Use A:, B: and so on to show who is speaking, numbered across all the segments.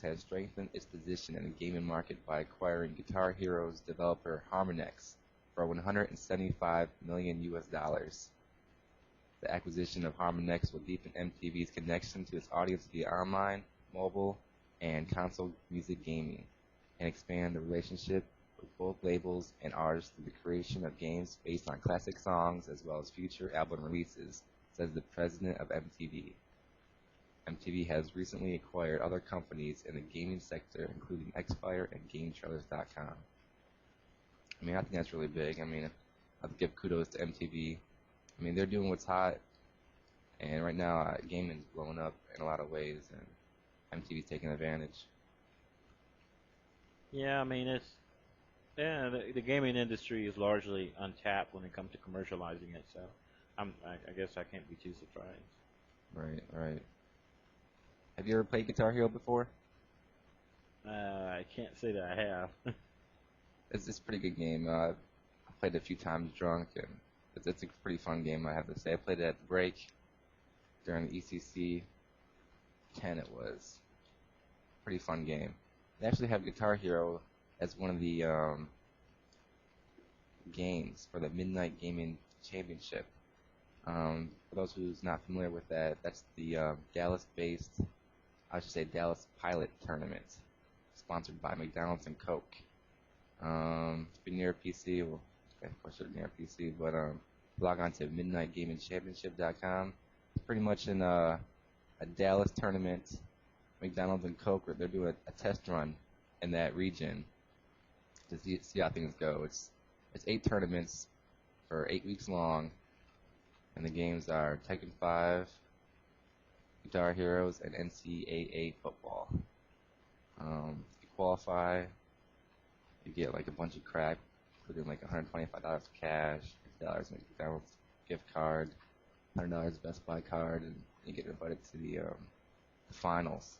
A: has strengthened its position in the gaming market by acquiring Guitar Hero's developer Harmonix for 175 million US dollars. The acquisition of Harmonix will deepen MTV's connection to its audience via online, mobile, and console music gaming, and expand the relationship with both labels and artists through the creation of games based on classic songs as well as future album releases, says the president of MTV. MTV has recently acquired other companies in the gaming sector, including Xfire and GameTrailers.com. I mean, I think that's really big. I mean, I have to give kudos to MTV. I mean, they're doing what's hot, and right now, gaming's blowing up in a lot of ways, and MTV's taking advantage.
B: Yeah, I mean, the gaming industry is largely untapped when it comes to commercializing it, so I guess I can't be too surprised.
A: Right, right. Have you ever played Guitar Hero before?
B: I can't say that I have.
A: It's a pretty good game. I played it a few times drunk, and it's a pretty fun game, I have to say. I played it at the break during the ECC 10. It was pretty fun game. They actually have Guitar Hero as one of the games for the Midnight Gaming Championship. For those who's not familiar with that, that's the Dallas-based, I should say Dallas Pilot Tournament, sponsored by McDonald's and Coke. If you're near a PC, well, of course you're near a PC, but log on to midnightgamingchampionship.com. It's pretty much in a Dallas tournament, McDonald's and Coke, where they're doing a test run in that region to see how things go. It's 8 tournaments for 8 weeks long, and the games are Tekken 5, Guitar Heroes, and NCAA football. If you qualify, you get like a bunch of crap, including like $125 cash, $50 McDonald's gift card, $100 Best Buy card, and you get invited to the finals.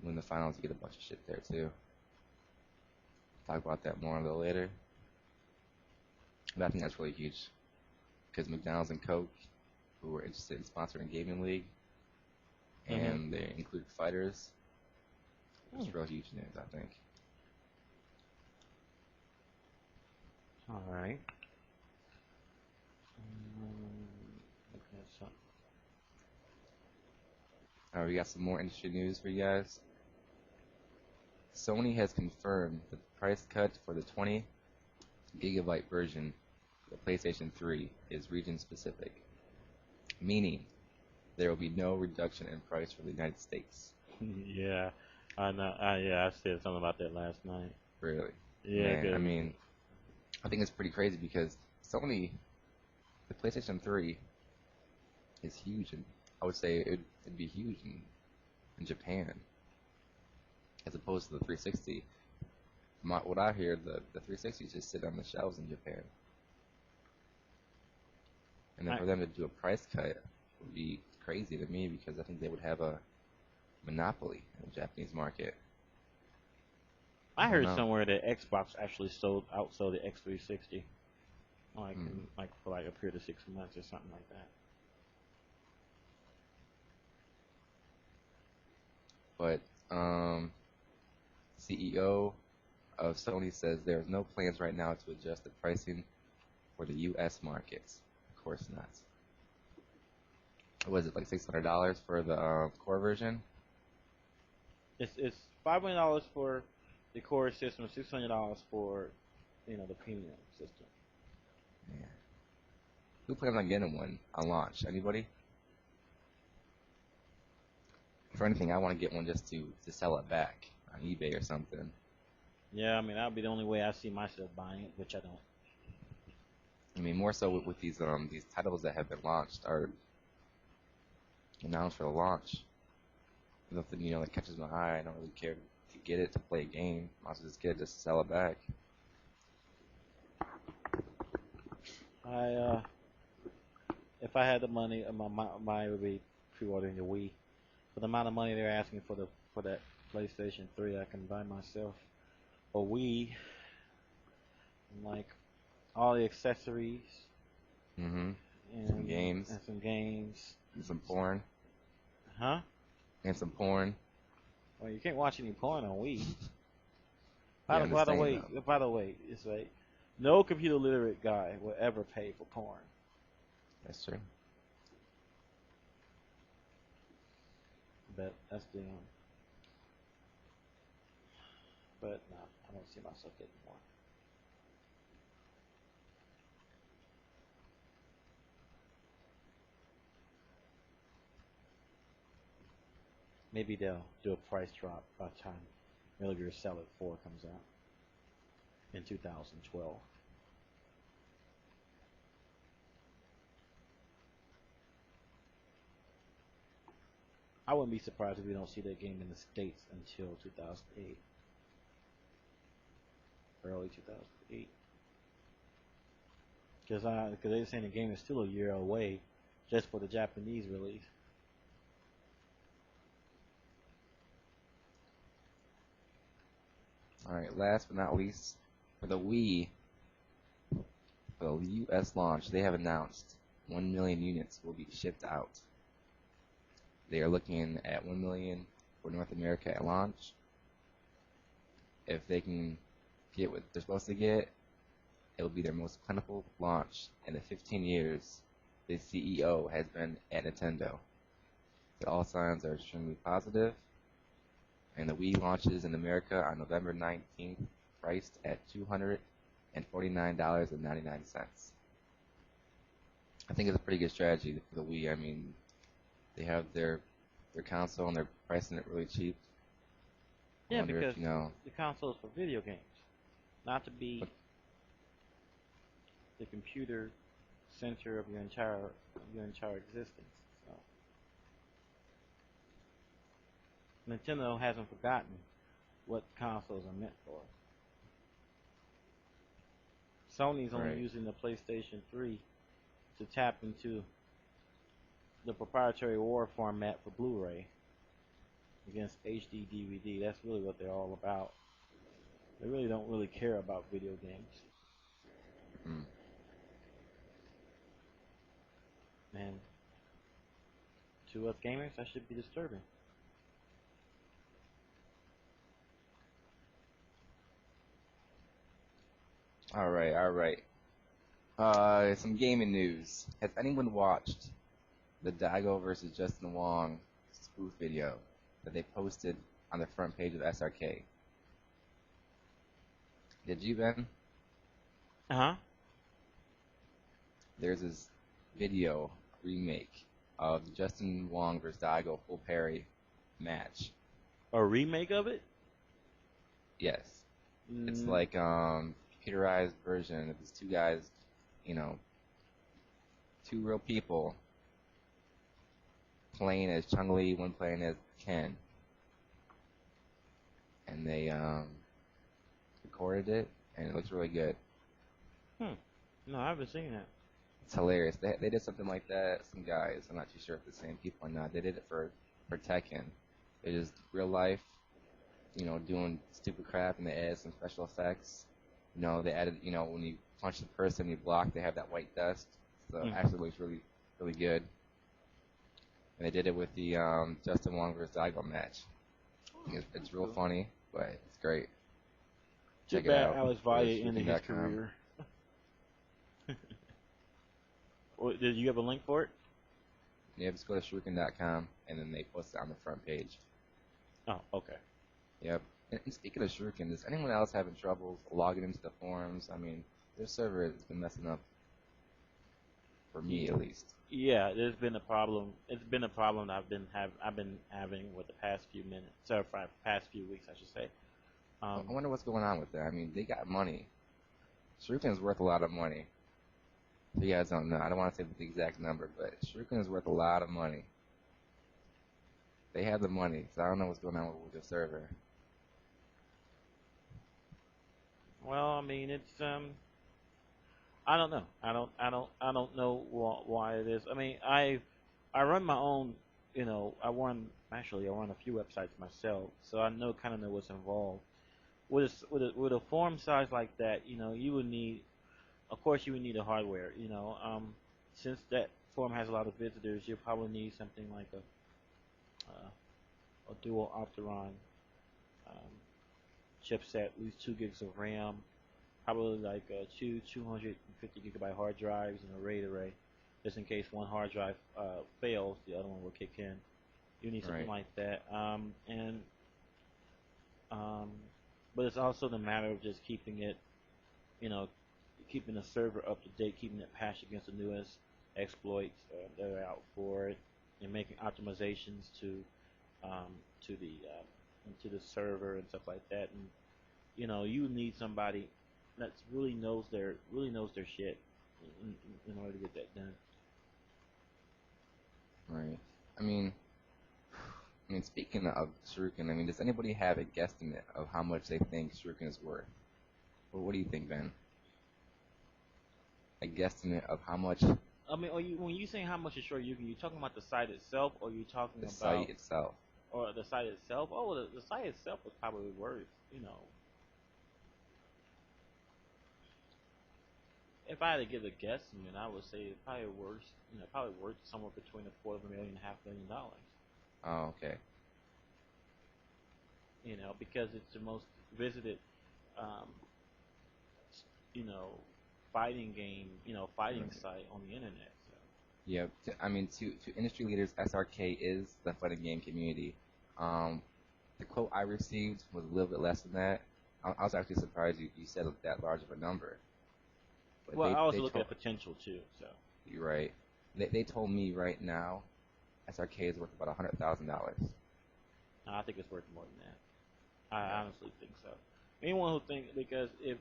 A: Win the finals, you get a bunch of shit there too. Talk about that more a little later. But I think that's really huge because McDonald's and Coke, who were interested in sponsoring Gaming League, and they included fighters. It's real huge names, I think.
B: All right.
A: We got some more industry news for you guys. Sony has confirmed that the price cut for the 20 gigabyte version of the PlayStation 3 is region specific, meaning there will be no reduction in price for the United States.
B: Yeah, I know. I said something about that last night.
A: Really?
B: Yeah.
A: Man, I mean, I think it's pretty crazy because Sony, the PlayStation 3 is huge, and I would say it'd be huge in Japan as opposed to the 360. What I hear, the 360 just sit on the shelves in Japan. And then for them to do a price cut would be crazy to me because I think they would have a monopoly in the Japanese market.
B: I heard somewhere that Xbox actually outsold the X360, like for like a period of 6 months or something like that.
A: But CEO of Sony says there's no plans right now to adjust the pricing for the U.S. markets. Of course not. Was it like $600 for the core version?
B: It's $500 for the core system, $600 for the premium system.
A: Yeah. Who plans on getting one on launch? Anybody? For anything, I want to get one just to sell it back on eBay or something.
B: Yeah, I mean that would be the only way I see myself buying it, which I don't.
A: I mean, more so with these titles that have been launched are announced for the launch. Nothing that catches my eye. I don't really care to get it to play a game. I might as well just get it just to sell it back.
B: If I had the money, my would be pre-ordering the Wii. For the amount of money they're asking for that PlayStation 3, I can buy myself a Wii and like all the accessories.
A: And some games.
B: And some games.
A: And some porn.
B: Huh?
A: And some porn.
B: Well, you can't watch any porn on Wii.
A: Yeah,
B: By
A: I'm
B: the,
A: just
B: by the
A: saying
B: way,
A: though.
B: by the way, it's like no computer literate guy will ever pay for porn.
A: That's true.
B: But that's the but no, I don't see myself getting more. Maybe they'll do a price drop by the time Metal Gear Solid 4 comes out in 2012. I wouldn't be surprised if we don't see that game in the States until 2008. Early 2008. Because they're saying the game is still a year away just for the Japanese release.
A: Alright, last but not least, for the Wii, for the US launch, they have announced 1 million units will be shipped out. They are looking at 1 million for North America at launch. If they can get what they're supposed to get, it'll be their most plentiful launch in the 15 years the CEO has been at Nintendo. But all signs are extremely positive, and the Wii launches in America on November 19th, priced at $249.99. I think it's a pretty good strategy for the Wii. I mean, they have their console and they're pricing it really cheap. I
B: Yeah,
A: wonder
B: because
A: if you know.
B: the console is for video games, not to be the computer center of your entire existence. So Nintendo hasn't forgotten what consoles are meant for. Sony's only
A: Right.
B: using the PlayStation 3 to tap into the proprietary war format for Blu-ray against HD DVD. That's really what they're all about. They really don't really care about video games.
A: Mm.
B: And to us gamers, that should be disturbing.
A: All right. Some gaming news. Has anyone watched the Daigo versus Justin Wong spoof video that they posted on the front page of SRK? Did you, Ben?
B: Uh-huh.
A: There's this video remake of the Justin Wong versus Daigo full parry match.
B: A remake of it?
A: Yes. It's
B: Mm,
A: like computerized version of these two guys, you know, two real people playing as Chun-Li, one playing as Ken. And they recorded it, and it looks really good.
B: no, I haven't seen that.
A: It's hilarious. They did something like that. Some guys, I'm not too sure if the same people or not. They did it for Tekken. It is real life, you know, doing stupid crap, and they added some special effects. You know, they added, you know, when you punch the person, you block, they have that white dust. So it actually looks really, really good. And they did it with the Justin Wong versus Daigo match. It's real funny, but it's great.
B: Too
A: Check it
B: bad
A: out.
B: Alex
A: Go to
B: Valle ended his
A: shuriken.com.
B: career. Did you have a link for it?
A: Yeah, just go to shuriken.com, and then they post it on the front page.
B: Oh, okay.
A: Yep. And speaking of Shuriken, does anyone else having troubles logging into the forums? I mean, their server has been messing up. For me, at least.
B: Yeah, there's been a problem. It's been a problem I've been having with the past few minutes, or past few weeks, I should say.
A: I wonder what's going on with that. I mean, they got money. Shuriken is worth a lot of money. If you guys don't know, I don't want to say the exact number, but Shuriken is worth a lot of money. They have the money, so I don't know what's going on with their server.
B: Well, I mean, it's I don't know. I don't know why it is. I mean, I run my own. You know, I run a few websites myself, so I kind of know what's involved. With a forum size like that, you know, you would need, of course, you would need a hardware. You know, since that forum has a lot of visitors, you'll probably need something like a dual Opteron chipset, at least 2 gigs of RAM, probably like two 250 gigabyte hard drives and a RAID array, just in case one hard drive fails, the other one will kick in. You need something
A: Right.
B: like that, and um, but it's also the matter of just keeping it, you know, keeping the server up to date, keeping it patched against the newest exploits that are out for it, and making optimizations um, to the server and stuff like that. And you need somebody that really knows their shit in order to get that done.
A: Right. I mean, speaking of Shuriken, does anybody have a guesstimate of how much they think Shuriken is worth? Well, what do you think, Ben? A guesstimate of how much
B: I mean, when you saying how much is short, you talking about the site itself, or you talking
A: the
B: about
A: site itself?
B: or the site itself? Oh, well, the site itself was probably worth, if I had to give a guesstimate, I would say it's probably worth somewhere between $250,000 and $500,000.
A: Oh, okay.
B: Because it's the most visited, um, you know, fighting game, fighting
A: Right.
B: site on the internet. So.
A: Yeah. To industry leaders, SRK is the fighting game community. Um, the quote I received was a little bit less than that. I was actually surprised you said that large of a number. But
B: Well, I also
A: they
B: look
A: told
B: at potential too. So
A: you right. They told me right now, SRK is worth about $100,000.
B: I think it's worth more than that. I
A: Yeah.
B: honestly think so. Anyone who thinks, because if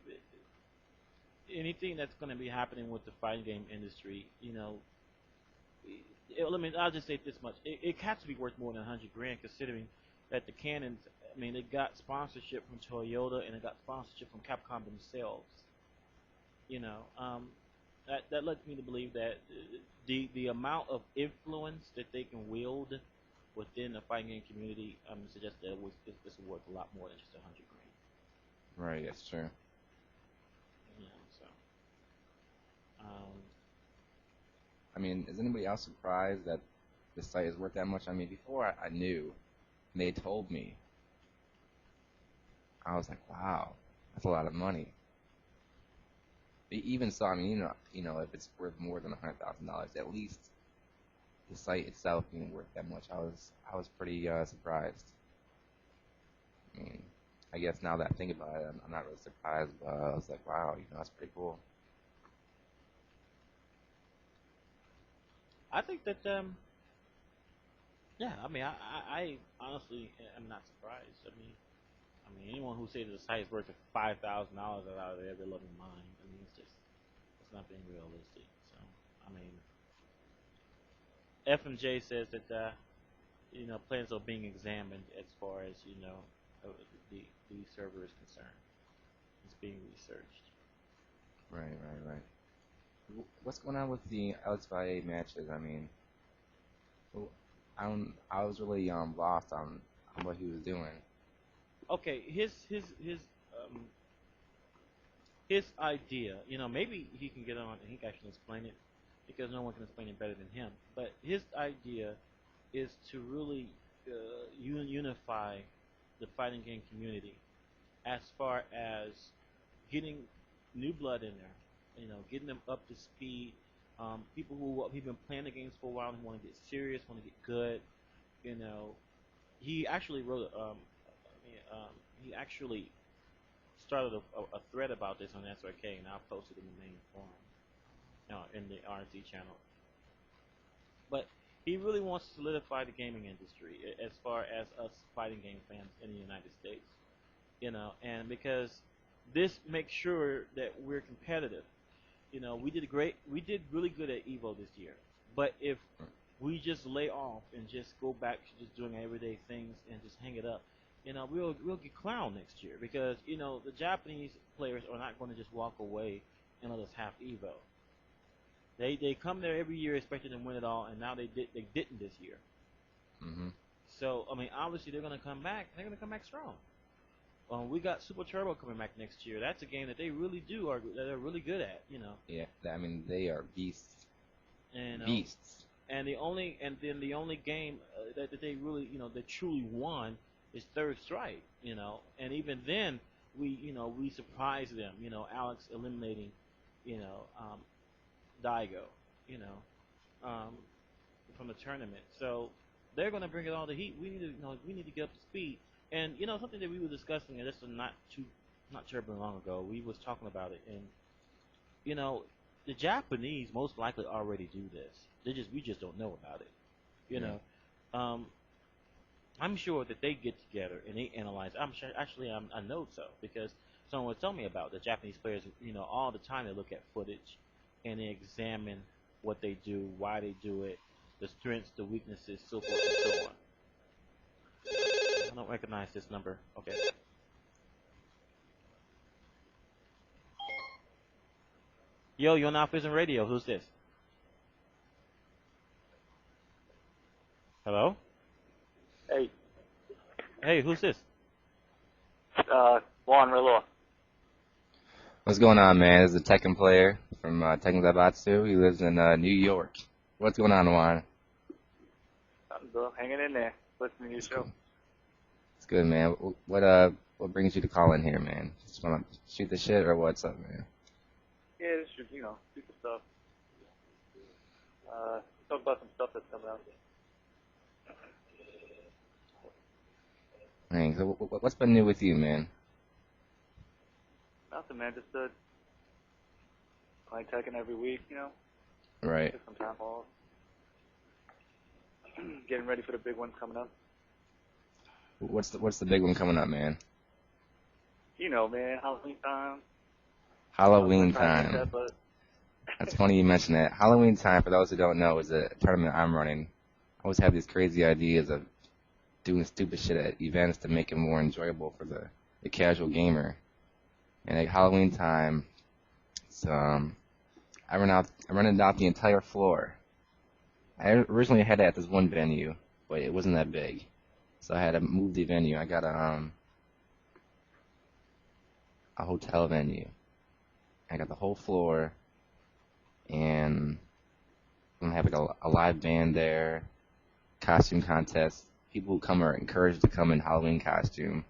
B: anything that's going to be happening with the fighting game industry, I'll just say this much: it has to be worth more than 100 grand, considering that the Cannons. I mean, it got sponsorship from Toyota and it got sponsorship from Capcom themselves. You know, that led me to believe that the amount of influence that they can wield within the fighting game community suggests that it's worth a lot more than just 100 grand.
A: Right. That's true.
B: So um,
A: Is anybody else surprised that the site is worth that much? Before I knew, and they told me, I was like, wow, that's a lot of money. Even so, if it's worth more than $100,000, at least the site itself being worth that much, I was pretty surprised. I mean, I guess now that I think about it, I'm not really surprised, but I was like, wow, that's pretty cool.
B: I think that yeah, I honestly am not surprised. Anyone who says the site is worth $5,000 out of there, they're living mine. It's not being realistic. So I mean, FMJ says that plans are being examined as far as uh, the server is concerned. It's being researched.
A: Right, right, right. What's going on with the Alex Valle matches? Well, I was really lost on what he was doing.
B: Okay, um his idea, maybe he can get on and he can actually explain it because no one can explain it better than him. But his idea is to really unify the fighting game community as far as getting new blood in there, getting them up to speed. People who have been playing the games for a while and want to get serious, want to get good. You know, he actually wrote. He actually started a thread about this on SRK, and I posted in the main forum, in the RT channel. But he really wants to solidify the gaming industry as far as us fighting game fans in the United States. And because this makes sure that we're competitive. We did great. We did really good at EVO this year. But if we just lay off and just go back to just doing everyday things and just hang it up, we'll get clowned next year because the Japanese players are not going to just walk away and let us have EVO. They come there every year expecting to win it all, and now they didn't this year.
A: Hmm.
B: So obviously they're going to come back. They're going to come back strong. We got Super Turbo coming back next year. That's a game that they really that they're really good at.
A: Yeah, they are beasts.
B: And
A: Beasts.
B: the only game that they really that truly won is Third Strike. And even then we surprised them. Alex eliminating, you know, Daigo, you know, from the tournament. So they're going to bring it all to heat. We need to get up to speed. And something that we were discussing, and this was not terribly long ago. We was talking about it, and you know, the Japanese most likely already do this. We just don't know about it. You
A: Yeah.
B: know, um, I'm sure that they get together and they analyze. I'm sure, actually, I know so because someone would tell me about the Japanese players. All the time they look at footage and they examine what they do, why they do it, the strengths, the weaknesses, so forth and so on. I don't recognize this number. Okay. Yo, you're on AlphaISM Radio. Who's this? Hello?
C: Hey,
B: Hey, who's this?
C: Juan Relua.
A: What's going on, man? This is a Tekken player from Tekken Zaibatsu. He lives in New York. What's going on, Juan?
C: Nothing, bro. Hanging in there. Listening to your show.
A: It's good, man. What brings you to call in here, man? Just want to shoot the shit, or what's up, man?
C: Yeah, this should, super stuff. Talk about some stuff that's coming out.
A: Man, so what's been new with you, man?
C: Nothing, man. Just playing Tekken every week,
A: Right.
C: Take some time off. Getting ready for the big ones coming up.
A: What's the big one coming up, man?
C: Man, Halloween time.
A: Halloween
C: Trying to make
A: time.
C: that, but
A: That's funny you mention that. Halloween time, for those who don't know, is a tournament I'm running. I always have these crazy ideas of doing stupid shit at events to make it more enjoyable for the casual gamer. And at Halloween time, it's, I rented out the entire floor. I originally had it at this one venue, but it wasn't that big, so I had to move the venue. I got a hotel venue. I got the whole floor, and I'm gonna have like a live band there, costume contest. People who come are encouraged to come in Halloween costume,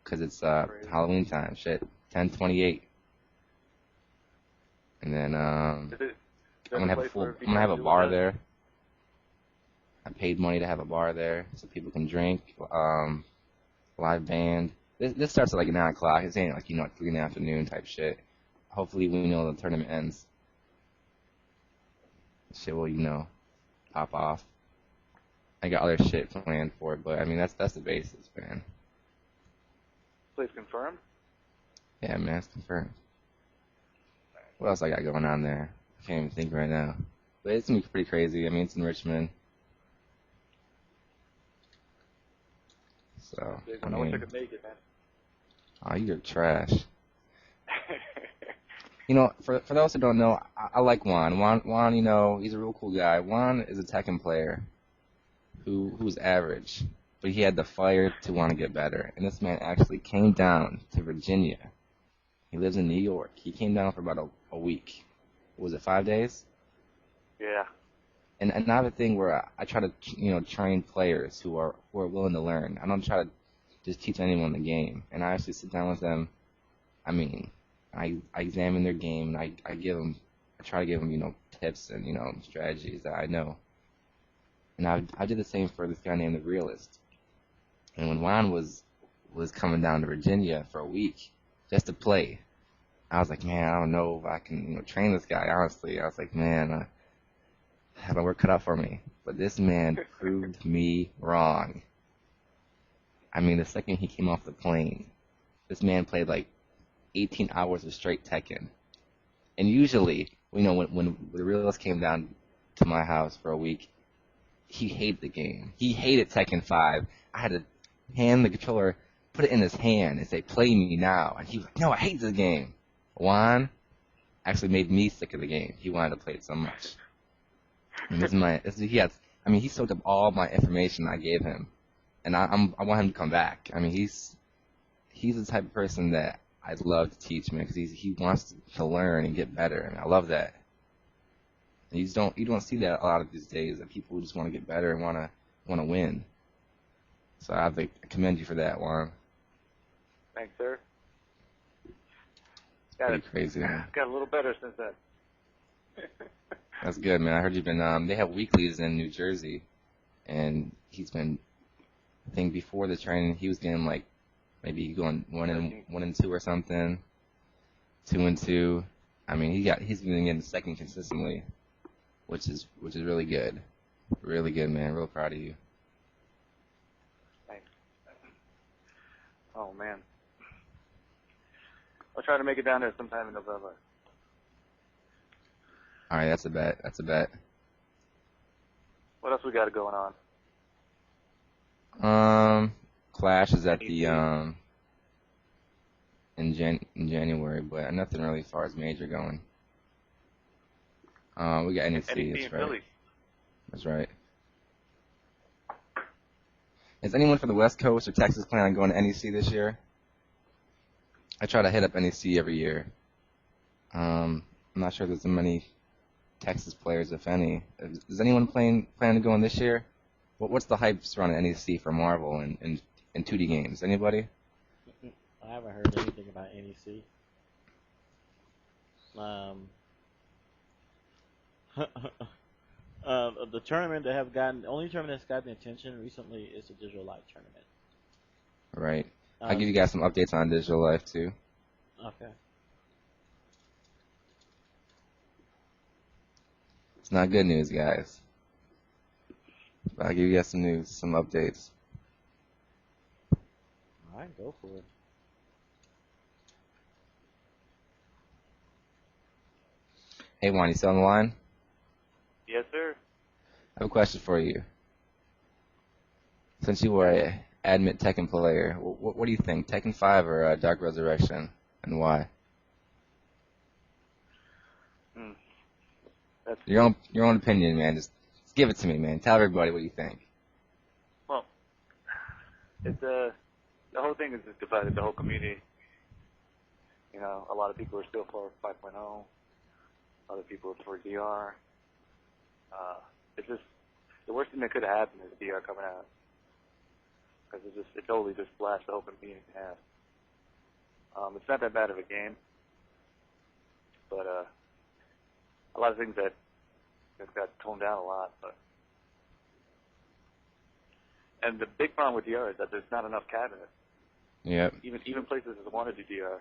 A: because it's Halloween time. Shit, 10/28, and then I'm gonna have a bar there. I paid money to have a bar there so people can drink. Live band. This starts at like 9 o'clock. It's ain't like 3 in the afternoon type shit. Hopefully we know the tournament ends. Shit will pop off. I got other shit planned for it, but I mean that's the basis, man.
C: place confirmed.
A: Yeah, man, it's confirmed. What else I got going on there? I can't even think right now. But it's gonna be pretty crazy. I mean, it's in Richmond. So,
C: Big one. I wish I could make it, man.
A: Oh, you're trash. For those who don't know, I like Juan. Juan, he's a real cool guy. Juan is a Tekken player who's average, but he had the fire to want to get better. And this man actually came down to Virginia. He lives in New York. He came down for about a week. Was it 5 days?
C: Yeah.
A: And another thing where I try to train players who are willing to learn. I don't try to just teach anyone the game. And I actually sit down with them. I mean, I examine their game, and I try to give them tips and strategies that I know. And I did the same for this guy named the Realist. And when Juan was coming down to Virginia for a week just to play, I was like, man, I don't know if I can train this guy. Honestly, I was like, man, I have my work cut out for me. But this man proved me wrong. I mean, the second he came off the plane, this man played like 18 hours of straight Tekken. And usually, when the Realist came down to my house for a week, he hated the game. He hated Tekken 5. I had to hand the controller, put it in his hand, and say, play me now. And he was like, no, I hate this game. Juan actually made me sick of the game. He wanted to play it so much. And he soaked up all my information I gave him. And I want him to come back. I mean, he's the type of person that I'd love to teach, man, because he wants to learn and get better, and I love that. And you don't see that a lot of these days, that people who just want to get better and want to win. So I commend you for that, Juan.
C: Thanks, sir.
A: Pretty crazy, man.
C: Got a little better since then.
A: That's good, man. I heard you've been. They have weeklies in New Jersey, and he's been. I think before the training, he was getting like maybe going 1-2 or something, 2-2. I mean, he's been getting second consistently, which is really good. Really good, man. Real proud of you.
C: Thanks. Oh man. I'll try to make it down there sometime in November.
A: All right, that's a bet. That's a bet.
C: What else we got going on?
A: Clash is at the in January, but nothing really as far as major going. We got NEC.
C: NEC
A: That's
C: in
A: right.
C: Philly.
A: That's right. Is anyone from the West Coast or Texas planning on going to NEC this year? I try to hit up NEC every year. I'm not sure there's many Texas players, if any. Is anyone planning to go in this year? What's the hype surrounding NEC for Marvel and 2D games? Anybody?
B: I haven't heard anything about NEC. The tournament that have gotten, the only tournament that's gotten attention recently is the Digital Life tournament.
A: Right. I'll give you guys some updates on Digital Life too.
B: Okay.
A: It's not good news, guys. But I'll give you guys some news, some updates.
B: All right, go for it.
A: Hey, Juan, you still on the line?
C: Yes, sir.
A: I have a question for you. Since you were a admit Tekken player, what do you think, Tekken 5 or Dark Resurrection, and why?
C: That's
A: Your own opinion, man. Just give it to me, man. Tell everybody what you think.
C: well. It's the whole thing is just divided. The whole community. You know, a lot of people are still for 5.0. Other people are for DR. It's just the worst thing that could have happened is DR coming out, because it totally just blasts the whole community in half. It's not that bad of a game, but a lot of things that got toned down a lot. And the big problem with DR is that there's not enough cabinets.
A: Yep.
C: Even places that want to do DR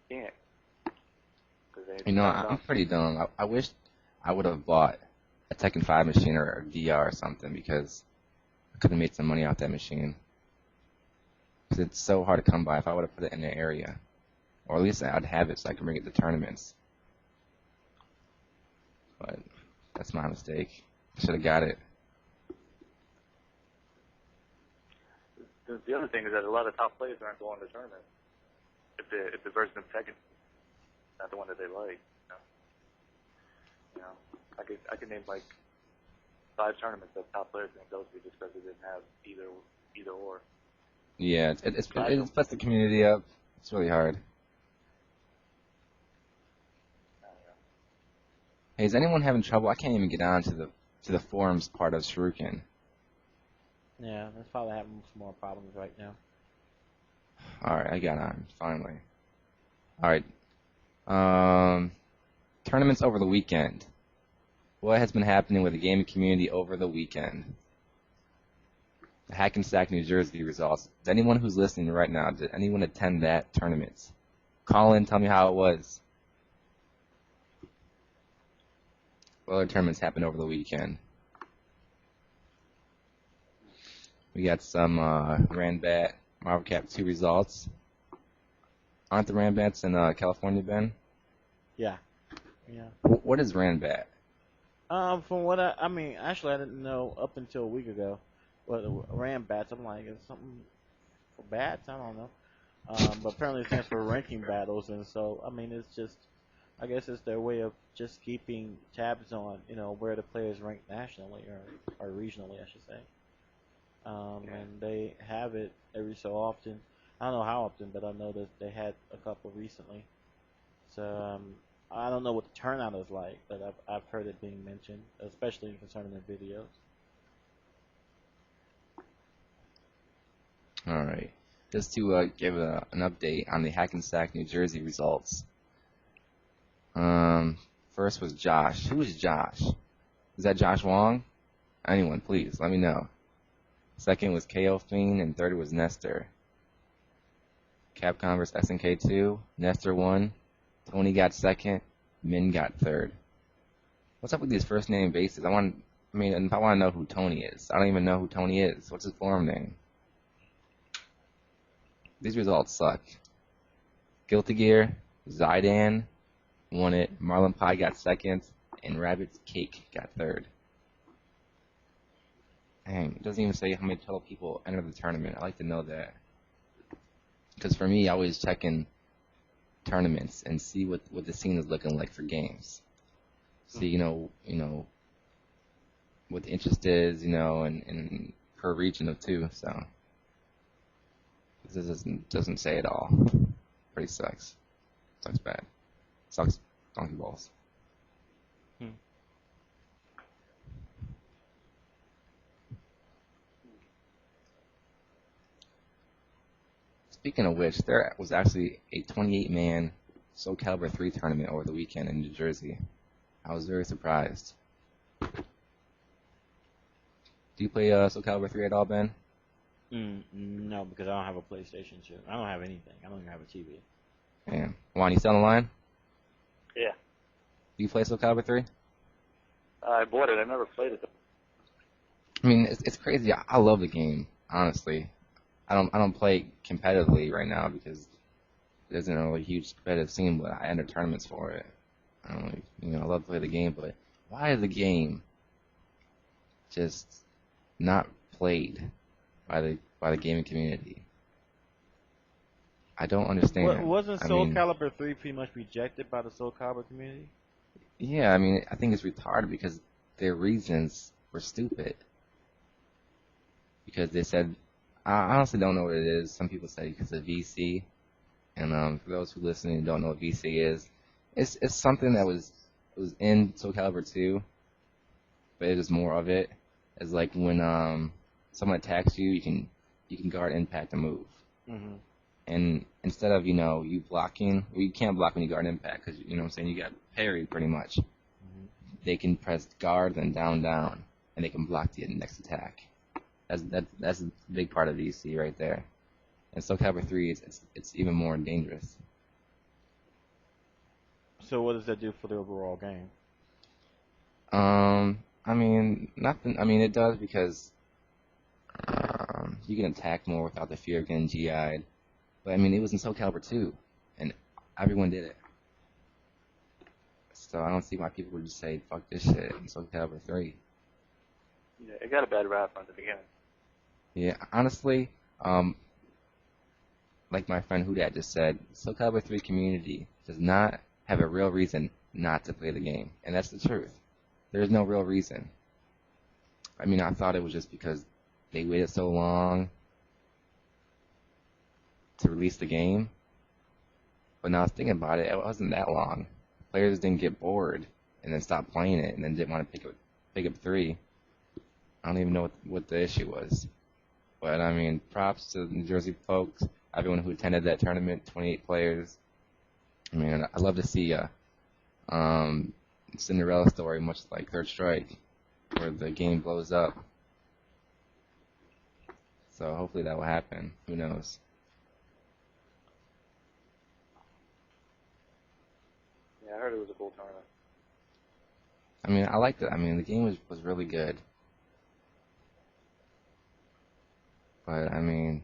C: can't.
A: You know, I'm pretty dumb. I wish I would have bought a Tekken 5 machine or a DR or something, because I could have made some money off that machine. Because it's so hard to come by. If I would have put it in the area, or at least I'd have it so I can bring it to tournaments. But that's my mistake. I should have got it.
C: The other thing is that a lot of top players aren't going to the tournament if the version of Tekken is not the one that they like. You know, I could name like 5 tournaments that top players didn't go to just because they didn't have either or.
A: Yeah, it splits the community up. It's really hard. Hey, is anyone having trouble? I can't even get on to the forums part of Shuriken.
B: Yeah, that's probably having some more problems right now.
A: Alright, I got on, finally. Alright. Tournaments over the weekend. What has been happening with the gaming community over the weekend? The Hackensack, New Jersey results. Does anyone who's listening right now, did anyone attend that tournament? Call in, tell me how it was. What other tournaments happened over the weekend? We got some Ranbat Marvel Cap 2 results. Aren't the Ranbats in California, Ben?
B: Yeah.
A: What is Ranbat?
B: From what I mean, actually I didn't know up until a week ago what ran bats. I'm like, is something for bats? I don't know. But apparently it stands for ranking battles, and so I mean it's just, I guess it's their way of just keeping tabs on, you know, where the players rank nationally or regionally, I should say. And they have it every so often. I don't know how often, but I know that they had a couple recently. So I don't know what the turnout is like, but I've heard it being mentioned, especially concerning their videos.
A: All right. Just to give an update on the Hackensack, New Jersey results. First was Josh. Who is Josh? Is that Josh Wong? Anyone, please, let me know. Second was KO Fiend, and third was Nestor. Capcom vs SNK 2. Nestor won. Tony got second. Min got third. What's up with these first name bases? If I want to know who Tony is. I don't even know who Tony is. What's his forum name? These results suck. Guilty Gear, Zidane won it. Marlon Pie got second, and Rabbit's Cake got third. Dang, it doesn't even say how many total people entered the tournament. I like to know that. Because for me, I always check in tournaments and see what the scene is looking like for games. See, you know, what the interest is, and per region of too. So this doesn't say it all. Pretty sucks. Sucks bad. Sucks donkey balls. Speaking of which, there was actually a 28-man Soul Calibur III tournament over the weekend in New Jersey. I was very surprised. Do you play Soul Calibur 3 at all, Ben?
B: No, because I don't have a PlayStation. I don't have anything. I don't even have a TV.
A: Damn. Juan, you still on the line?
C: Yeah.
A: Do you play Soul Calibur 3?
C: I bought it. I never played it.
A: I mean, it's crazy. I love the game, honestly. I don't play competitively right now because there's a really huge competitive scene, but I enter tournaments for it. I love to play the game, but why is the game just not played by the gaming community? I don't understand.
B: Wasn't Soul Calibur 3 pretty much rejected by the Soul Calibur community?
A: Yeah, I think it's retarded because their reasons were stupid. Because they said, I honestly don't know what it is. Some people say because of VC, and for those who listen and don't know what VC is, it's something that was in Soul Calibur 2, but it was more of it. It's like when someone attacks you, you can guard, impact, and move.
B: Mm-hmm.
A: And instead of you blocking, well, you can't block when you guard impact because you got parried pretty much.
B: Mm-hmm. They
A: can press guard then down, and they can block the next attack. That's a big part of VC right there. And Soul Calibur 3, it's even more dangerous.
B: So what does that do for the overall game?
A: Nothing. It does because you can attack more without the fear of getting GI'd. But it was in Soul Calibur 2, and everyone did it. So I don't see why people would just say fuck this shit in Soul Calibur 3.
C: Yeah, it got a bad rap on the beginning.
A: Yeah, honestly, like my friend Whodat just said, Soul Calibur 3 community does not have a real reason not to play the game, and that's the truth. There's no real reason. I thought it was just because they waited so long to release the game, but now I was thinking about it, it wasn't that long. Players didn't get bored and then stop playing it and then didn't want to pick up 3. I don't even know what the issue was. But props to the New Jersey folks, everyone who attended that tournament, 28 players. I'd love to see a Cinderella story, much like Third Strike, where the game blows up. So hopefully that will happen. Who knows?
C: Yeah, I heard it was a cool tournament.
A: I liked it. The game was really good. But, who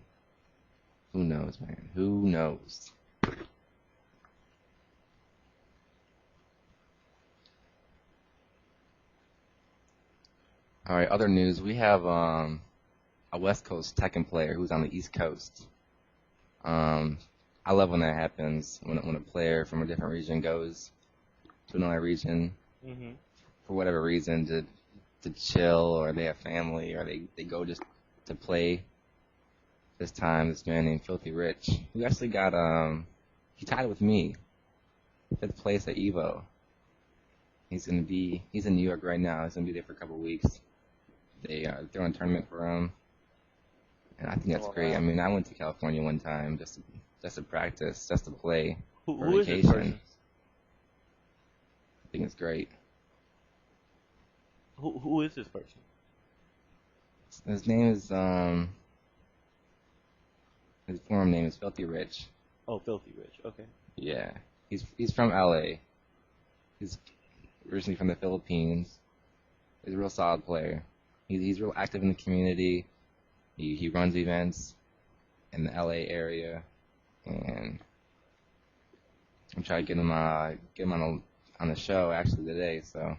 A: knows, man? Who knows? Alright, other news. We have a West Coast Tekken player who's on the East Coast. I love when that happens, when a player from a different region goes to another region for whatever reason, to chill, or they have family, or they go just to play. This time, this man named Filthy Rich, who actually got, he tied with me, 5th place at EVO. He's in New York right now. He's going to be there for a couple of weeks. They're throwing a tournament for him, and I think that's great. I went to California one time just to practice, just to play for
B: who
A: vacation.
B: Is this person?
A: think it's great.
B: Who is this person?
A: His name is his forum name is Filthy Rich.
B: Oh, Filthy Rich. Okay.
A: Yeah, he's from LA. He's originally from the Philippines. He's a real solid player. He's real active in the community. He runs events in the LA area, and I'm trying to get him on the show actually today. So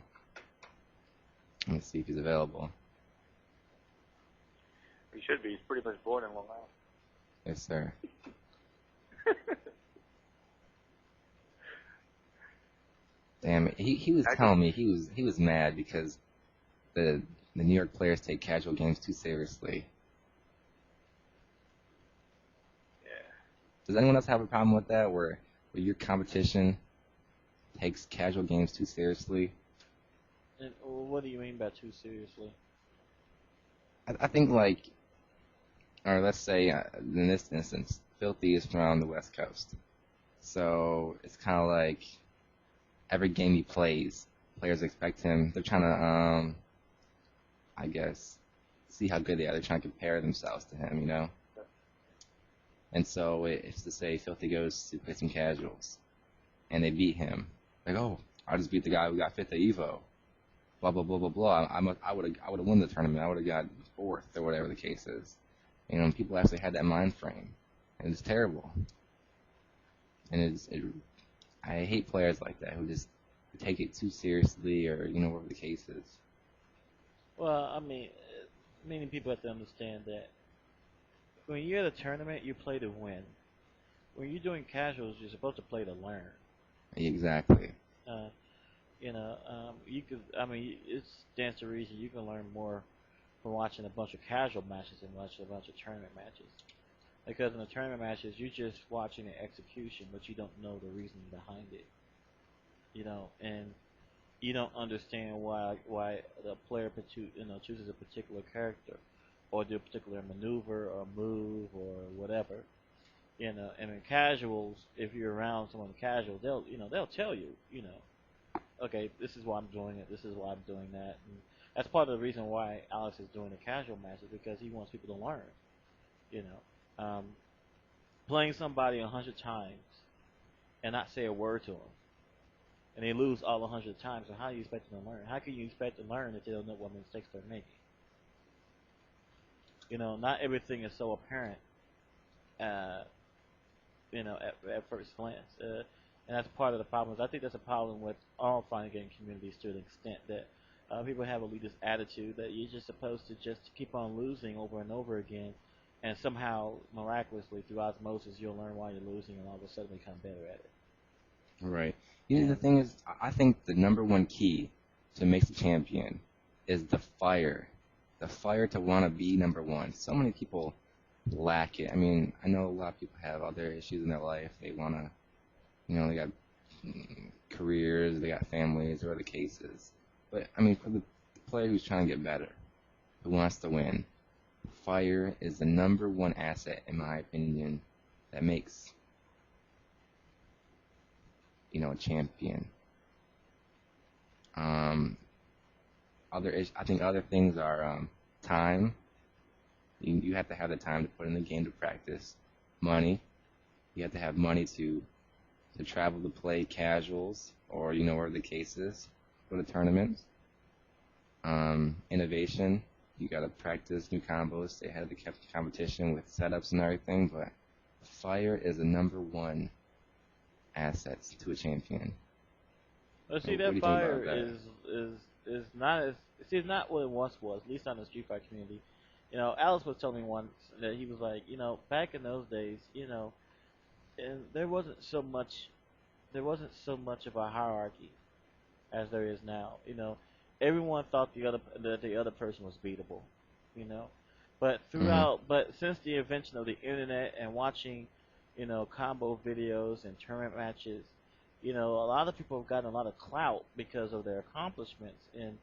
A: let me see if he's available.
C: He should be. He's pretty much born in Long Island.
A: Yes, sir. Damn it. He was telling me he was mad because the New York players take casual games too seriously.
C: Yeah.
A: Does anyone else have a problem with that, where your competition takes casual games too seriously?
B: And what do you mean by too seriously?
A: I think, like, or let's say in this instance, Filthy is from the West Coast, so it's kind of like every game he plays, players expect him. They're trying to, I guess, see how good they are. They're trying to compare themselves to him, you know. And so it's to say Filthy goes to play some casuals, and they beat him. Like, oh, I just beat the guy who got fifth at EVO. Blah blah blah blah blah. I would have won the tournament. I would have got fourth or whatever the case is. You know, people actually had that mind frame, and it's terrible. And I hate players like that who just take it too seriously, or you know, whatever the case is.
B: Well, I mean, many people have to understand that when you're at a tournament, you play to win. When you're doing casuals, you're supposed to play to learn.
A: Exactly.
B: You could. I mean, it stands to reason you can learn more from watching a bunch of casual matches than watching a bunch of tournament matches. Because in the tournament matches, you're just watching the execution, but you don't know the reasoning behind it. You know, and you don't understand why the player chooses a particular character, or do a particular maneuver or move or whatever. You know, and in casuals, if you're around someone casual, they'll tell you, okay, this is why I'm doing it, this is why I'm doing that. And that's part of the reason why Alex is doing the casual matches, because he wants people to learn. Playing somebody 100 times and not say a word to them, and they lose all 100 times, so how do you expect them to learn? How can you expect to learn if they don't know what mistakes they're making? Not everything is so apparent, at first glance. And that's part of the problem. I think that's a problem with all fighting game communities to an extent, that people have a elitist attitude that you're just supposed to just keep on losing over and over again, and somehow, miraculously, through osmosis, you'll learn why you're losing and all of a sudden become better at it.
A: Right. The thing is, I think the number one key to make the champion is the fire. The fire to want to be number one. So many people lack it. I mean, I know a lot of people have other issues in their life. They want to, they got careers, they got families, whatever the case is. But, I mean, for the player who's trying to get better, who wants to win, fire is the number one asset, in my opinion, that makes, a champion. I think other things are time. You have to have the time to put in the game to practice. Money. You have to have money to travel to play casuals, or wherever the case is, go to tournaments. Innovation. You got to practice new combos, stay ahead of the competition with setups and everything. But fire is the number one asset to a champion.
B: Well, see, that fire is not as it's not what it once was, at least not in the Street Fighter community. Alice was telling me once that he was like, back in those days, and there wasn't so much of a hierarchy as there is now. Everyone thought that the other person was beatable. But but since the invention of the internet and watching, combo videos and tournament matches, a lot of people have gotten a lot of clout because of their accomplishments. And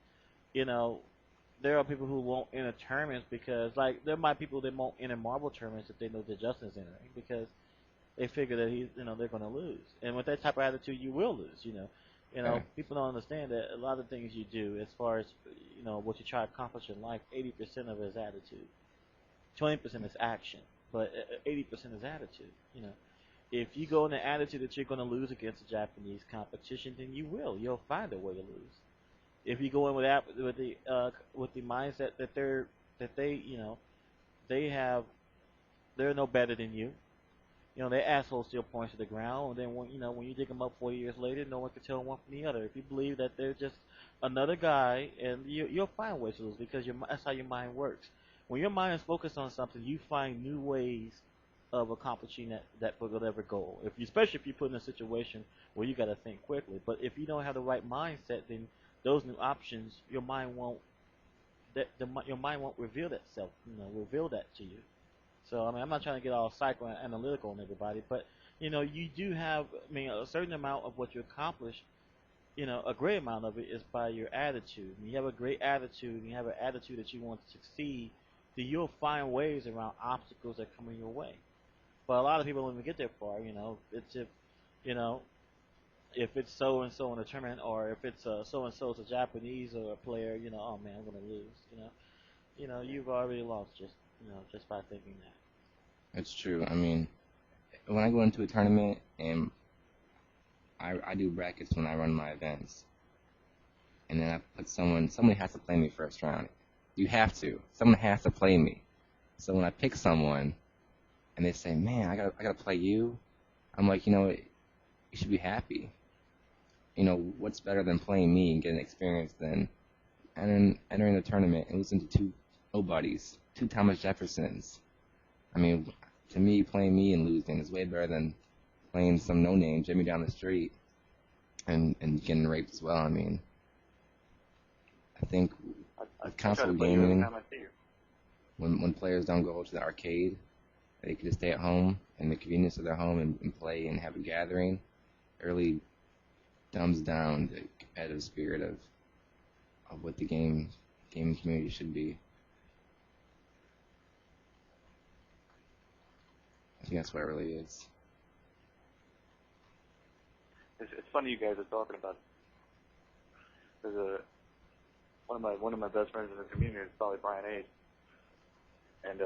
B: there are people who won't enter tournaments because, like, there might be people that won't enter marble tournaments if they know that Justin's entering, because they figure that they're going to lose. And with that type of attitude, you will lose. You know,
A: Okay.
B: people don't understand that a lot of things you do, as far as what you try to accomplish in life, 80% of it is attitude. 20% is action, but 80% is attitude. If you go in the attitude that you're going to lose against a Japanese competition, then you will. You'll find a way to lose. If you go in with the mindset that they're no better than you. Their assholes still points to the ground, and then when you dig them up 40 years later, no one can tell one from the other. If you believe that they're just another guy, and you'll find ways to lose because that's how your mind works. When your mind is focused on something, you find new ways of accomplishing that whatever goal. Especially if you put in a situation where you got to think quickly. But if you don't have the right mindset, then those new options, your mind won't reveal that to you. So, I'm not trying to get all psychoanalytical on everybody, but, you do have, a certain amount of what you accomplish, a great amount of it is by your attitude. When you have a great attitude, and you have an attitude that you want to succeed, then you'll find ways around obstacles that come in your way. But a lot of people don't even get that far, It's if it's so-and-so in a tournament, or if it's so-and-so's a Japanese or a player, oh man, I'm going to lose, you've already lost just by thinking that.
A: It's true. When I go into a tournament and I do brackets when I run my events, and then I put somebody has to play me first round. You have to. Someone has to play me. So when I pick someone, and they say, "Man, I gotta play you," I'm like, you should be happy. What's better than playing me and getting experience than entering the tournament and losing to two nobodies, two Thomas Jeffersons. To me, playing me and losing is way better than playing some no-name Jimmy down the street and getting raped as well. I think with console gaming, when players don't go to the arcade, they can just stay at home in the convenience of their home and play and have a gathering. It really dumbs down the competitive spirit of what the gaming community should be. I think that's what it really is.
C: It's funny you guys are talking about. There's one of my best friends in the community is probably Brian H. And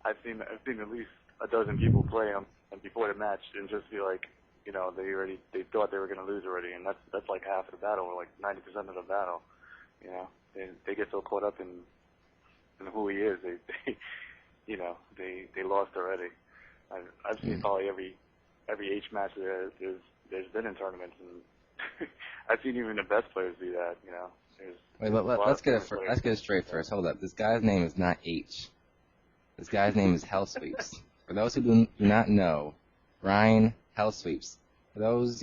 C: I've seen at least a dozen people play him, and before the match, and just be like, they thought they were going to lose already, and that's like half of the battle, or like 90% of the battle. They get so caught up in who he is, they lost already. I've seen probably every H match there's been in tournaments, and I've seen even the best players do that.
A: Wait, let's get it straight first. Hold up. This guy's name is not H. This guy's name is Hellsweeps. For those who do not know, Brian Hellsweeps. For those,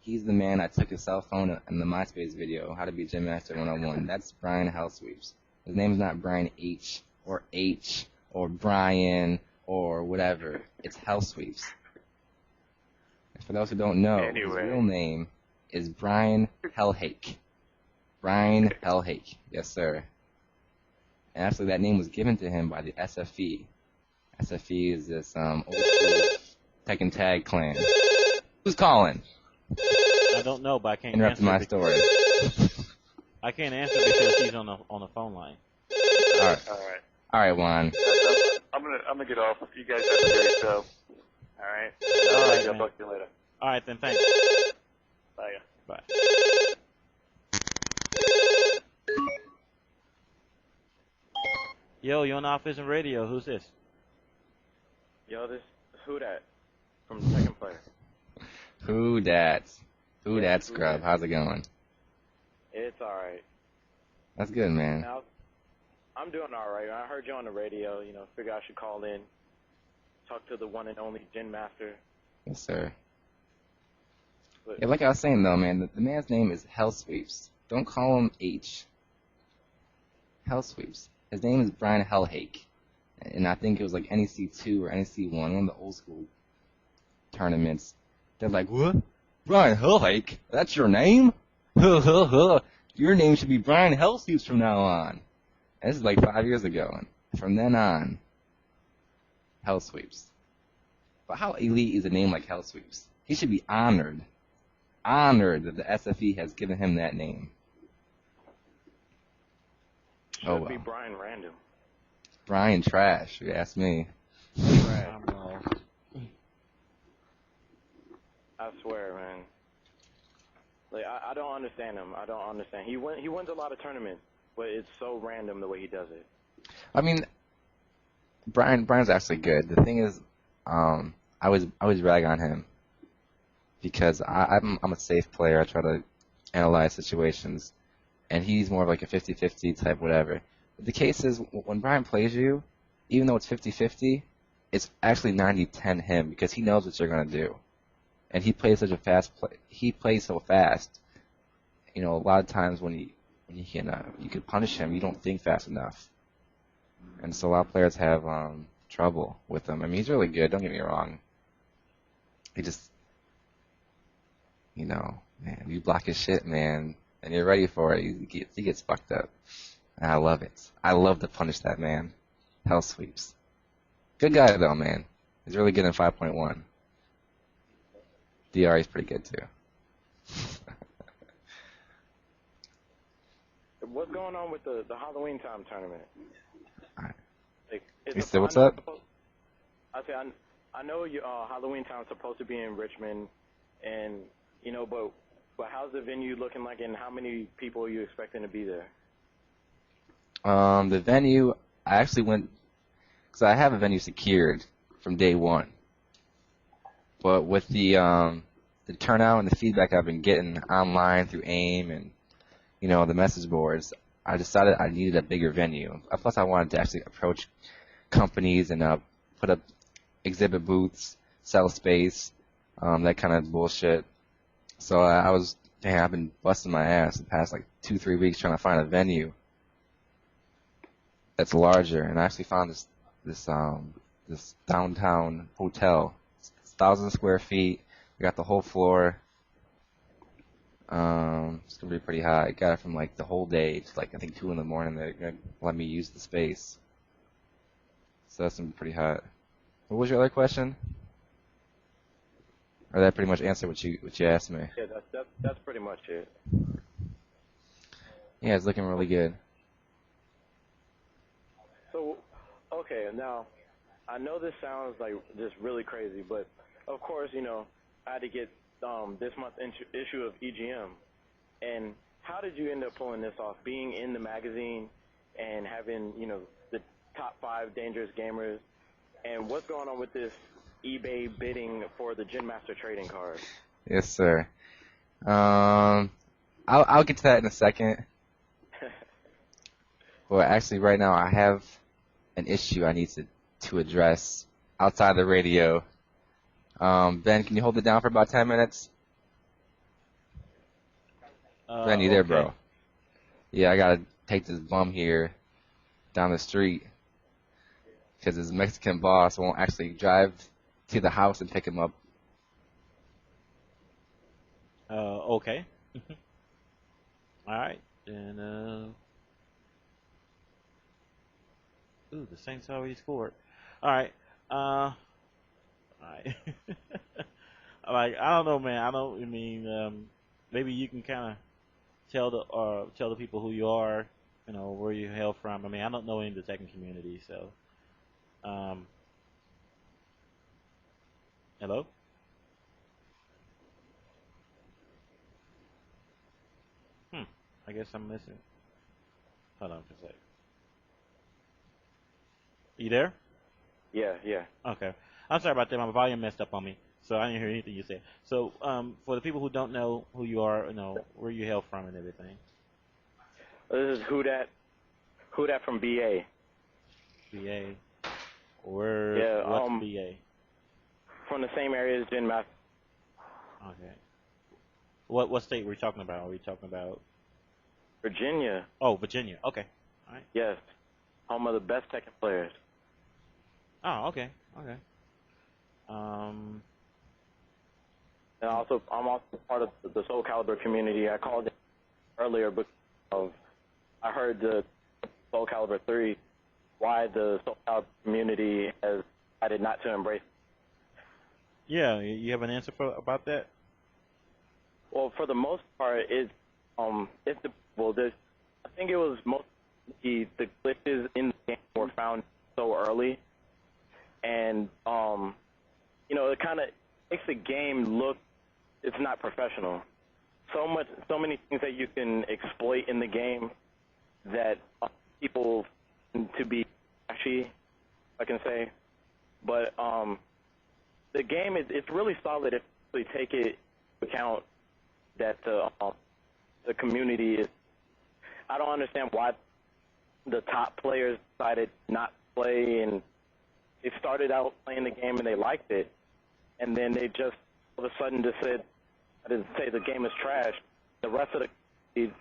A: he's the man I took his cell phone in the MySpace video, How to Be Jinmaster 101. That's Brian Hellsweeps. His name is not Brian H. or Brian or whatever. It's Hellsweeps. And for those who don't know, his real name is Brian Hellhake. Brian Hellhake. Yes, sir. And actually, that name was given to him by the SFE. SFE is this old school Tekken tag clan. Who's calling?
B: I don't know, but I can't
A: interrupting my story.
B: I can't answer because he's on the phone line.
A: All right, Juan.
C: I'm gonna get off. You guys have a great show. All right. I'll talk to you later.
B: All right, then. Thanks.
C: Bye.
B: Bye. Yo, you're on AlphaISM Radio. Who's this?
D: Yo, this is Whodat from Tekken Player.
A: Whodat scrub. How's it going?
D: It's alright.
A: That's good, man.
D: Now, I'm doing alright. I heard you on the radio, figure I should call in, talk to the one and only Jinmaster.
A: Yes, sir.
D: But,
A: yeah, like I was saying, though, man, the man's name is Hellsweeps. Don't call him H. Hellsweeps. His name is Brian Hellhake. And I think it was like NEC2 or NEC1, one of the old school tournaments. They're like, what? Brian Hellhake? That's your name? Your name should be Brian Hellsweeps from now on. And this is like 5 years ago. And from then on, Hellsweeps. But how elite is a name like Hellsweeps? He should be honored honored that the SFE has given him that name.
D: Should be Brian Random.
A: Brian trash, if you ask me.
B: I'm lost.
D: I swear, man. Like I don't understand him. I don't understand. He wins a lot of tournaments, but it's so random the way he does it.
A: I mean, Brian's actually good. The thing is, I always rag on him because I'm a safe player. I try to analyze situations, and he's more of like a 50-50 type whatever. But the case is, when Brian plays you, even though it's 50-50, it's actually 90-10 him because he knows what you're gonna do, and he plays such a fast play. He plays so fast. You know, a lot of times when you can punish him, you don't think fast enough. And so a lot of players have trouble with him. I mean, he's really good, don't get me wrong. He just, man, you block his shit, man, and you're ready for it. He gets fucked up. And I love it. I love to punish that man. Hell sweeps. Good guy, though, man. He's really good in 5.1. DR is pretty good, too.
D: What's going on with the Halloween time tournament? Like,
A: You said what's up?
D: I know Halloween time's supposed to be in Richmond, and but how's the venue looking like, and how many people are you expecting to be there?
A: The venue, I actually went, because I have a venue secured from day one. But with the turnout and the feedback I've been getting online through AIM and, the message boards, I decided I needed a bigger venue. Plus, I wanted to actually approach companies and put up exhibit booths, sell space, that kind of bullshit. So I've been busting my ass the past like 2-3 weeks trying to find a venue that's larger, and I actually found this downtown hotel. It's 1,000 square feet. We got the whole floor. It's gonna be pretty high. I got it from like the whole day to like I think 2 in the morning. They're gonna let me use the space. So that's gonna be pretty hot. What was your other question? Or that pretty much answered what you asked me?
D: Yeah, that's pretty much it.
A: Yeah, it's looking really good.
D: So, okay, now I know this sounds like just really crazy, but of course, I had to get this month's issue of EGM. And how did you end up pulling this off? Being in the magazine and having, the top 5 dangerous gamers, and what's going on with this eBay bidding for the Jinmaster trading card?
A: Yes, sir. I'll get to that in a second. But actually, right now, I have an issue I need to address outside the radio. Ben, can you hold it down for about 10 minutes? Ben, you there, bro? Yeah, I gotta take this bum here down the street because his Mexican boss won't actually drive to the house and pick him up.
B: Okay. All right. And the Saints already scored. All right. All right. Like, I don't know, man. Maybe you can kind of tell the people who you are, where you hail from. I mean, I don't know any of the Tekken community, so. Hello? I guess I'm missing. Hold on for a sec. You there?
D: Yeah.
B: Okay. I'm sorry about that. My volume messed up on me, so I didn't hear anything you said. So, for the people who don't know who you are, where you hail from and everything.
D: This is Whodat from BA.
B: BA. Where?
D: Yeah.
B: What's BA?
D: From the same area as Jinmaster.
B: Okay. What state were we talking about? Are we talking about
D: Virginia.
B: Oh, Virginia. Okay. All right.
D: Yes. Home of the best Tekken players.
B: Oh, okay. Okay.
D: And I'm also part of the Soul Calibur community. I called in earlier because I heard the Soul Calibur III, why the Soul Calibur community has decided not to embrace it.
B: Yeah, you have an answer about that?
D: Well, for the most part, it's the well. I think it was most the glitches in the game were found so early, and you know, it kind of makes the game look it's not professional. So many things that you can exploit in the game that people to be flashy, I can say, but the game it's really solid if you take it into account that the community is. I don't understand why the top players decided not to play, and they started out playing the game and they liked it, and then they just all of a sudden just said, I didn't say the game is trash. The rest of the community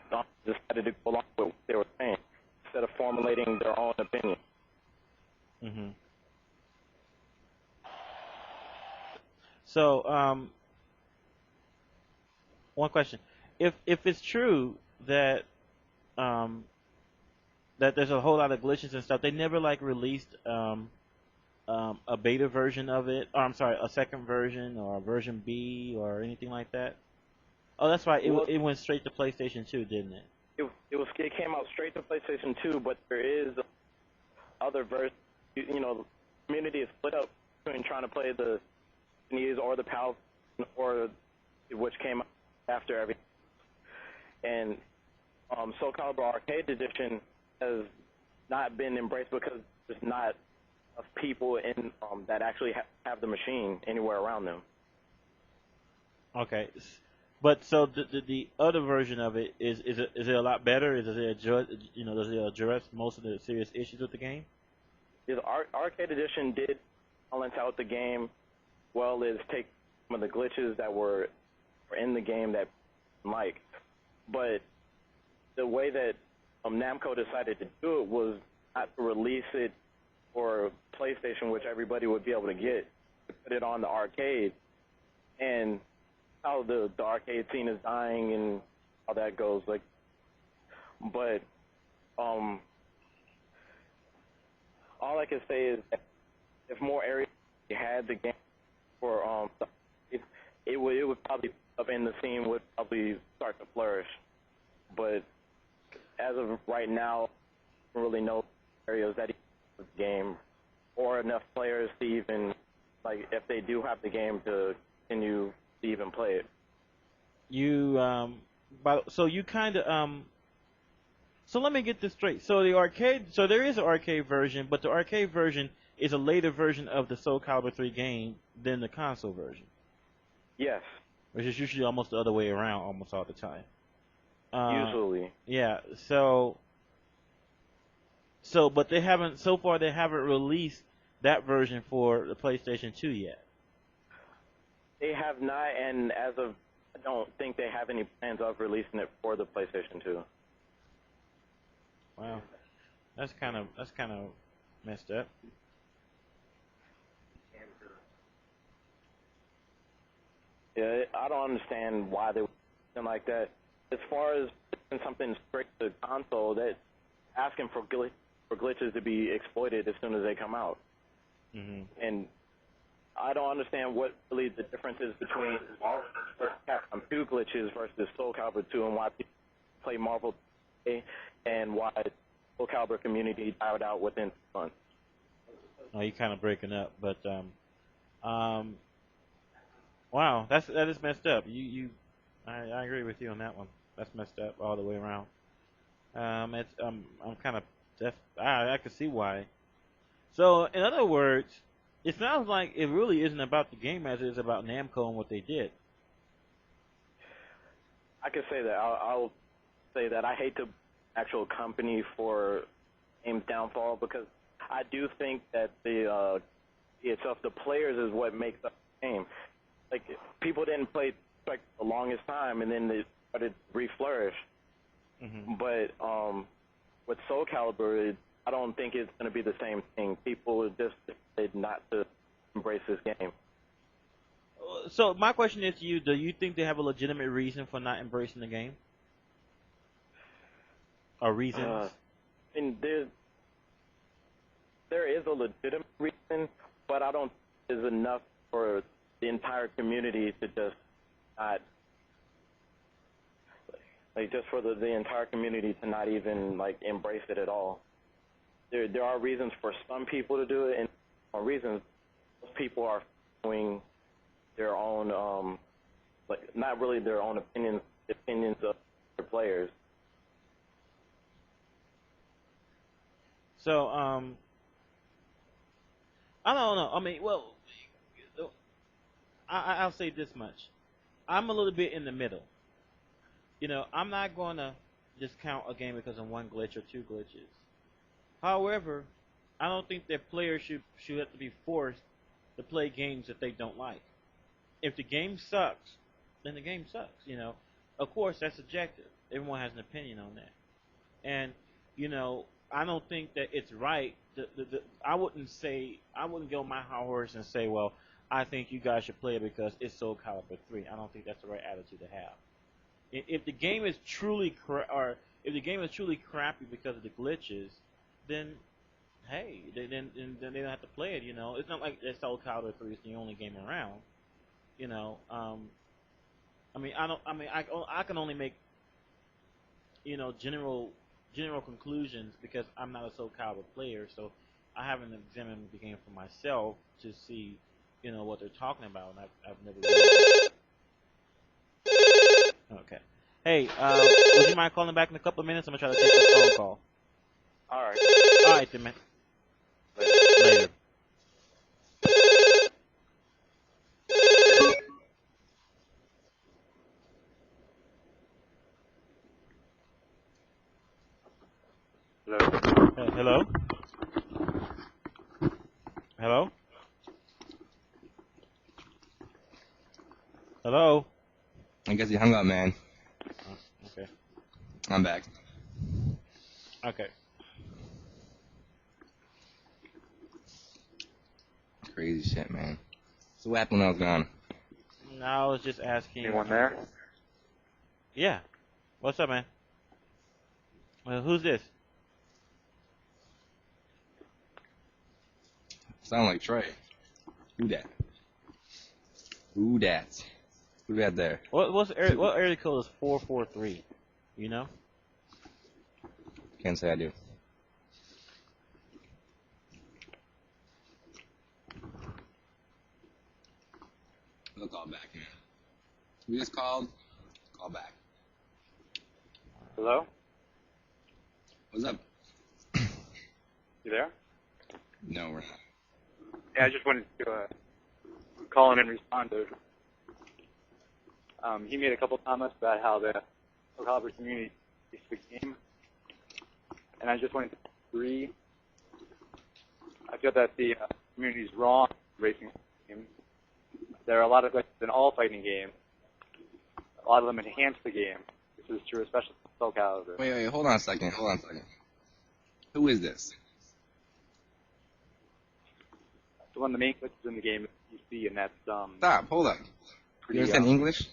D: decided to go along with what they were saying instead of formulating their own opinion.
B: Mm-hmm. So, one question: if it's true that that there's a whole lot of glitches and stuff, they never like released a beta version of it, or I'm sorry, a second version or a version B or anything like that. Oh, that's right. It went straight to PlayStation 2, didn't it?
D: It came out straight to PlayStation 2, but there is other versions. You know, the community is split up between trying to play the Japanese or the PAL, or which came out after everything. And Soul Calibur Arcade Edition has not been embraced because there's not enough people in that actually have the machine anywhere around them.
B: Okay, but so the other version of it is it a lot better? Does it address most of the serious issues with the game?
D: The Arcade Edition did balance out the game well as take some of the glitches that were in the game that Mike, but the way that Namco decided to do it was not to release it for PlayStation, which everybody would be able to get, to put it on the arcade, and how the arcade scene is dying and how that goes. Like, but all I can say is that if more areas had the game for it would probably up in the scene would probably start to flourish. But as of right now, I don't really know areas that the game or enough players to even, like, if they do have the game to continue to even play it.
B: So you kind of so let me get this straight. So there is an arcade version, but the arcade version is a later version of the Soul Calibur 3 game than the console version.
D: Yes.
B: Which is usually almost the other way around almost all the time.
D: Usually.
B: Yeah. But they haven't released that version for the PlayStation 2 yet.
D: They have not, and as of, I don't think they have any plans of releasing it for the PlayStation 2.
B: Wow, that's kind of messed up.
D: Yeah, I don't understand why they would do something like that. As far as something straight to console, that asking for glitches to be exploited as soon as they come out.
B: Mm-hmm.
D: And I don't understand what really the difference is between Capcom 2 glitches versus Soul Calibur 2, and why people play Marvel and why Soul Calibur community died out within 6 months.
B: Oh, you're kind of breaking up, but wow, that is messed up. I agree with you on that one. That's messed up all the way around. I'm kind of I can see why. So in other words, it sounds like it really isn't about the game as it is about Namco and what they did.
D: I can say that. I'll say that I hate the actual company for game's downfall, because I do think that the players is what makes up the game. Like, people didn't play like the longest time, and then they started to reflourish.
B: Mm-hmm.
D: But with Soul Calibur, I don't think it's going to be the same thing. People just decided not to embrace this game.
B: So my question is to you: do you think they have a legitimate reason for not embracing the game, or reasons?
D: And there is a legitimate reason, but I don't think there's enough for the entire community to just not Like, just for the entire community to not even, like, embrace it at all. There are reasons for some people to do it, and for reasons most people are following their own, like, not really their own opinions of their players.
B: So, I don't know. I mean, well, I'll say this much. I'm a little bit in the middle. You know, I'm not going to discount a game because of one glitch or two glitches. However, I don't think that players should have to be forced to play games that they don't like. If the game sucks, then the game sucks. You know, of course that's subjective. Everyone has an opinion on that, and you know, I don't think that it's right. I wouldn't go on my high horse and say, well, I think you guys should play it because it's Soul Calibur 3. I don't think that's the right attitude to have. If the game is truly if the game is truly crappy because of the glitches, then hey, then they don't have to play it. You know, it's not like that Soul Calibur 3 is the only game around. You know, I mean, I can only make, you know, general conclusions because I'm not a Soul Calibur player, so I haven't examined the game for myself to see, you know, what they're talking about, and I've never really. Okay. Hey, would you mind calling back in a couple of minutes? I'm gonna try to take a phone call.
D: All right.
B: All right, then, man. Later.
C: Hello?
B: Hello? Hello? Hello?
A: I guess you hung up, man.
B: Okay.
A: I'm back.
B: Okay.
A: Crazy shit, man. So what happened when I was gone?
B: No, I was just asking.
C: Anyone there?
B: Yeah. What's up, man? Who's this?
A: Sound like Trey. Whodat? Whodat? Who that there?
B: What area code is 443? You know?
A: Can't say I do. We'll call back, man. We just called. Call back.
C: Hello?
A: What's up?
C: You there?
A: No, we're not.
C: Yeah, I just wanted to call in and respond to. He made a couple comments about how the Soul Calibur community is the game, and I just wanted to agree. I feel that the community is wrong in racing games. There are a lot of glitches in all fighting games. A lot of them enhance the game. This is true, especially for Soul Calibur.
A: Wait, hold on a second. Who is this?
C: So one of the main glitches in the game you see, and that's
A: Stop, hold on.
C: pretty,
A: You understand English?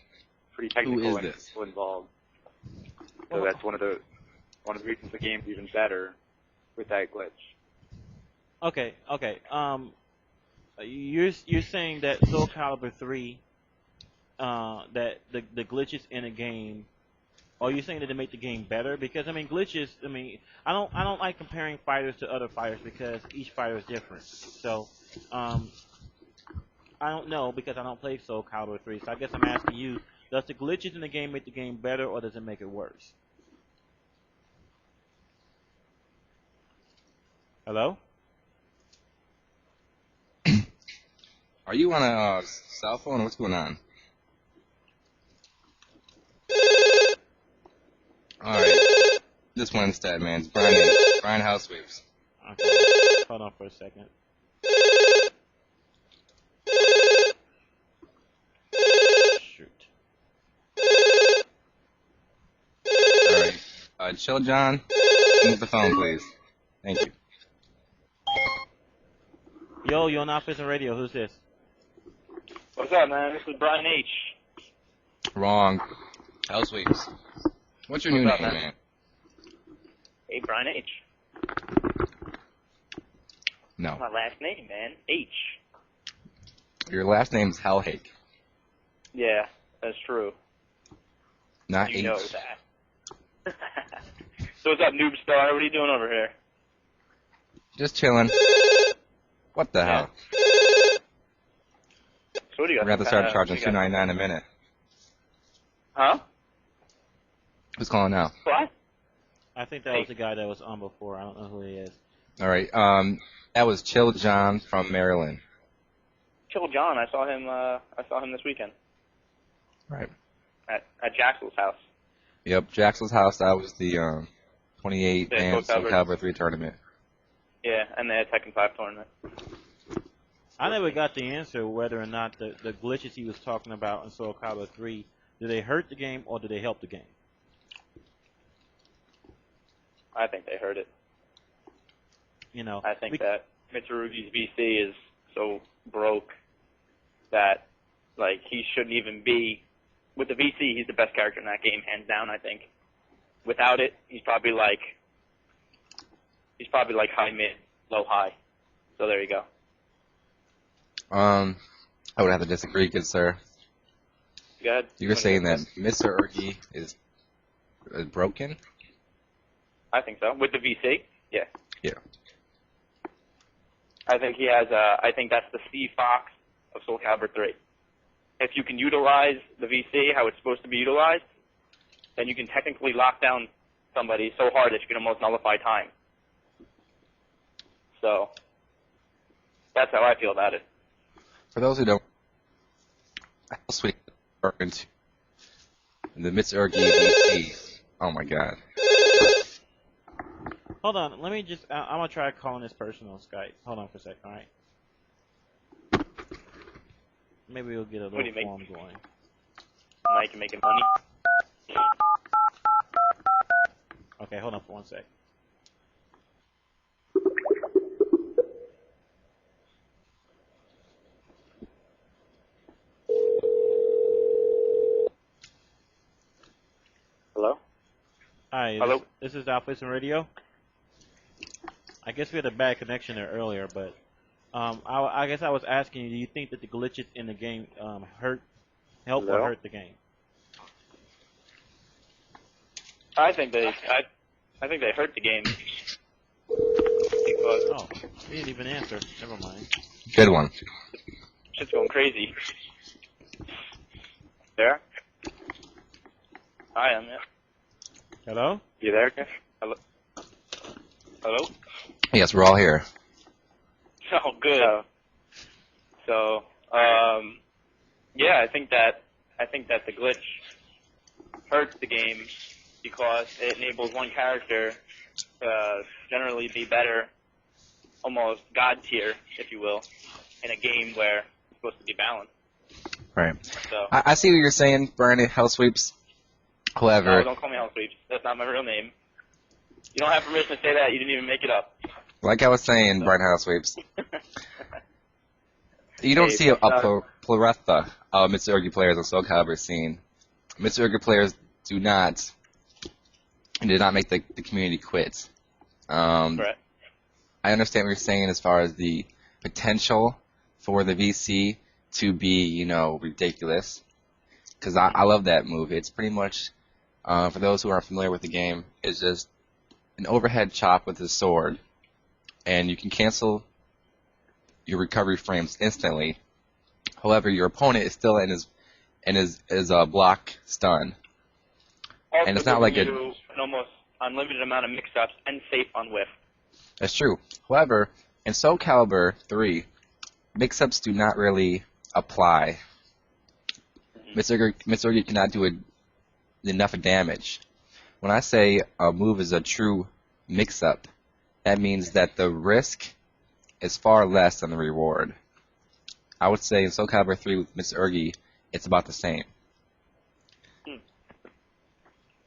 C: pretty technical
A: Who is
C: and
A: this?
C: people involved. So that's one of the reasons the game's even better with that glitch.
B: Okay. You're saying that Soul Calibur 3, that the glitches in a game, are you saying that they make the game better? Because I mean, glitches. I mean, I don't like comparing fighters to other fighters because each fighter is different. So, I don't know because I don't play Soul Calibur 3. So I guess I'm asking you: does the glitches in the game make the game better, or does it make it worse? Hello?
A: Are you on a cell phone? What's going on? Alright. This one instead, man. It's Brian Housewaves.
B: Okay. Hold on for a second. Shoot.
A: Alright. Chill John. Move the phone, please. Thank you.
B: Yo, you're on Office and Radio. Who's this?
E: What's up, man? This is Brian H.
A: Wrong. Housewaves. What's your new
E: What's
A: name,
E: up,
A: man?
E: Hey, Brian H.
A: No.
E: My last name, man. H.
A: Your last name's Hellhake.
E: Yeah, that's true.
A: Not
E: You
A: H.
E: know that. So what's up, Noob Star? What are you doing over here?
A: Just chilling. What the hell?
E: So what do you
A: We're
E: got?
A: gonna have to start charging
E: what do you got?
A: $2.99 a minute.
E: Huh?
A: Who's calling now?
E: What?
B: I think that was the guy that was on before. I don't know who he is.
A: All right. That was Chill John from Maryland.
E: Chill John. I saw him this weekend
A: Right.
E: at Jaxel's house.
A: Yep. Jaxel's house. That was the 28
E: Yeah,
A: man
E: Soul
A: Soul Calibur III tournament.
E: Yeah, and they had Tekken 5 tournament.
B: I never got the answer whether or not the glitches he was talking about in Soul Calibur 3, do they hurt the game or do they help the game?
E: I think they heard it.
B: You know,
E: I think that Mitsurugi's VC is so broke that, like, he shouldn't even be. With the VC, he's the best character in that game, hands down, I think. Without it, he's probably like high mid, low high. So there you go.
A: I would have to disagree, good sir.
E: Go ahead.
A: You were saying that Mr. Urgi is broken?
E: I think so. With the VC? Yeah.
A: Yeah.
E: I think he has, I think that's the Steve Fox of Soul Calibur 3. If you can utilize the VC how it's supposed to be utilized, then you can technically lock down somebody so hard that you can almost nullify time. So, that's how I feel about it.
A: For those who don't, how sweet into the Mitsurugi VC. Oh my god.
B: hold on, let me just, I'm going to try calling this person on Skype. Hold on for a second, alright? Maybe we'll get a little form going.
E: Now you can make money.
B: Okay, hold on for 1 sec.
C: Hello?
B: Hi,
E: Hello?
B: this is AlphaISM Radio. I guess we had a bad connection there earlier, but I guess I was asking you, do you think that the glitches in the game help or hurt the game?
E: I think they hurt the game. Because
B: Oh, he didn't even answer. Never mind.
A: Good one.
E: shit's going crazy. There? Hi, I'm there.
B: Hello?
E: You there, Chris? Hello? Hello?
A: Yes, we're all here.
E: Oh, good. So, yeah, I think that the glitch hurts the game because it enables one character to generally be better, almost god tier, if you will, in a game where it's supposed to be balanced.
A: Right.
E: So,
A: I see what you're saying, Bernie. Hell sweeps. However,
E: no, don't call me Hell Sweeps. That's not my real name. You don't have permission to say that. You didn't even make it up.
A: like I was saying, Brian House sweeps. You don't
E: Hey,
A: see a
E: but,
A: plethora of Mitsurugi players on Soul Calibur scene. Mitsurugi players did not make the community quit.
E: Correct.
A: I understand what you're saying as far as the potential for the VC to be, ridiculous. Because I love that move. It's pretty much, for those who aren't familiar with the game, it's just an overhead chop with his sword. And you can cancel your recovery frames instantly. However, your opponent is still in his block stun.
E: Also
A: And it's not like
E: giving you an almost unlimited amount of mix-ups and safe on whiff.
A: That's true. However, in Soul Calibur 3, mix-ups do not really apply. Mitsurugi cannot do enough damage. When I say a move is a true mix-up, that means that the risk is far less than the reward. I would say in Soul Calibur 3 with Mitsurugi, it's about the same.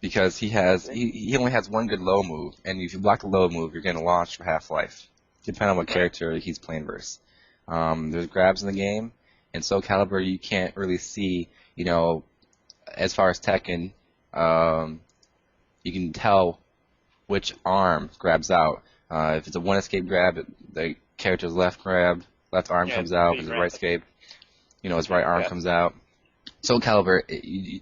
A: Because he only has one good low move, and if you block the low move, you're going to launch for half-life, depending on what character he's playing versus. There's grabs in the game. In Soul Calibur, you can't really see, as far as Tekken, you can tell which arm grabs out. If it's a one escape grab, the character's left arm comes out. If it's a right escape, his right arm comes out. Soul Calibur,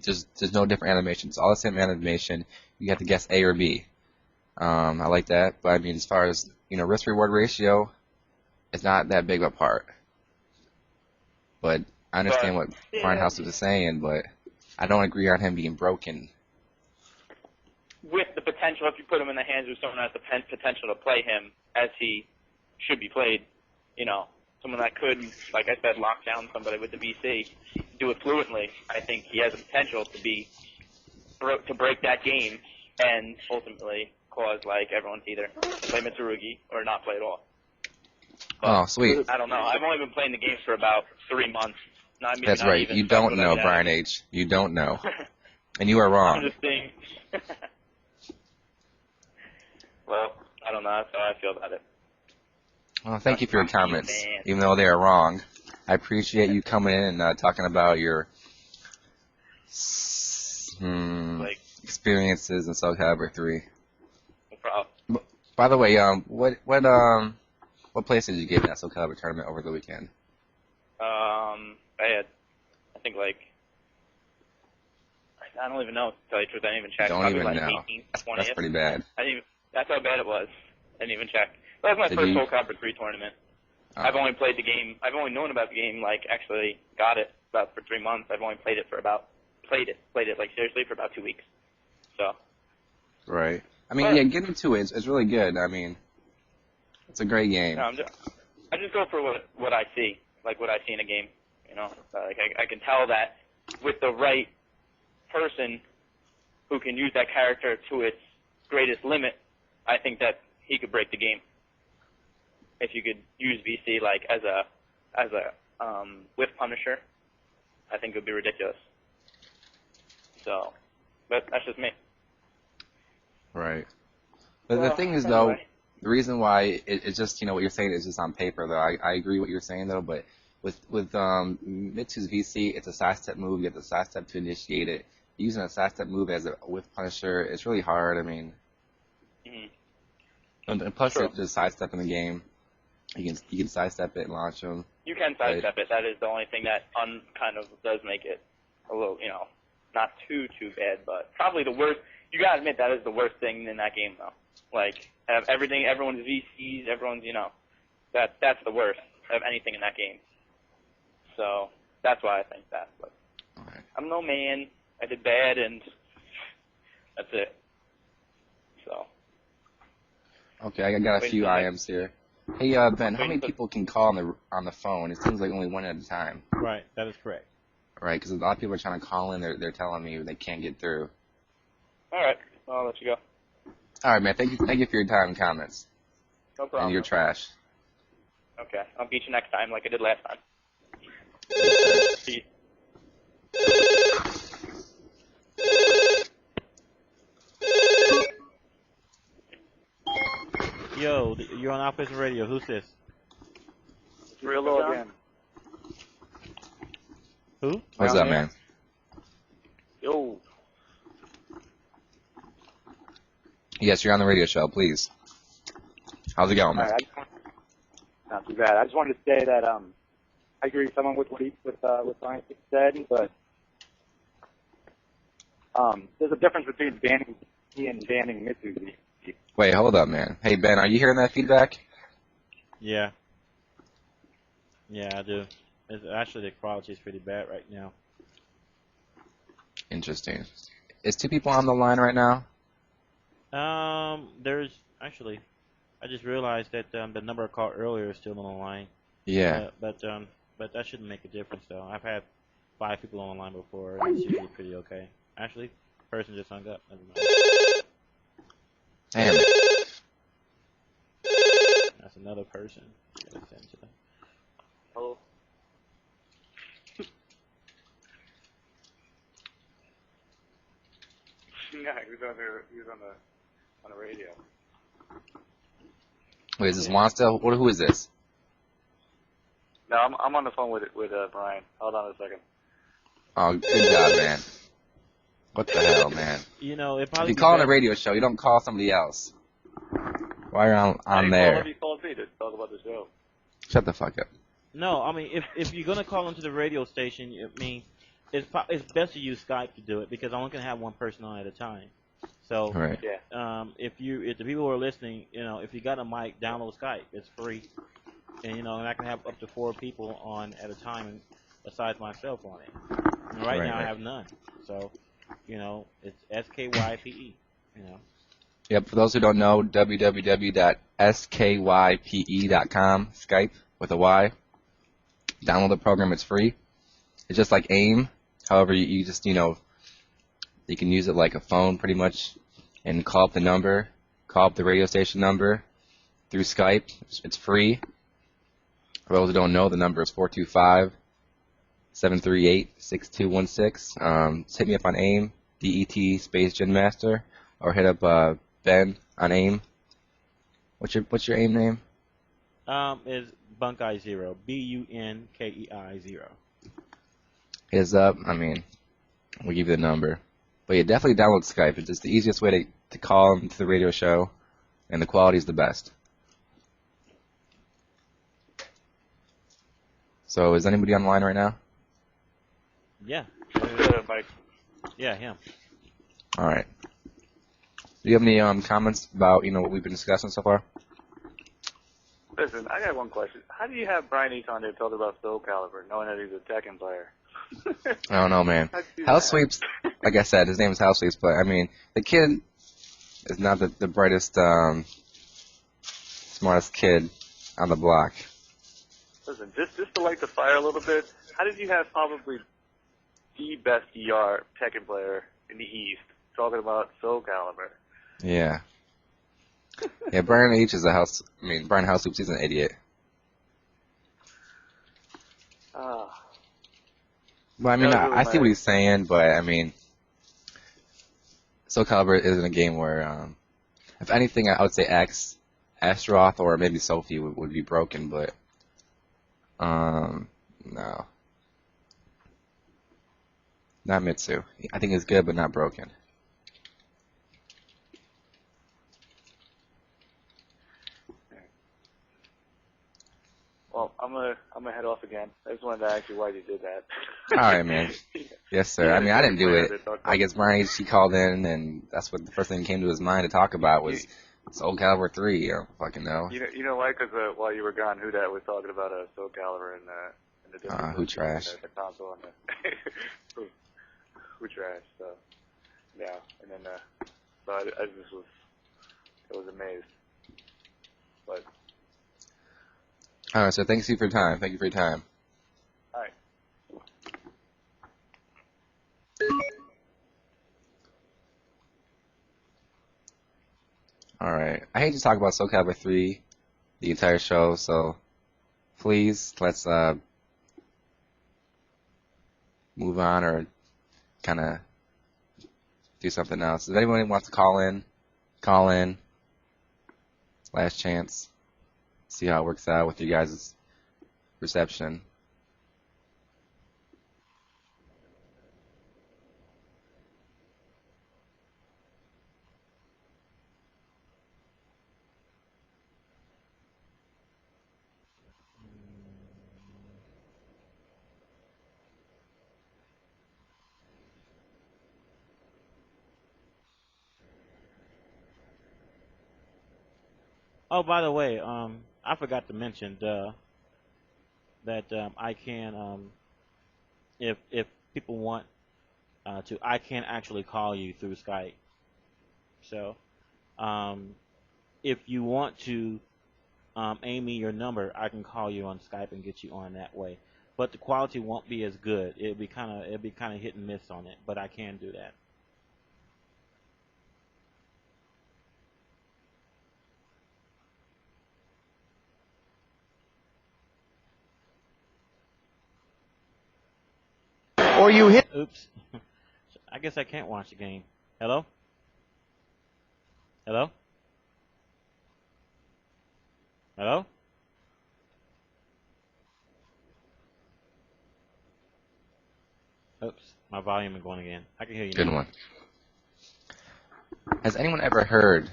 A: there's no different animation. It's all the same animation. You have to guess A or B. I like that, but I mean, as far as risk reward ratio, it's not that big of a part. But I understand what Brian House was saying, but I don't agree on him being broken.
E: With the potential, if you put him in the hands of someone who has the potential to play him as he should be played, someone that could, like I said, lock down somebody with the VC, do it fluently, I think he has the potential to break that game and ultimately cause everyone to either play Mitsurugi or not play at all. But
A: oh, sweet.
E: I don't know. I've only been playing the games for about 3 months.
A: That's right. You don't know, Brian H. You don't know. And you are wrong.
E: I'm just saying. Well, I don't know. That's how I feel about it.
A: Well, thank you for your comments, even though they are wrong. I appreciate you coming in and talking about your experiences in Soul Calibur 3.
E: No problem.
A: By the way, what place did you give in that Soul Calibur tournament over the weekend?
E: I think I don't even know, to tell you the truth. I didn't even check.
A: Don't
E: Probably
A: even know.
E: 18th, 20th.
A: That's pretty bad.
E: That's how bad it was. I didn't even check. That was my first Soul Calibur 3 tournament.
A: Oh.
E: I've only played the game. I've only known about the game, actually got it about for 3 months. I've only played it seriously for about 2 weeks. So.
A: Right. I mean, yeah, getting to it is really good. I mean, it's a great game.
E: No, I just go for what I see, what I see in a game. I can tell that with the right person who can use that character to its greatest limit, I think that he could break the game. If you could use VC as a whiff punisher, I think it would be ridiculous. So, but that's just me.
A: Right. But the thing is, though, the reason why it's just what you're saying is just on paper, though. I agree what you're saying, though, but with Mitsu's VC, it's a sidestep move. You have to sidestep to initiate it. Using a sidestep move as a whiff punisher, it's really hard. I mean, and plus there's sidestep in the game. You can sidestep it and launch them.
E: You can sidestep it. That is the only thing that kind of does make it a little, not too bad, but probably the worst. You gotta admit that is the worst thing in that game, though. Have everything, everyone's VCs, everyone's, that's the worst of anything in that game. So that's why I think that. But I'm no man. I did bad, and that's it. So.
A: Okay, I got a few IMs here. Hey, Ben, how many people can call on the phone? It seems like only one at a time.
B: Right, that is correct.
A: Right, because a lot of people are trying to call in. They're telling me they can't get through.
E: All right, well, I'll let you go.
A: All right, man. Thank you for your time and comments.
E: No problem.
A: And your trash.
E: Okay, I'll beat you next time like I did last time. Peace.
B: Yo, you're on AlphaISM Radio. Who's this?
C: Real low again.
B: Who?
A: What's up, man?
C: Yo.
A: Yes, you're on the radio show. Please. How's it going, man?
C: All right, not too bad. I just wanted to say that I agree with someone with what Brian said, but there's a difference between banning he and banning Mitsurugi.
A: Wait, hold up, man. Hey, Ben, are you hearing that feedback?
B: Yeah. Yeah, I do. Actually, the quality is pretty bad right now.
A: Interesting. Is 2 people on the line right now?
B: There's actually, I just realized that the number I called earlier is still on the line.
A: Yeah.
B: But that shouldn't make a difference though. I've had 5 people on the line before, and it's usually pretty okay. Actually, person just hung up. Never mind.
A: Damn.
B: That's another person.
C: Hello. Yeah, he was on the radio.
A: Wait, is this Juan still? Who is this?
C: No, I'm on the phone with Brian. Hold on a second.
A: Oh, good job, man. What the hell, man?
B: If
A: you call on a radio show, you don't call somebody else. Why are you on there?
C: He called me to talk about the show.
A: Shut the fuck up.
B: No, I mean, if you're gonna call into the radio station, it's best to use Skype to do it because I only can have one person on at a time. So
A: Right.
C: Yeah.
B: if the people who are listening, if you got a mic, download Skype. It's free, and I can have up to 4 people on at a time, and besides myself on it. And right now I have none. So, it's SKYPE.
A: Yep. For those who don't know, www.skype.com, Skype with a Y. Download the program. It's free. It's just like AIM. However, you just you can use it like a phone pretty much, and call up the number, call up the radio station number through Skype. It's free. For those who don't know, the number is 425-738-6216. Just hit me up on AIM, DET space Jinmaster, or hit up Ben on AIM. What's your AIM name?
B: Is Bunkeye 0, BUNKEI 0.
A: His up. We'll give you the number. But yeah, definitely download Skype. It's just the easiest way to call into the radio show, and the quality is the best. So is anybody online right now?
B: Yeah.
C: Mike.
B: Yeah, him.
A: All right. Do you have any comments about what we've been discussing so far?
C: Listen, I got one question. How do you have Brian East on there talking about Soul Calibur, knowing that he's a Tekken player?
A: I don't know, man. House Sweeps, like I said, his name is House Sweeps, but the kid is not the brightest, smartest kid on the block.
C: Listen, just to light the fire a little bit, how did you have probably the best ER Tekken player in the East talking about Soul Calibur?
A: Yeah. Yeah, Brian H is Brian House Sweeps, he's an idiot. Well, I see what he's saying, but Soul Calibur isn't a game where, if anything, I would say Astaroth, or maybe Sophie would be broken, but, no. Not Mitsu. I think it's good, but not broken.
C: Well, I'm gonna head off again. I just wanted to ask you why you did that.
A: All right, man. Yes, sir. I didn't do it. I guess Brian he called in, and that's what the first thing that came to his mind to talk about was Soul Calibur 3. I don't fucking know.
C: You know why? Because while you were gone, Whodat was talking about Soul Calibur and the difference
A: who trash?
C: The console and who trash. So yeah, and then so I just was amazed, but.
A: All right, so thank you for your time. Thank you for your time.
C: All right.
A: All right. I hate to talk about Soul Calibur 3 the entire show, so please let's move on or kind of do something else. If anyone wants to call in, call in. Last chance. See how it works out with you guys' reception.
B: Oh, by the way, I forgot to mention that I can, if people want to, I can actually call you through Skype. So, if you want to aim me your number, I can call you on Skype and get you on that way. But the quality won't be as good. It'll be kind of hit and miss on it. But I can do that.
F: Or you hit.
B: Oops. I guess I can't watch the game. Hello? Hello? Hello? Oops. My volume is going again. I can hear you
A: Good
B: now.
A: one. Has anyone ever heard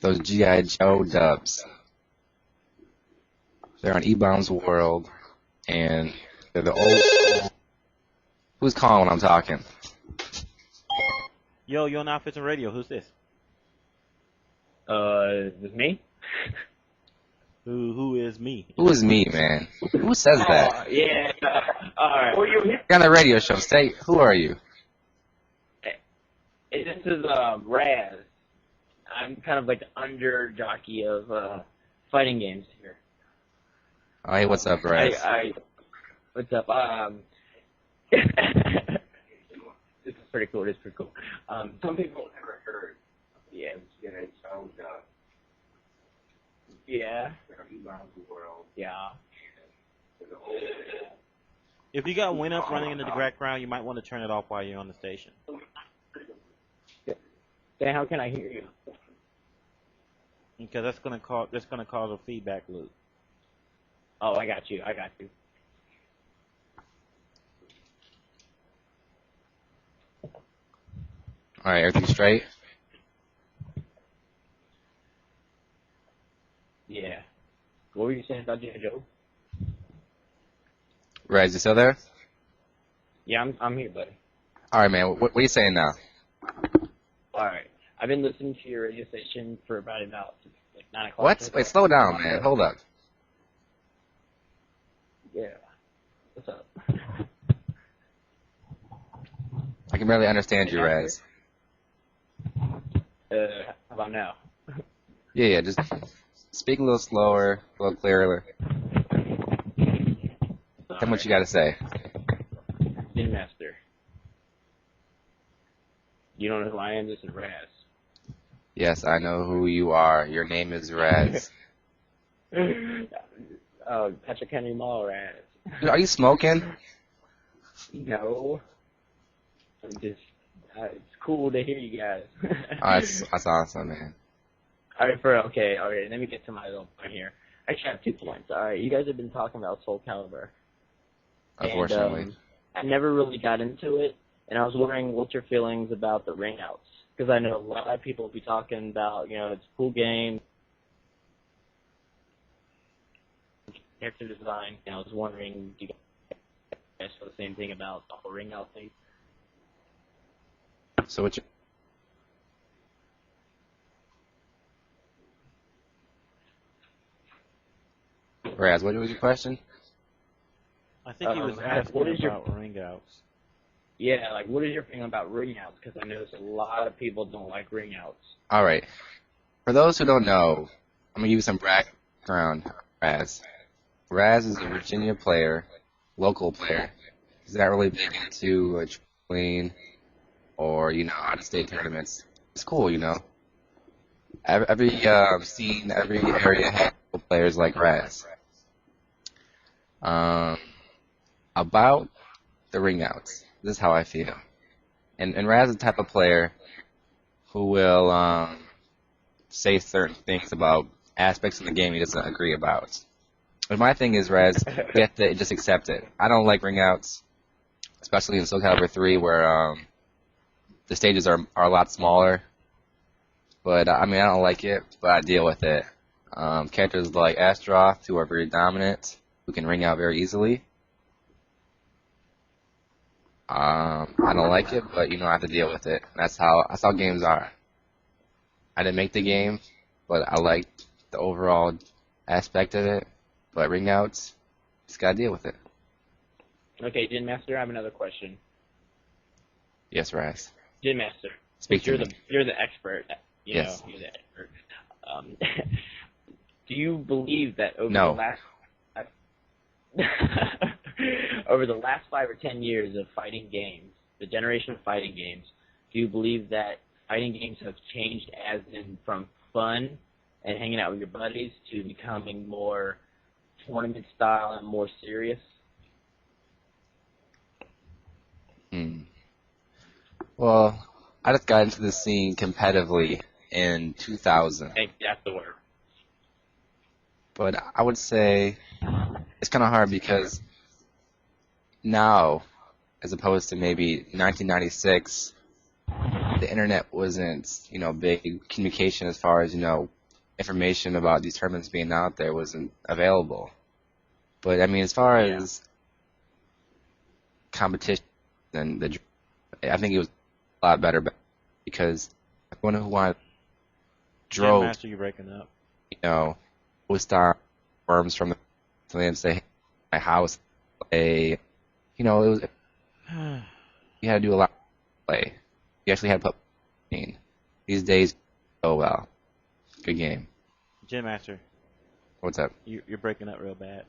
A: those G.I. Joe dubs? They're on EVO World, and they're the old Who's calling when I'm talking?
B: Yo, you're on AlphaISM Radio. Who's this?
F: Is this me?
B: Who is me?
A: Who is me, man? Who says that?
F: Oh, yeah. Alright.
A: You're on the radio show. Say, who are you?
F: This is Raz. I'm kind of like the under jockey of fighting games here.
A: Oh, hey, what's up, Brad?
F: What's up? This is pretty cool. This is pretty cool. Some people have never heard of the MCA, so yeah. Yeah.
B: If you got Win-Up running into the background, you might want to turn it off while you're on the station.
F: Then how can I hear you?
B: Because that's gonna cause a feedback loop.
F: Oh, I got you.
A: All right, everything straight?
F: Yeah. What were you saying about J. Joe?
A: Raz, you still there?
F: Yeah, I'm here, buddy.
A: All right, man. What are you saying now?
F: All right. I've been listening to your radio station for about like 9 o'clock.
A: What? Wait, slow down, man. Hold up.
F: Yeah. What's up?
A: I can barely understand you, Raz.
F: How about now?
A: Yeah, just speak a little slower, a little clearer. Tell me what you got to say.
F: Jinmaster. You don't know who I am? This is Raz.
A: Yes, I know who you are. Your name is Raz.
F: Patrick Henry Mall, Raz.
A: Dude, are you smoking?
F: No. I'm just, it's cool to hear you guys.
A: Oh, that's awesome, man.
F: Alright, let me get to my little point here. Actually, I have 2 points. Alright, you guys have been talking about Soul Calibur.
A: Unfortunately.
F: And, I never really got into it, and I was wondering what's your feelings about the ring outs. Because I know a lot of people will be talking about, it's a cool game, character design, and I was wondering, do you guys feel the same thing about the whole ring out thing?
A: So what you... Raz, what was your question?
B: I think he was asking about ring outs.
F: Yeah, like, what is your feeling about ring outs? Because I notice a lot of people don't like ring outs.
A: All right. For those who don't know, I'm going to give you some background, Raz. Raz is a Virginia player, local player. He's not really big into trampoline or, out-of-state tournaments. It's cool, Every scene, every area has players like Raz. About the ring outs. This is how I feel. And Raz is the type of player who will say certain things about aspects of the game he doesn't agree about. But my thing is, Raz, you have to just accept it. I don't like ring outs, especially in Soul Calibur 3 where the stages are a lot smaller. But, I don't like it, but I deal with it. Characters like Astroth, who are very dominant, who can ring out very easily. I don't like it, but I have to deal with it. That's how games are. I didn't make the game, but I liked the overall aspect of it. But ring outs, just gotta deal with it.
F: Okay, Jinmaster, I have another question.
A: Yes, Raz.
F: Jinmaster,
A: Speak to
F: you're the expert.
A: Yes.
F: You're the expert. Do you believe that over
A: No.
F: the last over the last 5 or 10 years of fighting games, the generation of fighting games, do you believe that fighting games have changed as in from fun and hanging out with your buddies to becoming more tournament style and more serious?
A: Well, I just got into the scene competitively in 2000.
F: Hey, that's the word.
A: But I would say it's kind of hard because now, as opposed to maybe 1996, the internet wasn't, big. Communication as far as, information about these tournaments being out there wasn't available. But, as far as competition than I think it was a lot better because everyone who wanted drove,
B: Master, you breaking up.
A: post firms from the land say, hey, my house, it was you had to do a lot of play. You actually had to put these days go well. Good game.
B: Jim Master.
A: What's up?
B: You're breaking up real bad.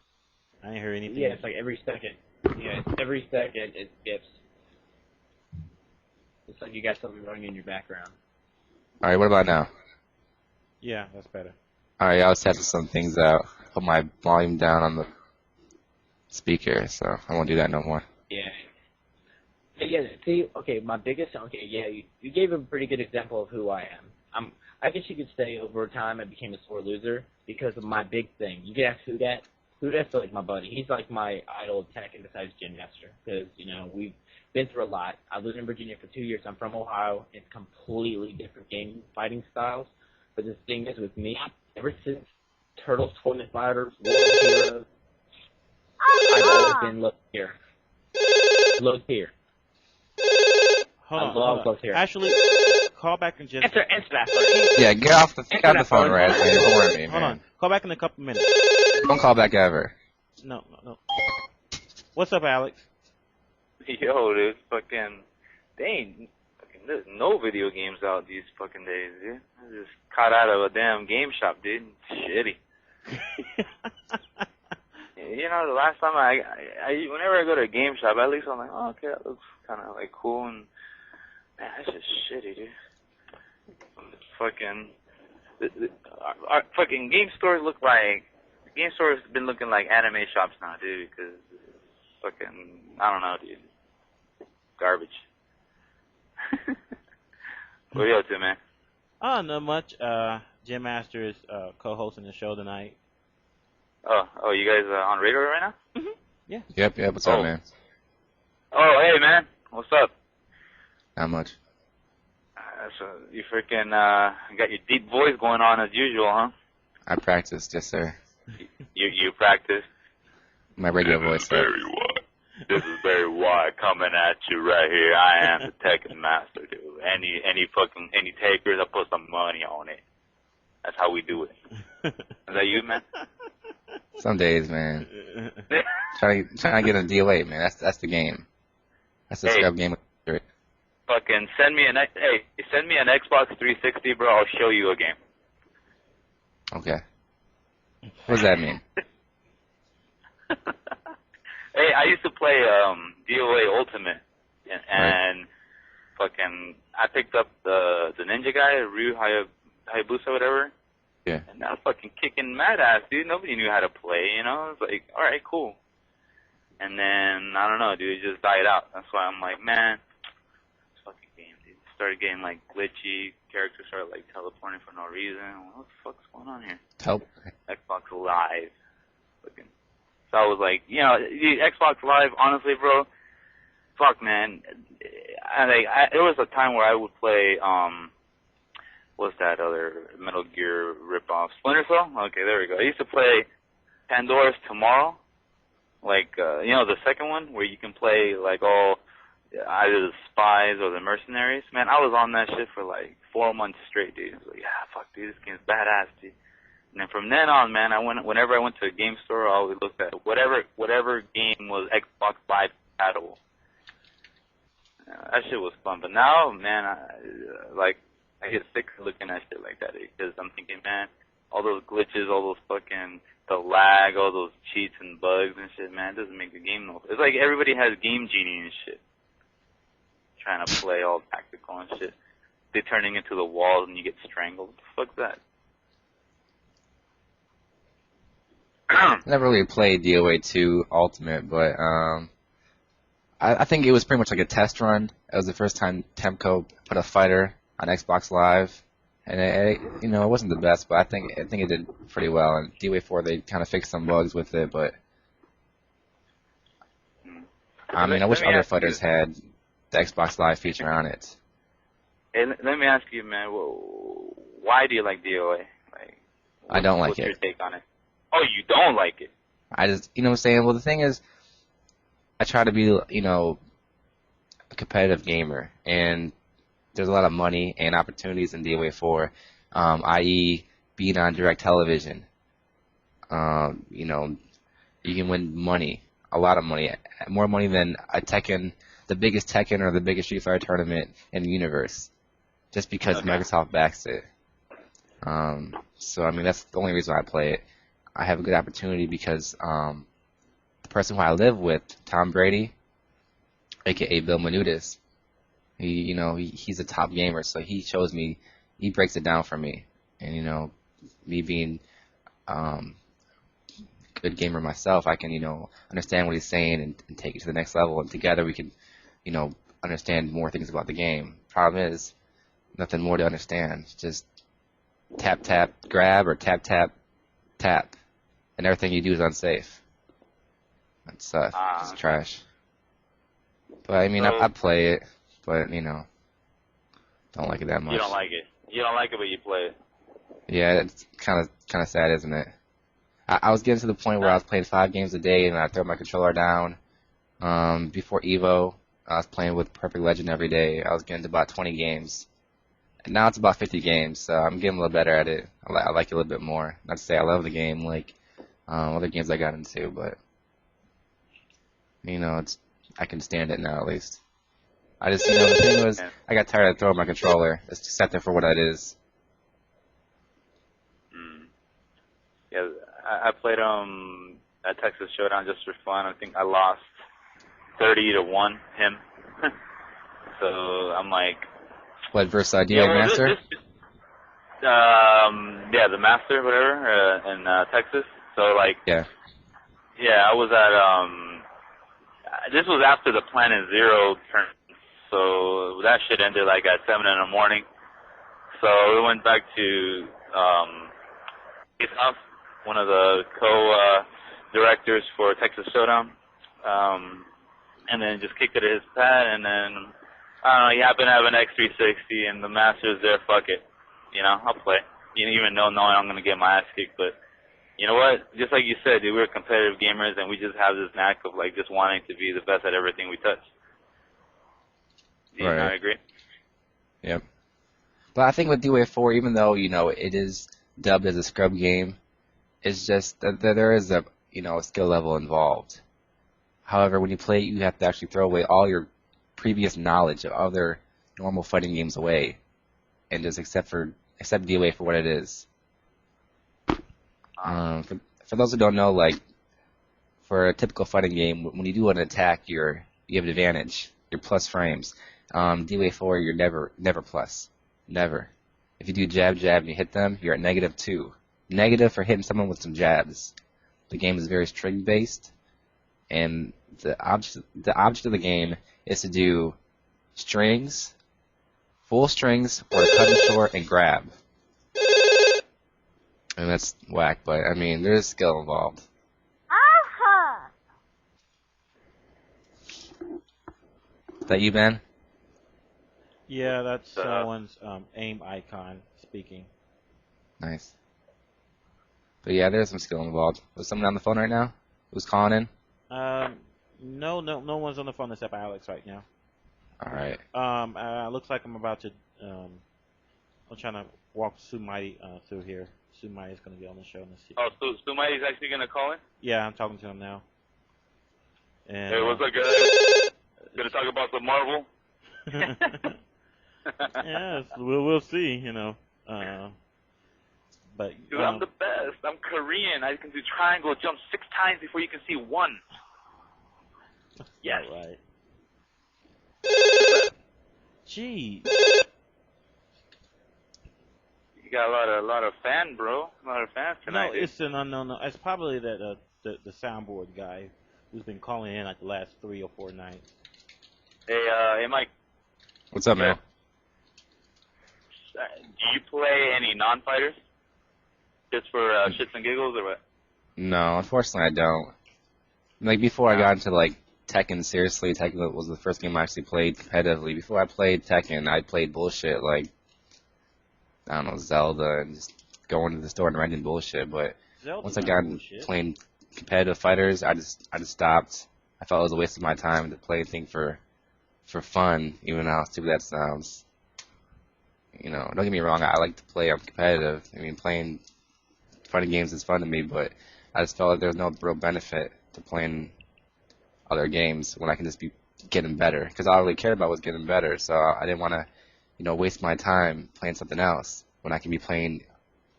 B: I didn't hear anything.
F: Yeah, it's like every second. Yeah, every second it skips. It's like you got something running in your background.
A: All right, what about now?
B: Yeah, that's better.
A: All right, I was testing some things out. Put my volume down on the speaker, so I won't do that no more.
F: Yeah. Yeah, see, okay, you gave a pretty good example of who I am. I guess you could say over time I became a sore loser because of my big thing. You can ask Whodat. Whodat's like my buddy. He's like my idol of Tekken besides Jinmaster because, we've been through a lot. I lived in Virginia for 2 years. I'm from Ohio. It's completely different fighting styles. But the thing is with me, ever since Turtles, Tournament Fighters, World Heroes, I've always been low tier. Low tier.
B: Hold on. Actually, call back in just...
F: Answer that.
A: Yeah, get off the phone, Raz, man. You're boring me, man.
B: Hold on. Call back in a couple minutes.
A: Don't call back ever.
B: No. What's up, Alex?
C: Yo, dude, there's no video games out these fucking days, dude. I just caught out of a damn game shop, dude. Shitty. The last time whenever I go to a game shop, at least I'm like, oh, okay, that looks kind of like cool, and man, that's just shitty, dude. Our fucking game stores been looking like anime shops now, dude, because I don't know, dude. Garbage. What are you up to, man?
B: Not much. Jim Master is co-hosting the show tonight.
C: Oh, you guys on radio right now?
B: Mm-hmm. Yeah.
A: Yep, what's up, man?
C: Oh, hey, man. What's up?
A: Not much.
C: So you freaking got your deep voice going on as usual, huh?
A: I practiced, yes, sir.
C: You practice?
A: My regular voice, sir.
C: This is Barry White coming at you right here. I am the Tekken master, dude. Any takers, I put some money on it. That's how we do it. Is that you, man?
A: Some days, man. trying to get a DOA, man. That's the game. That's the scrub game.
C: Fucking send me an Xbox 360, bro. I'll show you a game.
A: Okay. What does that mean?
C: Hey, I used to play DOA Ultimate, and fucking I picked up the ninja guy, Ryu Hayabusa, whatever.
A: Yeah.
C: And I was fucking kicking mad ass, dude. Nobody knew how to play, It's like, all right, cool. And then I don't know, dude. It just died out. That's why I'm like, man, this fucking game, dude. It started getting like glitchy. Characters started like teleporting for no reason. What the fuck's going on here? Xbox Live. Fucking. So I was like, Xbox Live, honestly, bro, fuck, man. There was a time where I would play, what's that other Metal Gear ripoff? Splinter Cell? Okay, there we go. I used to play Pandora's Tomorrow, the second one, where you can play, all, either the spies or the mercenaries. Man, I was on that shit for, 4 months straight, dude. I was like, yeah, fuck, dude, this game's badass, dude. And then from then on, man, whenever I went to a game store, I always looked at whatever game was Xbox Live compatible. That shit was fun. But now, man, I get sick of looking at shit like that because I'm thinking, man, all those glitches, all those fucking the lag, all those cheats and bugs and shit, man, it doesn't make the game no. It's like everybody has Game Genie and shit, trying to play all tactical and shit. They're turning into the walls and you get strangled. What the fuck's that?
A: Never really played DOA 2 Ultimate, but I think it was pretty much like a test run. It was the first time Temco put a fighter on Xbox Live, and it wasn't the best, but I think it did pretty well. And DOA 4, they kind of fixed some bugs with it, but I wish other fighters had the Xbox Live feature on it.
C: Hey, let me ask you, man, why do you like DOA?
A: I don't like it.
C: What's your take on it? Oh, you don't like it?
A: I just, what I'm saying? Well, the thing is, I try to be, a competitive gamer, and there's a lot of money and opportunities in DOA 4, i.e., being on direct television. You know, you can win money, a lot of money, more money than a Tekken, the biggest Tekken or the biggest Street Fighter tournament in the universe, just because Microsoft backs it. So I mean, that's the only reason I play it. I have a good opportunity because the person who I live with, Tom Brady, aka Bill Menudas, he's a top gamer, so he shows me, he breaks it down for me, and me being a good gamer myself, I can understand what he's saying and take it to the next level, and together we can understand more things about the game. Problem is, nothing more to understand. Just tap tap grab or tap tap tap, and everything you do is unsafe. That's just trash. But I mean, I play it, but don't like it that much.
E: You don't like it. You don't like it, but you play it.
A: Yeah, it's kind of sad, isn't it? I was getting to the point where I was playing 5 games a day, and I throw my controller down. Before EVO, I was playing with Perfect Legend every day. I was getting to about 20 games. And now it's about 50 games, so I'm getting a little better at it. I like it a little bit more. Not to say I love the game like other games I got into, but I can stand it now at least. I just, the thing was, I got tired of throwing my controller. It's just set there for what it is.
E: Yeah, I played at Texas Showdown just for fun. I think I lost 30-1 him. So I'm like,
A: what, versus DOA Master?
E: Yeah, the Master, whatever, in Texas. So like,
A: yeah,
E: I was at this was after the Planet Zero turn. So that shit ended like at 7 in the morning. So we went back to his house, one of the co-directors for Texas Showdown, and then just kicked it at his pad, and then, I don't know, he happened to have an X360, and the Master's there, fuck it. I'll play. Even knowing I'm going to get my ass kicked, but you know what? Just like you said, dude, we're competitive gamers, and we just have this knack of, like, just wanting to be the best at everything we touch. Do you not agree?
A: Yep. But I think with DOA 4, even though, it is dubbed as a scrub game, it's just that there is a skill level involved. However, when you play it, you have to actually throw away all your previous knowledge of other normal fighting games away, and just accept DOA for what it is. For those who don't know, like, for a typical fighting game, when you do an attack, you have an advantage. You're plus frames. DOA 4, you're never plus. Never. If you do jab, jab, and you hit them, you're at -2. Negative for hitting someone with some jabs. The game is very string-based, and the object of the game is to do strings, full strings, or to cut them short and grab. And that's whack, but I mean, there's skill involved. Is that you, Ben?
B: Yeah, that's someone's aim icon speaking.
A: Nice. But yeah, there's some skill involved. Was someone on the phone right now? Who's calling in?
B: No one's on the phone except Alex right now.
A: All right.
B: Looks like I'm about to. I'm trying to walk SooMighty through here. SooMighty's going to be on the show in a second.
E: Oh, so SooMighty's actually going to call in?
B: Yeah, I'm talking to him now. And,
E: hey, what's up, guys? Going to talk about the Marvel?
B: Yes, we'll see. But
E: dude, I'm the best. I'm Korean. I can do triangle jump 6 times before you can see 1. Yes.
B: All right. Gee.
E: You got a lot of fans, bro. A lot of fans tonight.
B: No, it's an unknown. No, it's probably that the soundboard guy who's been calling in like the last 3 or 4 nights.
E: Hey, Mike.
A: What's up, man?
E: Do you play any non-fighters? Just for shits and giggles, or what?
A: No, unfortunately I don't. Like, before I got into, like, Tekken, seriously, Tekken was the first game I actually played competitively. Before I played Tekken, I played bullshit, like, I don't know, Zelda, and just going to the store and renting bullshit, but once I got playing competitive fighters, I just stopped. I felt it was a waste of my time to play anything for for fun, even how stupid that sounds. You know, don't get me wrong, I like to play. I'm competitive. I mean, playing fighting games is fun to me, but I just felt like there was no real benefit to playing other games when I can just be getting better. Because all I really cared about was getting better, so I didn't want to, you know, waste my time playing something else when I can be playing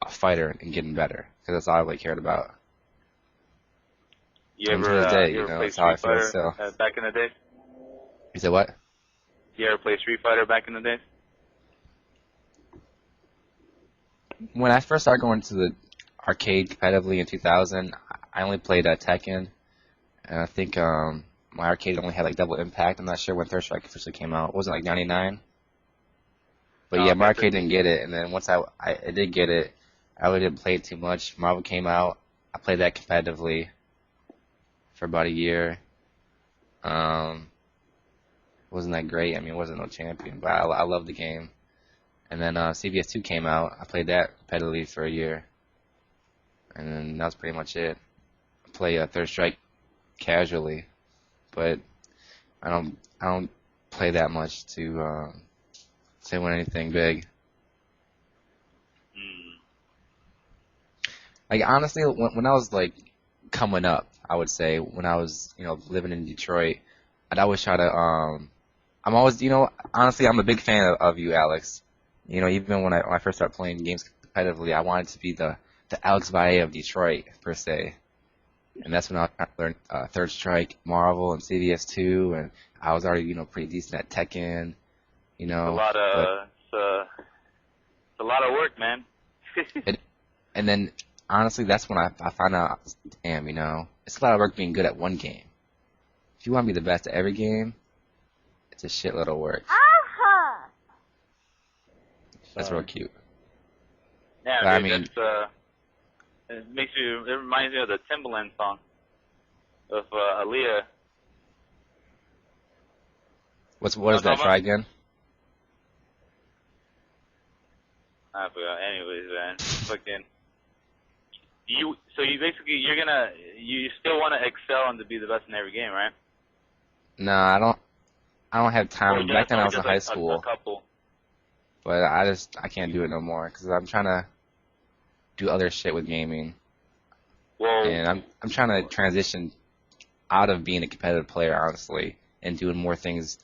A: a fighter and getting better. Because that's all I really cared about.
C: You
A: And to
C: ever,
A: this day,
C: you
A: you
C: ever
A: know,
C: play
A: that's how I
C: Street
A: feel
C: Fighter
A: still.
C: back in the day?
A: You said what?
C: You ever play Street Fighter back in the day?
A: When I first started going to the arcade competitively in 2000, I only played Tekken, and I think my arcade only had like Double Impact. I'm not sure when Third Strike officially came out. Was it like 99? But
C: Oh,
A: yeah,
C: okay,
A: my arcade didn't get it, and then once I did get it, I really didn't play it too much. Marvel came out, I played that competitively for about a year. Wasn't that great? I mean, it wasn't no champion, but I loved the game. And then CVS2 came out, I played that competitively for a year, and then that was pretty much it. I play Third Strike casually, but I don't play that much to win anything big. Like honestly, when I was like coming up, I would say when I was living in Detroit, I'd always try to I'm always honestly I'm a big fan of you, Alex. Even when I first started playing games competitively, I wanted to be the Alex Valle of Detroit per se, and that's when I was trying to learn Third Strike, Marvel, and CVS2, and I was already pretty decent at Tekken.
C: It's a lot of it's a lot of work, man.
A: And then honestly, that's when I found out, damn, it's a lot of work being good at one game. If you want to be the best at every game, it's a shitload of work. That's real cute.
C: Yeah,
A: But,
C: dude,
A: I mean,
C: it reminds me of the Timbaland song of Aaliyah.
A: what is that? Try again?
C: I forgot. Anyways, man, fucking. You basically you still want to excel and to be the best in every game, right?
A: No, I don't have time. Back then I was in high school.
C: A couple.
A: But I can't do it no more because I'm trying to do other shit with gaming.
C: Well,
A: and I'm trying to transition out of being a competitive player, honestly, and doing more things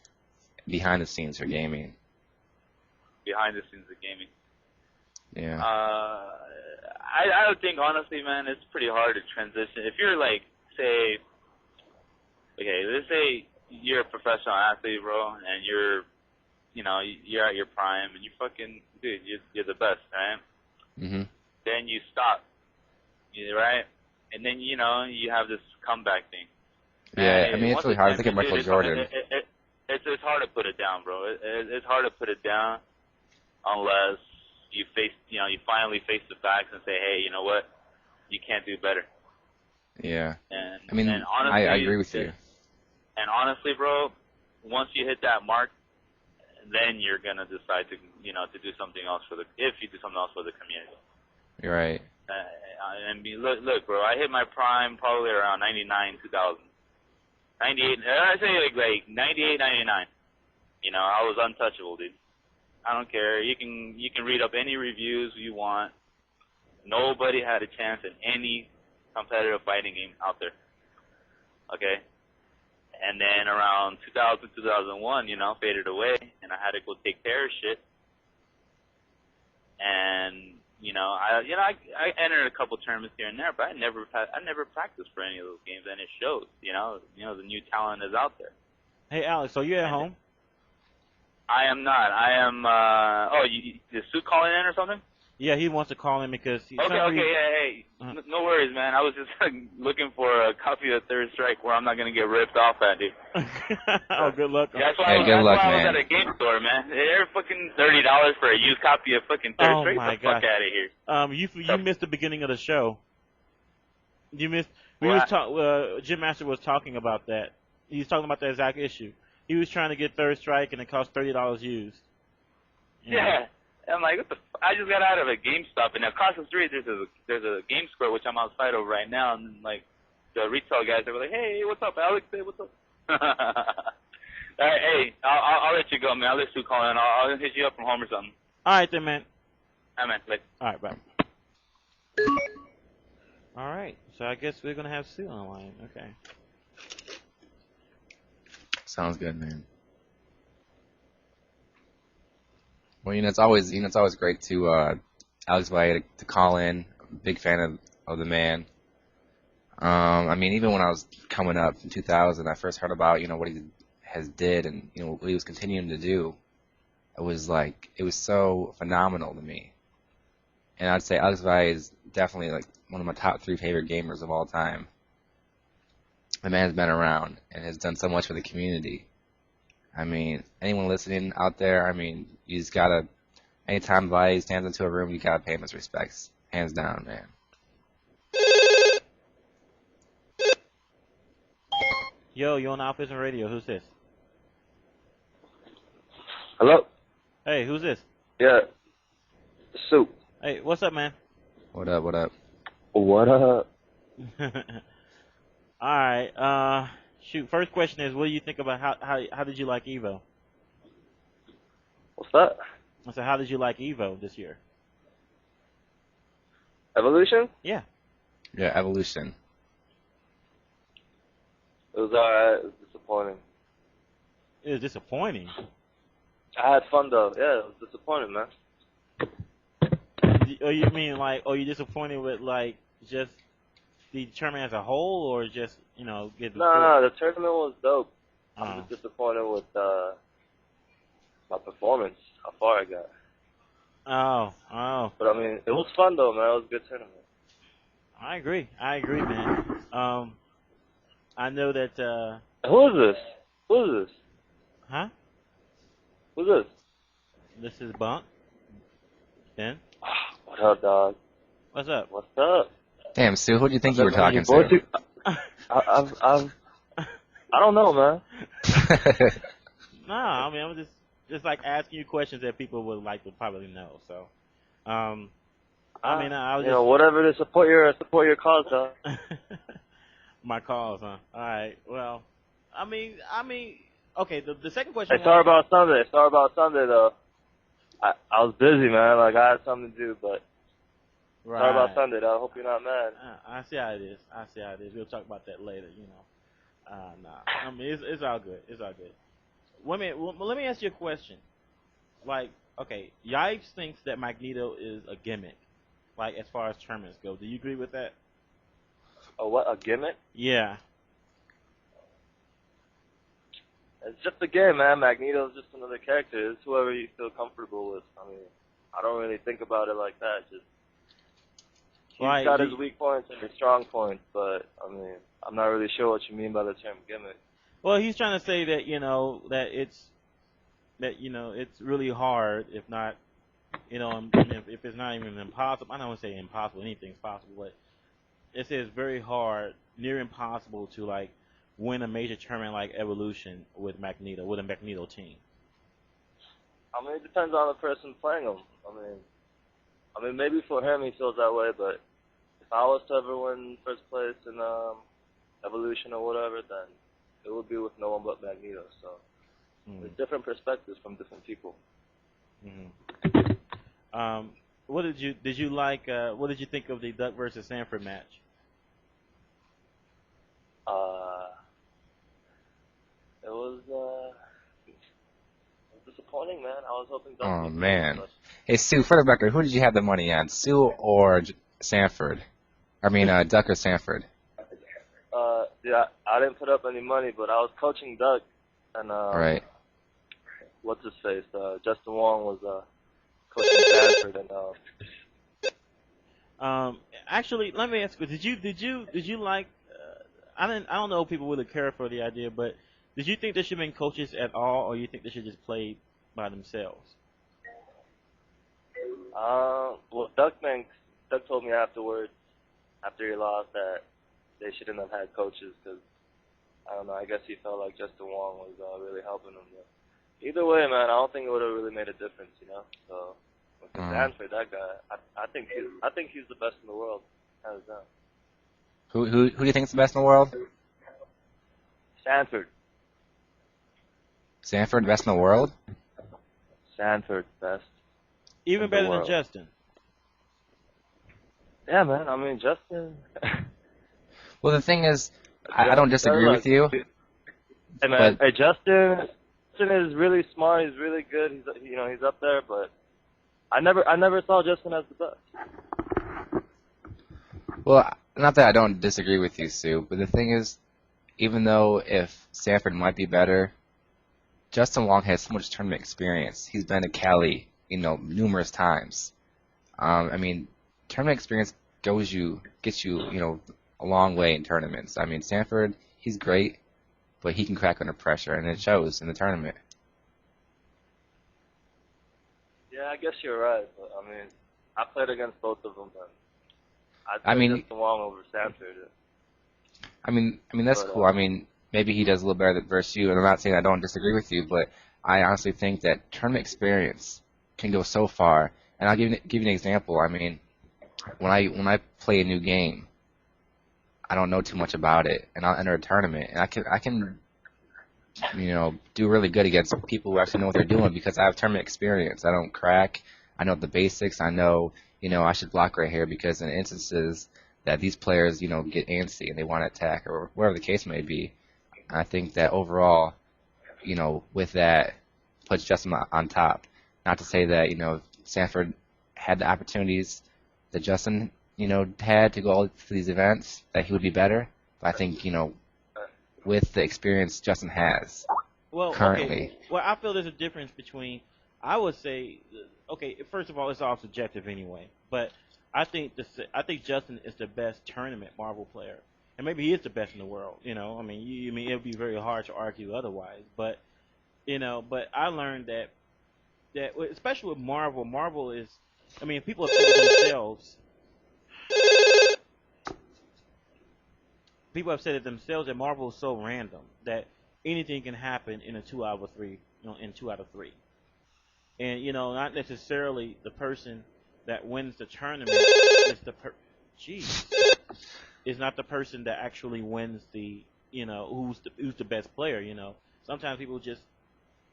A: behind the scenes for gaming.
C: Behind the scenes of gaming.
A: Yeah.
C: I would think honestly, man, it's pretty hard to transition. If you're like, say, okay, let's say you're a professional athlete, bro, and you're at your prime, and you fucking, dude, you're the best, right?
A: Mhm.
C: Then you stop, right? And then you have this comeback thing.
A: Yeah, I mean it's really hard. Look at Michael Jordan.
C: It's hard to put it down, bro. It's hard to put it down unless you finally face the facts and say, hey, you know what? You can't do better.
A: Yeah.
C: And
A: I mean,
C: and honestly,
A: I agree with you.
C: And honestly, bro, once you hit that mark, then you're gonna decide to do something else if you do something else for the community.
A: You're right.
C: Look, bro, I hit my prime probably around 99, 2000. 98, I say like 98, 99. I was untouchable, dude. I don't care. You can read up any reviews you want. Nobody had a chance in any competitive fighting game out there. Okay? And then around 2000, 2001, faded away, and I had to go take care of shit. And I entered a couple tournaments here and there, but I never practiced for any of those games, and it shows. The new talent is out there.
B: Hey, Alex, so you at home?
C: I am not. I am. Is Sue calling in or something?
B: Yeah, he wants to call in because he.
C: Okay. Hey. No worries, man. I was just looking for a copy of Third Strike where I'm not gonna get ripped off at, dude.
B: Oh, good luck.
C: Yeah, that's why I was at a game store, man. They're fucking $30 for a used copy of fucking Third Strike.
B: My
C: Get the fuck out of here.
B: You missed the beginning of the show. You missed. Jinmaster was talking about that. He was talking about the exact issue. He was trying to get Third Strike, and it cost $30 used.
C: Yeah. I'm like, what the I just got out of a GameStop, and across the street there's a game square, which I'm outside of right now, and like the retail guys, they were like, hey, what's up, Alex? Hey, what's up?
E: All right, hey, I'll let you go, man. I'll let you call in. I'll hit you up from home or something.
B: All right, then, man.
E: All right, man. Later.
B: All right, bye. All right, so I guess we're gonna have Sue online. Okay.
A: Sounds good, man. Well, it's always great to Alex Valle to call in. Big fan of the man. I mean, even when I was coming up in 2000, I first heard about what he has did and what he was continuing to do. It was so phenomenal to me. And I'd say Alex Valle is definitely like one of my top 3 favorite gamers of all time. The man's been around and has done so much for the community. I mean, anyone listening out there, I mean, you just gotta, anytime Valle stands into a room, you gotta pay him his respects. Hands down, man.
B: Yo, you on AlphaISM Radio? Who's this?
G: Hello?
B: Hey, who's this?
G: Yeah. Soup.
B: Hey, what's up, man?
A: What up, what up?
G: What up?
B: All right. Shoot. First question is, what do you think about how did you like EVO?
G: What's that?
B: I said, how did you like EVO this year?
G: Evolution?
B: Yeah.
A: Yeah, Evolution.
G: It was alright. It was disappointing.
B: It was disappointing.
G: I had fun though. Yeah, it was disappointing, man.
B: Oh, you mean like, you disappointed with like just the tournament as a whole, or just getting?
G: No, the tournament was dope.
B: Oh.
G: I'm just disappointed with my performance, how far I got.
B: Oh.
G: But I mean, it was fun though, man. It was a good tournament.
B: I agree, man. I know that.
G: Who is this? Who is this?
B: Huh?
G: Who's this?
B: This is Bunk. Ben.
G: What up, dog?
B: What's up?
G: What's up?
A: Damn, Sue, who do you think you were talking to?
G: I don't know, man.
B: No, I mean, I'm just like asking you questions that people would like to probably know. So, I mean, I was just
G: whatever to support your cause, dog.
B: My cause, huh? All right. Well, I mean, okay. The second question.
G: Hey, sorry about Sunday though. I was busy, man. Like I had something to do, but
B: Right.
G: sorry about Sunday. Though. I hope you're not mad.
B: I see how it is. We'll talk about that later. Nah. I mean, it's all good. It's all good. Let me ask you a question. Like, okay, Yipes thinks that Magneto is a gimmick. Like, as far as tournaments go, do you agree with that?
G: Oh, what, a gimmick?
B: Yeah.
G: It's just a game, man. Magneto's just another character. It's whoever you feel comfortable with. I mean, I don't really think about it like that. Just he's got his weak points and his strong points, but I mean, I'm not really sure what you mean by the term gimmick.
B: Well, he's trying to say that that it's really hard, if not, and if it's not even impossible. I don't want to say impossible. Anything's possible, but it says very hard, near impossible to like win a major tournament like Evolution with a Magneto team.
G: I mean, it depends on the person playing him. I mean, maybe for him he feels that way, but if I was to ever win first place in Evolution or whatever, then it would be with no one but Magneto. So there's different perspectives from different people.
B: Mm-hmm. What did you like? What did you think of the Duck versus Sanford match?
G: It was disappointing, man. I was hoping Duck.
A: Oh man. Hey Sue, for the record, who did you have the money on, Sue or Sanford? I mean, Duck or Sanford?
G: Yeah, I didn't put up any money, but I was coaching Duck, and
A: Right.
G: What's his face? Justin Wong was coaching Sanford, and
B: actually, let me ask you: Did you like? I don't know if people really care for the idea, but did you think there should have been coaches at all, or you think they should just play by themselves?
G: Well, Duck told me afterwards, after he lost, that they shouldn't have had coaches because, I don't know, I guess he felt like Justin Wong was really helping him. But either way, man, I don't think it would have really made a difference, So, with Sanford, that guy, I think he's the best in the world, hands down.
A: Who do you think is the best in the world?
G: Sanford.
A: Sanford, best in the world?
G: Sanford's best.
B: Even
G: in the
B: better than
G: world.
B: Justin.
G: Yeah, man. I mean, Justin.
A: Well, the thing is, I don't disagree with you.
G: Hey, man.
A: But
G: Hey, Justin is really smart. He's really good. He's up there. But I never saw Justin as the best.
A: well, not that I don't disagree with you, Sue, but the thing is, even though if Sanford might be better, Justin Wong has so much tournament experience. He's been to Cali, numerous times. I mean, tournament experience gets you, a long way in tournaments. I mean, Sanford, he's great, but he can crack under pressure, and it shows in the tournament.
G: Yeah, I guess you're right. But I mean, I played against both of them, and
A: I mean,
G: Justin Wong over Sanford.
A: I mean that's cool. I mean, maybe he does a little better versus you, and I'm not saying I don't disagree with you, but I honestly think that tournament experience can go so far. And I'll give you an example. I mean, when I play a new game, I don't know too much about it, and I'll enter a tournament, and I can do really good against people who actually know what they're doing because I have tournament experience. I don't crack. I know the basics. I know, I should block right here because in instances that these players, get antsy and they want to attack or whatever the case may be, I think that overall, with that, puts Justin on top. Not to say that, Sanford had the opportunities that Justin, had to go to these events, that he would be better. But I think, with the experience Justin has currently.
B: Okay. Well, I feel there's a difference between, I would say, okay, first of all, it's all subjective anyway, but I think Justin is the best tournament Marvel player, and maybe he is the best in the world. I mean, it would be very hard to argue otherwise. But but I learned that especially with Marvel is, I mean, people have said it themselves. People have said it themselves that Marvel is so random that anything can happen in a 2 out of 3, in 2 out of 3, and not necessarily the person that wins the tournament is is not the person that actually wins the who's the best player. Sometimes people just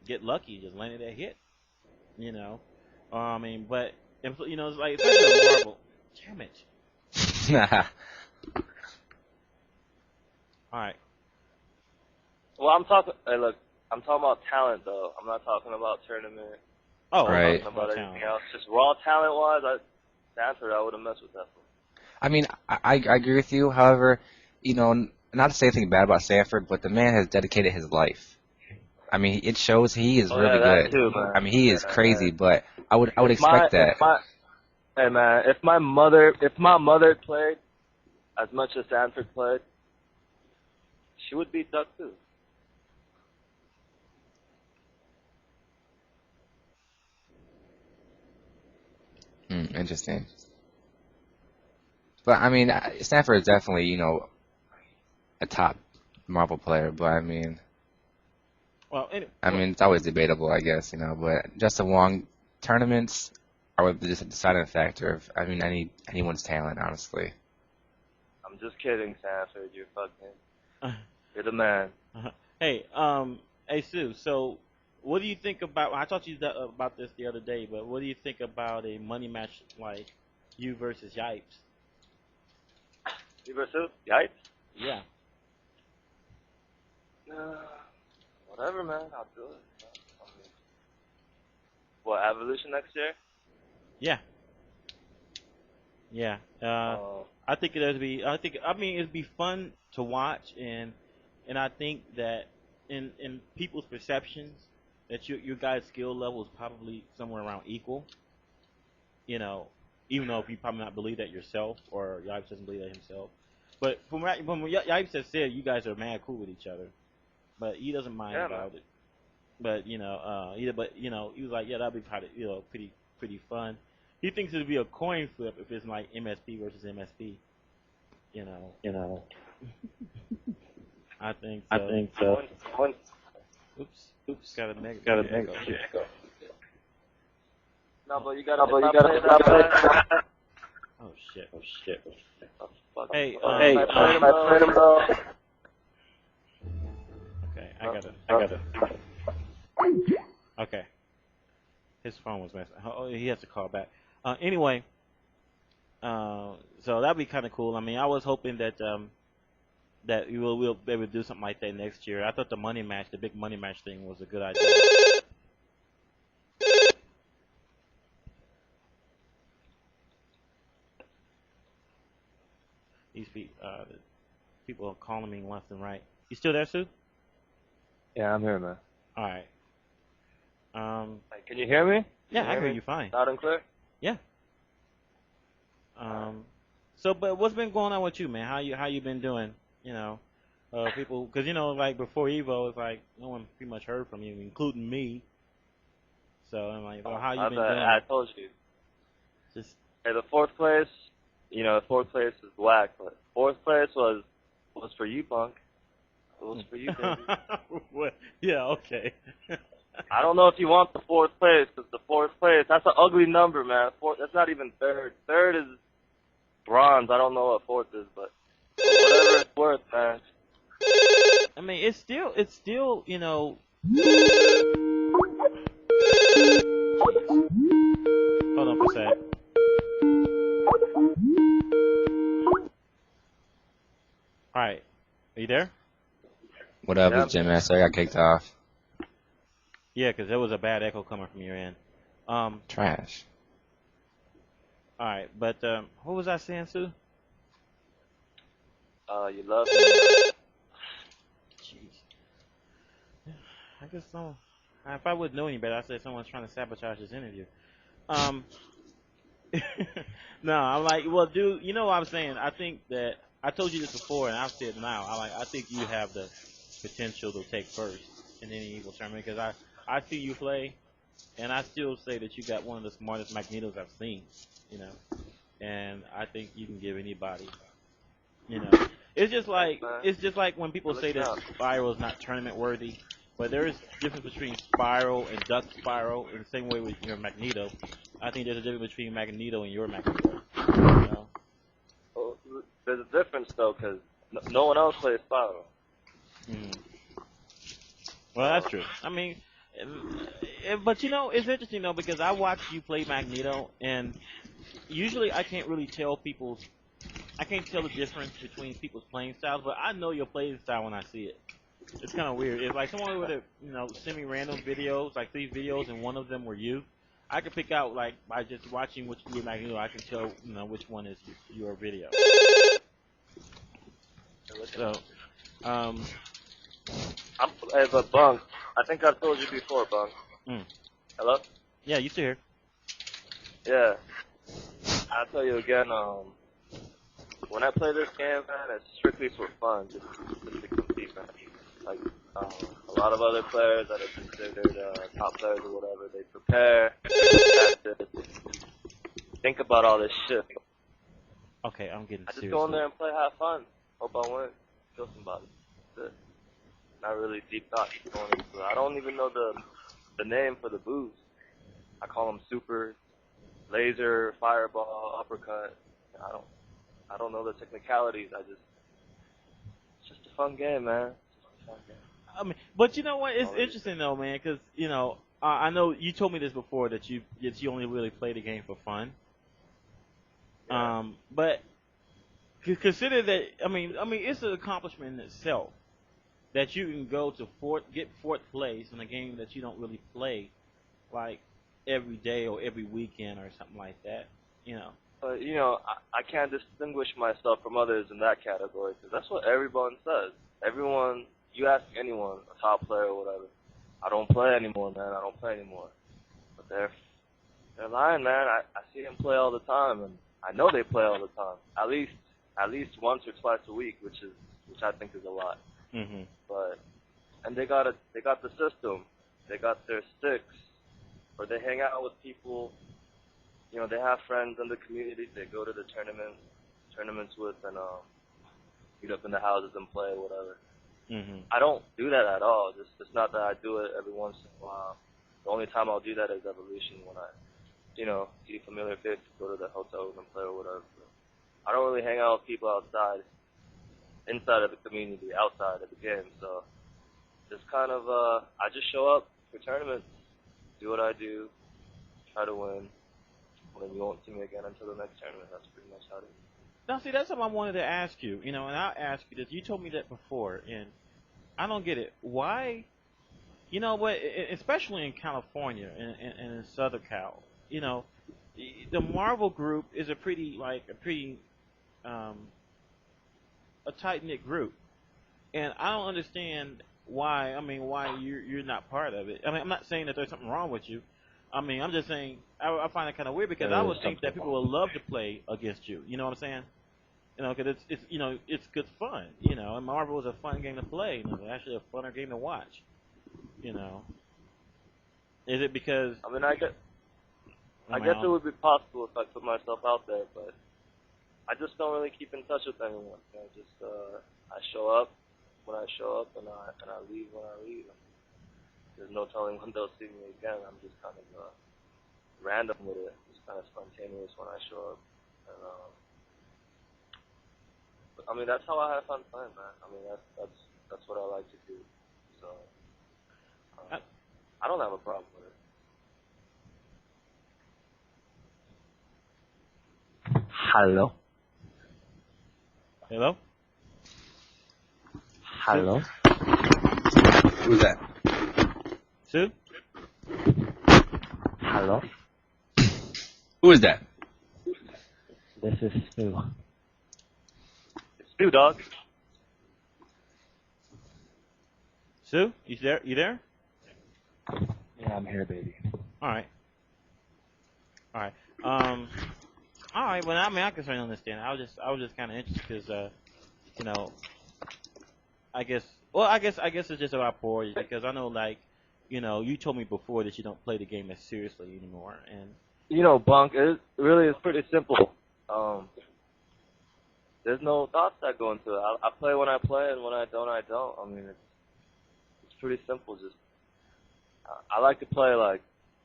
B: get lucky, just landed that hit. I mean, but it's like especially Marvel. Damn it! All right.
G: Well, I'm talking. Hey, look, I'm talking about talent though. I'm not talking about tournament.
B: Oh,
A: right.
G: I'm talking about anything else. Just raw talent-wise, Sanford, I wouldn't mess with that.
A: I mean, I agree with you. However, not to say anything bad about Sanford, but the man has dedicated his life. I mean, it shows he is really good.
G: Too, man.
A: I mean, he is crazy, but I would expect that.
G: Hey man, if my mother played as much as Sanford played, she would beat Duck too.
A: Interesting. But I mean, Sanford is definitely, a top Marvel player. But I mean, it's always debatable, I guess, But Justin Wong tournaments are just a deciding factor of, anyone's talent, honestly.
G: I'm just kidding, Sanford. You're fucking. You're the man.
B: Hey, hey Sue. So, what do you think about? I talked to you about this the other day, but what do you think about a money match like you versus Yipes?
G: You versus Yipes?
B: Yeah.
G: Whatever, man. I'll do it. What, Evolution next year?
B: Yeah. Yeah. I think it'd be. It'd be fun to watch, and I think that in people's perceptions that your guys' skill level is probably somewhere around equal. Even though you probably not believe that yourself, or Yipes doesn't believe that himself. But from what Yipes has said, you guys are mad cool with each other. But he doesn't mind about it. But he was like, yeah, that'd be probably pretty fun. He thinks it'd be a coin flip if it's like MSP versus MSP. I think so. Oops. Got a negative echo.
G: No, but you gotta stop.
B: Oh shit.
G: Oh,
B: Hey,
G: I played him though.
B: Okay, I got it. Okay. His phone was messing. Oh, he has to call back. Anyway, so that'd be kind of cool. I mean, I was hoping that that we'll be able to do something like that next year. I thought the money match, the big money match thing, was a good idea. These people are calling me left and right. You still there, Sue?
G: Yeah, I'm here, man.
B: All right.
G: Hey, can you hear me?
B: Yeah, I hear you fine.
G: Loud and clear?
B: Yeah. So, but what's been going on with you, man? How you been doing? You know, people, because like before Evo, it's like no one pretty much heard from you, including me. So I'm like, well, how you been doing?
G: I told you.
B: Just
G: Hey, the fourth place, fourth place is whack, but fourth place was for you, punk. It was for you, baby.
B: Yeah, okay.
G: I don't know if you want the fourth place, because the fourth place, that's an ugly number, man. That's not even third. Third is bronze. I don't know what fourth is, but whatever it's worth, man.
B: I mean, it's still, Hold on for a sec. All right, are you there?
A: What up,
G: Yeah.
A: it's Jinmaster? I got kicked off.
B: Yeah, because there was a bad echo coming from your end.
A: Trash.
B: All right, but what was I saying, Sue?
G: You love me.
B: Jeez. I guess so. If I wouldn't know any better, I'd say someone's trying to sabotage this interview. No, I'm like, well, dude, you know what I'm saying? I think that I told you this before, and I've said it now. I think you have the potential to take first in any Evo tournament because I see you play, and I still say that you got one of the smartest Magnetos I've seen. And I think you can give anybody. It's just like when people say that Spiral is not tournament worthy, but there is a difference between Spiral and Duck Spiral in the same way with your Magneto. I think there's a difference between Magneto and your Magneto.
G: Well, there's a difference though, because no one else plays Spiral.
B: Well, that's true. I mean, but it's interesting though because I watch you play Magneto, and usually I can't really tell I can't tell the difference between people's playing styles, but I know your playing style when I see it. It's kind of weird. It's like someone would have, semi-random videos, like 3 videos, and one of them were you. I could pick out, like, by just watching what you do with Magneto, I can tell, which one is your video. So,
G: Hey, but Bunk, I think I've told you before, Bunk. Hello?
B: Yeah, you still here.
G: Yeah. I'll tell you again, when I play this game, man, it's strictly for fun, just to compete, man. Like, a lot of other players that are considered top players or whatever, they prepare, practice, think about all this shit.
B: Okay, I'm getting
G: I just
B: serious.
G: go in there and play, have fun. Hope I win. Kill somebody. That's it. Not really deep thoughts going into it. I don't even know the name for the boost. I call them super, laser, fireball, uppercut. I don't know the technicalities. It's just a fun game, man. It's just a fun game.
B: I mean, but you know what? It's interesting though, man, because I know you told me this before that you only really play the game for fun.
G: Yeah.
B: But consider that. I mean, it's an accomplishment in itself that you can go to get fourth place in a game that you don't really play, like every day or every weekend or something like that.
G: But I can't distinguish myself from others in that category because that's what everyone says. Everyone, you ask anyone, a top player or whatever, I don't play anymore, man. I don't play anymore. But they're lying, man. I see them play all the time, and I know they play all the time. At least once or twice a week, which I think is a lot. And they got the system. They got their sticks, or they hang out with people. They have friends in the community. They go to the tournaments with, and meet up in the houses and play, whatever. I don't do that at all. It's not that I do it every once in a while. The only time I'll do that is Evolution when I, see familiar faces, go to the hotel and play or whatever. But I don't really hang out with people inside of the community, outside of the game. So just kind of, I just show up, for tournaments, do what I do, try to win. When you won't see me again until the next tournament. That's pretty much how it is.
B: Now, see, that's something I wanted to ask you. You know, and I'll ask you this. You told me that before, and I don't get it. Why? You know what? Especially in California and in Southern Cal, you know, the Marvel group is a pretty a tight knit group, and I don't understand why. I mean, why you're not part of it. I mean, I'm not saying that there's something wrong with you. I mean, I'm just saying I find it kind of weird because I would think that people would love to play against you. You know what I'm saying? You know, because it's you know it's good fun. You know, and Marvel is a fun game to play. You know, it's actually a funner game to watch. You know, is it because?
G: I mean, I guess it would be possible if I put myself out there, but I just don't really keep in touch with anyone. You know, just I show up when I show up, and I leave when I leave. There's no telling when they'll see me again. I'm just kind of random with it. Just kind of spontaneous when I show up. And, but, I mean, that's how I have fun playing, man. I mean, that's what I like to do. So I don't have a problem with it.
F: Hello.
B: Hello.
F: Hello.
A: Who's that?
B: Sue?
F: Hello.
A: Who is that?
F: This is Stu.
G: It's Stu, dog.
B: Sue, you there? You there?
F: Yeah, I'm here, baby.
B: All right. All right. All right. Well, I mean, I can certainly understand. I was just kind of interested because, you know, I guess it's just about poor because I know, like, you know, you told me before that you don't play the game as seriously anymore, and
G: You know, Bunk, it really is pretty simple. There's no thoughts that go into it. I play when I play, and when I don't, I don't. I mean, it's pretty simple. Just I like to play like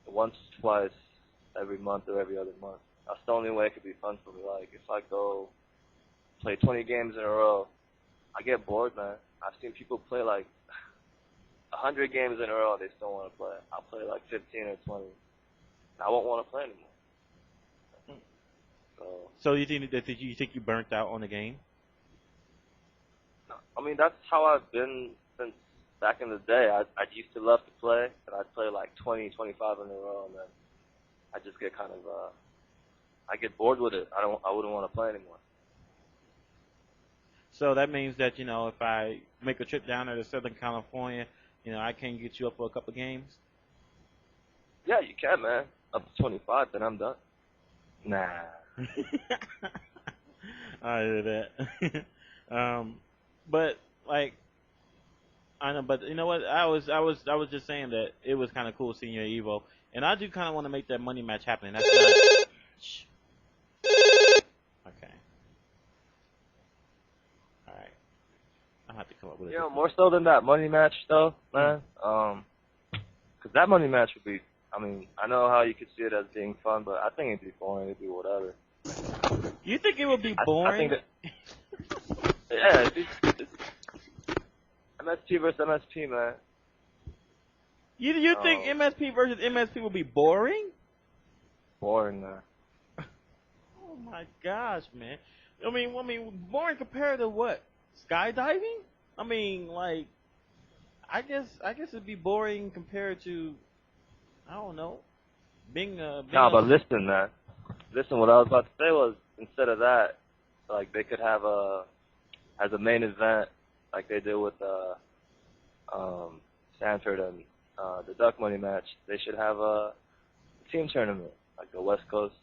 G: once, twice every month or every other month. That's the only way it could be fun for me. Like if I go play 20 games in a row, I get bored, man. I've seen people play like 100 games in a row, they still want to play. I'll play like 15 or 20. I won't want to play anymore.
B: So you think you burnt out on the game?
G: No, I mean, that's how I've been since back in the day. I used to love to play, and I'd play like 20, 25 in a row, and then I just get kind of, I get bored with it. I wouldn't want to play anymore.
B: So that means that, you know, if I make a trip down there to Southern California, you know, I can get you up for a couple games?
G: Yeah, you can, man. Up to 25, then I'm done.
F: Nah.
B: I hear that. But like, I know, but you know what? I was just saying that it was kind of cool seeing you at EVO, and I do kind of want to make that money match happen. That's not. Shh. Okay. All right. I'll have to come up with it.
G: Yeah, more so than that money match, though, man. Because that money match would be. I mean, I know how you could see it as being fun, but I think it'd be boring. It'd be whatever.
B: You think it would be boring?
G: I think that, yeah, it's MSP versus MSP, man.
B: You think MSP versus MSP would be boring?
G: Boring, man.
B: Oh my gosh, man. I mean, boring compared to what? Skydiving? I mean, like, I guess it'd be boring compared to, I don't know, being
G: but listen, man. Listen, what I was about to say was, instead of that, like, they could have as a main event, like they did with Sanford and the Duck Money match, they should have a team tournament, like the West Coast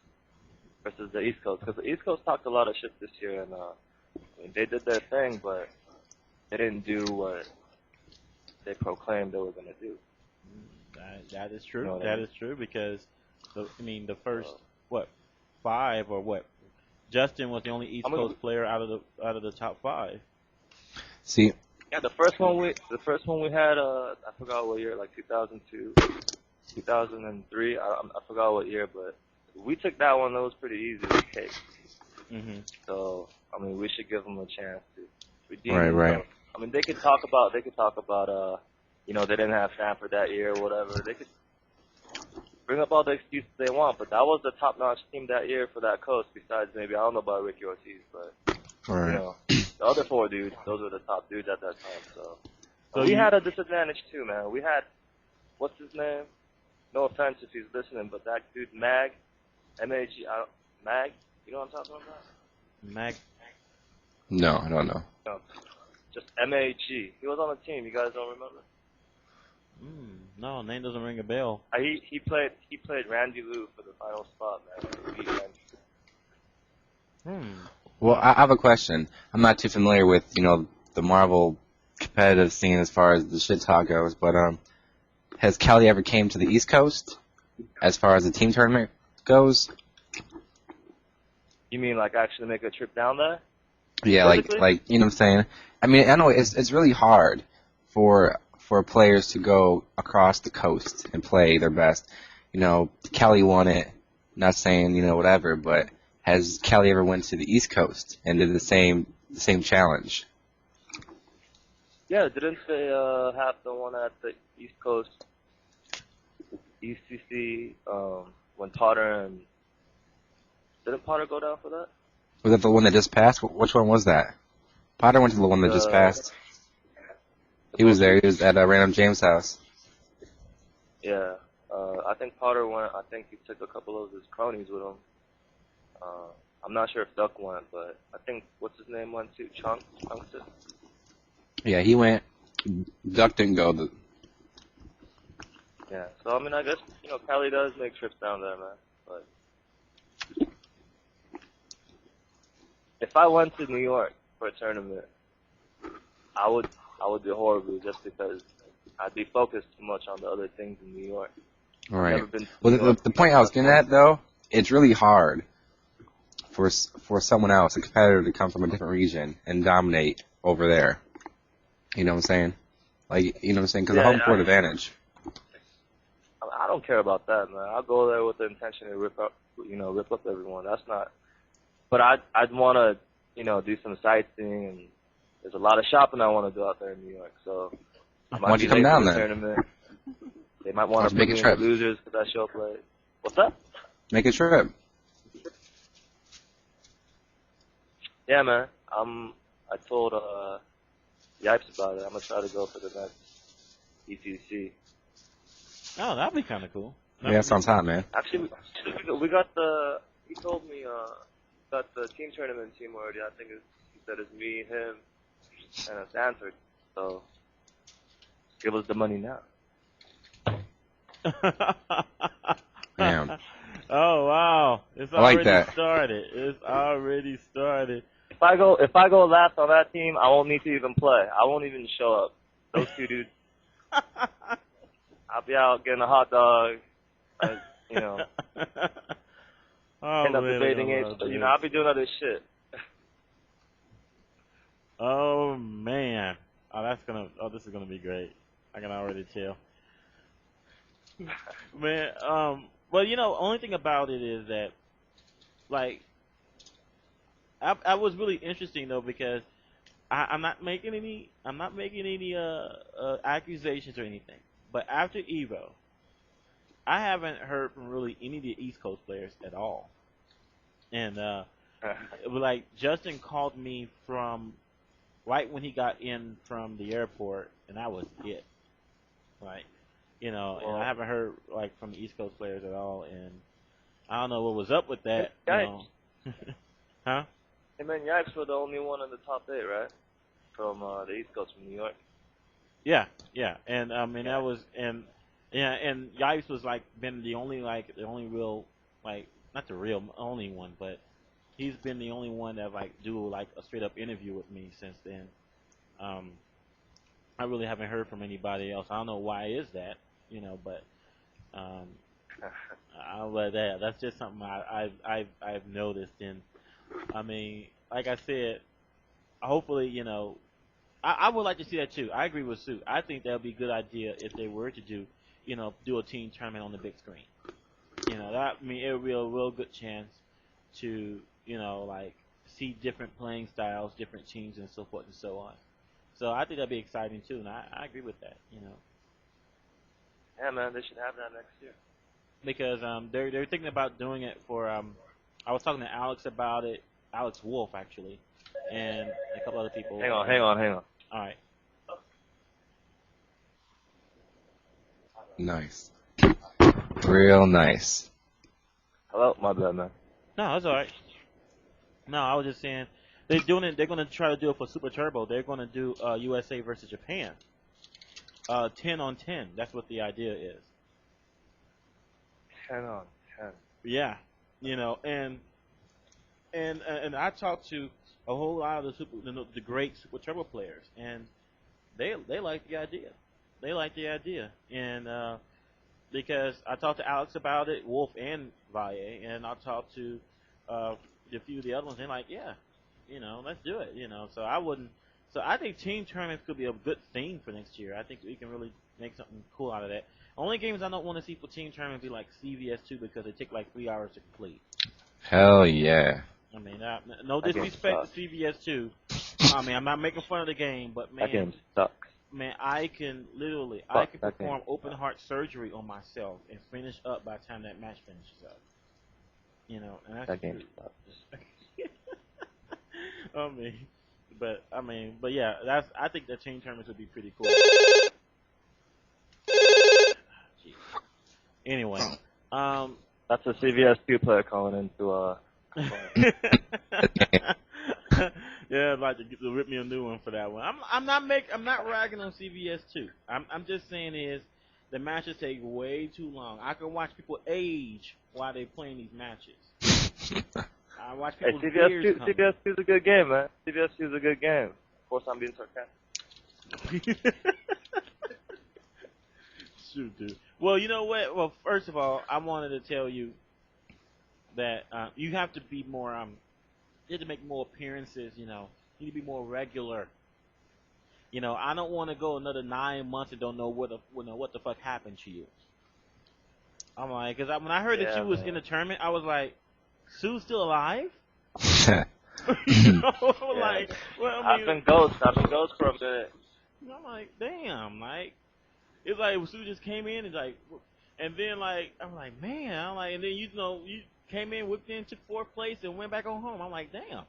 G: versus the East Coast. Because the East Coast talked a lot of shit this year, and I mean, they did their thing, but they didn't do what they proclaimed they were going to do.
B: That is true.
G: You know
B: That is true because, the first, 5 or what? Justin was the only East Coast player out of the top 5.
A: See,
G: yeah, the first one we had, I forgot what year, like 2002, 2003. I forgot what year, but we took that one. That was pretty easy to take.
B: Mm-hmm.
G: So I mean, we should give them a chance to redeem
A: right.
G: I mean, they could talk about you know, they didn't have Sanford that year or whatever. They could bring up all the excuses they want, but that was the top-notch team that year for that coast. Besides, maybe I don't know about Ricky Ortiz, but
A: Right.
G: you know, the other 4 dudes, those were the top dudes at that time. So
B: So
G: we
B: you-
G: had a disadvantage too, man. We had what's his name? No offense if he's listening, but that dude Mag, M-A-G, Mag. You know what I'm talking about?
B: Mag.
A: No, I don't know.
G: No, just M-A-G. He was on the team. You guys don't remember?
B: No, name doesn't ring a bell.
G: He played Randy Lou for the final spot, man. He beat Randy.
A: Well, I have a question. I'm not too familiar with, you know, the Marvel competitive scene as far as the shit talk goes, but has Cali ever came to the East Coast as far as the team tournament goes?
G: You mean like actually make a trip down there?
A: Yeah,
G: Physically?
A: like you know what I'm saying? I mean, I know it's really hard for players to go across the coast and play their best. You know, Cali won it. Not saying, you know, whatever, but has Cali ever went to the East Coast and did the same challenge?
G: Yeah, didn't they have the one at the East Coast, ECC, when Potter and... Didn't Potter go down for that?
A: Was that the one that just passed? Which one was that? Potter went to the one that just passed. He was there. He was at Random James' house.
G: Yeah. I think Potter went. I think he took a couple of his cronies with him. I'm not sure if Duck went, but I think, what's his name went too? Chunk?
A: Yeah, he went. Duck didn't go.
G: Yeah. So, I mean, I guess, you know, Cali does make trips down there, man. But if I went to New York for a tournament, I would do horribly just because I'd be focused too much on the other things in New York.
A: All right.
G: Never been to
A: Well,
G: New York.
A: the point I was getting at, though, it's really hard for someone else, a competitor, to come from a different region and dominate over there. You know what I'm saying? Like, you know what I'm saying? Because the home court advantage.
G: I don't care about that, man. I'll go there with the intention to rip up everyone. That's not. But I'd want to, you know, do some sightseeing, and there's a lot of shopping I want to do out there in New York. So
A: Why don't you come down then?
G: Tournament. They might want to
A: make
G: put
A: a
G: me in
A: trip.
G: the losers because I show up late. What's that?
A: Make a trip.
G: Yeah, man. I told Yipes about it. I'm gonna try to go for the next ETC.
B: Oh, that'd be kind of cool.
A: Yeah, that sounds hot, man.
G: Actually, we got the. He told me got the team tournament team already. I think he said it's me, him, and a Sanford. So give us the money now.
A: Damn.
B: Oh wow! It's
A: I like
B: already
A: that.
B: started. It's already started.
G: If I go last on that team, I won't need to even play. I won't even show up. Those 2 dudes. I'll be out getting a hot dog. You know.
B: Oh,
G: End up
B: man,
G: debating
B: I
G: it.
B: love
G: But, you
B: this.
G: know, I'll be doing other shit.
B: Oh man! This is gonna be great. I can already tell. Man, well, you know, only thing about it is that, like, I was really interesting though because I'm not making any accusations or anything. But after EVO, I haven't heard from really any of the East Coast players at all. And it was like Justin called me from right when he got in from the airport, and that was it. Like, you know, and I haven't heard like from the East Coast players at all, and I don't know what was up with that. You know. Huh?
G: Hey man, Yipes were the only one in the top 8, right? From the East Coast, from New York.
B: Yeah, and that was and Yipes was like been the only real, like, not the real only one, but he's been the only one that like do like a straight up interview with me since then. I really haven't heard from anybody else. I don't know why is that, you know, but I'll let that. That's just something I've noticed. And I mean, like I said, hopefully, you know, I would like to see that too. I agree with Sue. I think that would be a good idea if they were to do, you know, do a team tournament on the big screen. You know, that, I mean, it would be a real good chance to, you know, like, see different playing styles, different teams, and so forth and so on. So I think that'd be exciting too, and I agree with that. You know,
G: Yeah, man, they should have that next year.
B: Because they're thinking about doing it for I was talking to Alex about it, Alex Wolf actually, and a couple other people.
G: Hang on.
B: All right.
A: Nice. Real nice.
G: Hello, my bad, man.
B: No, that's all right. No, I was just saying they're doing it. They're going to try to do it for Super Turbo. They're going to do USA versus Japan. 10 on 10. That's what the idea is.
G: 10 on 10.
B: Yeah, and I talked to a whole lot of the great Super Turbo players, and they like the idea. They like the idea, and because I talked to Alex about it, Wolf and Valle, and I talked to a few of the other ones. They're like, yeah, let's do it. So I wouldn't. So I think team tournaments could be a good thing for next year. I think we can really make something cool out of that. Only games I don't want to see for team tournaments be like CVS2 because they take like 3 hours to complete.
A: Hell yeah.
B: I mean, no disrespect to CVS2. I mean, I'm not making fun of the game, but man,
G: That game sucks.
B: man, I can perform open heart surgery on myself and finish up by the time that match finishes up. And that's
G: That game
B: true.
G: sucks.
B: But yeah, I think the team tournaments would be pretty cool. Anyway,
G: That's a CVS2 player calling into
B: yeah, I'd like to rip me a new one for that one. I'm not ragging on CVS2. I'm just saying is the matches take way too long. I can watch people age while they playing these matches. I watch people's beards come.
G: CVS2 is a good game, man. CVS2 is a good game. Of course, I'm being sarcastic.
B: Shoot, dude. Well, you know what? Well, first of all, I wanted to tell you that you have to be more. You have to make more appearances. You need to be more regular. I don't want to go another 9 months and don't know what the fuck happened to you. I'm like, because when I heard that you was in the tournament, I was like, Sue's still alive? Like, well, I mean,
G: I've been ghost for a minute.
B: I'm like, damn, like, it's like Sue just came in and like, and then like, I'm like, man, I'm like, and then you came in, whipped in, took 4th place, and went back on home. I'm like, damn.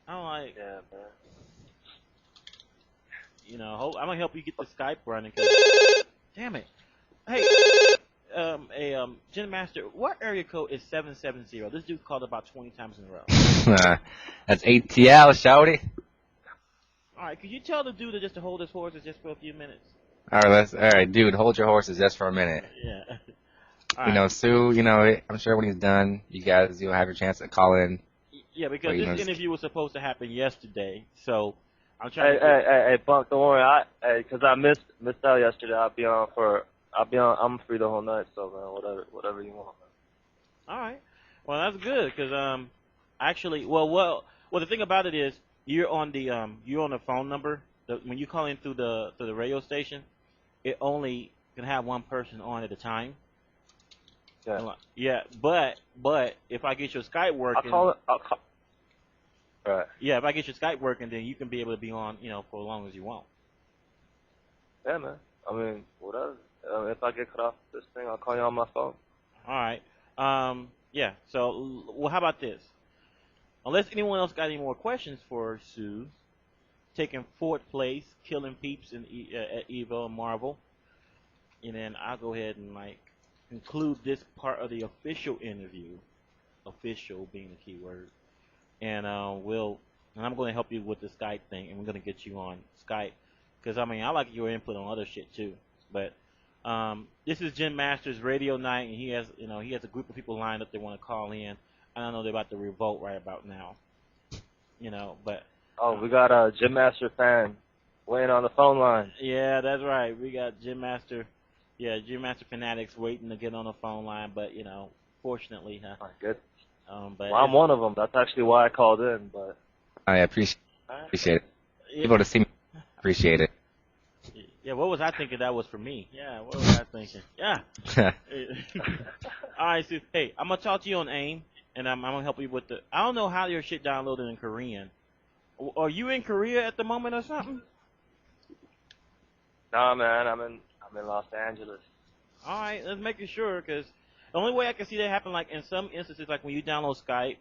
B: I'm like,
G: yeah, man.
B: I'm gonna help you get the Skype running. Cause, damn it. Hey, Jinmaster, what area code is 770? This dude called about 20 times in a row.
A: That's ATL, shouty.
B: All right, could you tell the dude just to hold his horses just for a few minutes?
A: All right, dude, hold your horses just for a minute.
B: Yeah. All right.
A: Sue, I'm sure when he's done, you'll have your chance to call in.
B: Yeah, because this interview was supposed to happen yesterday, so I'm trying
G: Hey, Bunk, don't worry. Because I missed out yesterday. I'm free the whole night, so man, whatever you want.
B: All right. Well, that's good because actually, well, the thing about it is you're on the phone number. When you call in through the radio station, it only can have one person on at a time.
G: Yeah.
B: Yeah, but if I get your Skype working,
G: I'll call. Right.
B: Yeah, if I get your Skype working, then you can be able to be on, for as long as you want.
G: Yeah, man. I mean, whatever. If I get cut off this thing, I'll call you on my phone.
B: All right. Yeah. So, well, how about this? Unless anyone else got any more questions for Sue, taking 4th place, killing peeps at EVO and Marvel, and then I'll go ahead and conclude this part of the official interview. Official being the key word. And I'm going to help you with the Skype thing, and we're going to get you on Skype, because I like your input on other shit too. But this is Jinmaster's radio night, and he has a group of people lined up that want to call in. I don't know, they're about to revolt right about now. But
G: we got a Jinmaster fan waiting on the phone line.
B: Yeah, that's right. We got Jinmaster. Yeah, Jinmaster fanatics waiting to get on the phone line, but fortunately,
G: Good.
B: But
G: I'm one of them. That's actually why I called in. But
A: I appreciate it. People to see me appreciate it.
B: Yeah, what was I thinking that was for me? Yeah, what was I thinking? Yeah. All right, so, hey, I'm going to talk to you on AIM, and I'm going to help you with I don't know how your shit downloaded in Korean. Are you in Korea at the moment or something?
G: Nah, man, I'm in Los Angeles.
B: All right, let's make it sure, because the only way I can see that happen, like in some instances, like when you download Skype,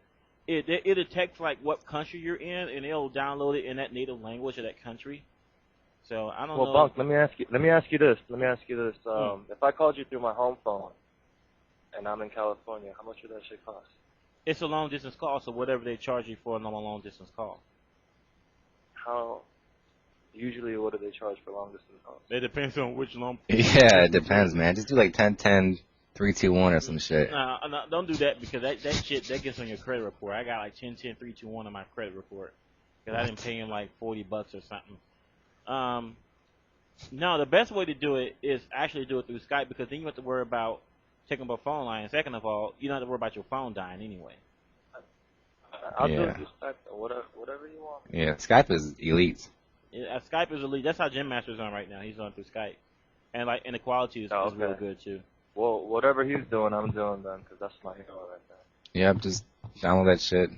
B: it detects like what country you're in, and it'll download it in that native language of that country. So I don't know.
G: Well, Bunk, let me ask you this. If I called you through my home phone, and I'm in California, how much would that shit cost?
B: It's a long distance call, so whatever they charge you for a normal long distance call.
G: Usually, what do they charge for long distance calls?
B: It depends on which long.
A: Yeah, it depends, man. Just do like 10-10, 3-2-1 or some shit.
B: No, don't do that, because that shit that gets on your credit report. I got like 10-10, 3-2-1 on my credit report because I didn't pay him like $40 or something. No, the best way to do it is actually do it through Skype, because then you don't have to worry about taking up a phone line. Second of all, you don't have to worry about your phone dying anyway.
G: I'll do it through Skype, whatever you want.
A: Yeah, Skype is elite.
B: Yeah, Skype is elite. That's how Jinmaster's on right now. He's on through Skype, and the quality is real good too.
G: Well, whatever he's doing, I'm doing then, because that's my hero right there.
A: Yep, just download that shit.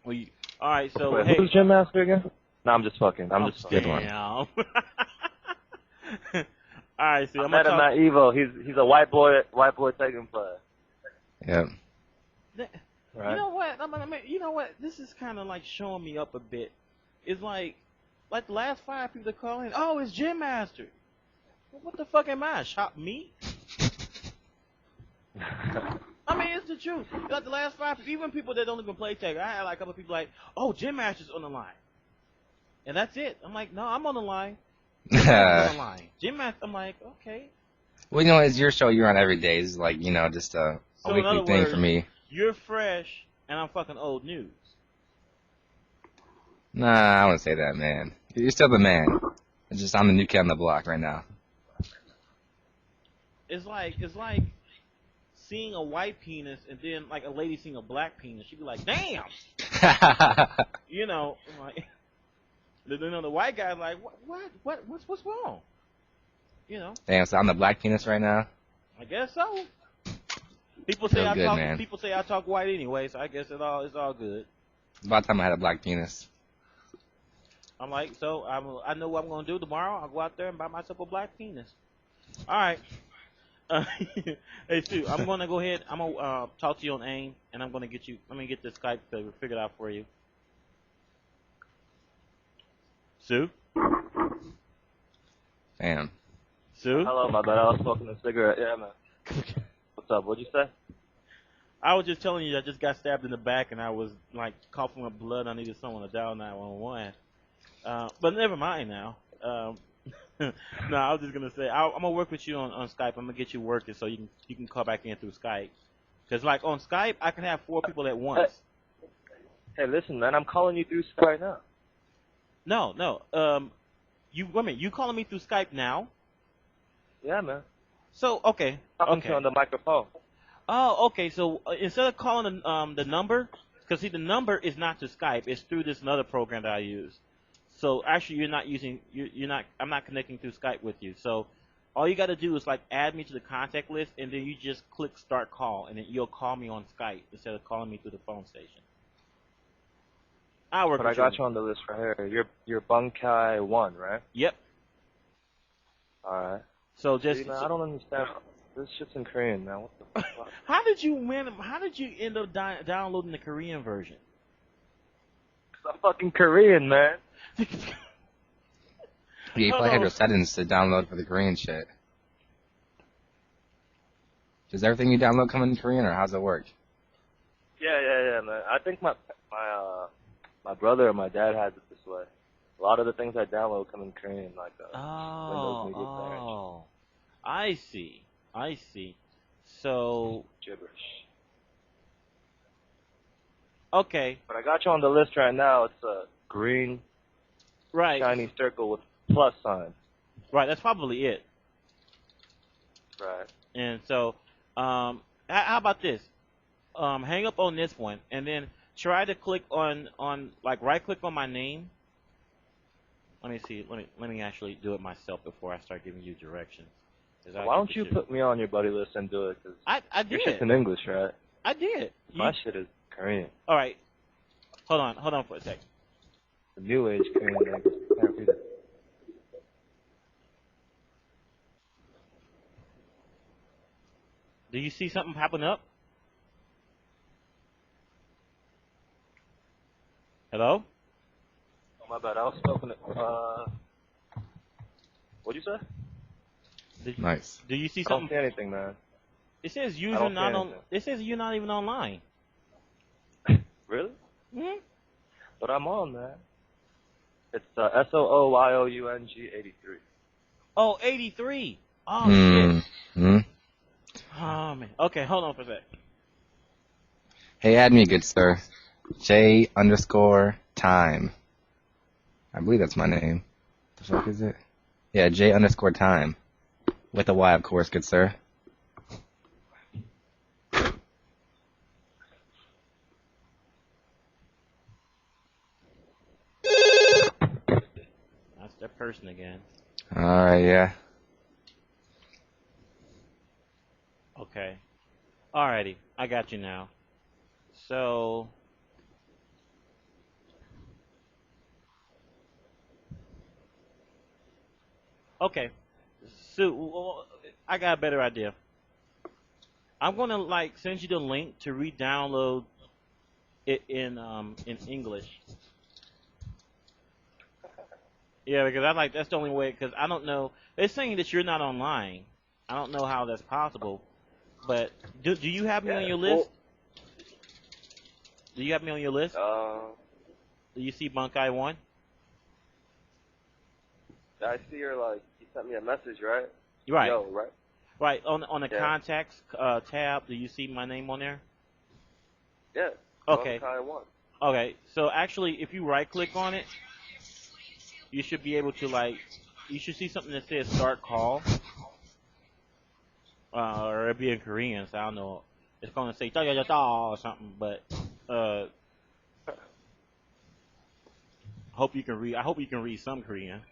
B: Well, all right, so
G: Wait,
B: hey,
G: who's Jinmaster again? No, I'm just fucking.
A: Good one.
B: All right, see,
G: I met him at EVO. He's a white boy Tekken player.
A: Yep.
G: Right.
B: You know what? This is kind of like showing me up a bit. It's like the last 5 people that call in. Oh, it's Jinmaster. Well, what the fuck am I? Shop me? I mean, it's the truth. Like the last 5, even people that don't even play Tekken. I had like a couple of people like, oh, Jinmaster's on the line, and that's it. I'm like, no, I'm on the line. Jinmaster's on the line. Jinmaster. I'm like, okay.
A: Well, you know, it's your show. You're on every day. It's like, you know, just a weekly thing for me.
B: You're fresh, and I'm fucking old news.
A: Nah, I wouldn't say that, man. You're still the man. It's just I'm the new kid on the block right now.
B: It's like seeing a white penis and then like a lady seeing a black penis. She'd be like, damn. You know, like, the white guy's like, what's wrong? You know.
A: Damn, so I'm the black penis right now?
B: I guess so. People say
A: man.
B: People say I talk white anyway, so I guess it's all good.
A: About time I had a black penis.
B: I'm like, so I know what I'm gonna do tomorrow. I'll go out there and buy myself a black penis. All right. Hey, Stu, I'm gonna go ahead. I'm gonna talk to you on AIM, and I'm gonna get you. Let me get this Skype figured out for you. Sue.
A: Damn.
B: Sue.
G: Hello, my bad. I was smoking a cigarette. Yeah, man. What's up? What'd you say?
B: I was just telling you I just got stabbed in the back, and I was like coughing with blood. I needed someone to dial 911. But never mind now. No, I was just gonna say I'm gonna work with you on Skype. I'm gonna get you working so you can call back in through Skype. Cause like on Skype, I can have 4 people at once.
G: Hey, listen, man. I'm calling you through Skype right now.
B: No. Wait a minute. You calling me through Skype now?
G: Yeah, man.
B: So okay.
G: Talking to you on the microphone.
B: Oh, okay. So instead of calling the number, because see the number is not to Skype. It's through this another program that I use. So actually, I'm not connecting through Skype with you. So all you got to do is like add me to the contact list, and then you just click start call, and then you'll call me on Skype instead of calling me through the phone station. I
G: got you on the list right here. You're Bunkai 1, right?
B: Yep.
G: All right.
B: So just.
G: See, man, I don't understand. This shit's in Korean, man. What the fuck?
B: How did you end up downloading the Korean version?
G: I'm fucking Korean, man.
A: Yeah, you probably have your settings to download for the Korean shit. Does everything you download come in Korean, or how's it work?
G: Yeah, man. I think my brother or my dad has it this way. A lot of the things I download come in Korean, like Windows Media Player.
B: Oh, I see. So
G: Gibberish.
B: Okay.
G: But I got you on the list right now. It's a green, shiny circle with plus sign.
B: Right, that's probably it.
G: Right.
B: And so, how about this? Hang up on this one, and then try to click on like right click on my name. Let me see. Let me actually do it myself before I start giving you directions.
G: Why don't you put me on your buddy list and do it? Cause
B: I did.
G: Your shit's in English, right?
B: I did.
G: My shit is Korean.
B: All right. Hold on for a second.
G: The new age Korean language. Can't read it.
B: Do you see something popping up? Hello?
G: Oh, my bad. I was talking to, what'd you say?
A: Nice.
B: Do you see
G: I don't
B: something?
G: see anything, man.
B: It says
G: I
B: user
G: don't see
B: not on.
G: anything.
B: It says you're not even online.
G: Really?
B: Hmm?
G: But I'm on, man. It's SOOYOUNG 83.
B: Oh, 83. Oh shit.
A: Hmm.
B: Oh man. Okay, hold on for a sec.
A: Hey, add me, good sir. J_time. I believe that's my name. The fuck is it? Yeah, J_time. With a Y, of course, good sir.
B: That's that person again.
A: Alright, yeah.
B: Okay. Alrighty, I got you now. So. Okay. So I got a better idea. I'm gonna like send you the link to re-download it in English. Yeah, because that's the only way. Because I don't know. They're saying that you're not online. I don't know how that's possible. But do you have me on your list? Do you have me on your list? Do you see Bunkai 1?
G: I see you're like, you sent me a message, right?
B: Right.
G: Yo, right?
B: Right. On the
G: Yeah.
B: contacts tab, do you see my name on there?
G: Yeah.
B: Okay.
G: Bunkai 1.
B: Okay. So actually, if you right click on it, you should be able to you should see something that says start call. Or it'll be in Korean, so I don't know. It's gonna say da da da or something, but hope you can read. I hope you can read some Korean,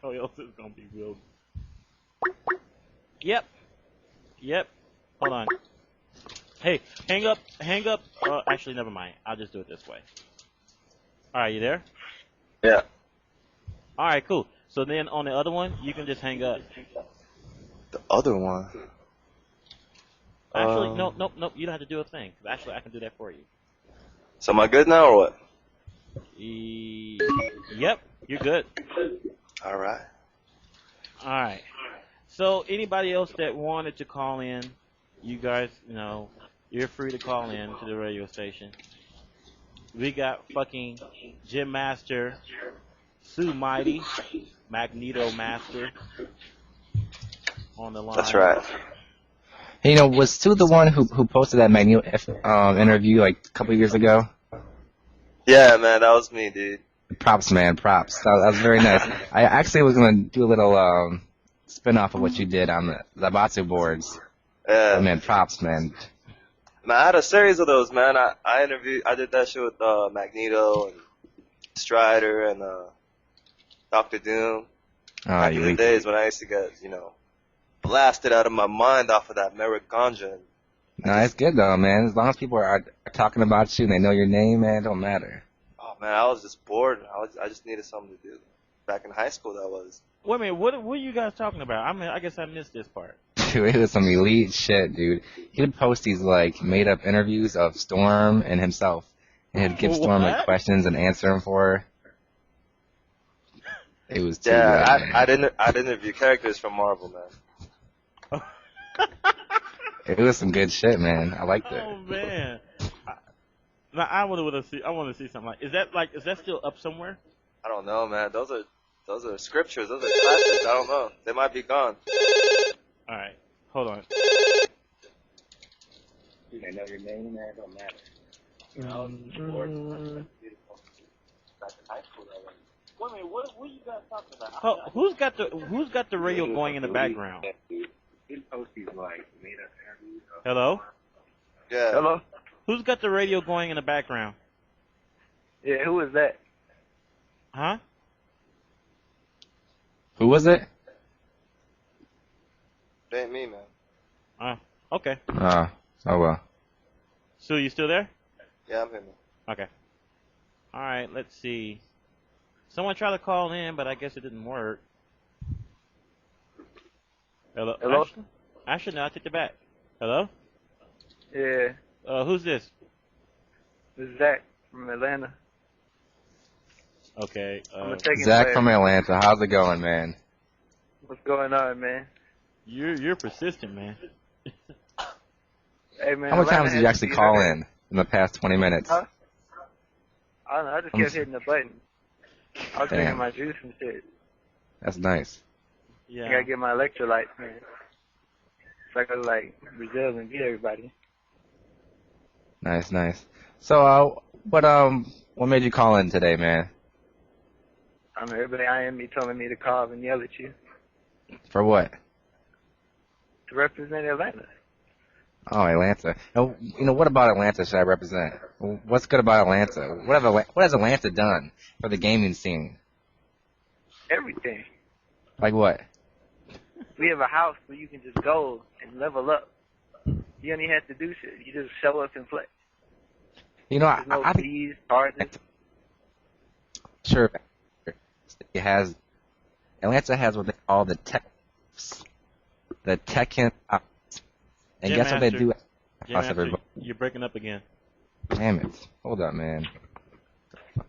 B: or else it's gonna be real. Yep. Hold on. Hey, hang up. Actually, never mind. I'll just do it this way. All right, you there?
G: Yeah.
B: All right, cool. So then on the other one, you can just hang up.
G: The other one.
B: Actually, nope. You don't have to do a thing. 'Cause actually, I can do that for you.
G: So am I good now or what?
B: Yep, you're good.
G: All right.
B: All right. So anybody else that wanted to call in, you guys, you're free to call in to the radio station. We got fucking Jinmaster, SooMighty, Magneto-master on the line.
G: That's right.
A: Hey, was Sue the one who posted that Magneto interview like a couple years ago?
G: Yeah, man, that was me, dude.
A: Props, man, props. That was very nice. I actually was gonna do a little spin-off of what you did on the Zabatsu boards.
G: Yeah.
A: Oh, man, props, man.
G: Man, I had a series of those, man. I did that shit with Magneto and Strider and Dr. Doom. Back in the days when I used to get, blasted out of my mind off of that Merrick Ganja.
A: No, it's good though, man. As long as people are talking about you and they know your name, man, it don't matter.
G: Oh man, I was just bored. I just needed something to do. Back in high school, that was.
B: Wait a minute, what are you guys talking about? I mean, I guess I missed this part.
A: Dude, it was some elite shit, dude. He'd post these like made-up interviews of Storm and himself, and he'd give Storm like
B: What?
A: questions and answer them for her. It was too
G: Yeah,
A: good, man.
G: I'd interview characters from Marvel, man.
A: It was some good shit, man. I liked it.
B: Oh man. Now I want to see something like. Is that still up somewhere?
G: I don't know, man. Those are scriptures. Those are classics. I don't know. They might be gone.
B: All right, hold on.
F: Dude, I know your name, man. It don't matter.
G: Back in high school, that was.
B: Wait a minute, what are you guys talking about? Who's got the radio going in the background?
F: He'd post these, like, made-up interviews.
B: Hello?
G: Yeah.
F: Hello?
B: Who's got the radio going in the background?
F: Yeah, who is that?
B: Huh?
A: Who was it?
G: It ain't me, man.
B: Okay.
A: Oh well.
B: Sue, you still there?
G: Yeah, I'm here, man.
B: Okay. All right, let's see. Someone tried to call in, but I guess it didn't work. Hello?
F: Hello?
B: Actually, no, I take it back. Hello?
H: Yeah,
B: Who's this?
H: this is Zach from Atlanta.
B: Okay.
H: I'm a Tekken
A: Zach
H: player.
A: from Atlanta. How's it going, man?
H: What's going on, man?
B: You're persistent, man.
H: Hey, man.
A: How many
H: Atlanta
A: times did you
H: has
A: actually
H: to be
A: call
H: heard.
A: in the past 20 minutes?
H: Huh? I don't know. I just kept hitting the button. I was drinking
A: Damn.
H: my juice and shit.
A: That's nice.
B: Yeah.
H: I gotta get my electrolytes, man. So I gotta like Brazil and get everybody.
A: Nice, nice. So, what made you call in today, man?
H: I mean, everybody IM me telling me to call and yell at you
A: For what?
H: to represent Atlanta.
A: Oh, Atlanta. Now, what about Atlanta should I represent? What's good about Atlanta? What has Atlanta done for the gaming scene?
H: Everything.
A: Like what?
H: We have a house where you can just go and level up. You don't even have to do shit. You just show up and play.
A: You know,
H: There's no
A: I think
H: fees, charges.
A: sure Atlanta has what they call the Tekken. And guess what they do?
B: Jinmaster, you're breaking up again.
A: Damn it! Hold up, man. All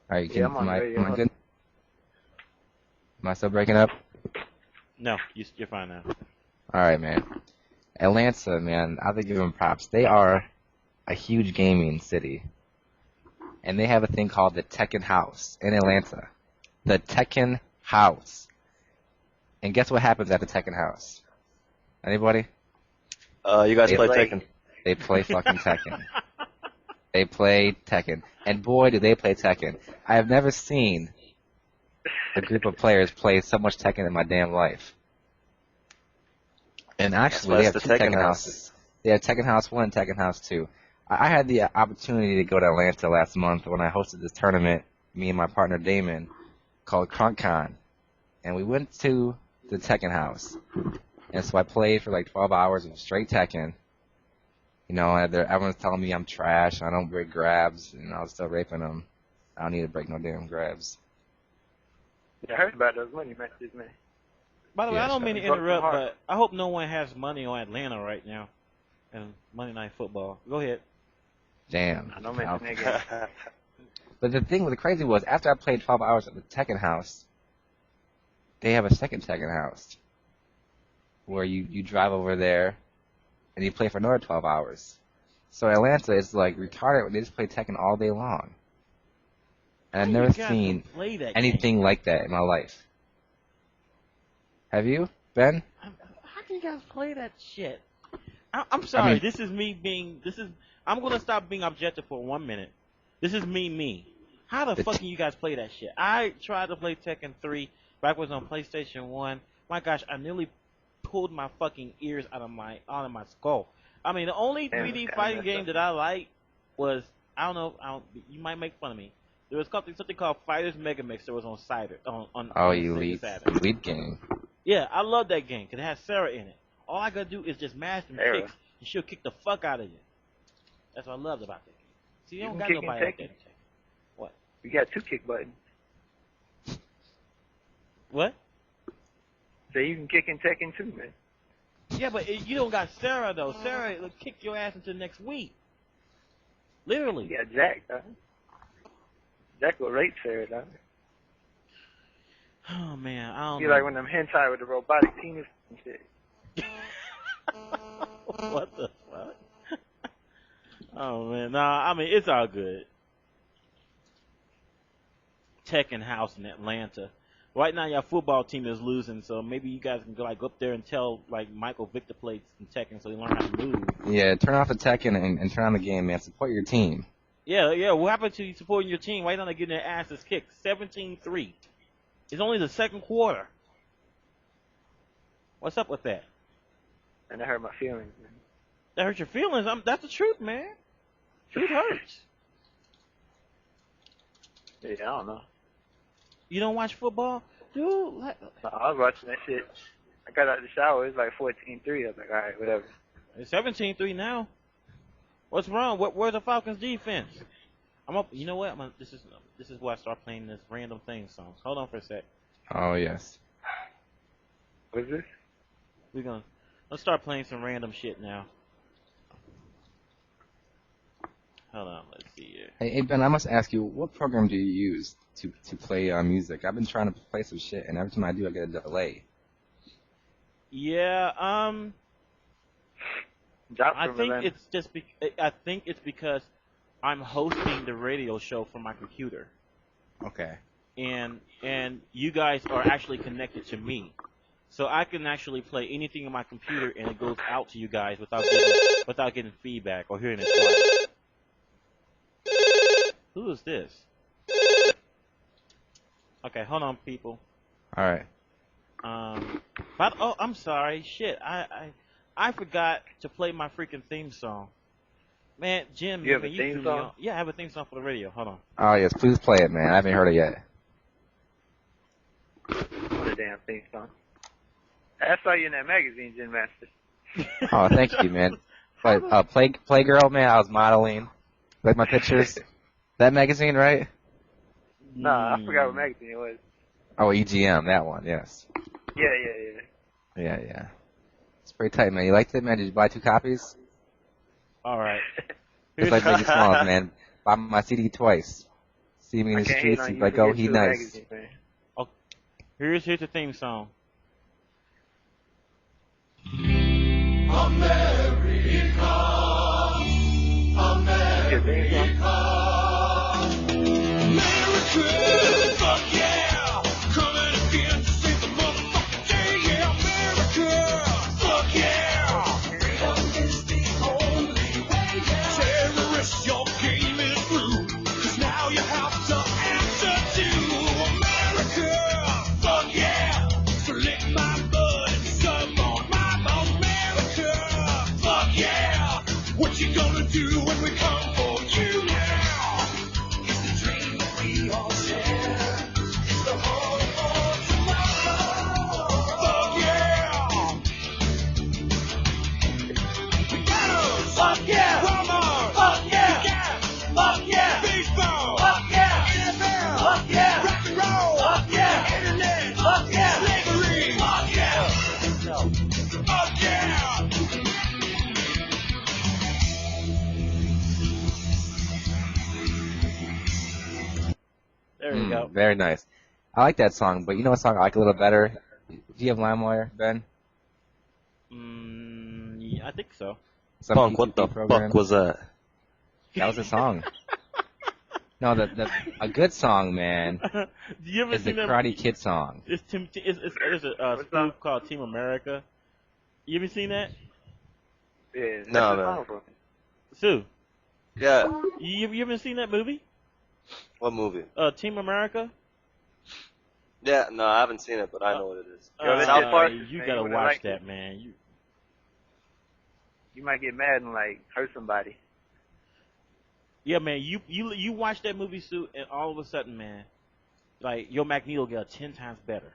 A: right,
H: Yeah, I'm on radio.
A: am I good? Am I still breaking up?
B: No, you're fine now.
A: All right, man. Atlanta, man, I have to give them props. They are a huge gaming city, and they have a thing called the Tekken House in Atlanta. The Tekken House. And guess what happens at the Tekken House? Anybody?
G: You guys
A: They
G: play
H: play.
G: Tekken.
A: They play fucking Tekken. They play Tekken. And boy, do they play Tekken. I have never seen a group of players play so much Tekken in my damn life. And actually, they have
G: That's
A: two
G: the Tekken
A: Tekken houses. They have Tekken House 1 and Tekken House 2. I had the opportunity to go to Atlanta last month when I hosted this tournament, me and my partner Damon, called CrunkCon. And we went to the Tekken House. And so I played for like 12 hours of straight Tekken. And everyone's telling me I'm trash, I don't break grabs, and I was still raping them. I don't need to break no damn grabs.
H: Yeah, I heard about those money matches, man.
B: By the way,
A: Yeah,
B: I don't
A: sure.
B: mean to
H: Broke my
B: interrupt,
H: heart.
B: but I hope no one has money on Atlanta right now and Monday Night Football. Go ahead.
A: Damn.
H: I don't mention that game.
A: But the thing was crazy was after I played 12 hours at the Tekken House, they have a second Tekken House where you drive over there and you play for another 12 hours. So Atlanta is like retarded when they just play Tekken all day long. And I've
B: How
A: never
B: you guys
A: seen
B: can play that
A: anything
B: game?
A: like that in my life. Have you, Ben?
B: How can you guys play that shit? I'm sorry.
A: mean-
B: This is me being. I'm gonna stop being objective for 1 minute. This is me. How the fuck can you guys play that shit? I tried to play Tekken 3 back when it was on PlayStation 1. My gosh, I nearly pulled my fucking ears out of my skull. I mean, the only
H: Damn,
B: 3D
H: kinda
B: fighting
H: messed
B: game
H: up.
B: that I liked was you might make fun of me. There was something called Fighters Megamix that was on Cider on
A: Oh,
B: Sega
A: Elite
B: Saturn.
A: game.
B: Yeah, I love that game because it has Sarah in it. All I gotta do is just mash them
H: Sarah.
B: kicks and she'll kick the fuck out of you. That's what I loved about that game. See, you
H: You
B: don't
H: can
B: got
H: kick and
B: nobody like
H: take
B: that. What?
H: We got 2 kick buttons.
B: What?
H: So you can kick and Tekken too, man.
B: Yeah, but you don't got Sarah though. Sarah will kick your ass into next week. Literally.
H: You got Jack, dog. Jack will rape Sarah, dog.
B: Oh man, I don't
H: Be
B: know.
H: like one of them hentai with the robotic penis and shit.
B: What the fuck? Oh man, nah. I mean, it's all good. Tekken House in Atlanta. Right now, your football team is losing, so maybe you guys can go up there and tell Michael Victor plays some Tekken so they learn how to move.
A: Yeah, turn off the Tekken and turn on the game, man. Support your team.
B: Yeah. What happened to you supporting your team? Right now, they're getting their asses kicked. 17-3. It's only the second quarter. What's up with that?
H: And that hurt my feelings, man.
B: That hurt your feelings. That's the truth, man. Truth hurts.
H: Yeah, I don't know.
B: You don't watch football? Dude,
H: No, I was watching that shit. I got out of the shower. It was like 14-3. I was like, all right, whatever.
B: it's 17-3 now. What's wrong? Where's the Falcons' defense? I'm up. You know what? This is where I start playing this random thing songs. Hold on for a sec.
A: Oh, yes.
H: What's this?
B: Let's start playing some random shit now. Hold on, let's see here.
A: Hey, Ben, I must ask you, what program do you use to play music? I've been trying to play some shit, and every time I do, I get a delay.
B: Yeah,
H: Drop
B: I
H: from
B: think
H: Atlanta.
B: it's just I think it's because I'm hosting the radio show from my computer,
A: Okay.
B: and you guys are actually connected to me, so I can actually play anything on my computer, and it goes out to you guys without getting feedback or hearing it twice. Who is this? Okay, hold on, people.
A: All right.
B: I'm sorry. Shit, I forgot to play my freaking theme song. Man, Jim,
H: You have
B: man,
H: a
B: you
H: theme
B: threw me
H: song?
B: off. Yeah, I have a theme song for the radio. Hold on.
A: Oh, yes, please play it, man. I haven't heard it yet.
H: What a damn theme song. I saw you in that magazine, Jinmaster.
A: Oh, thank you, man. But Playgirl, man, I was modeling. Like my pictures. That magazine, right?
H: Nah, I forgot what magazine it was.
A: Oh, EGM, that one, yes.
H: Yeah.
A: Yeah. It's pretty tight, man. You liked it, man? Did you buy 2 copies?
B: All right.
A: It's like Biggie Smalls, man. Buy my CD twice. See me in the streets, you like, oh, he nice.
H: Magazine, man.
B: Here's the theme song.
I: What you gonna do when we come for you now? It's the dream that we all share. It's the hope for tomorrow. Fuck yeah! McDonald's! Fuck yeah! Walmart! Fuck yeah! Gas! Fuck yeah! Baseball! Fuck yeah! NFL! Fuck yeah! Rock and roll! Fuck yeah! Internet! Fuck yeah! Slavery! Fuck yeah! Fuck yeah!
B: There you go.
A: Very nice. I like that song, but you know what song I like a little better? Do you have LimeWire, Ben?
B: Yeah, I think so.
A: Some
J: Punk, what the
A: PTP program?
J: fuck was that?
A: That was a song. No, a good song, man,
B: Do you ever
A: is the
B: seen that?
A: Karate Kid song.
B: There's a spoof called Team America. You ever seen that?
H: Yeah.
J: No,
H: that's the
J: man.
H: song, bro.
B: Sue,
J: Yeah.
B: you haven't seen that movie?
J: What movie?
B: Team America?
J: Yeah, no, I haven't seen it, but I know what it is.
H: South Park?
B: You
H: Man,
B: gotta
H: you wouldn't
B: watch
H: like
B: that,
H: it.
B: man.
H: You might get mad and like hurt somebody.
B: Yeah, man. You watch that movie, Sue, and all of a sudden, man, like your Magneto get 10 times better.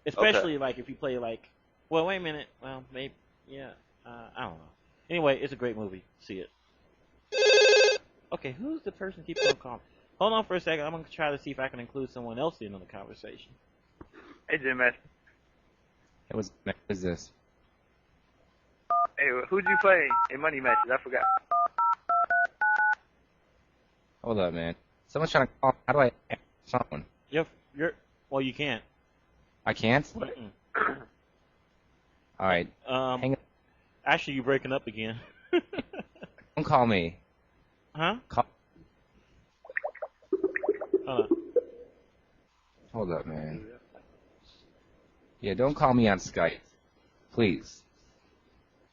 B: Especially like if you play like, well, wait a minute. Well, maybe, yeah. I don't know. Anyway, it's a great movie. See it. Okay, who's the person keep on calling? Hold on for a second. I'm gonna try to see if I can include someone else in on the conversation.
H: Hey, Jinmaster.
A: What is this?
H: Hey, who'd you play in Money Matches? I forgot.
A: Hold up, man. Someone's trying to call. How do I answer someone?
B: Well, you can't.
A: I can't?
B: Mm-mm.
A: All right. Hang on.
B: Actually, you're breaking up again.
A: Don't call me.
B: Huh?
A: Hold up, man. Yeah, don't call me on Skype. Please.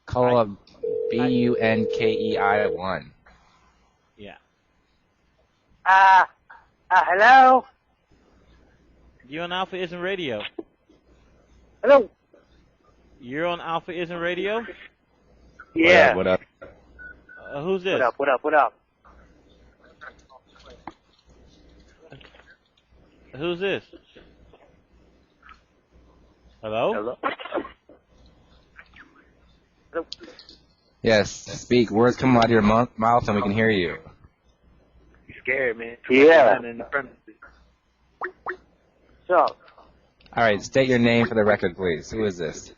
A: Call up BUNKEI1.
B: Yeah.
H: Hello?
B: You're on AlphaISM Radio.
H: Hello?
B: You're on AlphaISM Radio?
H: Yeah.
A: What up?
B: Who's this?
H: What up?
B: Who's this? Hello?
A: Yes, speak. Words come out of your mouth and we can hear you.
H: You scared, man.
D: Yeah.
H: In the premises.
D: So,
A: All right, state your name for the record, please. Who is this?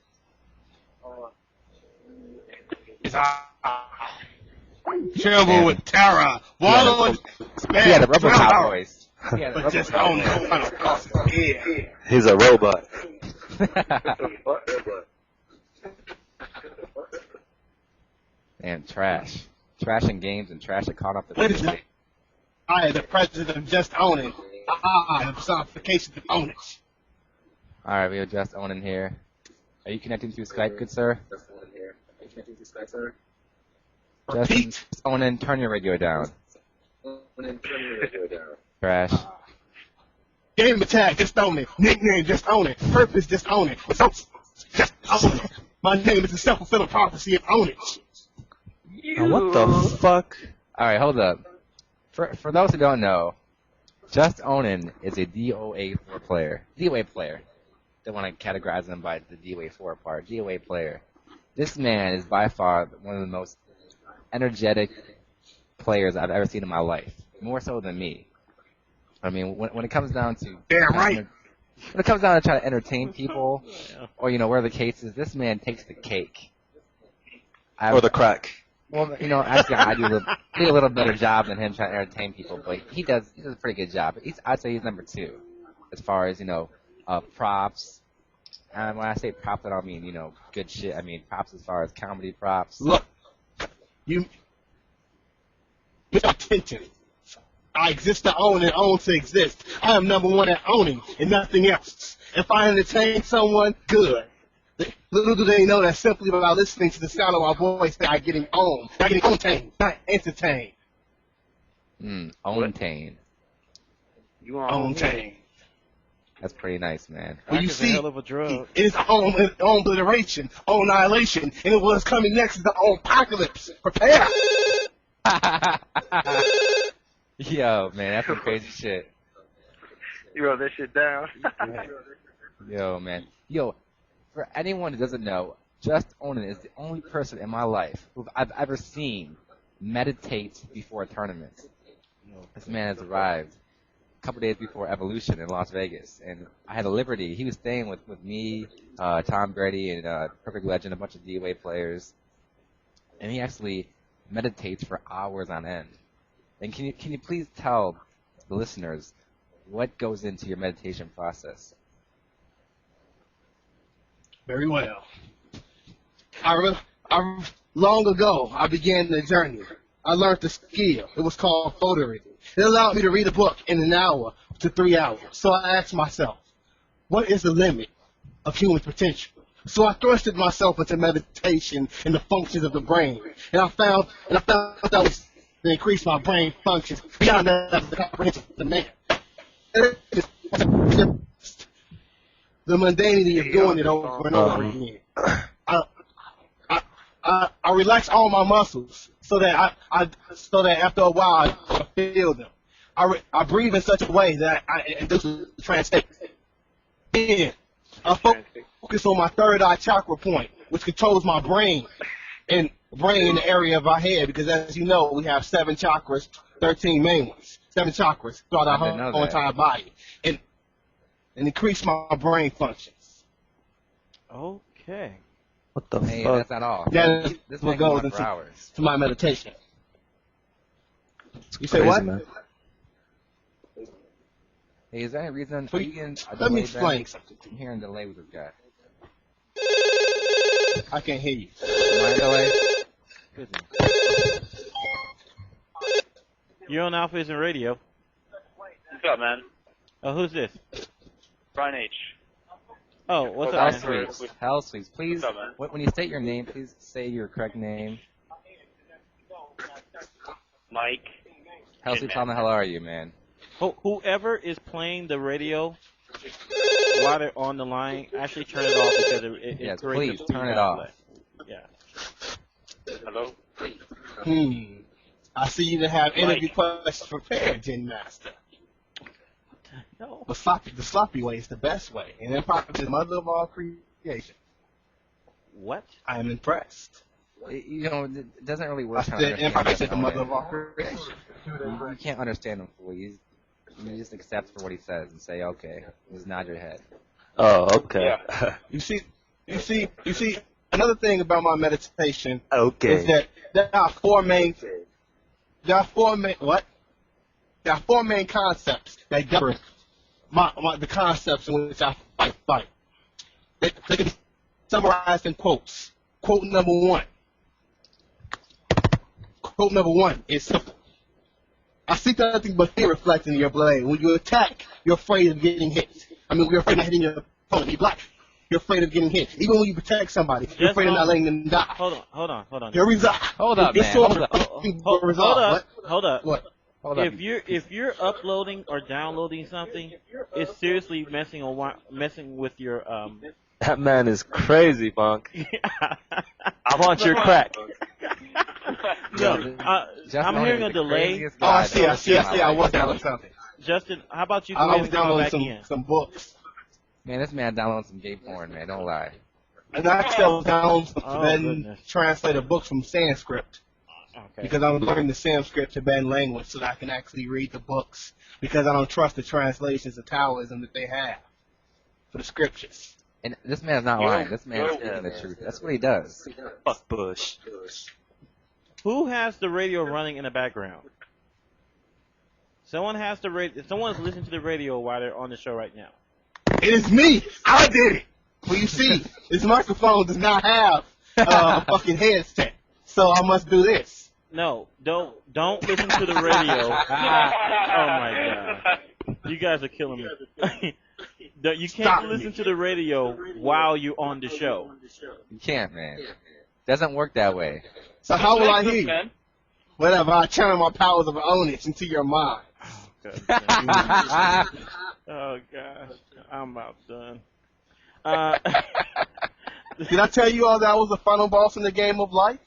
I: Tremble with terror. Wallow in despair.
A: He had a RoboCop
I: Drown.
A: voice. He had a
I: But just
A: RoboCop
I: own
A: voice.
I: the final cost of fear.
J: He's a robot.
A: Man, trash. Trash in games and trash that caught up to
I: Ladies and gentlemen, I am the president of JustOwnin. I am personification of ownage.
A: Alright, we have JustOwnin here. Are you connecting to Skype, good sir?
I: Repeat.
A: JustOwnin, turn your radio down. Trash.
I: Game attack, just own it. Nickname, just own it. Purpose, just own it. Results, just own it. My name is the self-fulfilling prophecy of ownage.
J: What the fuck?
A: Alright, hold up. For those who don't know, JustOwnin is a DOA 4 player. DOA player. Don't want to categorize him by the DOA 4 part. DOA player. This man is by far one of the most energetic players I've ever seen in my life. More so than me. I mean, when it comes down to
I: Damn right.
A: when it comes down to trying to entertain people, or whatever the case is, this man takes the cake.
J: Or the crack.
A: Well, actually, I do a little better job than him trying to entertain people, but he does a pretty good job. I'd say he's number 2 as far as props. And when I say props, I don't mean good shit. I mean props as far as comedy props.
I: Look, you attention. I exist to own and own to exist. I am number 1 at owning and nothing else. If I entertain someone, good. Little do they know that simply by listening to the sound of my voice, they are getting owned. They're getting owned, not entertained.
A: Owntain.
H: You on
I: Owntain.
A: That's pretty nice, man.
I: Well, you
B: Crack is a
I: see,
B: hell of a drug.
I: it is own obliteration, own annihilation, and what's coming next is the own apocalypse. Prepare.
A: Yo, man, that's some crazy shit.
H: You wrote that shit down.
A: Yo, man. Yo, for anyone who doesn't know, JustOwnin is the only person in my life who I've ever seen meditate before a tournament. This man has arrived a couple days before Evolution in Las Vegas, and I had a liberty. He was staying with me, Tom Brady, and Perfect Legend, a bunch of DOA players, and he actually meditates for hours on end. And can you please tell the listeners what goes into your meditation process?
I: Very well. Long ago, I began the journey. I learned the skill. It was called photo reading. It allowed me to read a book in an hour to 3 hours. So I asked myself, what is the limit of human potential? So I thrusted myself into meditation and the functions of the brain. And I found that was to increase my brain functions beyond the comprehension of the man. The mundanity of doing it over and over again. I relax all my muscles so that after a while I feel them. I breathe in such a way that I induce a trance state. Then I focus on my third eye chakra point, which controls my brain and brain in the area of our head, because as you know, we have 7 chakras, 13 main ones, 7 chakras throughout our whole entire body, and increase my brain functions.
B: Okay.
J: What the
A: Hey,
J: fuck?
A: that's not all.
I: That
A: This
I: will
A: man
I: go
A: goes on for
I: into
A: hours.
I: my meditation. You say
J: Crazy,
I: what?
J: man.
A: Hey, is there any reason? Are you getting a
I: Let me
A: delay,
I: explain
A: Ben?
I: something to
A: I'm
I: you.
A: hearing a delay with this guy.
I: I can't hear you.
A: Am I a delay?
B: Goodness. You're on AlphaISM Radio.
C: What's up, man?
B: Oh, who's this?
C: Brian H.
B: Oh, what's
A: Hell
B: up, man?
A: sweeps. Hell sweeps. Please,
C: What's up, man?
A: when you state your name, please say your correct name.
C: Mike.
A: Hell sweeps, how the hell are you, man?
B: Whoever is playing the radio while they're on the line, actually turn it off because it
A: Yes,
B: creates
A: please
B: a
A: turn it
B: feedback
A: off.
B: delay. Yeah.
C: Hello?
I: I see you to have interview questions prepared, Jinmaster.
B: No.
I: The sloppy way is the best way, and improper is the mother of all creation.
B: What?
I: I am impressed.
A: It doesn't really work.
I: I
A: trying to
I: said
A: understand
I: improper is the
A: JustOwnin.
I: mother of all creation.
A: You can't understand him fully. You just accept for what he says and say, okay, just nod your head.
J: Oh, okay.
I: You see, another thing about my meditation
J: Okay.
I: is that there are 4 main
K: there are four main concepts that govern the concepts in which I fight. They can be summarized in quotes. Quote number one. Quote number one is simple. I see nothing but fear reflected in your blade. When you attack, you're afraid of getting hit. I mean, you're afraid of hitting your opponent. You're afraid of getting hit. Even when you protect somebody, you're afraid of not letting them die.
B: Hold on.
A: Hold up, man.
B: Hold up.
K: What?
B: If you're uploading or downloading something, it's seriously messing with your
G: That man is crazy, Bonk. I want your crack.
B: No, I'm hearing a delay.
K: Oh, I see. I was downloading something.
B: Justin, how about you go
K: I
B: ahead
K: was
B: and come back
K: downloading
B: in?
K: some books.
A: Man, this man downloaded some gay porn, man. Don't lie.
K: And actually, I was downloading some Tibetan
B: goodness.
K: translated books from Sanskrit.
B: Okay.
K: Because I'm learning the Sanskrit Tibetan language so that I can actually read the books. Because I don't trust the translations of Taoism that they have for the scriptures.
A: And this man's not lying. This man's speaking the truth. That's what he does.
G: Fuck Bush.
B: Who has the radio running in the background? Someone has the radio. Someone's listening to the radio while they're on the show right now.
K: It is me. I did it. Well, you see, this microphone does not have a fucking headset, so I must do this.
B: No, don't listen to the radio. Oh my god, you guys are killing me. You can't listen to the radio while you're on the show.
A: You can't, man. Doesn't work that way.
K: So how will I hear you? Whatever, I channel my powers of ownage into your mind.
B: Oh gosh, I'm about done.
K: Did I tell you all that I was the final boss in the game of life?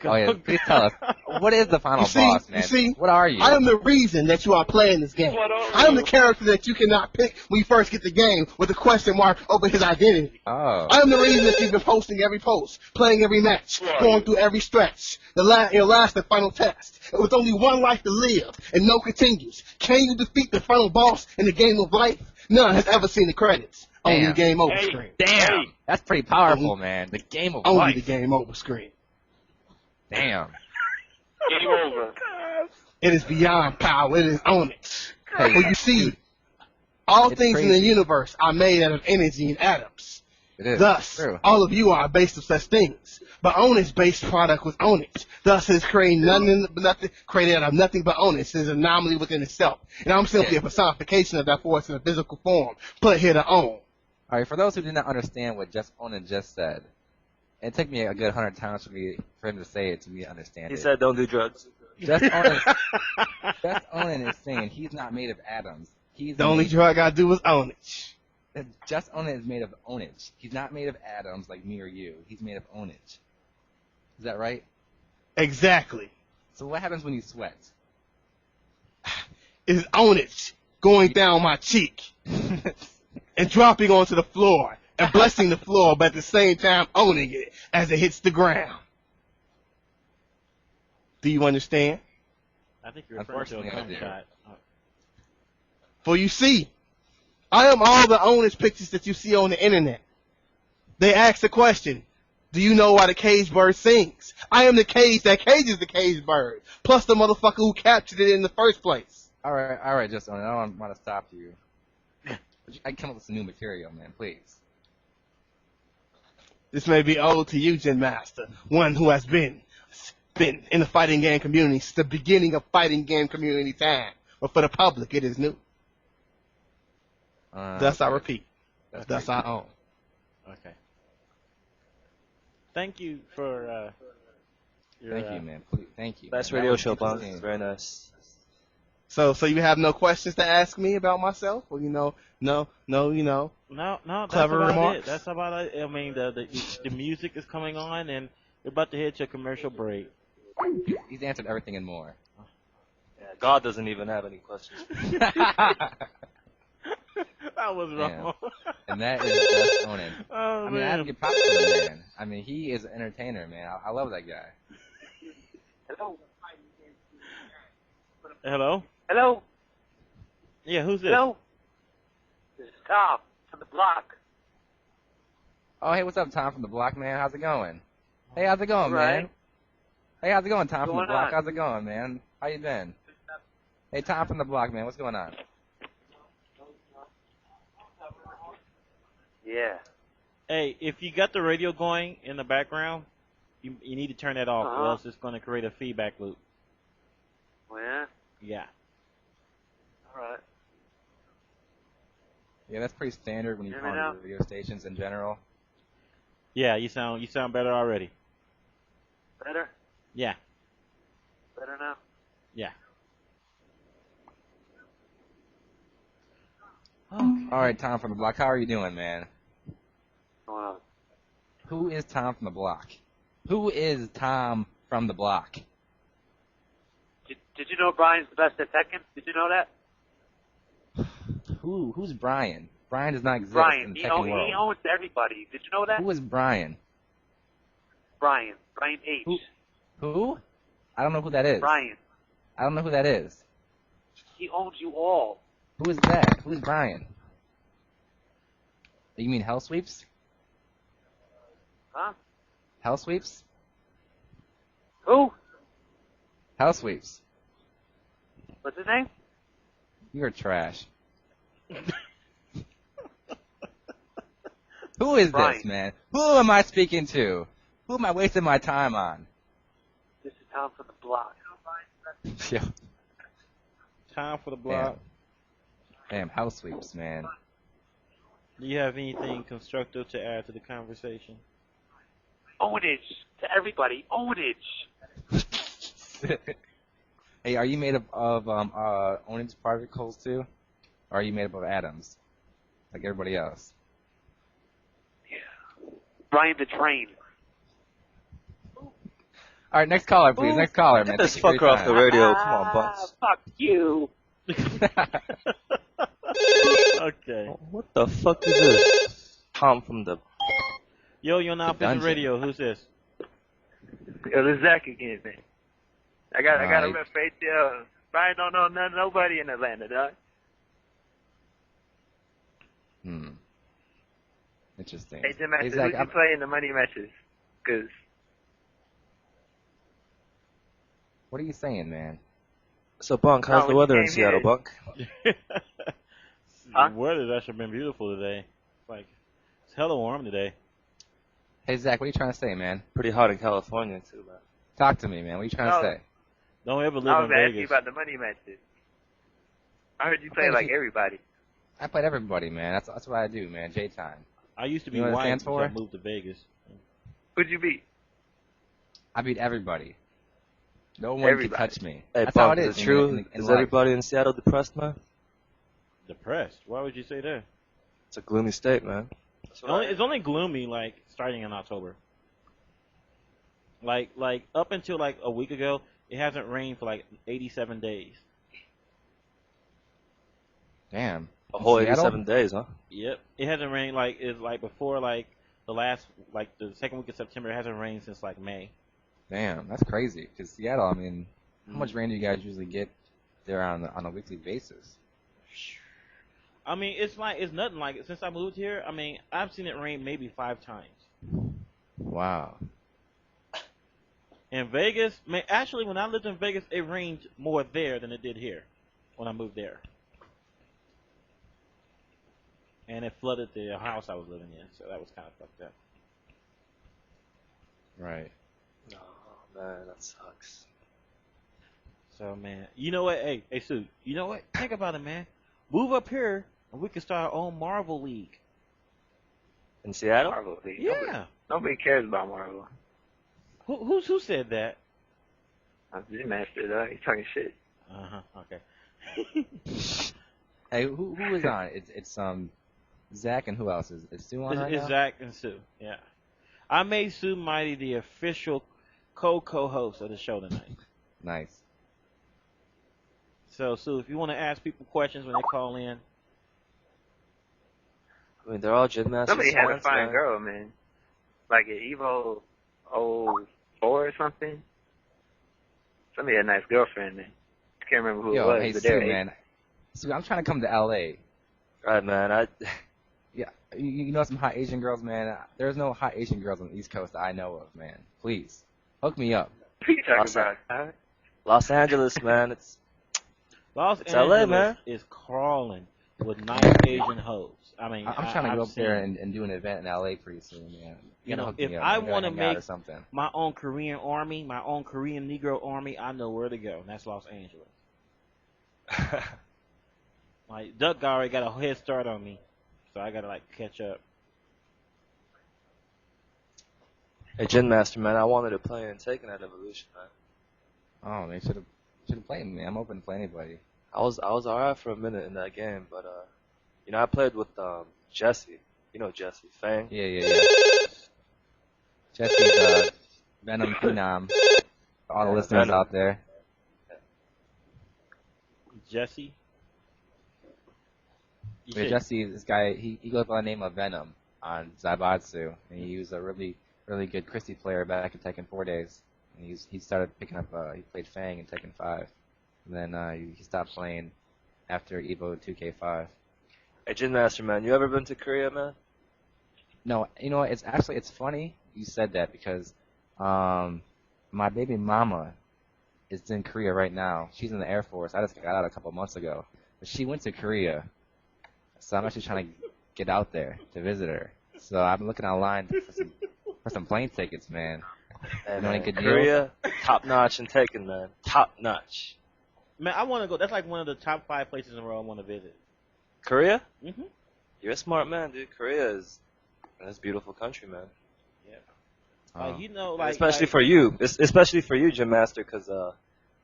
A: Oh yeah, please tell us. What is the final boss, man?
K: You see,
A: what are you?
K: I am the reason that you are playing this game. I am the character that you cannot pick when you first get the game with a question mark over his identity.
A: Oh.
K: I am the reason that you've been posting every post, playing every match, going through every stretch, your last and final test. And with only one life to live and no continues, can you defeat the final boss in the game of life? None has ever seen the credits.
A: Damn.
K: Only the game over screen.
A: Damn, that's pretty powerful, man. The game of
K: Only
A: life.
K: the game over screen.
A: Damn.
C: Game over.
K: It is beyond power. It is on it.
A: Hey,
K: Well, you see, all
A: it's
K: things in the
A: crazy.
K: universe are made out of energy and atoms.
A: It is.
K: Thus,
A: True.
K: all of you are based of such things. But ownage-based product was ownage. Thus, it's created created out of nothing but ownage. It's an anomaly within itself. And I'm simply a personification of that force in a physical form, put here to own.
A: All right, for those who did not understand what JustOwnin just said, it took me a good 100 times for him to say it to me to understand
G: He
A: it.
G: said don't do drugs.
A: JustOwnin is saying he's not made of atoms. He's
K: The only drug I do is ownage.
A: JustOwnin is made of ownage. He's not made of atoms like me or you. He's made of ownage. Is that right?
K: Exactly.
A: So what happens when you sweat?
K: It's ownage going down my cheek and dropping onto the floor and blessing the floor, but at the same time owning it as it hits the ground. Do you understand?
B: I think you're referring to a
A: Unfortunately, I
B: cum
A: do.
B: shot.
K: For you see, I am all the ownage pictures that you see on the internet. They ask the question, do you know why the cage bird sings? I am the cage that cages the cage bird, plus the motherfucker who captured it in the first place.
A: All right, JustOwnin. I don't want to stop you. I can come up with some new material, man. Please.
K: This may be old to you, Jinmaster, one who has been in the fighting game community since the beginning of fighting game community time. But for the public, it is new. Thus I repeat. Thus I own.
B: Okay. Thank you for your.
A: Thank you, man. Please, thank you.
G: Nice
A: man.
G: radio
A: That was
G: show, Bonk.
A: interesting.
G: Very nice.
K: So you have no questions to ask me about myself? Or, no,
B: No, that's
K: Clever
B: about
K: remarks.
B: it. That's about it. I mean, the music is coming on, and we're about to hit your commercial break.
A: He's answered everything and more.
G: Yeah, God doesn't even have any questions.
B: That was wrong.
A: And that is JustOwnin.
B: Oh,
A: I mean, I have to
B: man.
A: give props to the man. I mean, he is an entertainer, man. I love that guy.
C: Hello.
B: Hello?
C: Hello.
B: Yeah, who's this?
C: Hello. This is Tom from the block.
A: Oh, hey, what's up, Tom from the block, man? How's it going? Hey, how's it going,
C: Right.
A: man? Hey, how's it going, Tom from the
L: What's
A: block?
L: going on?
A: How's it going, man? How you been? Hey, Tom from the block, man. What's going on?
L: Yeah.
B: Hey, if you got the radio going in the background, you need to turn that off, or
L: Uh-huh.
B: else it's going to create a feedback loop.
L: Oh, yeah?
B: Yeah.
L: All right.
A: Yeah, that's pretty standard when you
L: Hear
A: call
L: me now?
A: into radio stations in general.
B: Yeah, you sound better already.
L: Better?
B: Yeah.
L: Better now?
B: Yeah.
A: All right, Tom from the block. How are you doing, man?
L: What's going on?
A: Who is Tom from the block? Who is Tom from the block?
L: Did you know Brian's the best at Tekken? Did you know that?
A: Who's Brian? Brian does not exist in
L: Brian.
A: the
L: He
A: Tekken world.
L: owns everybody. Did you know that?
A: Who is Brian?
L: Brian. Brian H.
A: Who? I don't know who that is.
L: Brian.
A: I don't know who that is.
L: He owns you all.
A: Who is that? Who's Brian? You mean Hell Sweeps?
L: Huh?
A: Hell Sweeps?
L: Who?
A: Hell Sweeps.
L: What's his name?
A: You're trash. Who is
L: Brian.
A: this, man? Who am I speaking to? Who am I wasting my time on?
L: This is Tom from the block.
A: Yo,
B: Time for the block.
A: damn, Hell Sweeps, man.
B: Do you have anything constructive to add to the conversation?
L: Ownage to everybody. Ownage.
A: Hey, are you made up of ownage particles too? Or are you made up of atoms? Like everybody else?
L: Brian the Train.
A: Alright, next caller, please. Next caller, man.
J: Get this
A: Take your
J: fucker off
A: time.
J: the radio. Come on, Bunks.
L: Fuck you.
B: Okay.
J: What the fuck is this? Tom from the...
B: Yo, you're not on
J: dungeon.
B: radio. Who's this?
H: Yo, this is Zach again, man. I got a
A: Alright.
H: rep right there. Brian don't know nobody in Atlanta, dog.
A: Interesting.
H: Hey, Jim Master,
A: Hey, Zach,
H: who'd you play in the money matches? Cause
A: what are you saying, man?
J: So, Bunk, how's the
H: when
J: weather
H: you
J: in
H: came
J: Seattle,
H: here-
J: Bunk?
B: The weather's actually been beautiful today. It's hella warm today.
A: Hey, Zach, what are you trying to say, man?
J: Pretty hot in California, too, man.
A: Talk to me, man. What are you trying to say?
B: Don't ever
H: I
B: live
H: was
B: in
H: asking you
B: Vegas.
H: about the money matches. I heard you play
A: Hey,
H: like
A: you-
H: everybody.
A: I played everybody, man. That's what I do, man. J-time.
B: I used to be
A: You know what it
B: white
A: stands
B: until
A: for?
B: I moved to Vegas.
H: Who'd you beat?
A: I beat everybody. No one
H: Everybody.
A: can touch me.
J: Hey,
A: That's how
J: Bunk,
A: it
J: is
A: is
J: it true?
A: in
J: Is
A: life.
J: everybody in Seattle depressed, man?
B: Depressed? Why would you say that?
J: It's a gloomy state, man.
B: It's only gloomy, starting in October. Like up until a week ago, it hasn't rained for 87 days.
A: Damn.
J: A whole
A: Seattle?
J: 87 days, huh?
B: Yep. It hasn't rained before the last the second week of September. It hasn't rained since May.
A: Damn, that's crazy. Because Seattle, I mean, how much rain do you guys usually get there on a weekly basis?
B: I mean, it's nothing like it. Since I moved here, I mean, I've seen it rain maybe 5 times.
A: Wow.
B: In Vegas, actually, when I lived in Vegas, it rained more there than it did here when I moved there. And it flooded the house I was living in, so that was kind of fucked up.
A: Right.
J: Oh, man, that sucks.
B: So, man, you know what? Hey, Sue, you know what? Think about it, man. Move up here, and we can start our own Marvel League.
J: In Seattle?
H: Marvel League.
B: Yeah.
H: Nobody cares about Marvel.
B: Who said that?
H: I'm Jinmaster, though. He's talking shit.
B: Okay.
A: Hey, who is on? It's Zach and who else is Sue on right
B: It's
A: now?
B: Zach and Sue. Yeah. I made SooMighty the official co-host of the show tonight.
A: Nice.
B: So, Sue, if you want to ask people questions when they call in,
J: I mean, they're all Gym Masters.
H: Somebody had a
J: fans,
H: fine
J: man.
H: girl, man. Like at EVO 04 or something. Somebody had a nice girlfriend, man. I can't remember who
A: Yo,
H: it was,
A: hey,
H: but
A: Sue,
H: they were
A: man. Sue, I'm trying to come to L.A.
J: Right, man.
A: Yeah, you know some hot Asian girls, man. There's no hot Asian girls on the East Coast that I know of, man. Please, hook me up.
H: What are you talking about, Tyler?
J: Los Angeles, man. It's
B: Los
J: It's LA,
B: Angeles
J: man.
B: is crawling with nice Asian hoes. I mean,
A: I'm trying to go
B: I've
A: up there
B: seen-
A: and do an event in LA pretty soon, man.
B: You know,
A: hook me
B: if
A: up,
B: I
A: man. We gotta
B: want to
A: hang out
B: make
A: or something.
B: my own Korean army, my own Korean Negro army, I know where to go, and that's Los Angeles. Like Duck already got a head start on me, so I gotta like catch up.
J: Hey, Jinmaster, man. I wanted to play in Tekken at Evolution, man.
A: Oh, they should have played me. I'm open to play anybody.
J: I was alright for a minute in that game, but you know, I played with Jesse. You know Jesse, Fang.
A: Yeah. Jesse's Venom Phenom. For all the listeners
J: Venom.
A: out there.
B: Jesse.
A: Yeah, Jesse, this guy, he goes by the name of Venom on Zaibatsu, and he was a really good Christie player back in Tekken 4 days. And he started picking up, he played Fang in Tekken 5, and then he stopped playing after EVO 2K5.
J: Hey, Jinmaster, man. You ever been to Korea, man?
A: No, you know, it's funny you said that because my baby mama is in Korea right now. She's in the Air Force. I just got out a couple months ago, but she went to Korea. So I'm actually trying to get out there to visit her. So I've been looking online for some plane tickets, man.
J: Hey,
A: You know any
J: man,
A: good deals?
J: Korea, top notch in Tekken, man. Top notch.
B: Man, I want to go. That's like one of the top 5 places in the world I want to visit.
J: Korea?
B: Mhm.
J: You're a smart man, dude. Korea is that's a beautiful country, man.
B: Yeah. You know, like
J: especially
B: like,
J: for you, especially for you, Jim Master, because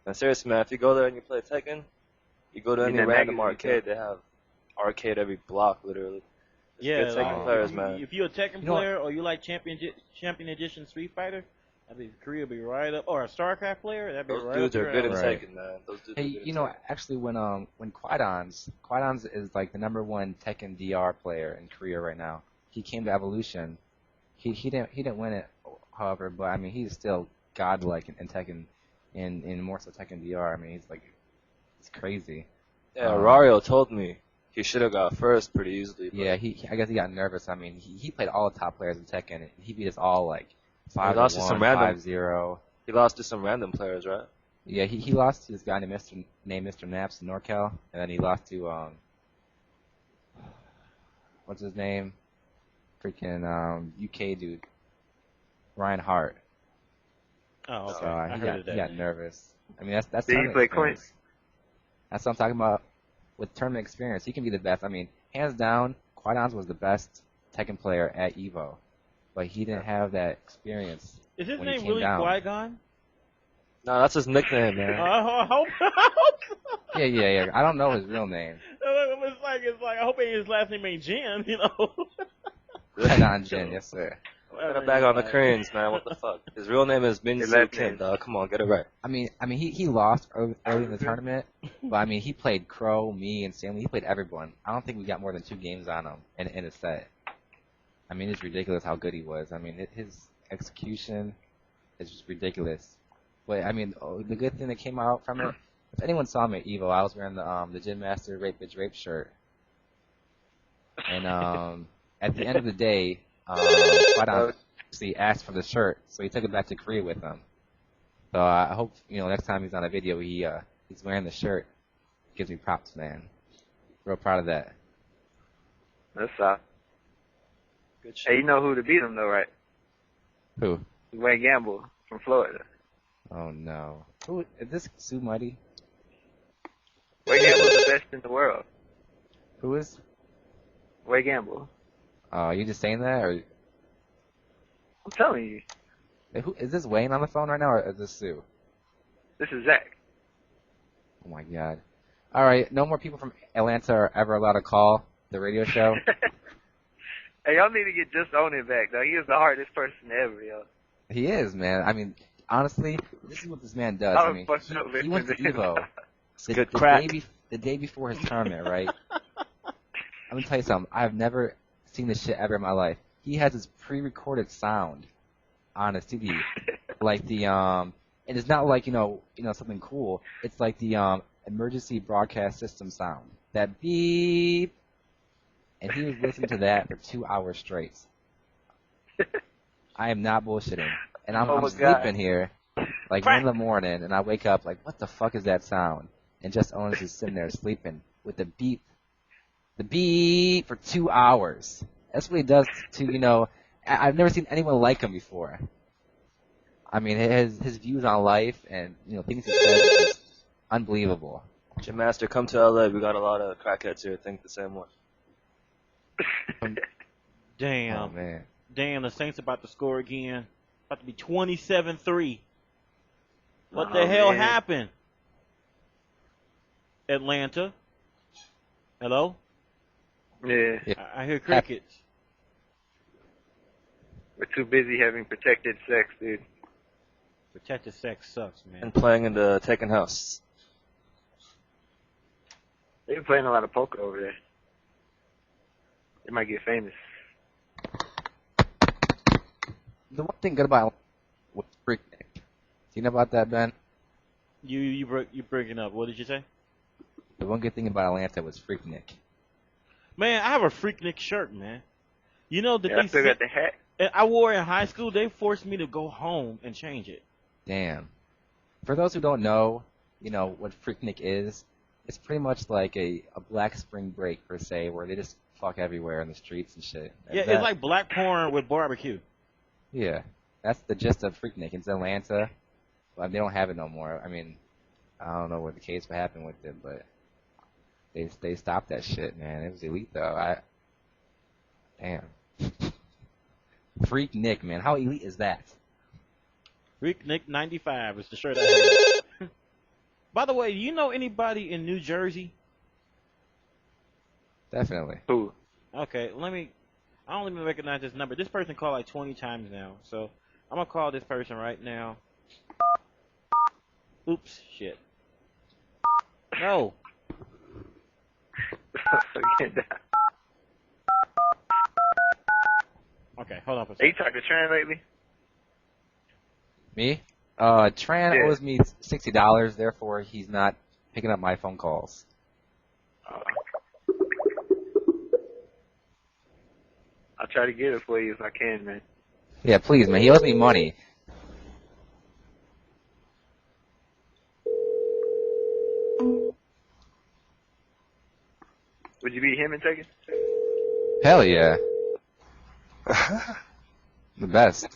J: man, seriously, man, if you go there and you play Tekken, you go to
H: You
J: any
H: need that
J: random
H: magazine,
J: arcade, they have arcade every block, literally. There's good Tekken
B: like,
J: players,
B: if,
J: man.
B: If you're a Tekken
A: You know what?
B: player or you like Champion Edition Street Fighter, I mean Korea would be right up. Or a StarCraft player, that'd be
J: Those
B: right
J: dudes
B: up
J: are
B: your
J: good in
B: alley.
J: Tekken, man. Those dudes are
A: Hey,
J: good in
A: you know,
J: Tekken.
A: actually, when Quaidons is like the #1 Tekken DR player in Korea right now. He came to Evolution. He didn't win it, however, but I mean he's still godlike in Tekken, in more so Tekken DR. I mean it's crazy.
J: Yeah, Rario told me he should have got first pretty easily. But
A: Yeah, I guess he got nervous. I mean he played all the top players in Tekken. And he beat us all like
J: He lost to
A: 5-1,
J: some random-
A: 5-0.
J: he lost to some random players, right?
A: Yeah, he lost to this guy named Mr. Naps in NorCal, and then he lost to what's his name? Freaking UK dude, Ryan Hart.
B: Oh, okay.
A: So
B: I
A: he
B: heard of
A: got
B: that.
A: nervous. I mean that's
H: Did he
A: tournament
H: play
A: experience. That's what I'm talking about with tournament experience. He can be the best. I mean, hands down, Quaidons was the best Tekken player at EVO, but he didn't have that experience.
B: Is his
A: when he
B: name
A: came
B: really
A: down.
B: Qui-Gon?
J: No, that's his nickname, man.
B: I hope.
A: Yeah. I don't know his real name.
B: It's like I hope his last name ain't Jin, you know.
A: Right on, Jin, yes sir.
J: Gotta bag on the Koreans, man. What the fuck? His real name is Min
H: His
J: Soo
H: last
J: Kim,
H: name.
J: dog. Come on, get it right.
A: I mean, he lost early in the tournament, but I mean, he played Crow, me, and Stanley. He played everyone. I don't think we got more than 2 games on him in a set. I mean, it's ridiculous how good he was. I mean, his execution is just ridiculous. But I mean, the good thing that came out from it, if anyone saw me at EVO, I was wearing the Gym Master Rape Bitch Rape shirt, and at the end of the day, Quaidon actually asked for the shirt, so he took it back to Korea with him. So I hope next time he's on a video, he's wearing the shirt. Gives me props, man. Real proud of that.
H: That's
J: Good shit.
H: Hey, you know who to beat him though, right?
A: Who?
H: Wayne Gamble from Florida.
A: Oh no. Who is this? SooMighty?
H: Wayne Gamble's the best in the world.
A: Who is?
H: Wayne Gamble.
A: You just saying that, or
H: I'm telling you,
A: who is this? Wayne on the phone right now, or is this Sue?
H: this is Zach.
A: Oh my God. All right, no more people from Atlanta are ever allowed to call the radio show.
H: Hey, y'all need to get JustOwnin back, though. He is the hardest person ever, yo.
A: He is, man. I mean, honestly, this is what this man does.
H: I
A: I
H: was
A: mean,
H: fucked up
A: he went to
H: listening to
A: EVO.
J: Good crack.
A: The day before his tournament, right? Let me tell you something. I've never seen this shit ever in my life. He has his pre-recorded sound on a CD, like the and it's not like something cool. It's like the emergency broadcast system sound, that beep, and he was listening to that for 2 hours straight. I am not bullshitting, and I'm
H: Oh my
A: sleeping
H: God.
A: here, like 1 in the morning, and I wake up like, what the fuck is that sound? And JustOwnin is just sitting there sleeping with the beep for 2 hours. That's what he does to, I've never seen anyone like him before. I mean, his views on life and, things he says is just unbelievable.
J: Jinmaster, come to LA. We got a lot of crackheads here think the same way.
B: Damn.
A: Oh, man.
B: Damn, the Saints about to score again. About to be 27-3. What the hell happened? Atlanta. Hello?
H: Yeah.
B: I hear crickets.
H: We're too busy having protected sex, dude.
B: Protected sex sucks, man.
J: And playing in the Tekken house.
H: They've been playing a lot of poker over there. They might get famous.
A: The one thing good about was Freaknik. Do you know about that, Ben?
B: You breaking up. What did you say?
A: The one good thing about Atlanta was Freaknik.
B: Man, I have a Freaknik shirt, man. You know that
H: I still got the hat.
B: I wore it in high school. They forced me to go home and change it.
A: Damn. For those who don't know, what Freaknik is, it's pretty much like a black spring break, per se, where they just fuck everywhere in the streets and shit.
B: Yeah, it's like black porn with barbecue.
A: Yeah. That's the gist of Freaknik. It's Atlanta. But they don't have it no more. I mean, I don't know what the case what happened with it, but they stopped that shit, man. It was elite, though. Damn. Freaknik, man. How elite is that?
B: Freaknik 95 is the shirt I have. By the way, do you know anybody in New Jersey?
A: Definitely.
H: Who?
B: Okay, I don't even recognize this number. This person called like 20 times now, so I'm gonna call this person right now. Oops, shit. No. Okay, hold on for a
H: Are you
B: second.
H: talking to Tran lately?
A: Me? Tran
H: Yeah.
A: owes me $60, therefore he's not picking up my phone calls.
H: I'll try to get it for you if I can, man.
A: Yeah, please, man. He owes me money.
H: Would you beat him in Tekken?
A: Hell yeah. The best.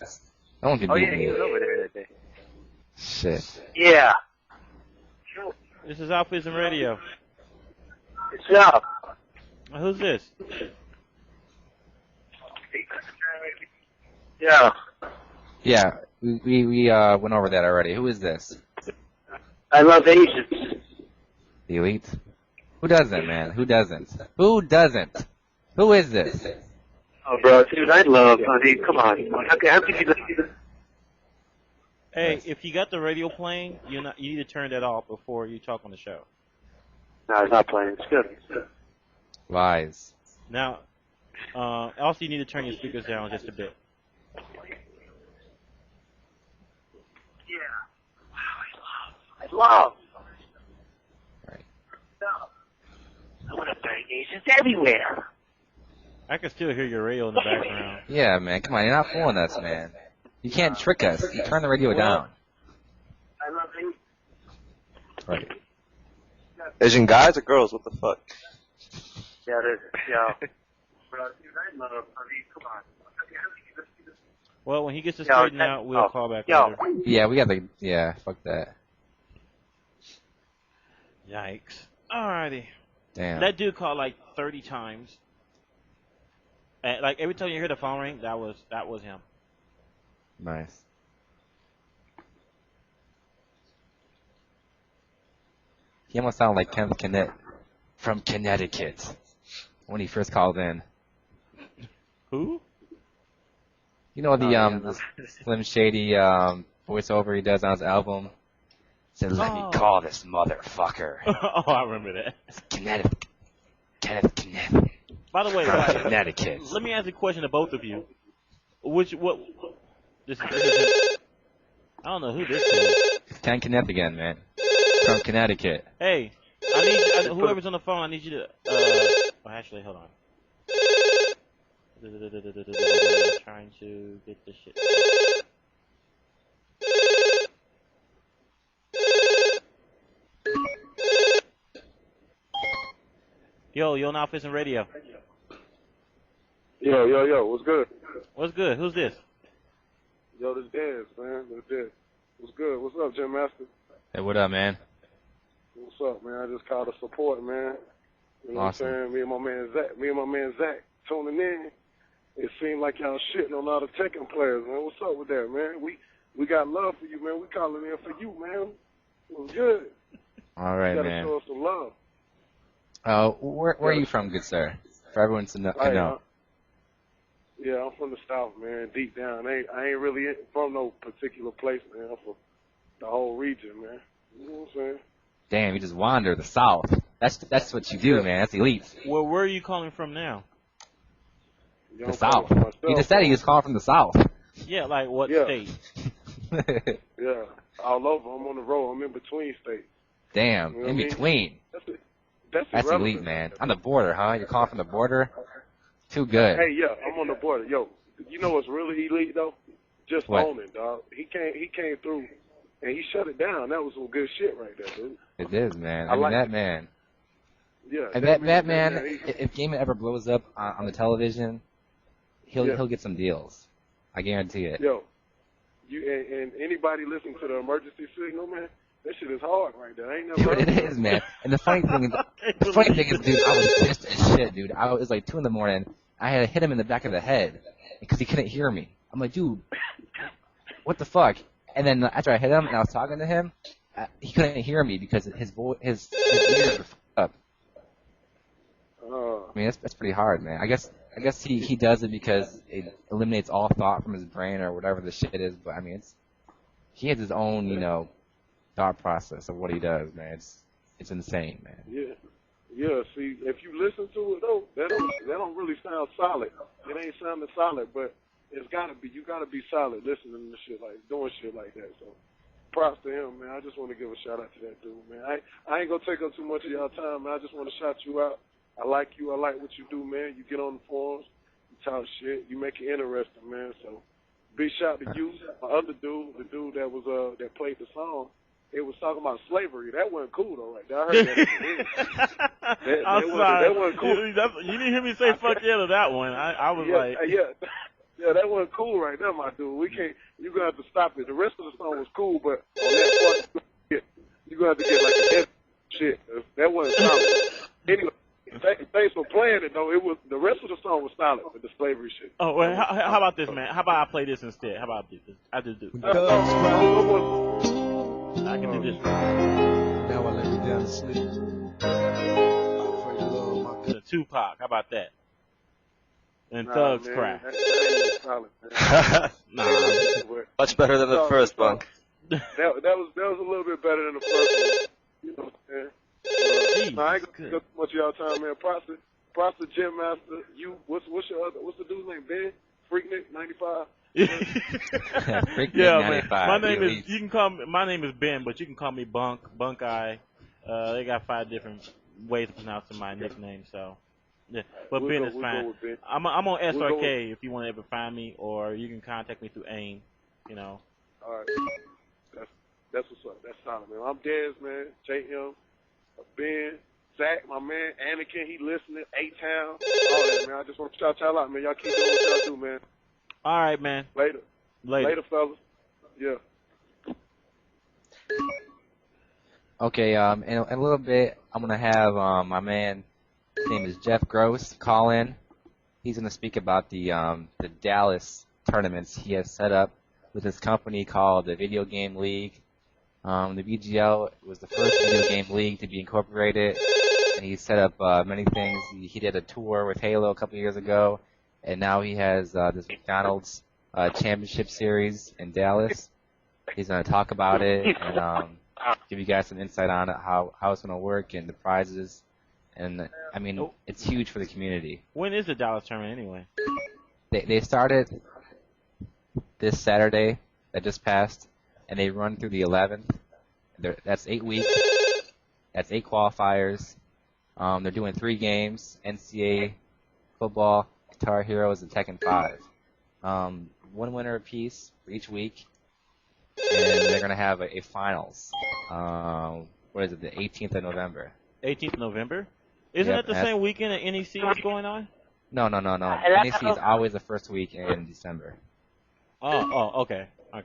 A: No one can
H: Oh
A: beat
H: yeah,
A: me.
H: he was over there that day.
A: Shit.
L: Yeah.
B: This is AlphaISM Radio.
L: It's up.
B: Who's this?
L: Yeah.
A: Yeah, we went over that already. Who is this?
L: I love Asians.
A: The elite? Who doesn't, man? Who doesn't? Who doesn't? Who is this?
L: Oh, bro, dude, I mean, come on. Okay, how could you...
B: Hey, if you got the radio playing, you need to turn that off before you talk on the show.
L: No, it's not playing. It's good.
A: Lies.
B: Now, also you need to turn your speakers down just a bit.
L: Yeah. Wow, I love.
A: Right.
L: I want to bang Asians everywhere.
B: I can still hear your radio in the background.
A: Yeah, man. Come on, you're not fooling us, man. You can't trick us. You turn the radio down.
L: I love Asians.
A: Right.
J: Asian guys or girls? What the fuck?
L: Yeah, yeah. Bro, dude, I love. I mean, come on.
B: Well, when he gets to straighten out, we'll call back later.
A: Yeah, we got the. Yeah, fuck that.
B: Yikes. Alrighty.
A: Damn.
B: That dude called like 30 times. And, like every time you hear the phone ring, that was him.
A: Nice. He almost sounded like Kenneth Kennett from Connecticut when he first called in.
B: Who?
A: You know the Slim Shady voiceover he does on his album? Said, "Let me call this motherfucker."
B: Oh, I remember that.
A: It's Kenneth Kenneth.
B: By the way,
A: From Connecticut.
B: let me ask a question to both of you. This is I don't know who this is.
A: Ken Kenneth again, man. From Connecticut.
B: Hey, I need whoever's on the phone. I need you to. Oh, actually, hold on. Trying to get this shit. Yo, on AlphaISM Radio.
M: Yo, what's good?
B: What's good? Who's this?
M: Yo, this Dez, man. This Dez. What's good? What's up, Jinmaster?
A: Hey, what up, man?
M: What's up, man? I just called to support, man. You know
A: Awesome.
M: what I'm saying? Me and my man Zach tuning in. It seemed like y'all shitting on all the Tekken players, man. What's up with that, man? We got love for you, man. We calling in for you, man. It was good.
A: All right,
M: you gotta
A: man.
M: show us some love.
A: Where are you from, good sir? For everyone to know.
M: Yeah, I'm from the South, man. Deep down, I ain't really from no particular place, man. I'm from the whole region, man. You know what I'm saying?
A: Damn, you just wander the South. That's what you do, man. That's elite.
B: Well, where are you calling from now?
A: The South. He just said he was calling from the South.
B: Yeah, like what state?
M: Yeah, all over. I'm on the road. I'm in between states.
A: Damn,
M: You know
A: in
M: what I mean?
A: between.
M: That's
A: That's
M: irrelevant.
A: elite, man. On the border, huh? You're calling from the border? Too good.
M: Hey, yeah, I'm on the border. Yo, you know what's really elite though? Just
A: What?
M: owning, dog. He came through and he shut it down. That was some good shit right there, dude.
A: It is, man.
M: I
A: I mean,
M: like
A: that
M: it.
A: man.
M: Yeah.
A: And that man, if gaming ever blows up on the television, he'll get some deals. I guarantee it.
M: Yo, and anybody listening to the emergency signal, man, that shit is hard right there. Ain't never
A: Dude, it is, man. And the funny thing is, dude, I was pissed as shit, dude. It was like 2 in the morning. I had to hit him in the back of the head because he couldn't hear me. I'm like, dude, what the fuck? And then after I hit him and I was talking to him, he couldn't hear me because his ears were fucked up. I mean, that's pretty hard, man. I guess he does it because it eliminates all thought from his brain or whatever the shit is. But I mean, he has his own, thought process of what he does, man. It's insane, man.
M: Yeah. See, if you listen to it though, that don't really sound solid. It ain't sounding solid, but it's gotta be. You gotta be solid listening to shit doing shit like that. So, props to him, man. I just want to give a shout out to that dude, man. I ain't gonna take up too much of y'all time, man. I just want to shout you out. I like you. I like what you do, man. You get on the forums, you talk shit, you make it interesting, man. So, big shout to you. My other dude, the dude that was that played the song. It was talking about slavery. That wasn't cool, though, right there. I heard that.
B: I'm sorry.
M: That wasn't cool.
B: You didn't hear me say fuck yeah to that one. I was like...
M: Yeah, that wasn't cool right there, my dude. We can't... You're going to have to stop it. The rest of the song was cool, but on that part, you're going to have to get, like, a shit. That wasn't solid. Anyway, thanks for playing it, though. The rest of the song was solid, but the slavery shit.
B: Oh, well, how about this, man? How about I play this instead? How about this? I just do. I can do this.
I: Now I let me down to sleep.
B: The Tupac. How about that? And
M: Nah,
B: Thugs
M: man,
B: Cry.
M: That ain't solid, man.
B: Nah.
J: Much better than the first, Bunk.
M: That was a little bit better than the first one. You know what I'm saying? I ain't gonna take up too much of y'all time, man. Props to Jinmaster. What's the dude's name? Ben? Freaknik 95.
A: Freaknik
B: Yeah,
A: 95.
B: man. My name is Ben, but you can call me Bunk, Eye. They got 5 different ways of pronouncing my nickname, so yeah. But Ben is fine.
M: Ben.
B: I'm on SRK if you want to ever find me, or you can contact me through AIM.
M: All right. That's what's up. That's solid, man. I'm Dez, man. JM, Ben, Zach, my man, Anakin, he listening, A-Town, all that, man. I just want to shout y'all out, man. Y'all keep doing what y'all do, man.
B: All right, man.
M: Later, fellas. Yeah.
A: Okay, in a little bit, I'm going to have my man, his name is Jeff Gross, call in. He's going to speak about the Dallas tournaments he has set up with his company called the Video Game League. The VGL was the first video game league to be incorporated, and he set up many things. He did a tour with Halo a couple years ago, and now he has this McDonald's championship series in Dallas. He's going to talk about it and give you guys some insight on it, how it's going to work and the prizes. And, I mean, it's huge for the community.
B: When is the Dallas tournament anyway?
A: They started this Saturday that just passed, and they run through the 11th. That's 8 weeks. That's 8 qualifiers. They're doing 3 games, NCAA football, Guitar Heroes, and Tekken 5. 1 winner apiece for each week, and they're going to have a finals. What is it, the 18th of November?
B: 18th November? Isn't
A: Yep.
B: it the same weekend that NEC is going on?
A: No. NEC is always the first week in December.
B: Okay.
A: I'm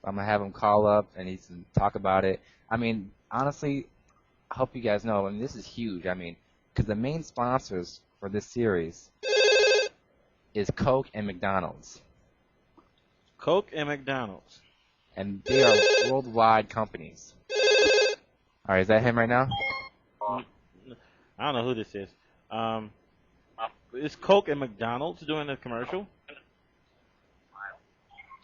A: gonna have him call up and he can talk about it. I mean, honestly, I hope you guys know. I mean, this is huge. I mean, because the main sponsors for this series is Coke and McDonald's.
B: Coke and McDonald's.
A: And they are worldwide companies. All right, is that him right now?
B: I don't know who this is. Is Coke and McDonald's doing a commercial?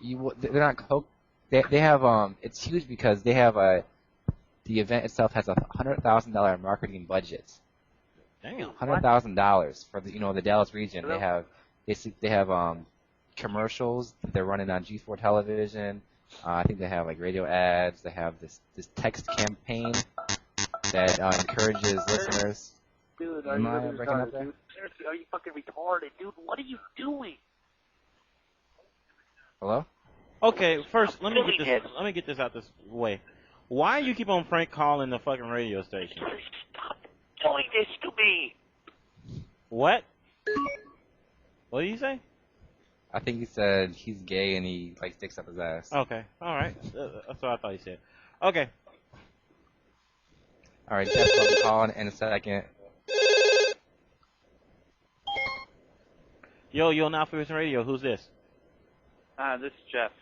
A: They're not Coke. They have It's huge because they have the event itself has $100,000 marketing budget.
B: Damn.
A: $100,000 for the Dallas region. They have commercials that they're running on G4 television. I think they have like radio ads. They have this text campaign that encourages listeners.
L: Dude,
A: Am I breaking up there?
L: dude? Seriously, are you fucking retarded, dude? What are you doing?
A: Hello?
B: Okay, first let me get this out this way. Why you keep on prank calling the fucking radio station?
L: Stop doing this to me.
B: What? What did you say?
A: I think he said he's gay and he like sticks up his ass.
B: Okay, all right. That's what I thought you said. Okay.
A: All right, Jeff will be calling in a second.
B: Yo, now for radio. Who's this?
E: This is Jeff.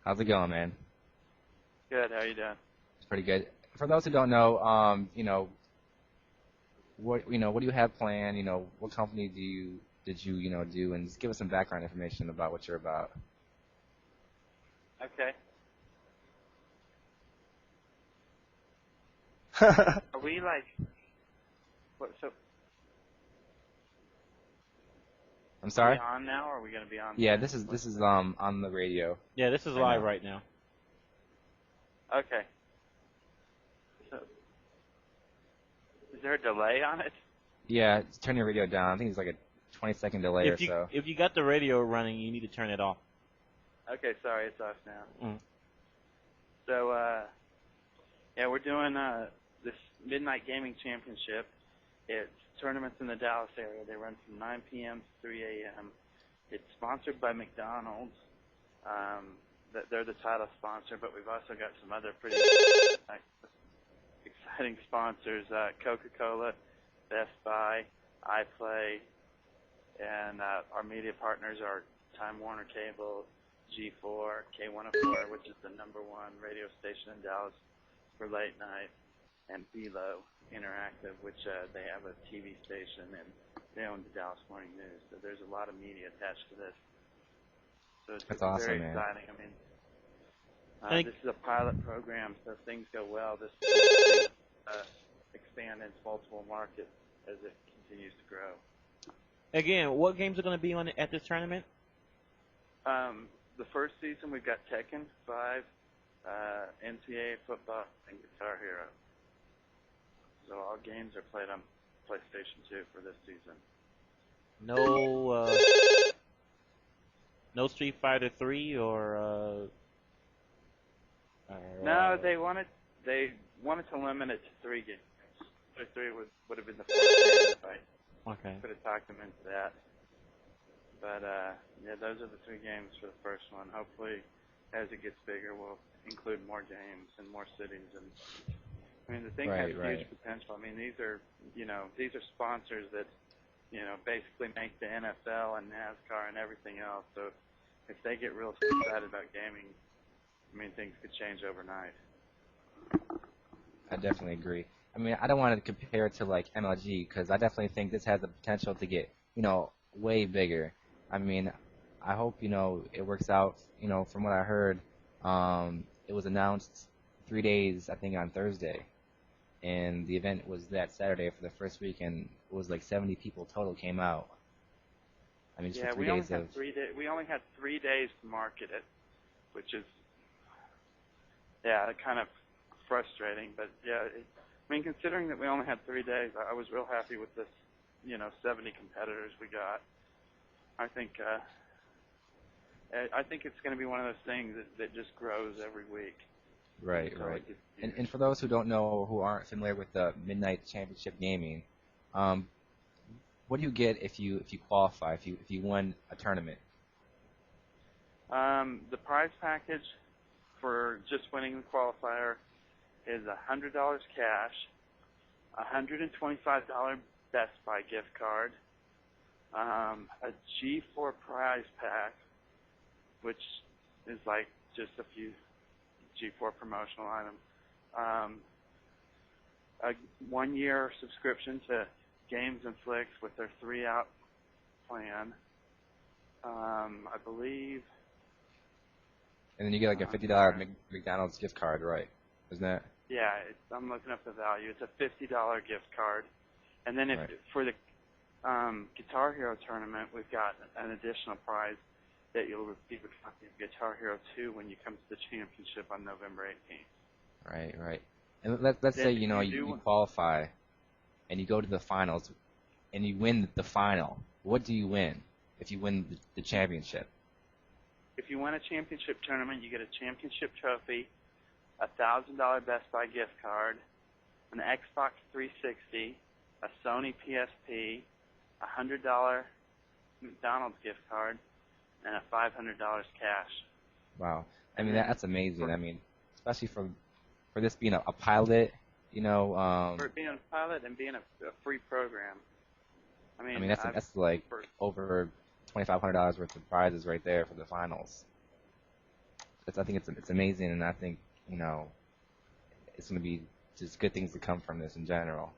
A: How's it going, man?
E: Good. How you doing?
A: It's pretty good. For those who don't know, what do you have planned? What company did you do, and just give us some background information about what you're about.
E: Okay. Are we like? What? So.
A: I'm sorry.
E: Are we on now, or are we gonna be on?
A: Yeah, this is on the radio.
B: Yeah, this is live right now.
E: Okay. So, is there a delay on it?
A: Yeah, just turn your radio down. I think it's like a 20-second delay or so.
B: If you got the radio running, you need to turn it off.
E: Okay, sorry, it's off now.
B: Mm.
E: So, yeah, we're doing this Midnight Gaming Championship. It's tournaments in the Dallas area. They run from 9 p.m. to 3 a.m. It's sponsored by McDonald's. They're the title sponsor, but we've also got some other pretty exciting sponsors. Coca-Cola, Best Buy, iPlay, and our media partners are Time Warner Cable, G4, K104, which is the #1 radio station in Dallas for late night, and EVO Interactive, which they have a TV station, and they own the Dallas Morning News. So there's a lot of media attached to this. So it's
A: awesome,
E: very
A: man.
E: exciting. I mean, this is a pilot program, so if things go well, this will expand into multiple markets as it continues to grow.
B: Again, what games are going to be on at this tournament?
E: The first season we've got Tekken 5, NCAA football, and Guitar Hero. So all games are played on PlayStation 2 for this season.
B: No Street Fighter 3 or
E: no, they wanted to limit it to 3 games. So 3 would have been the first game fight.
B: Okay.
E: Could have talked them into that. But yeah, those are the 3 games for the first one. Hopefully, as it gets bigger, we'll include more games and more cities. And I mean, the thing has huge potential. I mean, these are sponsors that basically make the NFL and NASCAR and everything else. So if they get real excited about gaming, I mean, things could change overnight.
A: I definitely agree. I mean, I don't want to compare it to like MLG because I definitely think this has the potential to get way bigger. I mean, I hope it works out. From what I heard, it was announced 3 days, I think, on Thursday, and the event was that Saturday for the first week, and it was like 70 people total came out. I mean, just for 3 days of.
E: We only had 3 days to market it, which is kind of frustrating. But yeah, I mean, considering that we only had 3 days, I was real happy with this. 70 competitors we got. I think it's going to be one of those things that just grows every week.
A: Right,
N: So
A: right.
N: it's
A: And for those who don't know or who aren't familiar with the Midnight Championship Gaming, what do you get if you qualify, if you win a tournament?
N: The prize package for just winning the qualifier is $100 cash, $125 Best Buy gift card, a G4 prize pack, which is like just a few G4 promotional items, a 1-year subscription to Games and Flicks with their 3-out plan, I believe.
A: And then you get like a $50 McDonald's gift card, right? Isn't that?
N: Yeah, I'm looking up the value. It's a $50 gift card. And then for the Guitar Hero tournament, we've got an additional prize that you'll receive a copy of Guitar Hero 2 when you come to the championship on November 18th.
A: Right, right. And let's say you qualify, and you go to the finals, and you win the final. What do you win if you win the championship?
N: If you win a championship tournament, you get a championship trophy, a $1,000 Best Buy gift card, an Xbox 360, a Sony PSP, a $100 McDonald's gift card, and a $500 cash.
A: Wow. I mean, that's amazing. I mean, especially for this being a pilot,
N: for being a pilot and being a free program. I mean
A: that's like over $2,500 worth of prizes right there for the finals. I think it's amazing, and I think it's going to be just good things to come from this in general.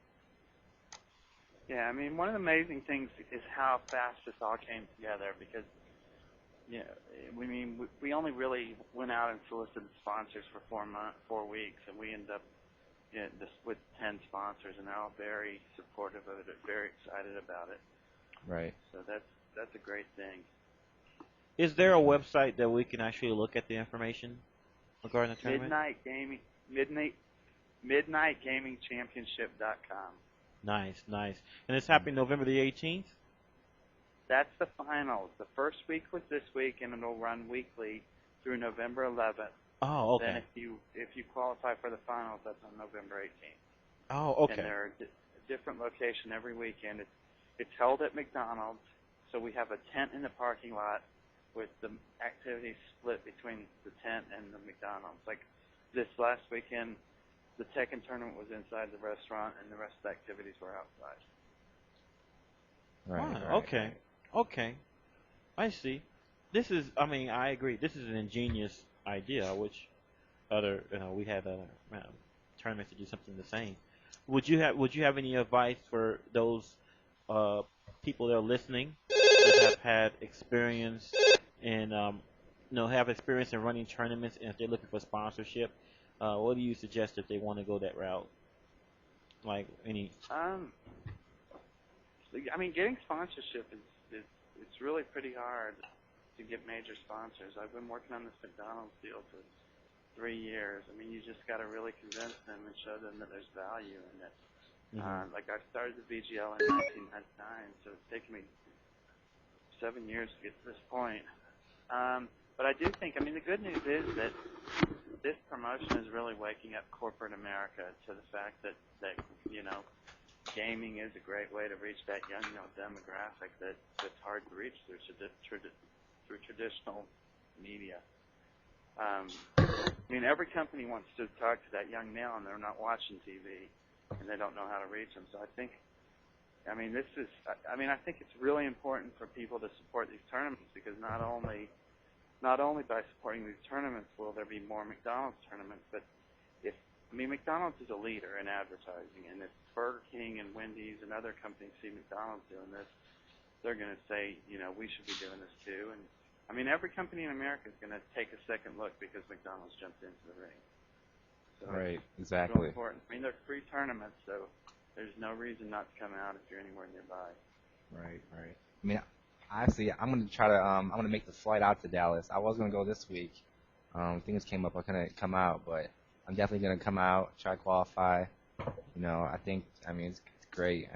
N: Yeah, I mean, one of the amazing things is how fast this all came together, because we only really went out and solicited sponsors for 4 weeks, and we ended up just with 10 sponsors, and they're all very supportive of it, very excited about it.
A: Right.
N: So that's a great thing.
B: Is there a website that we can actually look at the information regarding the tournament?
N: MidnightGamingChampionship.com.
B: Nice, nice. And it's happening November the 18th?
N: That's the finals. The first week was this week, and it'll run weekly through November 11th.
B: Oh, okay.
N: Then if you qualify for the finals, that's on November 18th.
B: Oh, okay.
N: And they're a different location every weekend. It's held at McDonald's, so we have a tent in the parking lot with the activities split between the tent and the McDonald's. Like this last weekend, the Tekken tournament was inside the restaurant, and the rest of the activities were outside.
A: Right.
B: Wow, okay. Okay. I see. This is, I agree. This is an ingenious idea, which we had tournaments to do something the same. Would you have any advice for those people that are listening that have had experience in running tournaments, and if they're looking for sponsorship? What do you suggest if they want to go that route? Like any?
N: Getting sponsorship it's really pretty hard to get major sponsors. I've been working on this McDonald's deal for 3 years. I mean, you just got to really convince them and show them that there's value in it.
B: Mm-hmm.
N: Like I started the VGL in 1999, so it's taken me 7 years to get to this point. But I do think, the good news is that this promotion is really waking up corporate America to the fact that gaming is a great way to reach that young demographic that's hard to reach through traditional media. Every company wants to talk to that young male, and they're not watching TV, and they don't know how to reach them. So I think it's really important for people to support these tournaments, because not only by supporting these tournaments will there be more McDonald's tournaments, but McDonald's is a leader in advertising, and if Burger King and Wendy's and other companies see McDonald's doing this, they're going to say, we should be doing this too. And every company in America is going to take a second look because McDonald's jumped into the ring. So
A: right,
N: it's
A: exactly.
N: real important. They're free tournaments, so there's no reason not to come out if you're anywhere nearby.
A: Right, right. Actually, I'm going to try to, I'm going to make the flight out to Dallas. I was going to go this week. Things came up, I couldn't come out, but I'm definitely going to come out, try to qualify. I think, it's great.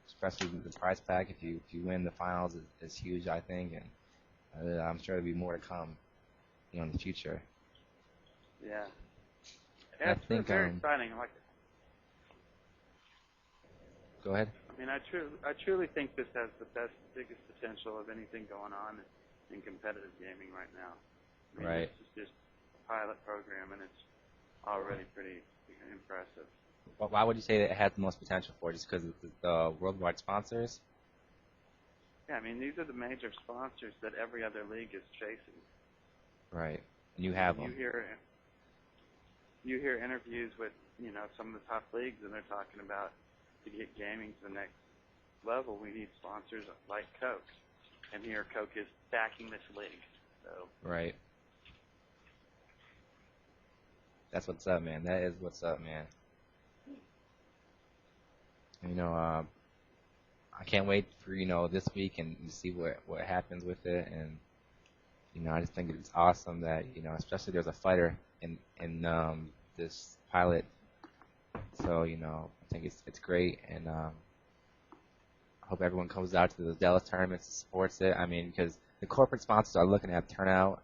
A: Especially the prize pack, if you win the finals, is huge, I think, and I'm sure there'll be more to come, in the future.
N: Yeah. Yeah,
A: I
N: it's
A: think
N: very exciting. Like,
A: go ahead.
N: I mean, I truly think this has the biggest potential of anything going on in competitive gaming right now. I mean,
A: Right.
N: This is just a pilot program, and it's already pretty impressive.
A: Well, why would you say that it has the most potential for? Just because of the worldwide sponsors?
N: Yeah, I mean, these are the major sponsors that every other league is chasing.
A: Right. And you have them.
N: You hear interviews with, some of the top leagues, and they're talking about to get gaming to the next level, we need sponsors like Coke. And here Coke is backing this league. So.
A: Right. That's what's up, man. That is what's up, man. I can't wait for, this week and see what happens with it. And, I just think it's awesome that, especially there's a fighter in this pilot. So, I think it's great. And I hope everyone comes out to the Dallas tournaments and supports it. I mean, because the corporate sponsors are looking at turnout,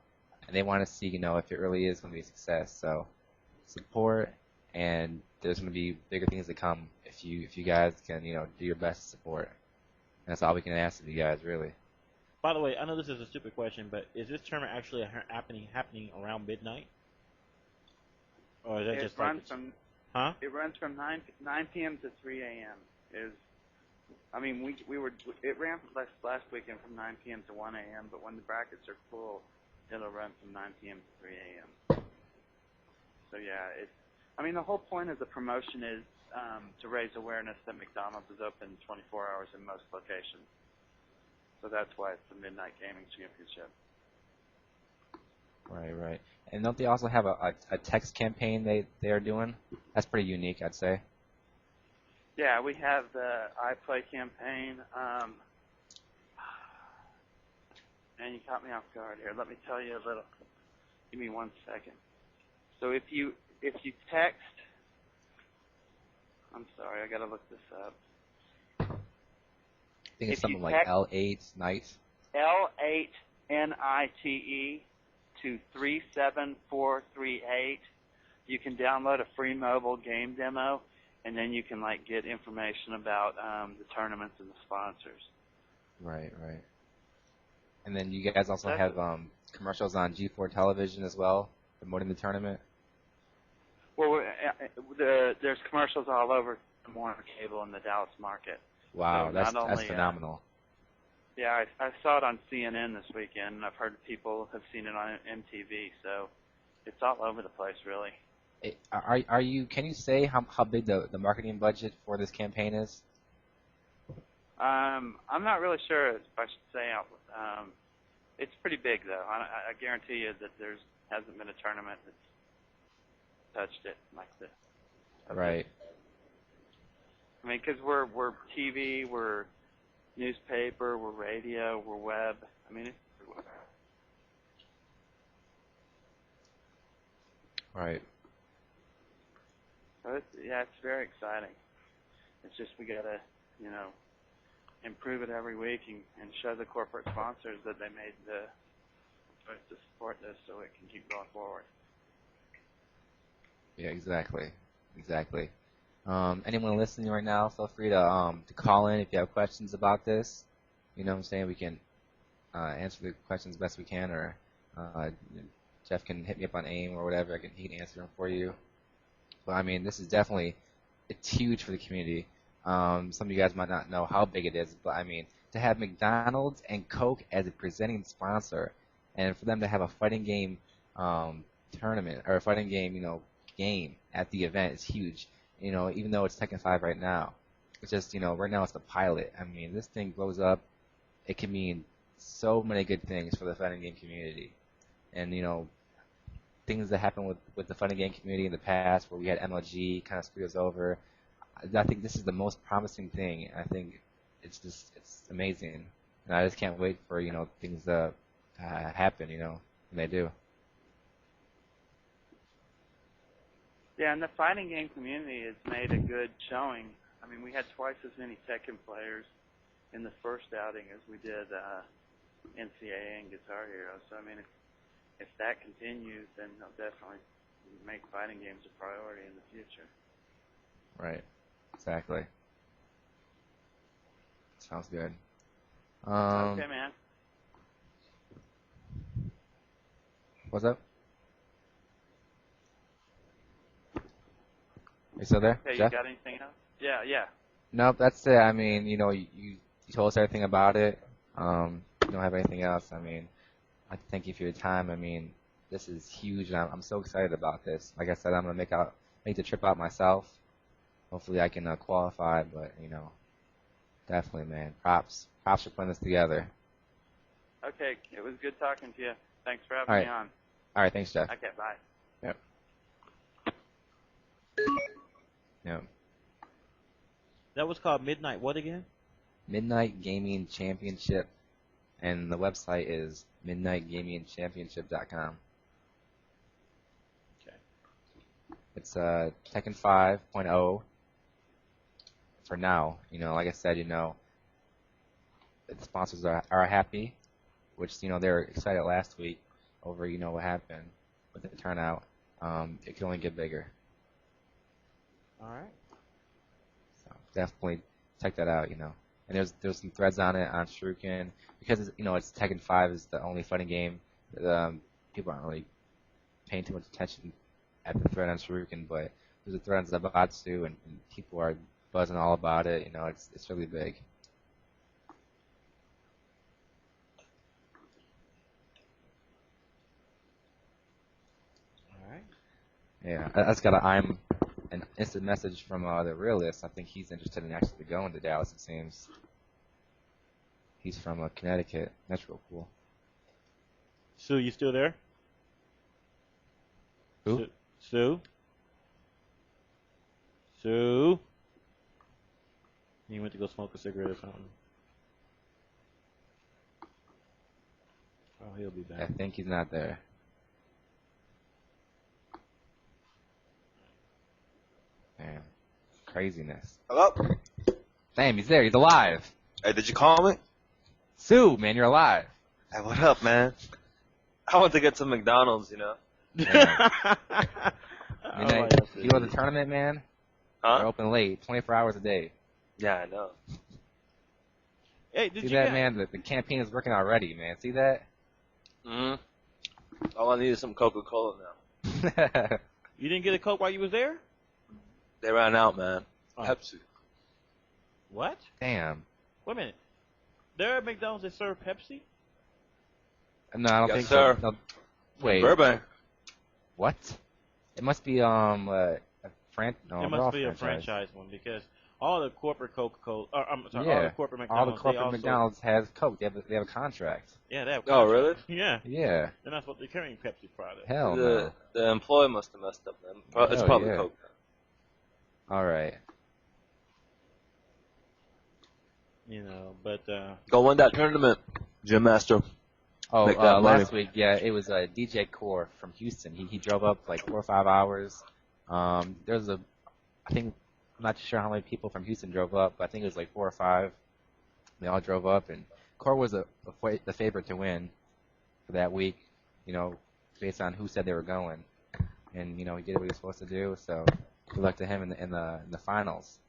A: and they want to see, if it really is going to be a success. So support, and there's going to be bigger things to come if you guys can, do your best to support. And that's all we can ask of you guys, really.
B: By the way, I know this is a stupid question, but is this tournament actually happening around midnight? Or is that just like...
N: It runs from 9 p.m. to 3 a.m. It ran last weekend from 9 p.m. to 1 a.m., but when the brackets are full, it'll run from 9 p.m. to 3 a.m. So yeah, the whole point of the promotion is to raise awareness that McDonald's is open 24 hours in most locations. So that's why it's the Midnight Gaming Championship.
A: Right. And don't they also have a text campaign they are doing? That's pretty unique, I'd say.
N: Yeah, we have the iPlay campaign. And you caught me off guard here. Let me tell you a little. Give me 1 second. So if you text, I'm sorry, I gotta look this up.
A: I think it's something like L8 Night.
N: L8NITE to 37438. You can download a free mobile game demo, and then you can get information about the tournaments and the sponsors.
A: Right. And then you guys also have commercials on G4 television as well, promoting the tournament.
N: Well, there's commercials all over the Warner Cable in the Dallas market.
A: Wow,
N: So
A: that's phenomenal.
N: Yeah, I saw it on CNN this weekend, and I've heard people have seen it on MTV, so it's all over the place, really.
A: Can you say how big the marketing budget for this campaign is?
N: I'm not really sure if I should say. It's pretty big, though. I guarantee you that there hasn't been a tournament that's touched it like this.
A: Right.
N: I mean, because we're TV, we're newspaper, we're radio, we're web. I mean, it's everywhere.
A: Right.
N: So it's very exciting. It's just we gotta, improve it every week and show the corporate sponsors that they made the choice to support this so it can keep going forward.
A: Yeah, exactly. Anyone listening right now, feel free to call in if you have questions about this. You know what I'm saying? We can answer the questions best we can, or Jeff can hit me up on AIM or whatever. He can answer them for you. But I mean, this is definitely, it's huge for the community. Some of you guys might not know how big it is, but I mean, to have McDonald's and Coke as a presenting sponsor, and for them to have a fighting game tournament or a fighting game, game at the event is huge. Even though it's Tekken 5 right now, it's just right now it's the pilot. I mean, this thing blows up, it can mean so many good things for the fighting game community, and things that happened with the fighting game community in the past, where we had MLG kind of screw us over. I think this is the most promising thing. I think it's amazing, and I just can't wait for things to happen. When they do.
N: Yeah, and the fighting game community has made a good showing. I mean, we had twice as many Tekken players in the first outing as we did NCAA and Guitar Hero. So I mean, if that continues, then they'll definitely make fighting games a priority in the future.
A: Right. Exactly. Sounds good.
N: Okay, man.
A: What's up? You still there,
N: Hey,
A: Jeff?
N: you got anything else? Yeah.
A: Nope, that's it. I mean, you told us everything about it. You don't have anything else. I mean, I thank you for your time. I mean, this is huge, and I'm so excited about this. Like I said, I'm gonna make the trip out myself. Hopefully, I can qualify. But definitely, man, props for putting this together.
N: Okay, it was good talking to you. Thanks for having
A: All right.
N: me on.
A: All right, thanks, Jeff.
N: Okay, bye.
A: Yep. Yep.
B: That was called Midnight what again?
A: Midnight Gaming Championship, and the website is midnightgamingchampionship.com.
B: Okay.
A: It's Tekken 5.0 for now. Like I said, the sponsors are happy, which they were excited last week over what happened with the turnout. It can only get bigger.
B: All right.
A: So definitely check that out. And there's some threads on it on Shuriken because it's Tekken 5 is the only fighting game. People aren't really paying too much attention at the thread on Shuriken, but there's a thread on Zabatsu and people are buzzing all about it. It's really big.
B: All right.
A: Yeah, I just got an instant message from the realist. I think he's interested in actually going to Dallas. It seems. He's from Connecticut. That's real cool.
B: Sue, you still there?
A: Who?
B: Sue? Sue? You went to go smoke a cigarette or something. Oh, he'll be back.
A: I think he's not there. Damn. Craziness.
J: Hello?
A: Damn, he's there. He's alive.
J: Hey, did you call me?
A: Sue, man, you're alive.
J: Hey, what up, man? I want to get some McDonald's,
A: Yeah. You go to the tournament, man?
J: Huh?
A: They're open late, 24 hours a day.
J: Yeah, I know.
B: Hey, did
A: See
B: you
A: that,
B: guys...
A: man? The campaign is working already, man. See that?
J: All I need is some Coca-Cola now.
B: You didn't get a Coke while you was there?
J: They ran out, man.
B: Oh.
J: Pepsi.
B: What?
A: Damn.
B: Wait a minute. There are McDonald's that serve Pepsi?
A: No, I don't
J: Yes,
A: think
J: sir.
A: so. No. Wait.
J: Burbank.
A: What? It must be a
B: It
A: they're
B: must
A: all
B: be a franchise one because all the corporate Coca-Cola, I'm sorry,
A: Yeah.
B: all the corporate
A: All
B: McDonald's,
A: the corporate
B: they also,
A: McDonald's has Coke. They have a contract.
B: Yeah, they have.
J: Oh, really?
B: Yeah.
A: Yeah.
B: They're not supposed to be carrying Pepsi products.
A: Hell no.
J: The employee must have messed up, man. It's
A: Hell
J: probably
A: yeah.
J: Coke.
A: All right.
B: But
J: Go win that tournament, Jinmaster.
A: Oh,
J: Make that
A: last
J: money.
A: week, yeah, it was DJ Core from Houston. He drove up like 4 or 5 hours. There's I'm not sure how many people from Houston drove up, but I think it was like 4 or 5. They all drove up, and Core was the favorite to win for that week, based on who said they were going. And, he did what he was supposed to do, so good luck to him in the finals.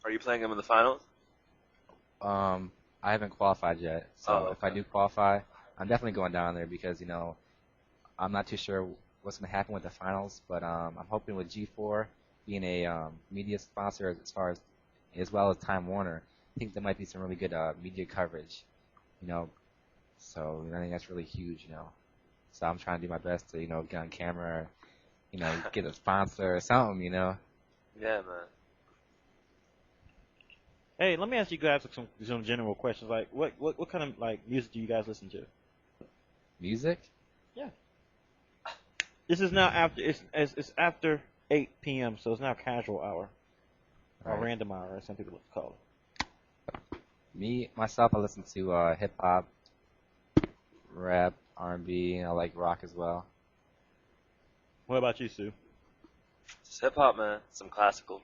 J: Are you playing him in the finals?
A: I haven't qualified yet, so if I do qualify, I'm definitely going down there because, I'm not too sure what's going to happen with the finals, but I'm hoping with G4 being a media sponsor as well as Time Warner, I think there might be some really good media coverage, so I think that's really huge, So I'm trying to do my best to, get on camera, get a sponsor or something,
J: Yeah, man.
B: hey, let me ask you guys some general questions. Like, what kind of music do you guys listen to?
A: Music?
B: Yeah. This is now after it's after 8 p.m. So it's now casual hour or
A: Right.
B: random hour, as some people like to call it.
A: Myself, I listen to hip hop, rap, R&B, and I like rock as well.
B: What about you, Sue?
J: Just hip hop, man. Some classical.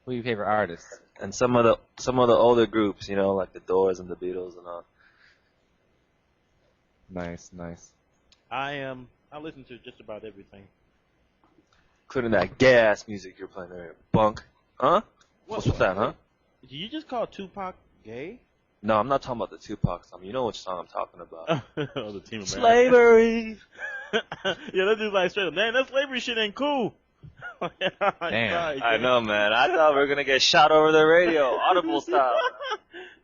A: Who are your favorite artists?
J: And some of the older groups, like the Doors and the Beatles and all.
A: Nice.
B: I listen to just about everything.
J: Including that gas music you're playing there. Bunk. Huh? What's with that, huh?
B: Did you just call Tupac gay?
J: No, I'm not talking about the Tupac song. You know which song I'm talking about.
B: Oh, the Team America.
J: Slavery!
B: Yeah, that dude's like straight up, man, that slavery shit ain't cool.
J: Damn. I know, man. I thought we were going to get shot over the radio, audible style.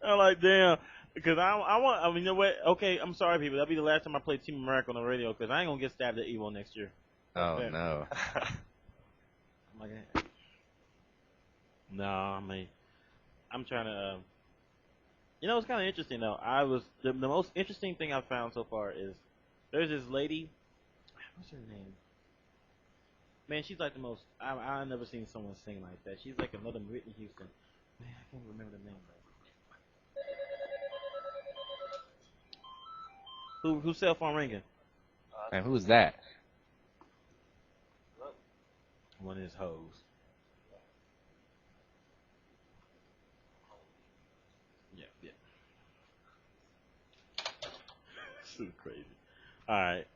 B: I'm like, damn. Because I mean, you know what? Okay, I'm sorry, people. That'll be the last time I play Team America on the radio because I ain't going to get stabbed at EVO next year.
A: Oh, no.
B: I'm like, no, I mean, I'm trying to, you know, it's kind of interesting, though. The most interesting thing I've found so far is there's this lady, what's her name? Man, she's like the most, I've never seen someone sing like that. She's like another Whitney Houston. Man, I can't remember the name, though. Who's cell phone ringing?
A: And who's that?
B: One of his hoes. Yeah. So crazy. All right.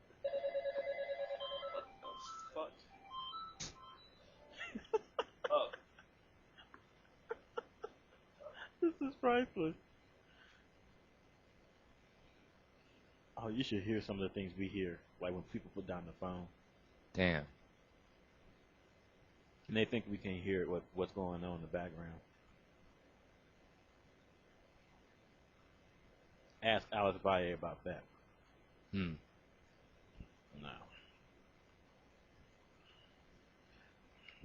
J: What the fuck? Oh.
B: This is priceless. Oh, you should hear some of the things we hear, like when people put down the phone.
A: Damn.
B: And they think we can't hear what's going on in the background. Ask Alice Valle about that.
A: No.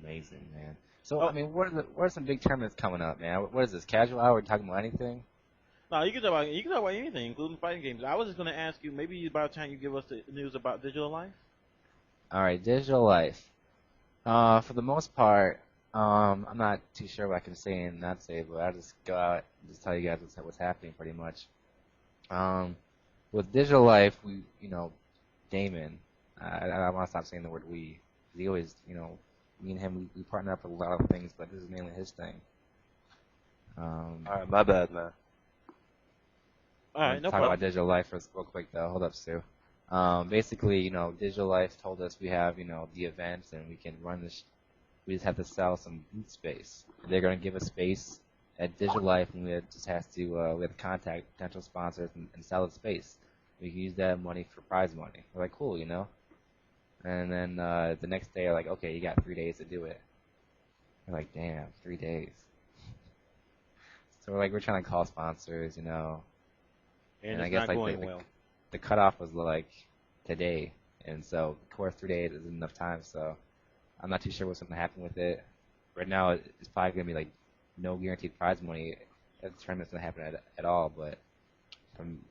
A: Amazing, man. So, I mean, what are some big tournaments coming up, man? What is this, casual hour? Talking about anything?
B: No, you can talk about anything, including fighting games. I was just going to ask you, maybe by the time you give us the news about Digital Life.
A: All right, Digital Life. For the most part, I'm not too sure what I can say and not say, but I'll just go out and just tell you guys what's happening pretty much. With Digital Life, Damon, I want to stop saying the word we. He always, me and him, we partner up with a lot of things, but this is mainly his thing.
J: All right, my bad, man.
B: All right, no
A: talk
B: problem.
A: about Digital Life real quick, though. Hold up, Stu. Basically, Digital Life told us we have, the events and we can run this. We just have to sell some booth space. They're going to give us space at Digital Life, and we just have to we have to contact potential sponsors and sell the space. We can use that money for prize money. We're like, cool, And then the next day, like, okay, you got 3 days to do it. We're like, damn, 3 days. So we're trying to call sponsors,
B: And
A: I
B: it's
A: guess
B: not going well.
A: The cutoff was today, and so of course 3 days isn't enough time. So I'm not too sure what's going to happen with it. Right now, it's probably going to be no guaranteed prize money. The tournament's going to happen at all, but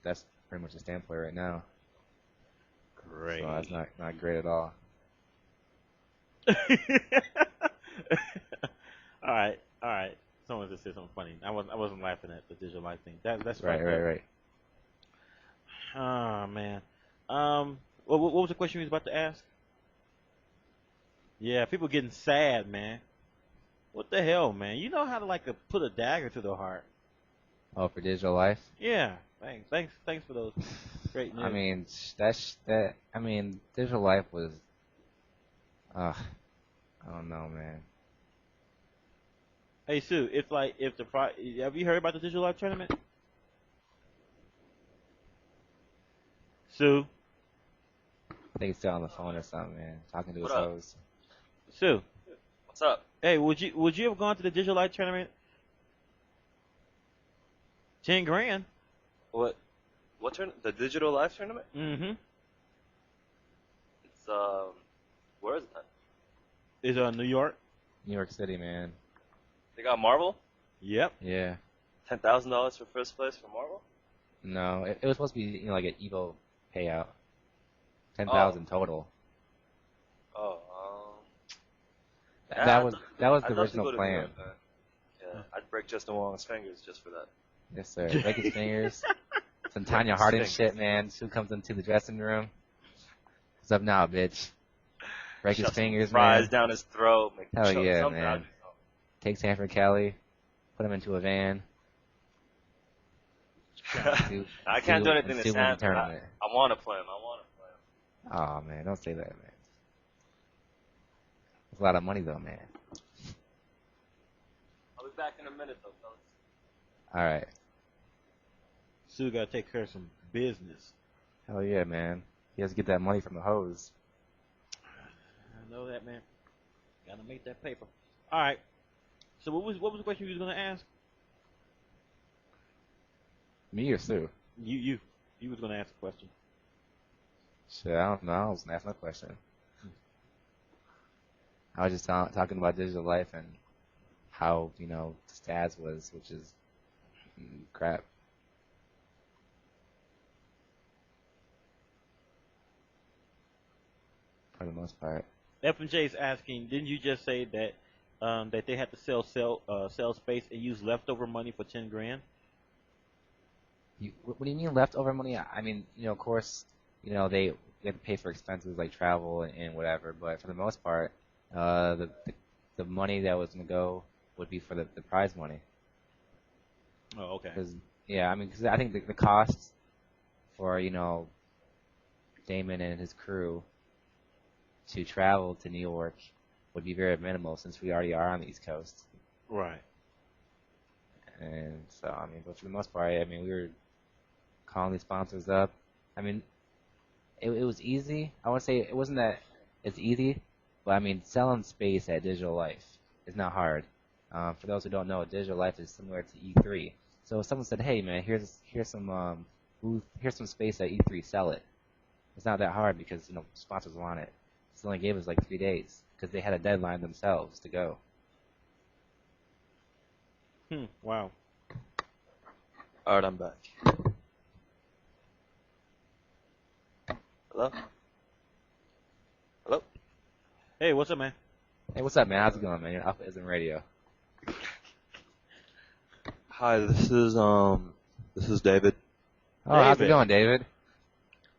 A: that's pretty much the standpoint right now.
B: Great.
A: So that's not great at all.
B: All right. Someone just said something funny. I wasn't laughing at the Digital Life thing. That's
A: right.
B: Oh man. What was the question you was about to ask? Yeah, people getting sad, man. What the hell, man? You know how to put a dagger to the heart.
A: Oh, for Digital Life?
B: Yeah. Thanks for those great news.
A: I mean, Digital Life was. I don't know, man.
B: Hey Sue, it's like have you heard about the Digital Life tournament? Sue?
A: I think he's still on the phone or something, man. Talking to his
J: What up?
A: host.
B: Sue.
J: What's up?
B: Hey, would you have gone to the Digital Life tournament? 10 grand.
J: What tournament? The Digital Life tournament?
B: Mm-hmm.
J: It's where is that?
B: Is New York?
A: New York City, man.
J: They got Marvel?
B: Yep.
A: Yeah.
J: $10,000 for first place for Marvel?
A: No, it was supposed to be an EVO payout. 10,000 total.
J: Oh,
A: That was the
J: I'd love to
A: original
J: go to New
A: plan.
J: York, man. Yeah, I'd break Justin Wong's fingers just for that.
A: Yes, sir. Break his fingers. Some Tanya Harding shit, man. Sue comes into the dressing room. What's up now, bitch? Break his
J: Shove some
A: fingers,
J: fries
A: man.
J: down his throat. Make him
A: Hell
J: choke.
A: yeah,
J: Something
A: man. Take Sanford Kelly, put him into a van.
J: I can't do anything to
A: Sue win the
J: Sanford.
A: tournament.
J: I want to play him.
A: Oh man, don't say that, man. It's a lot of money though, man.
G: I'll be back in a minute, though, fellas.
A: All right.
B: Sue got to take care of some business.
A: Hell yeah, man. He has to get that money from the hose.
B: I know that, man. Gotta make that paper. All right. So what was the question you was gonna ask?
A: Me or Sue?
B: You was gonna ask a question.
A: Shit, I don't know. I was asking a question. I was just talking about digital life and how, you know, stats was, which is crap. For the most part.
B: F&J is asking, didn't you just say that that they had to sell space and use leftover money for 10 grand?
A: What do you mean leftover money? I mean, you know, of course, you know, they have to pay for expenses like travel and whatever, but for the most part, the money that was going to go would be for the prize money.
B: Oh, okay.
A: Cause, yeah, I mean, because I think the cost for, you know, Damon and his crew to travel to New York would be very minimal since we already are on the East Coast.
B: Right.
A: And so, I mean, but for the most part, I mean, we were calling these sponsors up. I mean, it was easy. I want to say it wasn't that it's easy, but I mean, selling space at Digital Life is not hard. For those who don't know, Digital Life is similar to E3. So if someone said, "Hey, man, here's some space at E3, sell it." It's not that hard because, you know, sponsors want it. It only gave us like 3 days because they had a deadline themselves to go.
B: Wow.
J: All right, I'm back. Hello? Hello?
B: Hey, what's up, man?
A: Hey, what's up, man? How's it going, man? You're AlphaISM Radio.
J: Hi, this is David.
A: Oh, how's it going, David?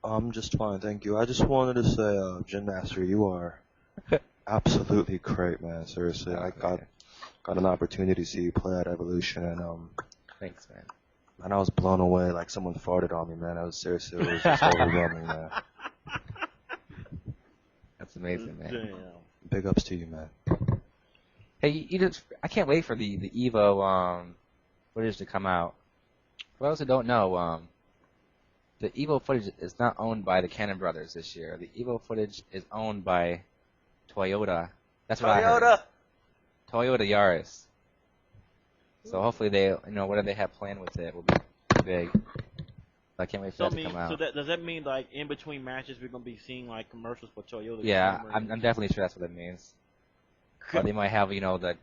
J: I'm just fine, thank you. I just wanted to say, Jinmaster, you are absolutely great, man. Seriously, I got an opportunity to see you play at Evolution, and
A: thanks, man.
J: And I was blown away, like someone farted on me, man. It was just overwhelming, man.
A: That's amazing, man.
B: Damn.
J: Big ups to you, man.
A: Hey, I can't wait for the EVO footage to come out. For those who don't know, the EVO footage is not owned by the Cannon brothers this year. The EVO footage is owned by Toyota. That's what I heard. Toyota Yaris. So hopefully they, you know, whatever they have planned with it will be big. I can't wait for that to come out.
B: So does that mean like in between matches we're gonna be seeing like commercials for Toyota?
A: Yeah, I'm definitely sure that's what it means. Or they might have, you know, the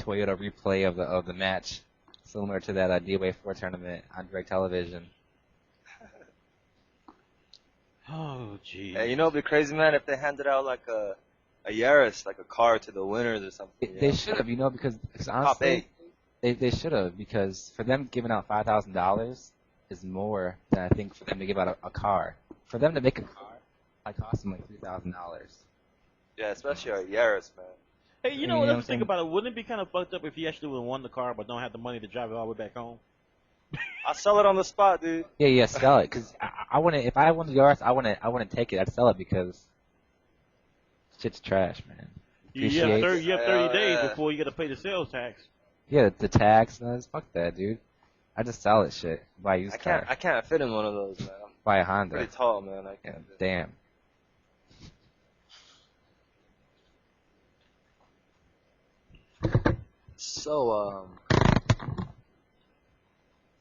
A: Toyota replay of the match, similar to that DOA 4 tournament on direct television.
B: Oh, jeez.
J: Hey, you know, it'd be crazy, man, if they handed out like a Yaris, like a car to the winners or something.
A: They should have, you know, because honestly, they should have, because for them giving out $5,000 is more than I think for them to give out a car. For them to make a car, it cost them like $3,000.
J: Yeah, especially a Yaris, man.
B: Hey, you know what? Let's think about it. Wouldn't it be kind of fucked up if he actually would have won the car but don't have the money to drive it all the way back home?
J: I'll sell it on the spot, dude.
A: Yeah, sell it, because I wouldn't. If I won the Yaris, I wouldn't take it. I'd sell it because shit's trash, man.
B: You have 30 days before you got to pay the sales tax.
A: Yeah, the tax. Fuck that, dude. I just sell it, shit. Buy a used car.
J: I can't fit in one of those, man.
A: Buy a Honda.
J: Pretty tall, man. I can't.
A: Damn.
J: So,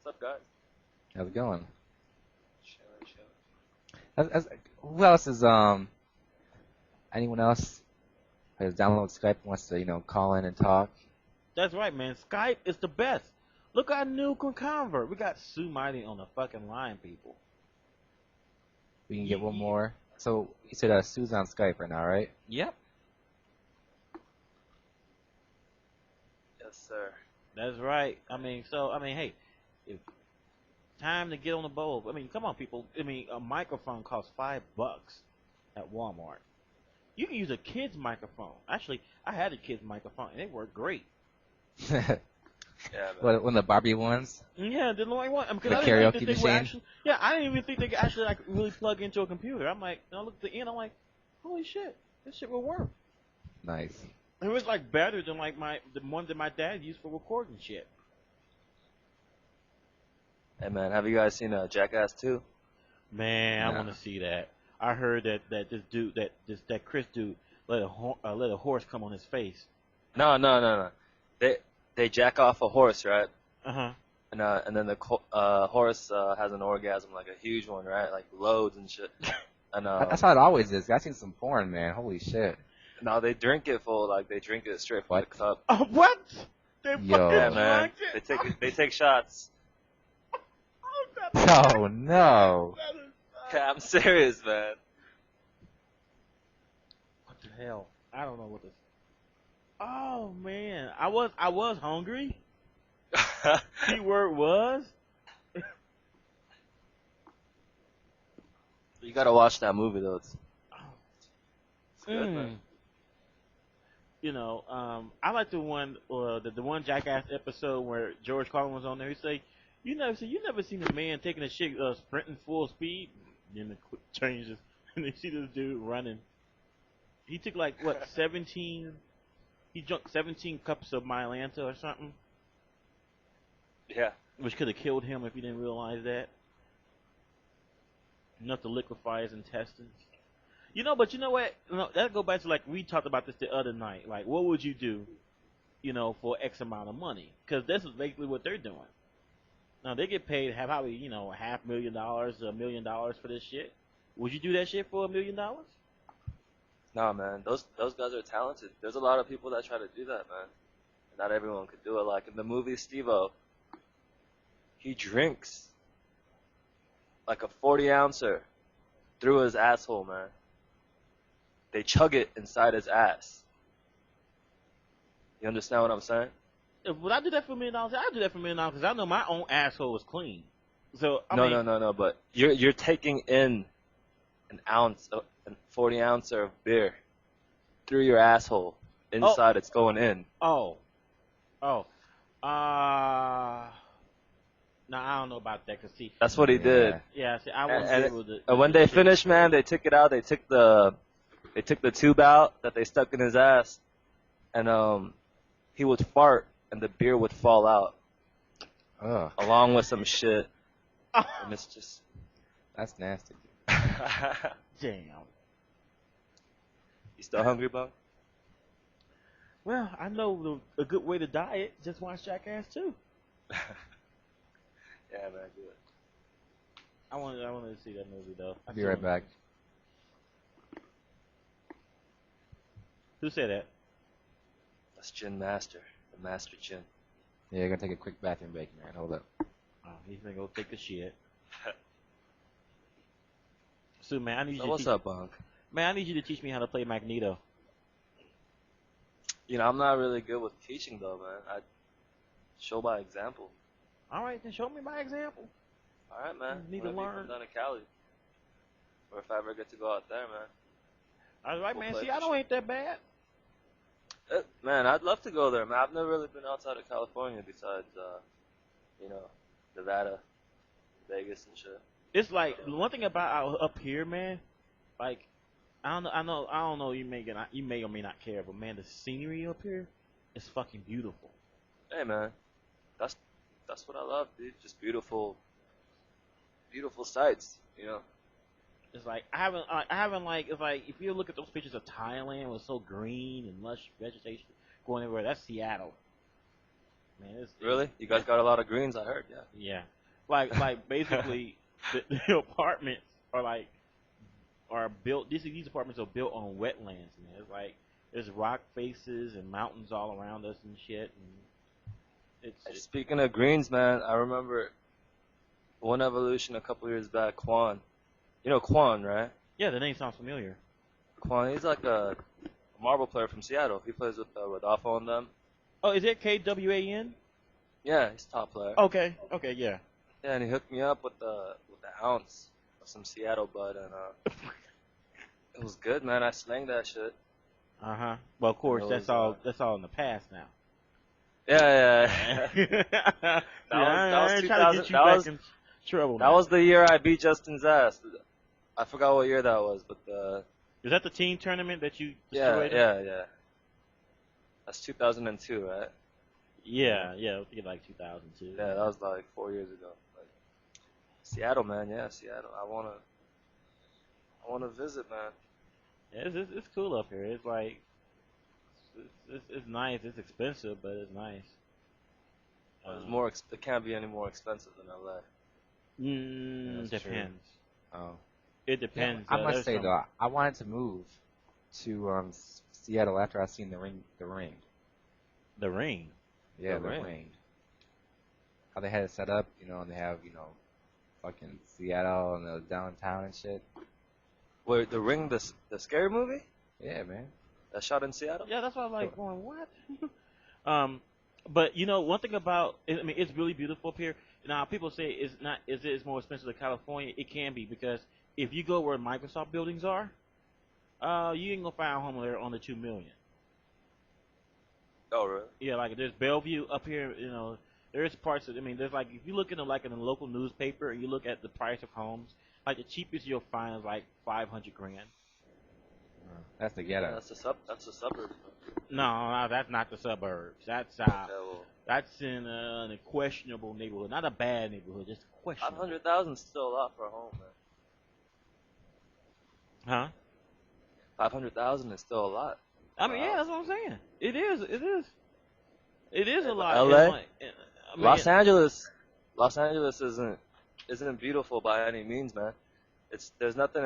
J: what's up, guys?
A: How's it going?
J: Chilling.
A: Who else is anyone else has downloaded Skype and wants to, you know, call in and talk?
B: That's right, man. Skype is the best. Look our new convert. We got SooMighty on the fucking line, people.
A: We can get one more. So you said Sue's on Skype right now, right?
B: Yep.
J: Yes, sir.
B: That's right. Hey, if time to get on the bowl. I mean, come on, people. I mean, a microphone costs $5 at Walmart. You can use a kid's microphone. Actually, I had a kid's microphone, and it worked great.
G: Yeah, man.
A: When the Barbie ones?
B: Yeah, the only one. Because
A: The
B: I didn't
A: karaoke
B: think this thing would
A: machine?
B: actually. Yeah, I didn't even think they could actually like really plug into a computer. I'm like, I look at the end. I'm like, holy shit, this shit will work.
A: Nice.
B: It was like better than like the one that my dad used for recording shit.
G: Hey, man, have you guys seen Jackass 2?
B: Man, I
A: Nah.
B: want to see that. I heard that this dude that Chris dude let a horse come on his face.
G: No. They jack off a horse, right?
B: Uh-huh.
G: And then the horse has an orgasm, like a huge one, right? Like loads and shit. And
A: That's how it always is. I've seen some porn, man. Holy shit.
G: no, they drink it full, like they drink it straight from the cup.
B: What? They
A: Yo.
B: fucking
G: Yeah, man.
B: drank it?
G: They take shots.
A: Oh, no.
G: Yeah, I'm serious, man.
B: What the hell? I don't know what this. Oh man, I was hungry. Keyword was.
G: You gotta watch that movie though. It's good, man.
B: You know, I like the one Jackass episode where George Carlin was on there. He say, you never seen a man taking a shit sprinting full speed. Then the quick changes, and they see this dude running. He took like what 17. He drank 17 cups of Mylanta or something.
G: Yeah.
B: Which could have killed him if he didn't realize that. Enough to liquefy his intestines. But you know what? That go back to like we talked about this the other night. Like, what would you do, for X amount of money? Because this is basically what they're doing. Now they get paid probably $500,000, $1 million for this shit. Would you do that shit for $1 million?
G: Nah, man. Those guys are talented. There's a lot of people that try to do that, man. Not everyone could do it. Like in the movie Steve-O, he drinks like a 40-ouncer through his asshole, man. They chug it inside his ass. You understand what I'm saying?
B: Would I do that for $1 million? I'd do that for $1 million because I know my own asshole is clean. So
G: No. But you're taking in an 40 ouncer of beer through your asshole. Inside, it's going in.
B: No, I don't know about that. Cause see,
G: That's what he did.
B: Yeah, see, I wouldn't be able to.
G: And when they finished, man, they took it out. They took the tube out that they stuck in his ass, and he would fart, and the beer would fall out, along with some shit. And it's just
A: That's nasty.
B: Damn.
G: You still hungry, Bunk?
B: Well, I know a good way to diet. Just watch Jackass 2.
G: Yeah, man, do it.
B: I wanted to see that movie though.
A: I'll be right back.
B: Who said that?
G: That's Jinmaster, the Master Jin.
A: Yeah, gonna take a quick bathroom break, man. Hold up.
B: Oh, he's gonna go take a shit. So, man, I need you.
G: What's up, Bunk?
B: Man, I need you to teach me how to play Magneto.
G: I'm not really good with teaching though, man. I show by example.
B: All right, then show me by example.
G: All right, man.
B: Need to
G: Whenever you
B: learn.
G: come down to Cali, or if I ever get to go out there, man.
B: All right,
G: We'll
B: man.
G: play
B: See, I know ain't that bad.
G: Man, I'd love to go there, man. I've never really been outside of California besides, Nevada, Vegas, and shit.
B: It's like one thing about up here, man. Like, I don't know. You may or may not care, but man, the scenery up here is fucking beautiful.
G: Hey, man, that's what I love, dude. Just beautiful sights,
B: It's like I haven't like it's like if you look at those pictures of Thailand, it was so green and lush vegetation going everywhere. That's Seattle. Man,
G: Really? You guys got a lot of greens, I heard. Yeah.
B: Yeah, like basically the apartments are built. These apartments are built on wetlands, man. It's like there's rock faces and mountains all around us and shit. And
G: Speaking of greens, man, I remember One Evolution a couple years back. Quan, you know Quan, right?
B: Yeah, the name sounds familiar.
G: Quan, he's like a marble player from Seattle. He plays with Rodolfo and them.
B: Oh, is it KWAN?
G: Yeah, he's a top player.
B: Okay, yeah.
G: Yeah, and he hooked me up with the ounce of some Seattle bud, and it was good, man. I slanged that shit.
B: Well, of course, that's all in the past now.
O: Yeah. that was 2000. That was the year I beat Justin's ass. I forgot what year that was, but
B: is that the team tournament that you
O: yeah,
B: destroyed?
O: yeah. That's 2002, right?
B: Yeah, I think like 2002.
O: Yeah, that was like 4 years ago. Like, Seattle, man. Yeah, Seattle. I wanna visit, man.
B: Yeah, it's cool up here. It's like it's nice. It's expensive, but it's nice.
O: It can't be any more expensive than LA.
B: Depends.
A: Oh.
B: It depends.
A: I must say though, I wanted to move to Seattle after I seen the ring.
B: The ring.
A: Yeah, the ring. How they had it set up, and they have, fucking Seattle and the downtown and shit.
O: Wait, the ring, the scary movie?
A: Yeah, man.
O: That shot in Seattle?
B: Yeah, that's why I was like going, what? But one thing about it's really beautiful up here. Now people say it's more expensive than California. It can be, because if you go where Microsoft buildings are, you ain't gonna find a home there under $2 million.
O: Oh really?
B: Yeah, like there's Bellevue up here. There's parts of. There's like if you look in the local newspaper and you look at the price of homes, like the cheapest you'll find is like $500,000.
A: That's the ghetto.
O: Yeah, that's the suburbs.
B: No, that's not the suburbs. That's that's in a questionable neighborhood, not a bad neighborhood, just questionable.
O: $500,000 is still a lot for a home, man.
B: Huh?
O: $500,000 is still a lot.
B: Yeah, that's what I'm saying. It is a lot.
O: LA, Los Angeles isn't beautiful by any means, man. There's nothing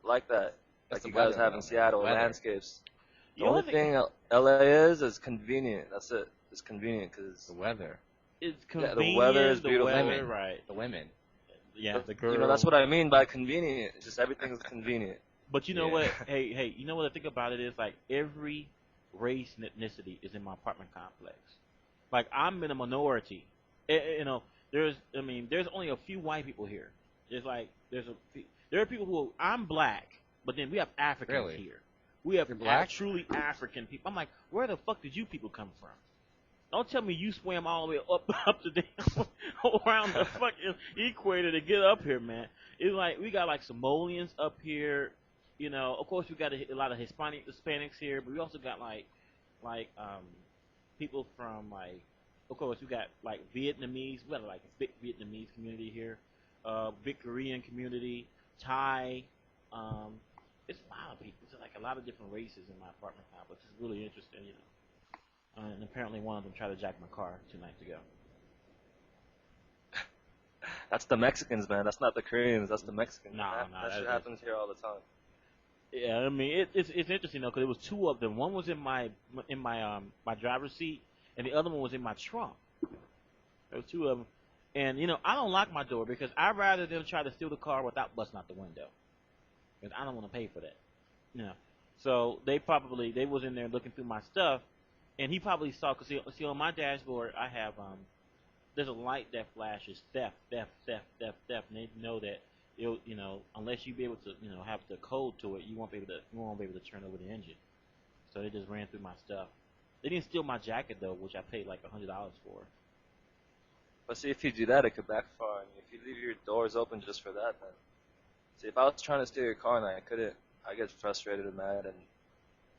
O: like that. Like you guys have in Seattle, landscapes. The only thing LA is convenient. That's it. It's convenient because
A: the weather.
B: It's convenient.
O: Yeah, the weather is beautiful.
B: Right.
A: The women.
B: Yeah, the girls.
O: That's what I mean by convenient. Just everything's convenient.
B: But you know what? Hey, you know what I think about it is, like, every race and ethnicity is in my apartment complex. Like, I'm in a minority. There's only a few white people here. There are people who I'm black, but then we have Africans here. We have truly African people. I'm like, where the fuck did you people come from? Don't tell me you swam all the way up to damn around the fucking equator to get up here, man. It's like we got like Somalians up here. Of course we got a lot of Hispanics here, but we also got like people from of course we got like Vietnamese. We got like a big Vietnamese community here, big Korean community, Thai. It's a lot of people. It's like a lot of different races in my apartment complex. It's really interesting, And apparently one of them tried to jack my car 2 nights ago.
O: That's the Mexicans, man. That's not the Koreans. That's the Mexicans.
B: That
O: shit happens here all the time.
B: Yeah, it's interesting though, because there was 2 of them. One was in my driver's seat, and the other one was in my trunk. There was 2 of them, and I don't lock my door because I'd rather them try to steal the car without busting out the window, because I don't want to pay for that. So they was in there looking through my stuff, and he probably saw, because see on my dashboard I have there's a light that flashes theft, and they know that. Unless you be able to, have the code to it, you won't be able to turn over the engine. So they just ran through my stuff. They didn't steal my jacket though, which I paid like $100 for.
O: But see, if you do that, it could backfire. If you leave your doors open just for that, then see, if I was trying to steal your car and I couldn't, I get frustrated and mad, and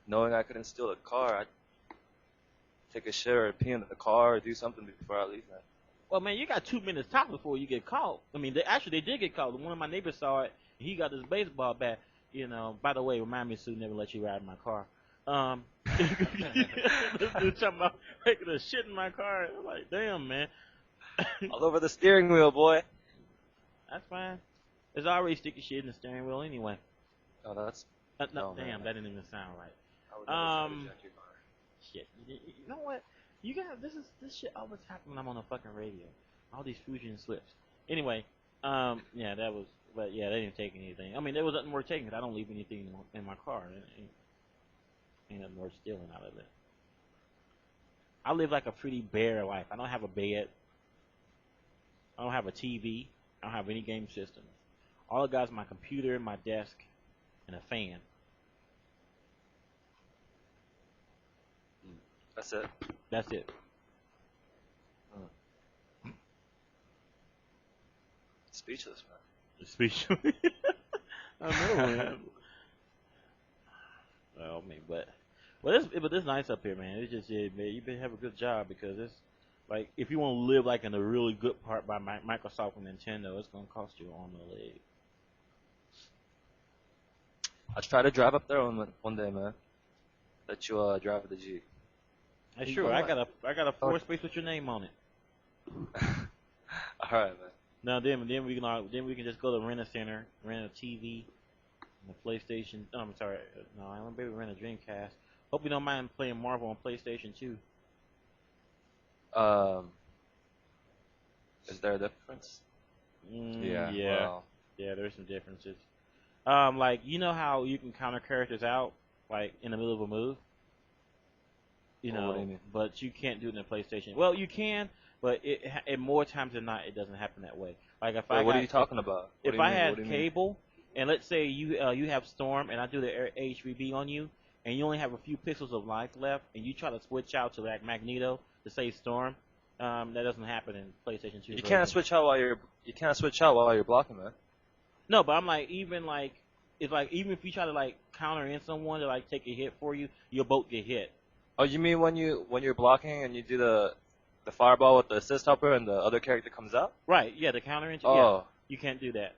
O: knowing I couldn't steal the car, I'd take a shit or pee in the car or do something before I leave, man.
B: Well, man, you got 2 minutes top before you get caught. They did get caught. One of my neighbors saw it. And he got his baseball bat. By the way, remind me, Sue, never let you ride in my car. This dude talking about taking a shit in my car. I'm like, damn, man.
O: All over the steering wheel, boy.
B: That's fine. There's already sticky shit in the steering wheel anyway.
O: Oh, that's...
B: no, damn, that didn't even sound right.
O: I would never try to jack your car.
B: Shit. You know what? You got this shit always happen when I'm on the fucking radio. All these fusion slips. Anyway, yeah, that was, but yeah, they didn't take anything. There was nothing worth taking because I don't leave anything in my car. Ain't nothing worth stealing out of it. I live like a pretty bare life. I don't have a bed. I don't have a TV. I don't have any game systems. All I got is my computer, my desk, and a fan.
O: That's it.
B: That's it.
O: Speechless, man.
B: Speechless. I know, man. Well, I mean, but it's nice up here, man. It's just, yeah, man, you better have a good job because it's like if you want to live like in a really good part by Microsoft and Nintendo, it's gonna cost you on the leg.
O: I'll try to drive up there one day, man. Let you drive the Jeep.
B: Hey, sure, I got a floor space with your name on it.
O: All right, man.
B: Now then we can just go to rent a center, rent a TV, and a PlayStation. Oh, I'm sorry, no, I want to maybe rent a Dreamcast. Hope you don't mind playing Marvel on PlayStation 2.
O: Is there a difference?
B: Yeah.
O: Well,
B: Yeah, there's some differences. Like you know how you can counter characters out like in the middle of a move. You know,
O: what do you mean?
B: but you can't do it in the PlayStation. Well, you can, but it more times than not, it doesn't happen that way. Like if
O: what are you talking about?
B: If I had cable, and let's say you have Storm, and I do the HVB on you, and you only have a few pixels of life left, and you try to switch out to like Magneto to save Storm, that doesn't happen in PlayStation 2.
O: You can't switch out while you're blocking, man.
B: No, but I'm like even if you try to like counter in someone to like take a hit for you, you'll both get hit.
O: Oh, you mean when you're blocking and you do the fireball with the assist helper and the other character comes out?
B: Right. Yeah, the counter into.
O: Oh.
B: Yeah, you can't do that.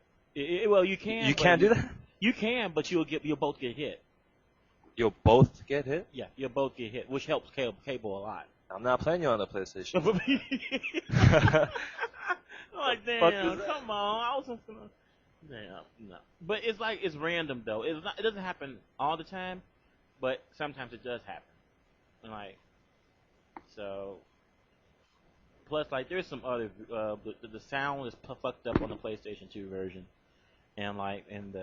B: Well, you can.
O: You can't do that.
B: You can, but you'll both get hit.
O: You'll both get hit?
B: Yeah, you'll both get hit, which helps cable a lot.
O: I'm not playing you on the PlayStation.
B: Like damn, come on, I was just gonna. Damn, no. But it's random though. It doesn't happen all the time, but sometimes it does happen. And like, so. Plus, like, there's some other. The sound is fucked up on the PlayStation 2 version, and like, and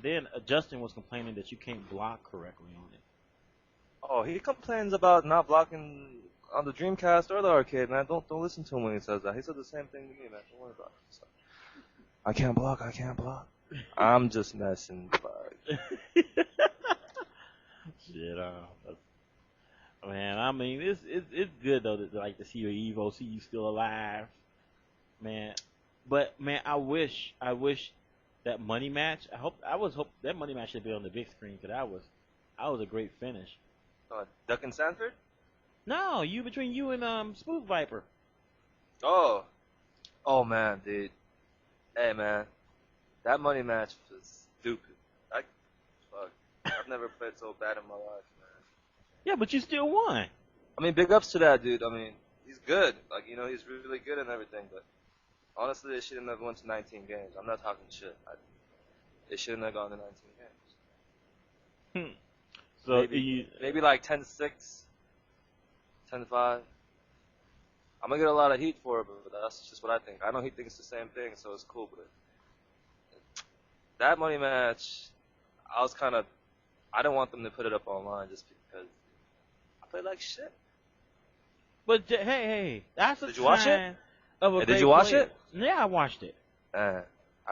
B: then Justin was complaining that you can't block correctly on it.
O: Oh, he complains about not blocking on the Dreamcast or the arcade, man. Don't listen to him when he says that. He said the same thing to me, man. Don't worry about it. So, I can't block. I'm just messing, but.
B: Shit, man, I mean, it's good though to see your Evo, see you still alive, man. But man, I wish that money match. I hope that money match should be on the big screen because I was a great finish.
O: Duck and Sanford?
B: No, between you and Smooth Viper.
O: Oh man, dude. Hey man, that money match was stupid. I've never played so bad in my life, man.
B: Yeah, but you still won.
O: I mean, big ups to that dude. I mean, he's good. Like, you know, he's really good and everything. But honestly, they shouldn't have went to 19 games. I'm not talking shit. They shouldn't have gone to 19 games.
B: So
O: maybe like 10-6, 10-5. I'm gonna get a lot of heat for it, but that's just what I think. I know he thinks the same thing, so it's cool. But that money match, I didn't want them to put it up online just because I played like shit.
B: But hey, that's a
O: Did you watch it?
B: Of a
O: Did you watch
B: player.
O: it?
B: Yeah, I watched it.
O: I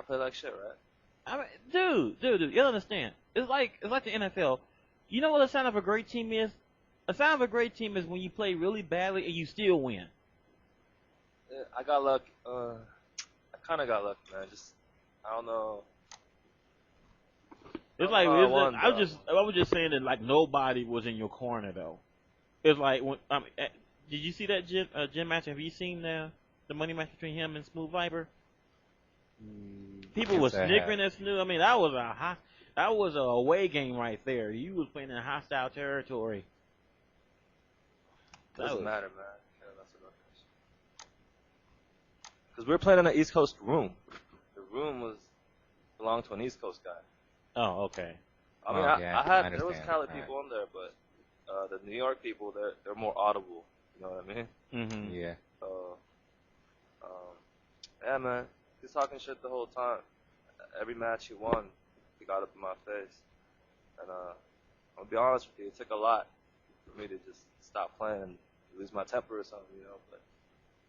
O: played like shit, right?
B: I mean, dude, you don't understand. It's like the NFL. You know what a sign of a great team is? A sign of a great team is when you play really badly and you still win.
O: I got lucky. I kind of got lucky, man. I don't know.
B: It's like I was just saying that like nobody was in your corner though. It's like when did you see that gym match? Have you seen the money match between him and Smooth Viper? People were snickering at Smooth. I mean, that was a away game right there. You was playing in hostile territory.
O: Doesn't matter, man. Because we were playing in an East Coast room. The room belonged to an East Coast guy.
B: Oh, okay.
O: I mean, there was Cali people in there, but the New York people, they're more audible. You know what I mean?
B: Mm-hmm.
A: Yeah.
O: So, yeah, man, he's talking shit the whole time. Every match he won, he got up in my face. And I'm gonna be honest with you, it took a lot for me to just stop playing and lose my temper or something, you know. But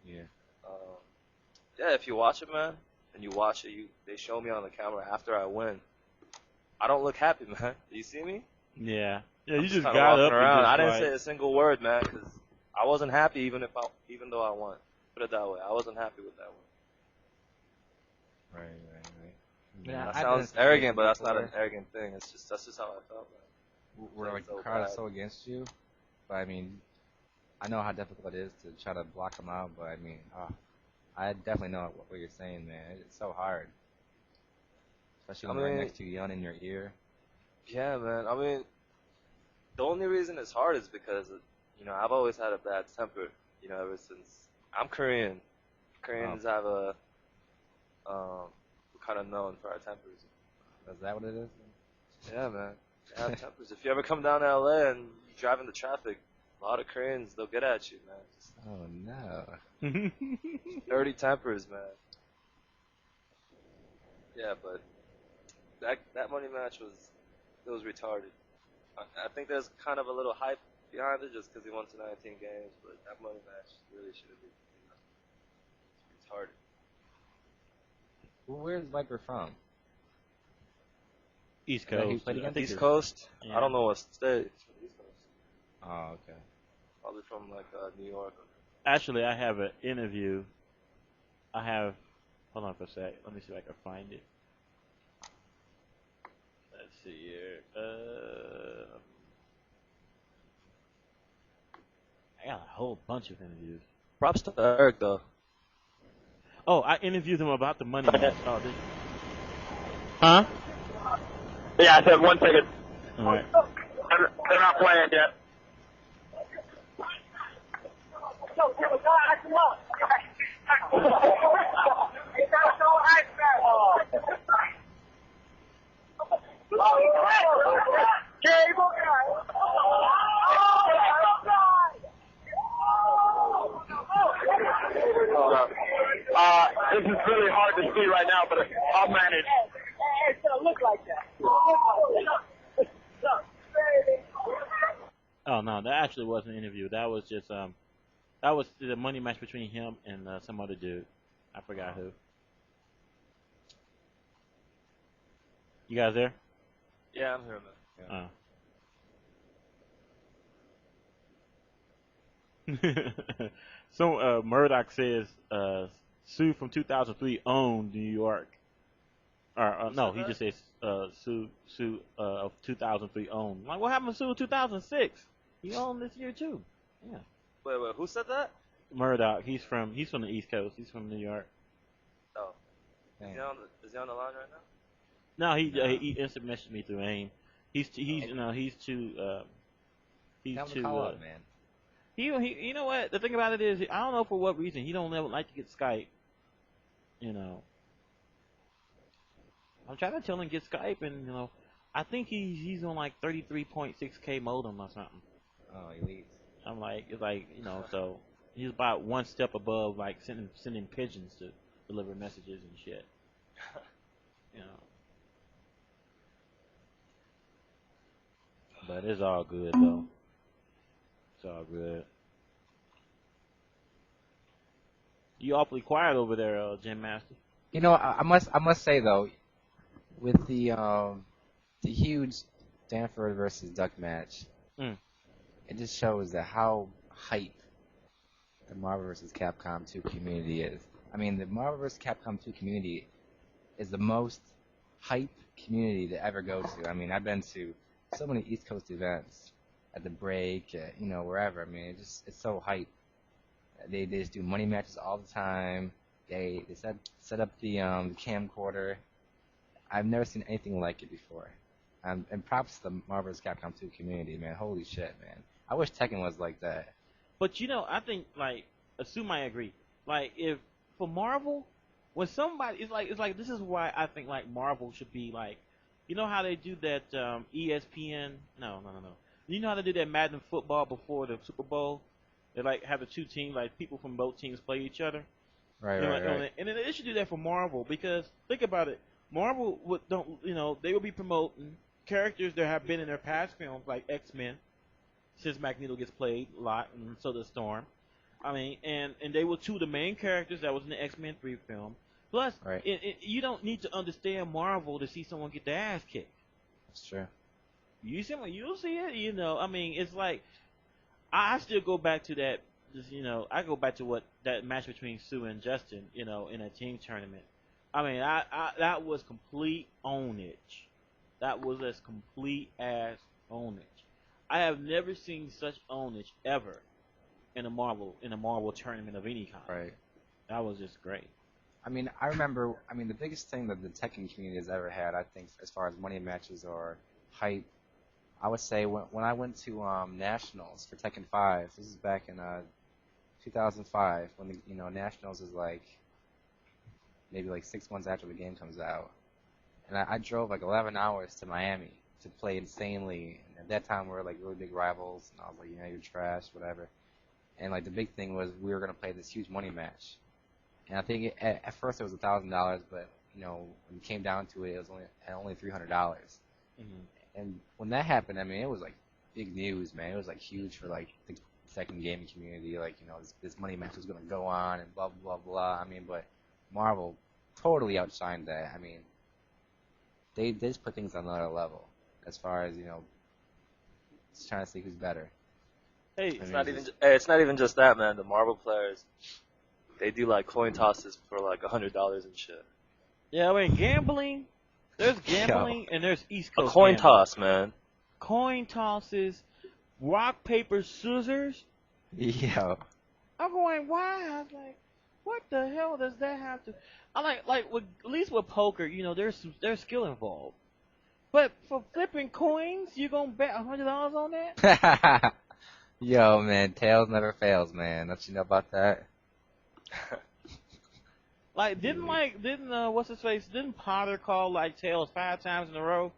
A: yeah.
O: Yeah, if you watch it, man, and you watch it, they show me on the camera after I win. I don't look happy, man. Do you see me?
B: Yeah. Yeah, you just
O: kinda
B: got
O: walking
B: up and
O: around.
B: just
O: I didn't
B: like,
O: say a single word, man, because I wasn't happy even though I won. Put it that way. I wasn't happy with that one.
A: Right.
O: Yeah, that
A: I've been in
O: sounds
A: situations
O: arrogant, but that's not
A: before
O: an arrogant thing. That's just how I felt, man.
A: where like the
O: So
A: crowd is
O: bad.
A: so against you. But I mean, I know how difficult it is to try to block them out. But I mean, I definitely know what you're saying, man. It's so hard, especially when they're right next to you, yelling in your ear.
O: Yeah, man. I mean, the only reason it's hard is because, I've always had a bad temper, ever since. I'm Korean. Koreans have we're kind of known for our tempers.
A: Is that what it is?
O: Yeah, man. They have tempers. If you ever come down to LA and you drive in the traffic, a lot of Koreans, they'll get at you, man.
A: Oh, no.
O: Dirty tempers, man. Yeah, but that money match was retarded. I think there's kind of a little hype behind it just because he won to 19 games, but that money match really should have been retarded.
A: Well, where's Viper from?
B: East Coast.
O: East Coast?
B: Yeah.
O: I don't know what state. East Coast.
A: Oh, okay.
O: Probably from New York.
B: Actually, I have an interview. Hold on for a sec. Let me see if I can find it. Let's see here. I got a whole bunch of interviews.
O: Props to Eric, though.
B: Oh, I interviewed him about the money match. Oh, did you? Huh?
D: Yeah, I said 1 second.
B: All right.
D: They're not playing yet. This is really hard to see right now, but I'll manage. It's gonna look like that.
B: Oh no, that actually wasn't an interview. That was just that was the money match between him and some other dude. I forgot who. You guys there?
O: Yeah, I'm here, man.
B: Oh. So Murdoch says Sue from 2003 owned New York. Or no, he just says Sue of 2003 owned. Like, what happened to Sue of 2006? He owned this year too. Yeah.
O: Wait, who said that?
B: Murdoch. He's from the East Coast. He's from New York.
O: Oh. Is he on the line right now?
B: No, he instant messaged me through AIM. He's too
A: Call up, man.
B: He you know what, the thing about it is, I don't know for what reason he don't ever like to get Skype. I'm trying to tell him to get Skype, and I think he's on like 33.6K modem or something.
A: Oh, elite.
B: I'm like, it's like, so he's about one step above like sending pigeons to deliver messages and shit. But it's all good though. It's all good. You awfully quiet over there, Jinmaster.
A: I must say though, with the huge Sanford versus Duck match, it just shows that how hype the Marvel vs. Capcom 2 community is. I mean, the Marvel vs. Capcom 2 community is the most hype community to ever go to. I mean, I've been to so many East Coast events at the break, wherever. I mean, it's so hype. They just do money matches all the time. They set up the camcorder. I've never seen anything like it before. And props to the Marvel vs. Capcom 2 community, man. Holy shit, man. I wish Tekken was like that.
B: But I think SooMighty agree. Like, if for Marvel, when somebody it's like this is why I think like Marvel should be like, how they do that ESPN? No. You know how they do that Madden football before the Super Bowl? They like have the two teams, like people from both teams play each other.
A: Right.
B: And then they should do that for Marvel, because think about it. Marvel they would be promoting characters that have been in their past films, like X-Men, since Magneto gets played a lot, and so does Storm. I mean, and they were two of the main characters that was in the X-Men 3 film. Plus, you don't need to understand Marvel to see someone get their ass kicked.
A: That's true.
B: You see it. You know, I mean, it's like I still go back to that. Just, you know, I go back to what that match between Sue and Justin. You know, in a team tournament. I mean, I that was complete ownage. That was as complete as ownage. I have never seen such ownage ever in a Marvel tournament of any kind.
A: Right.
B: That was just great.
A: I mean, I remember. I mean, the biggest thing that the Tekken community has ever had, I think, as far as money matches or hype, I would say when I went to nationals for Tekken 5. This is back in 2005 when the nationals is like maybe like 6 months after the game comes out, and I drove like 11 hours to Miami to play insanely. And at that time, we were like really big rivals, and I was like, you're trash, whatever. And like the big thing was we were gonna play this huge money match. And I think at first it was $1,000, but when it came down to it, it was only $300.
B: Mm-hmm.
A: And when that happened, I mean, it was like big news, man. It was like huge for like the second gaming community. Like this money match was gonna go on and blah blah blah. I mean, but Marvel totally outshined that. I mean, they just put things on another level as far as just trying to see who's better.
B: Hey,
O: it's not even just that, man. The Marvel players, they do like coin tosses for like $100 and shit.
B: Yeah, I mean gambling. There's gambling and there's East Coast.
O: A coin
B: gambling.
O: toss, man.
B: Coin tosses, rock paper scissors.
A: Yeah.
B: I'm going, why? I was like, what the hell does that have to? I like with, at least with poker, there's skill involved. But for flipping coins, you gonna bet $100 on that?
A: Yo, man, tails never fails, man. Don't you know about that?
B: Like, didn't what's his face? Didn't Potter call like tails 5 times in a row?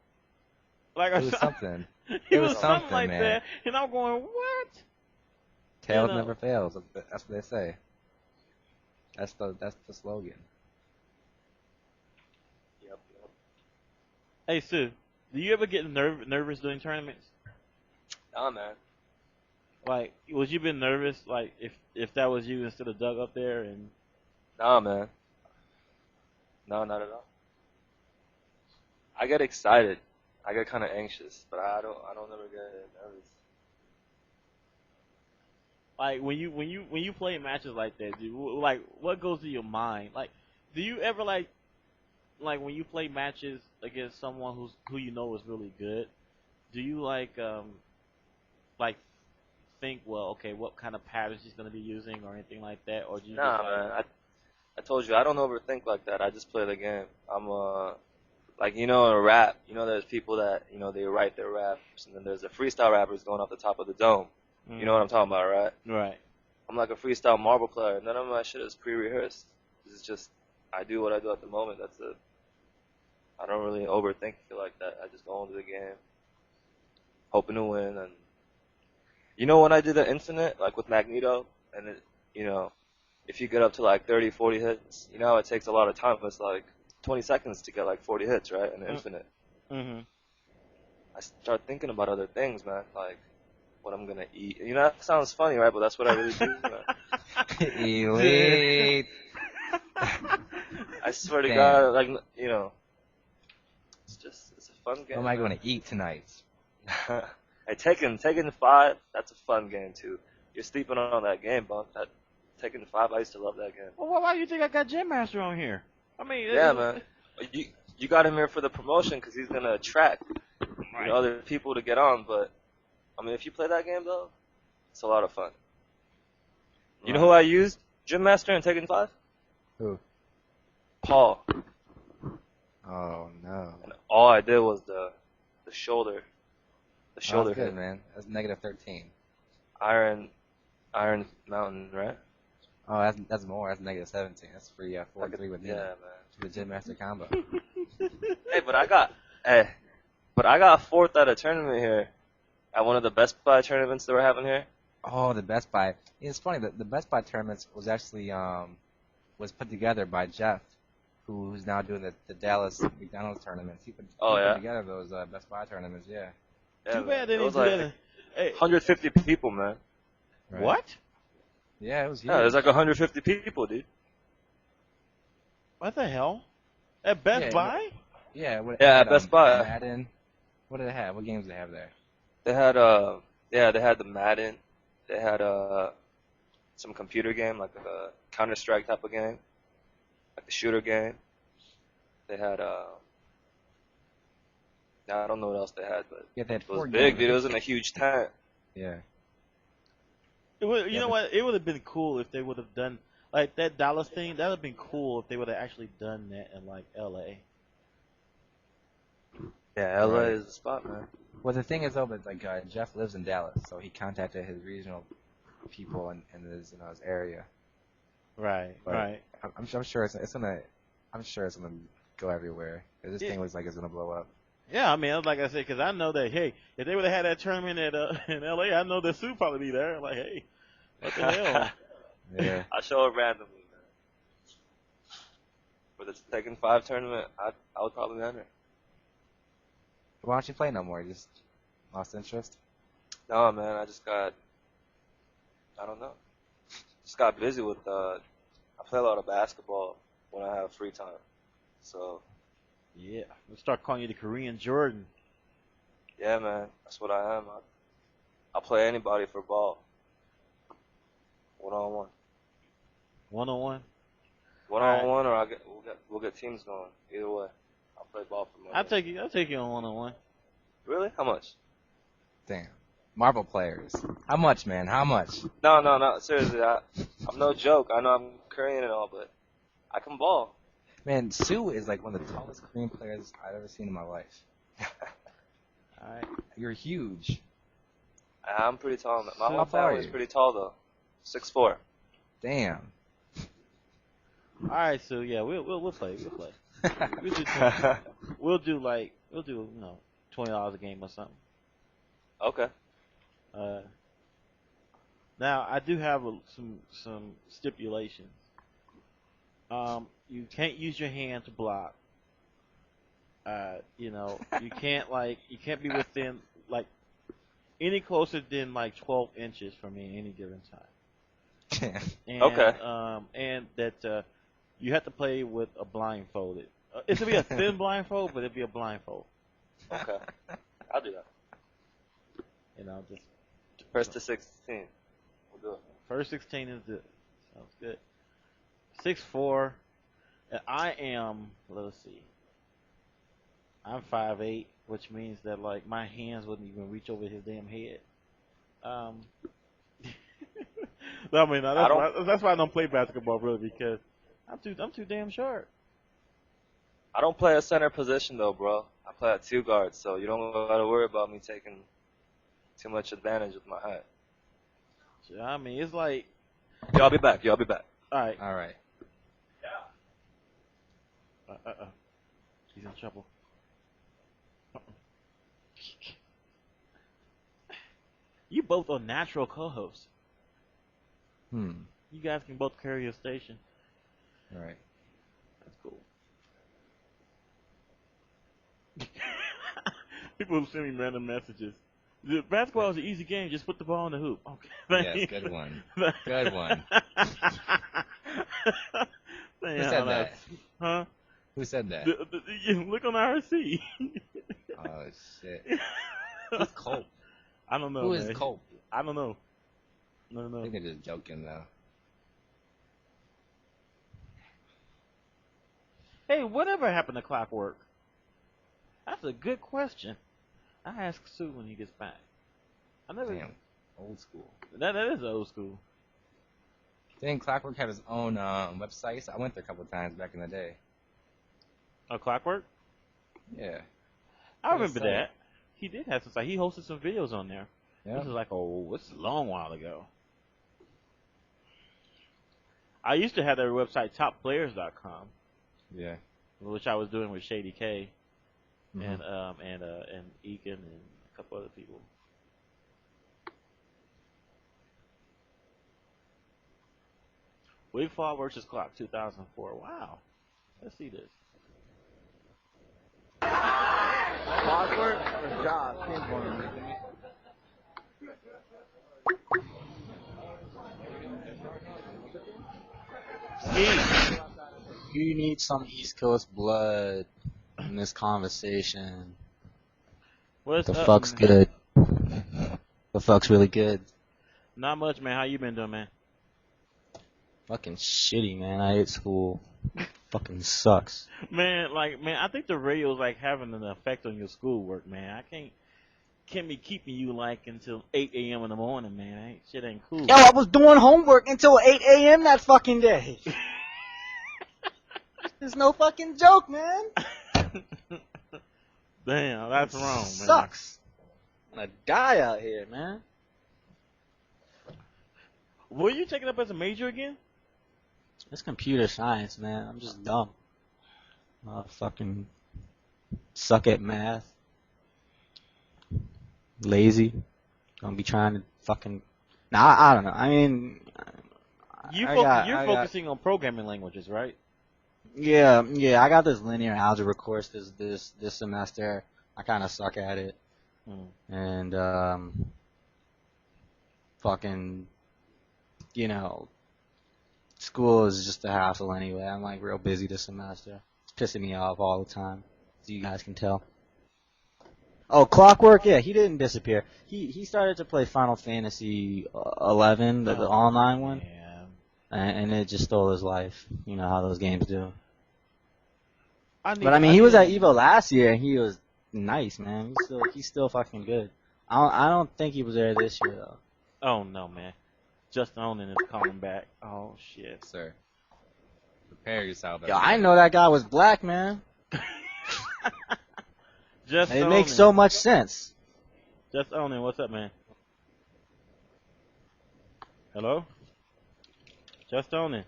B: Like,
A: it was something.
B: It was something like
A: man.
B: that, and I'm going, what?
A: Tails never fails. That's what they say. That's the slogan.
O: Yep.
B: Hey Sue, do you ever get nervous during tournaments?
O: Nah, man.
B: Like, was you been nervous? Like, if that was you instead of Doug up there and?
O: Nah, man. No, not at all. I get excited. I get kind of anxious, but I don't ever get nervous.
B: Like when you play matches like that, like what goes through your mind? Like, do you ever like when you play matches against someone who you know is really good? Do you like think, well, okay, what kind of patterns he's gonna be using or anything like that, or do you?
O: Nah, man. I told you I don't overthink like that. I just play the game. I'm like in a rap. There's people that they write their raps, and then there's the freestyle rappers going off the top of the dome.
B: Mm-hmm.
O: You know what I'm talking about, right?
B: Right.
O: I'm like a freestyle Marvel player. None of my shit is pre-rehearsed. It's just I do what I do at the moment. That's it. I don't really overthink it like that. I just go into the game, hoping to win. And when I did the Infinite, like with Magneto, and if you get up to like 30, 40 hits, it takes a lot of time. It's like 20 seconds to get like 40 hits, right? In the Infinite.
B: Mm-hmm.
O: I start thinking about other things, man. Like what I'm gonna eat. That sounds funny, right? But that's what I really do, man.
A: Elite.
O: I swear to God, like it's a fun game.
A: What am I going to eat tonight?
O: Hey, Tekken 5, that's a fun game too. You're sleeping on that game, Bunk. That Tekken 5, I used to love that game.
B: Well, why do you think I got Jinmaster on here? I mean,
O: yeah, man. You got him here for the promotion because he's gonna attract other people to get on. But I mean, if you play that game though, it's a lot of fun. You know who I used? Jinmaster in Tekken 5?
A: Who?
O: Paul.
A: Oh no.
O: And all I did was the shoulder. The shoulder
A: that's good,
O: hit.
A: man. That's -13.
O: Iron Mountain, right?
A: Oh, that's more. That's -17. That's free 4-3 with me.
O: Yeah, man.
A: The Jinmaster combo.
O: Hey, but I got fourth at a tournament here, at one of the Best Buy tournaments that we're having here.
A: Oh, the Best Buy. It's funny. The Best Buy tournaments was actually was put together by Jeff, who's now doing the Dallas McDonald's tournaments. He put together those Best Buy tournaments. Yeah.
B: Too bad they
O: it
B: didn't
O: was
B: do
O: like
B: that. Hey.
O: 150 people, man.
A: Right.
B: What?
A: Yeah, it was huge.
O: Yeah, there's like 150 people, dude.
B: What the hell? At Best Buy?
A: Yeah.
O: At Best Buy.
A: Madden, What did they have? What games did they have there?
O: They had they had the Madden. They had some computer game like a Counter-Strike type of game, like a shooter game. They had I don't know what else they had, but
A: Yeah, they had
O: it was
A: 4
O: big,
A: games.
O: dude. It was in a huge tent.
A: Yeah.
B: You know what? It would have been cool if they would have done like that Dallas thing. That would have been cool if they would have actually done that in like L.A.
O: Yeah, LA
A: Right.
O: is the spot, man.
A: Well, the thing is though, but like Jeff lives in Dallas, so he contacted his regional people in his his area.
B: Right.
A: But
B: Right.
A: I'm sure it's gonna go everywhere. 'Cause this thing looks like it's gonna blow up.
B: Yeah, I mean, like I said, because I know that, hey, if they would have had that tournament at in L.A., I know that Sue probably be there. Like, hey, what the hell?
A: Yeah.
O: I'll show it randomly, man. For the Tekken 5 tournament, I would probably enter.
A: Why don't you play no more? You just lost interest?
O: No, man, I don't know. Just got busy with, I play a lot of basketball when I have free time. So,
B: Yeah, we'll start calling you the Korean Jordan.
O: yeah, man, that's what I am. I'll play anybody for ball. One-on-one.
B: One-on-one?
O: One-on-one, or we'll get teams going. Either way, I'll play ball for money.
B: I'll take you on one-on-one.
O: Really? How much?
A: Damn. Marvel players. How much, man? How much?
O: No. Seriously, I'm no joke. I know I'm Korean and all, but I can ball.
A: Man, Sue is like one of the tallest Korean players I've ever seen in my life.
B: Alright.
A: You're huge.
O: I'm pretty tall. My
A: How
O: whole
A: tall are
O: family is
A: you?
O: pretty tall, though. 6'4".
A: Damn.
B: Alright, so yeah, we'll play. We'll play. We'll do $20 a game or something.
O: Okay.
B: Now I do have some stipulations. You can't use your hand to block. You can't be within any closer than 12 inches from me any given time. And,
O: Okay.
B: And that you have to play with a blindfolded. It's gonna be a thin blindfold, but it'll be a blindfold.
O: Okay. I'll do that.
B: Just
O: First to 16. We'll do it.
B: first 16 is good. Sounds good. 6'4", and I am. Let's see. I'm 5'8", which means that my hands wouldn't even reach over his damn head. I mean, that's why I don't play basketball really, because I'm too damn short.
O: I don't play a center position though, bro. I play at 2 guards, so you don't gotta worry about me taking too much advantage with my height.
B: So, I mean, it's like.
O: Yo, I'll be back. All
B: right.
A: All right.
B: He's in trouble. You both are natural co-hosts. You guys can both carry a station.
A: All right.
B: That's cool. People who send me random messages. The basketball is an easy game. Just put the ball in the hoop. Okay.
A: Yes, good one. Good one. Who said that?
B: Huh?
A: Who said that?
B: Look on RC.
A: Oh, shit. Who's Colt?
B: I don't know.
A: Who is
B: man.
A: Colt?
B: I don't know. No.
A: I think they're just joking, though.
B: Hey, whatever happened to Clockwork? That's a good question. I ask Sue when he gets back.
A: Damn, old school.
B: That is old school.
A: Didn't Clockwork have his own website? I went there a couple of times back in the day.
B: Oh, Clockwork?
A: Yeah.
B: I remember that. He did have some site. He hosted some videos on there.
A: Yeah.
B: This is this is a long while ago. I used to have their website, topplayers.com.
A: Yeah.
B: Which I was doing with Shady K.
A: Mhm.
B: And Egan and a couple other people. Wigfall versus Clock 2004. Wow. Let's see this.
I: Clockwork or Josh? Pinpoint.
P: You need some East Coast blood in this conversation.
B: What's
P: The
B: up,
P: fuck's
B: man?
P: good? The fuck's really good?
B: Not much, man. How you been doing, man?
P: Fucking shitty, man. I hate school. Fucking sucks.
B: Man, I think the radio's like having an effect on your schoolwork, man. I can't be keeping you like until 8 a.m. in the morning, man. Shit ain't cool.
P: Yo, I was doing homework until 8 a.m. that fucking day. There's no fucking joke, man.
B: Damn, that's wrong, man.
P: Sucks. I'm gonna die out here, man.
B: What are you taking up as a major again?
P: It's computer science, man. I'm just dumb. Fucking suck at math. Lazy. Gonna be trying to fucking. Nah, I don't know. I mean,
B: You're focusing on programming languages, right?
P: Yeah. I got this linear algebra course this semester. I kind of suck at it, and fucking, school is just a hassle anyway. I'm like real busy this semester. It's pissing me off all the time, as you guys can tell. Oh, Clockwork, yeah, he didn't disappear. He started to play Final Fantasy 11, the online one, and it just stole his life. You know how those games do. But I mean, he was at EVO last year, and he was nice, man. He's still fucking good. I don't think he was there this year though.
B: Oh no, man. JustOwnin is calling back. Oh shit,
A: sir. Prepare yourself.
P: Yo, I didn't know that guy was black, man. It makes so much sense.
B: JustOwnin, what's up, man? Hello? JustOwnin.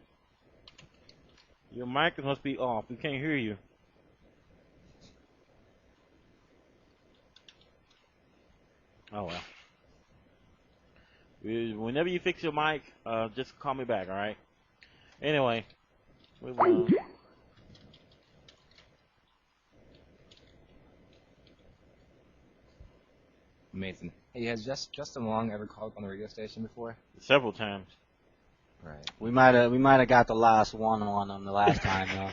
B: Your mic must be off. We can't hear you. Oh well. Whenever you fix your mic, just call me back, alright? Anyway, move on.
A: Amazing. Hey, has Justin Long ever called on the radio station before?
B: Several times.
A: Right.
P: We might have got the last one on him the last time though.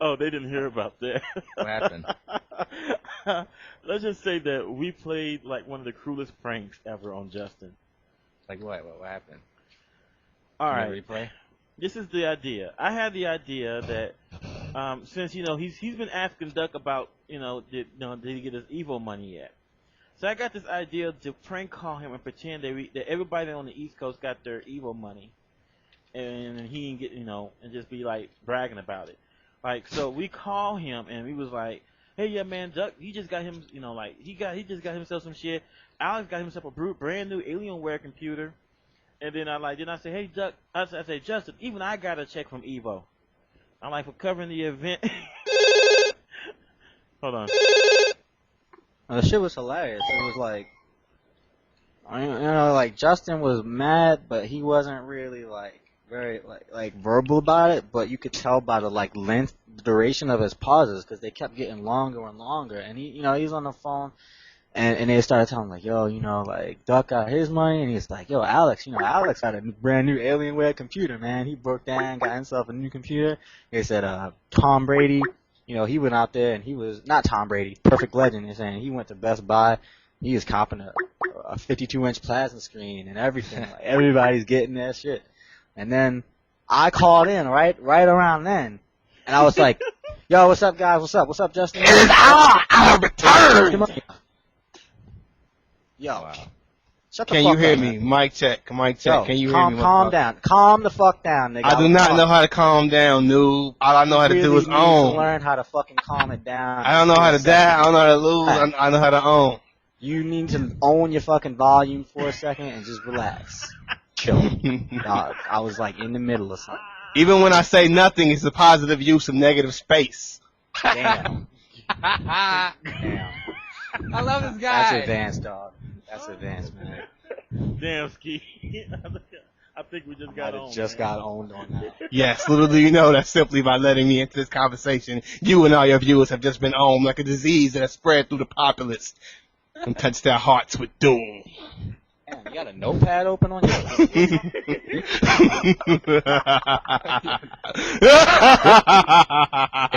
B: Oh, they didn't hear about that.
A: What happened?
B: Let's just say that we played like one of the cruelest pranks ever on Justin.
A: Like what? What happened?
B: All right.
A: Replay?
B: This is the idea. I had the idea that since he's been asking Duck about did he get his EVO money yet? So I got this idea to prank call him and pretend that everybody on the East Coast got their EVO money, and he didn't get and just be like bragging about it. Like, so we call him and we was like, hey, yeah, man, Duck, he just got him, he just got himself some shit. Alex got himself a brand new Alienware computer. And then I say, hey, Duck, I say, Justin, even I got a check from EVO. I'm like, for covering the event. Hold on.
P: The shit was hilarious. It was like, like Justin was mad, but he wasn't really like very like verbal about it. But you could tell by the duration of his pauses because they kept getting longer and longer. And he was on the phone, and they started telling him like, yo, like Duck got his money, and he's like, yo, Alex, Alex got a brand new Alienware computer, man. He broke down, got himself a new computer. They said, Tom Brady. He went out there and he was not Tom Brady, perfect legend. They're saying he went to Best Buy. He was copping a 52-inch plasma screen and everything. Like, everybody's getting that shit. And then I called in right around then, and I was like, "Yo, what's up, guys? What's up, Justin? It is our return." Yo,
K: wow.
P: Shut the
K: Can
P: fuck
K: you hear
P: up,
K: me?
P: man.
K: Mic check.
P: Yo,
K: Can you hear me?
P: Calm down. Calm the fuck down, nigga.
K: I do not know how to calm down, noob. All I know how to do is
P: need
K: own.
P: to learn how to fucking calm it down.
K: I don't know how to die. I don't know how to lose. I know how to own.
P: You need to own your fucking volume for a second and just relax. Chill. Dog, I was like in the middle of something.
K: Even when I say nothing, it's a positive use of negative space.
P: Damn. Damn.
A: I love this guy.
P: That's advanced, dog. That's advanced, man.
B: Damn, Ski. I think we just got owned.
P: Just got owned on that.
K: Yes, little do you know that simply by letting me into this conversation, you and all your viewers have just been owned like a disease that has spread through the populace and touched their hearts with doom.
P: Damn, you got a notepad open on your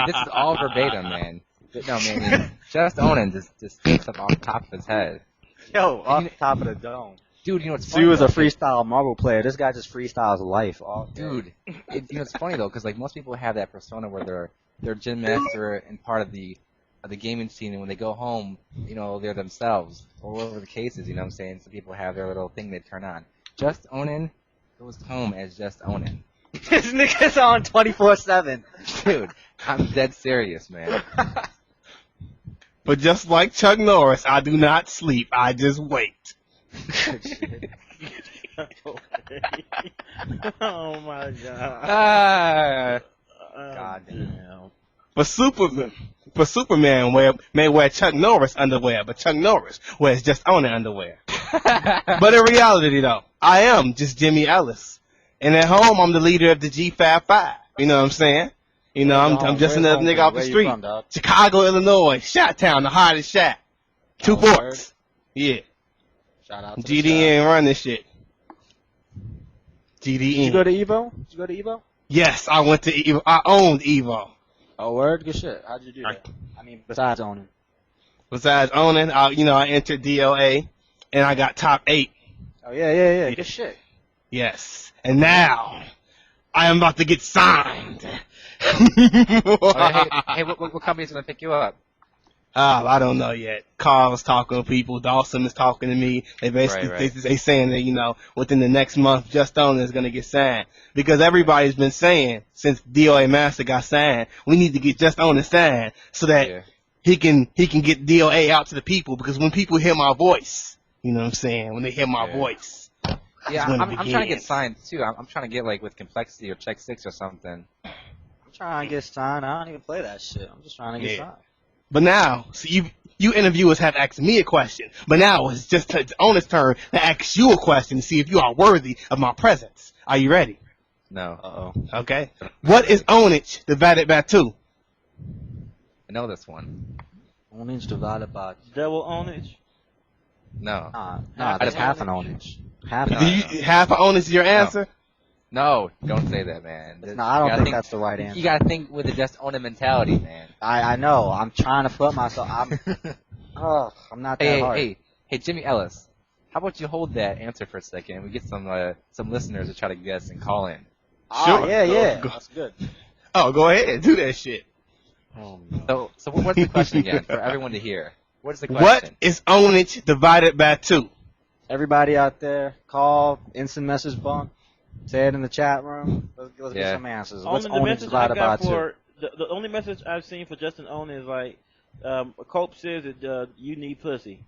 A: This is all verbatim, man. No, man. JustOwnin just thinks stuff off the top of his head.
P: Yo, off the top of the dome.
A: Dude, you know what's
P: So
A: funny?
P: he was a
A: though?
P: freestyle marble player. This guy just freestyles life. All day.
A: Dude, you know it's funny though, because like most people have that persona where they're Jim Master and part of the gaming scene, and when they go home, you know, they're themselves, or whatever the case is. You know what I'm saying? Some people have their little thing they turn on. JustOwnin goes home as JustOwnin.
P: This nigga's on 24/7.
A: Dude, I'm dead serious, man.
K: But just like Chuck Norris, I do not sleep. I just wait.
B: Oh my god.
P: God damn.
K: For Superman may wear Chuck Norris underwear, but Chuck Norris wears JustOwnin underwear. But in reality, though, I am just Jimmy Ellis, and at home I'm the leader of the G55. You know what I'm saying? You know, I'm just another nigga off the street. Chicago, Illinois, Chi-Town, the hottest shack. 2 Forks. Yeah.
P: Shout out to
K: GDN run this shit. GDN.
P: Did you go to EVO? Did you go to EVO?
K: Yes, I went to EVO. I owned EVO.
P: Oh, word? Good shit. How'd you do that? I mean, besides owning.
K: Besides owning, I entered DOA, and I got top 8.
P: Oh, yeah. Good shit.
K: Yes. And now, I am about to get signed.
A: Hey, what company's gonna pick you up?
K: I don't know yet. Carl's talking to people. Dawson is talking to me. They basically they saying that, you know, within the next month, JustOwnin is going to get signed. Because everybody's been saying, since DOA Master got signed, we need to get JustOwnin signed so that he can get DOA out to the people. Because when people hear my voice, you know what I'm saying? When they hear my voice.
A: Yeah, I'm trying to get signed too. I'm trying to get like with Complexity or Check 6 or something.
P: I'm trying to get signed. I don't even play that shit. I'm just trying to get signed.
K: But now, so you interviewers have asked me a question. But now it's just Ownin's turn to ask you a question to see if you are worthy of my presence. Are you ready?
A: No.
P: Uh-oh.
K: Okay. What is ownage divided by 2?
A: I know this one.
P: Ownage divided by
B: double ownage?
A: No.
P: That's half an ownage. Half
K: an ownage is your answer?
A: No, don't say that, man.
P: No, I don't think that's the right answer.
A: You gotta think with the JustOwnin mentality, man.
P: I know. I'm trying to flip myself. I'm not that hard.
A: Hey, Jimmy Ellis. How about you hold that answer for a second and we get some listeners to try to guess and call in?
K: Sure.
P: Yeah. That's good.
K: Oh, go ahead. Do that shit.
P: Oh, no.
A: So what's the question again for everyone to hear? What is the question?
K: What is ownage divided by 2?
P: Everybody out there, call, instant message bunk. Say it in the chat room. Let's get some answers. What's ownage divided by 2?
B: The only message I've seen for JustOwnin is like, Cope says that you need pussy.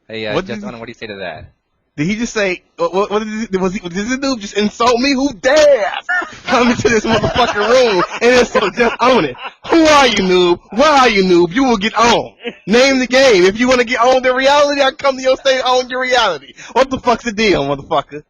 A: Hey, JustOwnin, what do you say to that?
K: Did he just say, what did this dude just insult me? Who dares come into this motherfucking room and insult JustOwnin? Who are you, noob? Where are you, noob? You will get on. Name the game. If you want to get on the reality, I come to your stage on your reality. What the fuck's the deal, motherfucker?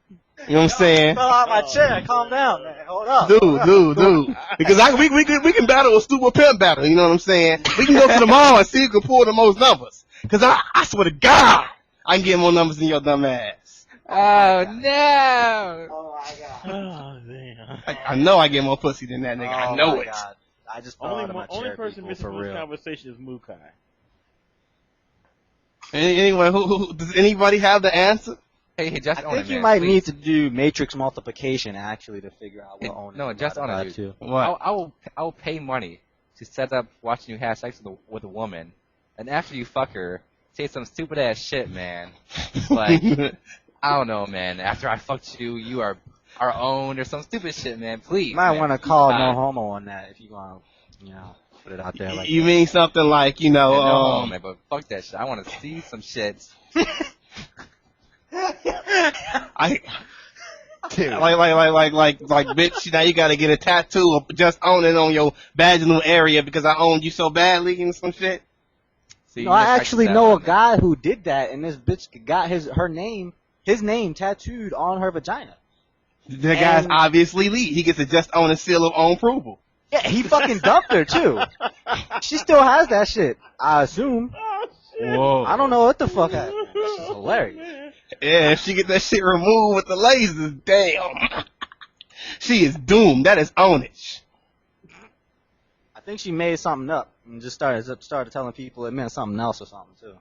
K: You know what I'm saying?
P: Fell out my chair. Calm down, man. Hold up.
K: Dude. Because we can battle a super pimp battle. You know what I'm saying? We can go to the mall and see who can pull the most numbers. Because I swear to God, I can get more numbers than your dumb ass.
A: Oh, no.
P: Oh, my God.
B: Oh, damn.
K: I know I get more pussy than that nigga. I know it.
P: God. I just fell out of my chair.
B: Only person missing
P: for
B: from this
P: real.
B: conversation is Mukai.
K: Anyway, who does anybody have the answer?
A: Hey, JustOwnin,
P: I think you might need to do matrix multiplication actually to figure out what ownage.
A: No, JustOwnin, dude.
K: What?
A: I will pay money to set up watching you have sex with a woman, and after you fuck her, say some stupid ass shit, man. Like, I don't know, man. After I fucked you, you are our own or some stupid shit, man. Please.
P: You might
A: want
P: to call no homo on that if you want to, put it out there. Like
K: You mean something like,
A: Yeah, no homo, man, but fuck that shit. I want to see some shit. Like,
K: bitch, now you gotta get a tattoo of JustOwnin on your vaginal area because I owned you so badly and some shit.
A: See,
P: no, I actually know a guy who did that, and this bitch got his name tattooed on her vagina.
K: The guy's obviously lead. He gets a JustOwnin seal of own approval.
P: Yeah, he fucking dumped her too. She still has that shit, I assume.
K: Whoa.
P: I don't know what the fuck happened. This is hilarious.
K: Yeah, if she get that shit removed with the lasers, damn. She is doomed. That is ownage.
P: think she made something up and just started telling people it meant something else or something too.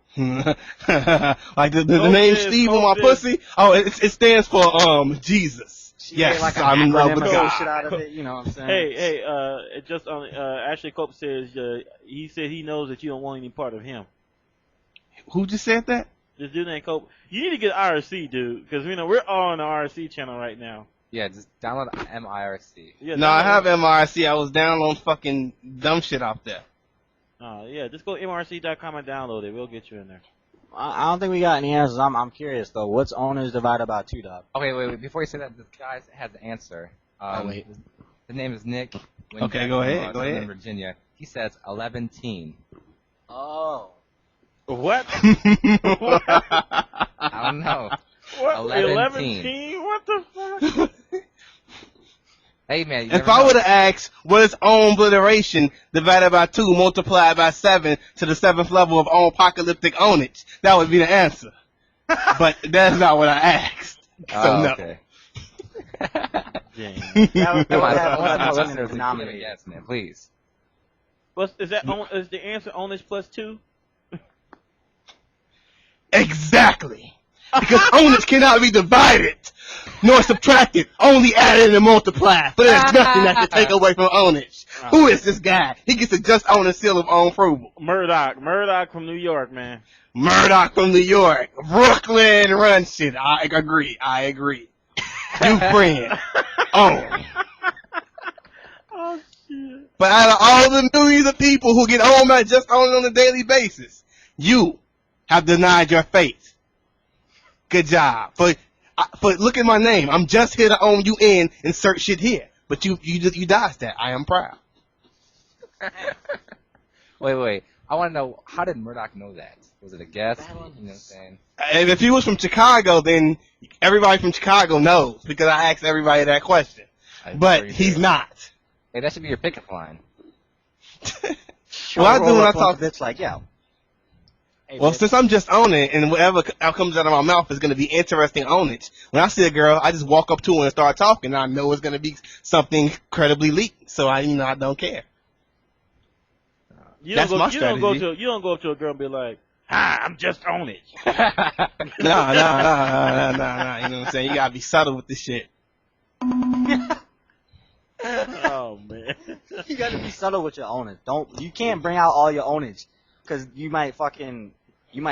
K: Like the name Steve on my pussy. Oh, it stands for Jesus.
P: She
K: Yes,
P: made like
K: I'm in love
P: acronym
K: with
P: or
K: God.
P: some shit out of it. You know what I'm saying?
B: Hey, it just Ashley Cope says he said he knows that you don't want any part of him.
K: Who just said that?
B: This dude named Cope. You need to get IRC, dude, because we're all on the IRC channel right now.
A: Yeah, just download MIRC.
B: Yeah,
K: No, I have MRC. I was downloading fucking dumb shit off there.
B: Yeah, just go mrc.com and download it. We'll get you in there.
P: I don't think we got any answers. I'm curious though. What's owners divided by 2, dog?
A: Okay, wait. Before you say that, this guy has the answer.
K: Wait.
A: His name is Nick.
K: Okay, go ahead. Go ahead.
A: In Virginia. He says 11-teen.
P: Oh.
B: What?
A: I don't know.
B: What?
A: 11-teen.
B: What the fuck?
A: Hey man,
K: If I would have asked what is own obliteration divided by 2 multiplied by 7 to the 7th level of own apocalyptic ownage, that would be the answer. But that's not what I asked. So no.
A: Okay.
B: Yes,
A: man, please.
B: Is the answer ownage plus 2?
K: Exactly. Because ownage cannot be divided nor subtracted, only added and multiplied. But there's nothing that can take away from ownage. Who is this guy? He gets a just own and seal of own approval.
B: Murdoch from New York, man.
K: Murdoch from New York. Brooklyn run shit. I agree. New friend. Own.
B: Oh, shit.
K: But out of all the millions of people who get owned by just owning on a daily basis, you have denied your faith. Good job. But look at my name. I'm just here to own you in, insert shit here. But you dodged that. I am proud.
A: Wait. I want to know, how did Murdoch know that? Was it a guess? You know what I'm saying?
K: If he was from Chicago, then everybody from Chicago knows, because I asked everybody that question. But he's not.
A: Hey, that should be your pickup line.
K: What I do when I talk,
P: bitch like, yo.
K: Well, since I'm just owning, and whatever comes out of my mouth is going to be interesting ownage. When I see a girl, I just walk up to her and start talking, and I know it's going to be something incredibly leaked. So I don't care. That's my strategy.
B: You don't go up to a girl and be like, "Hi, I'm just ownage."
K: No. You know what I'm saying? You got to be subtle with this shit.
B: Oh man,
P: you got to be subtle with your ownage. You can't bring out all your ownage, because you might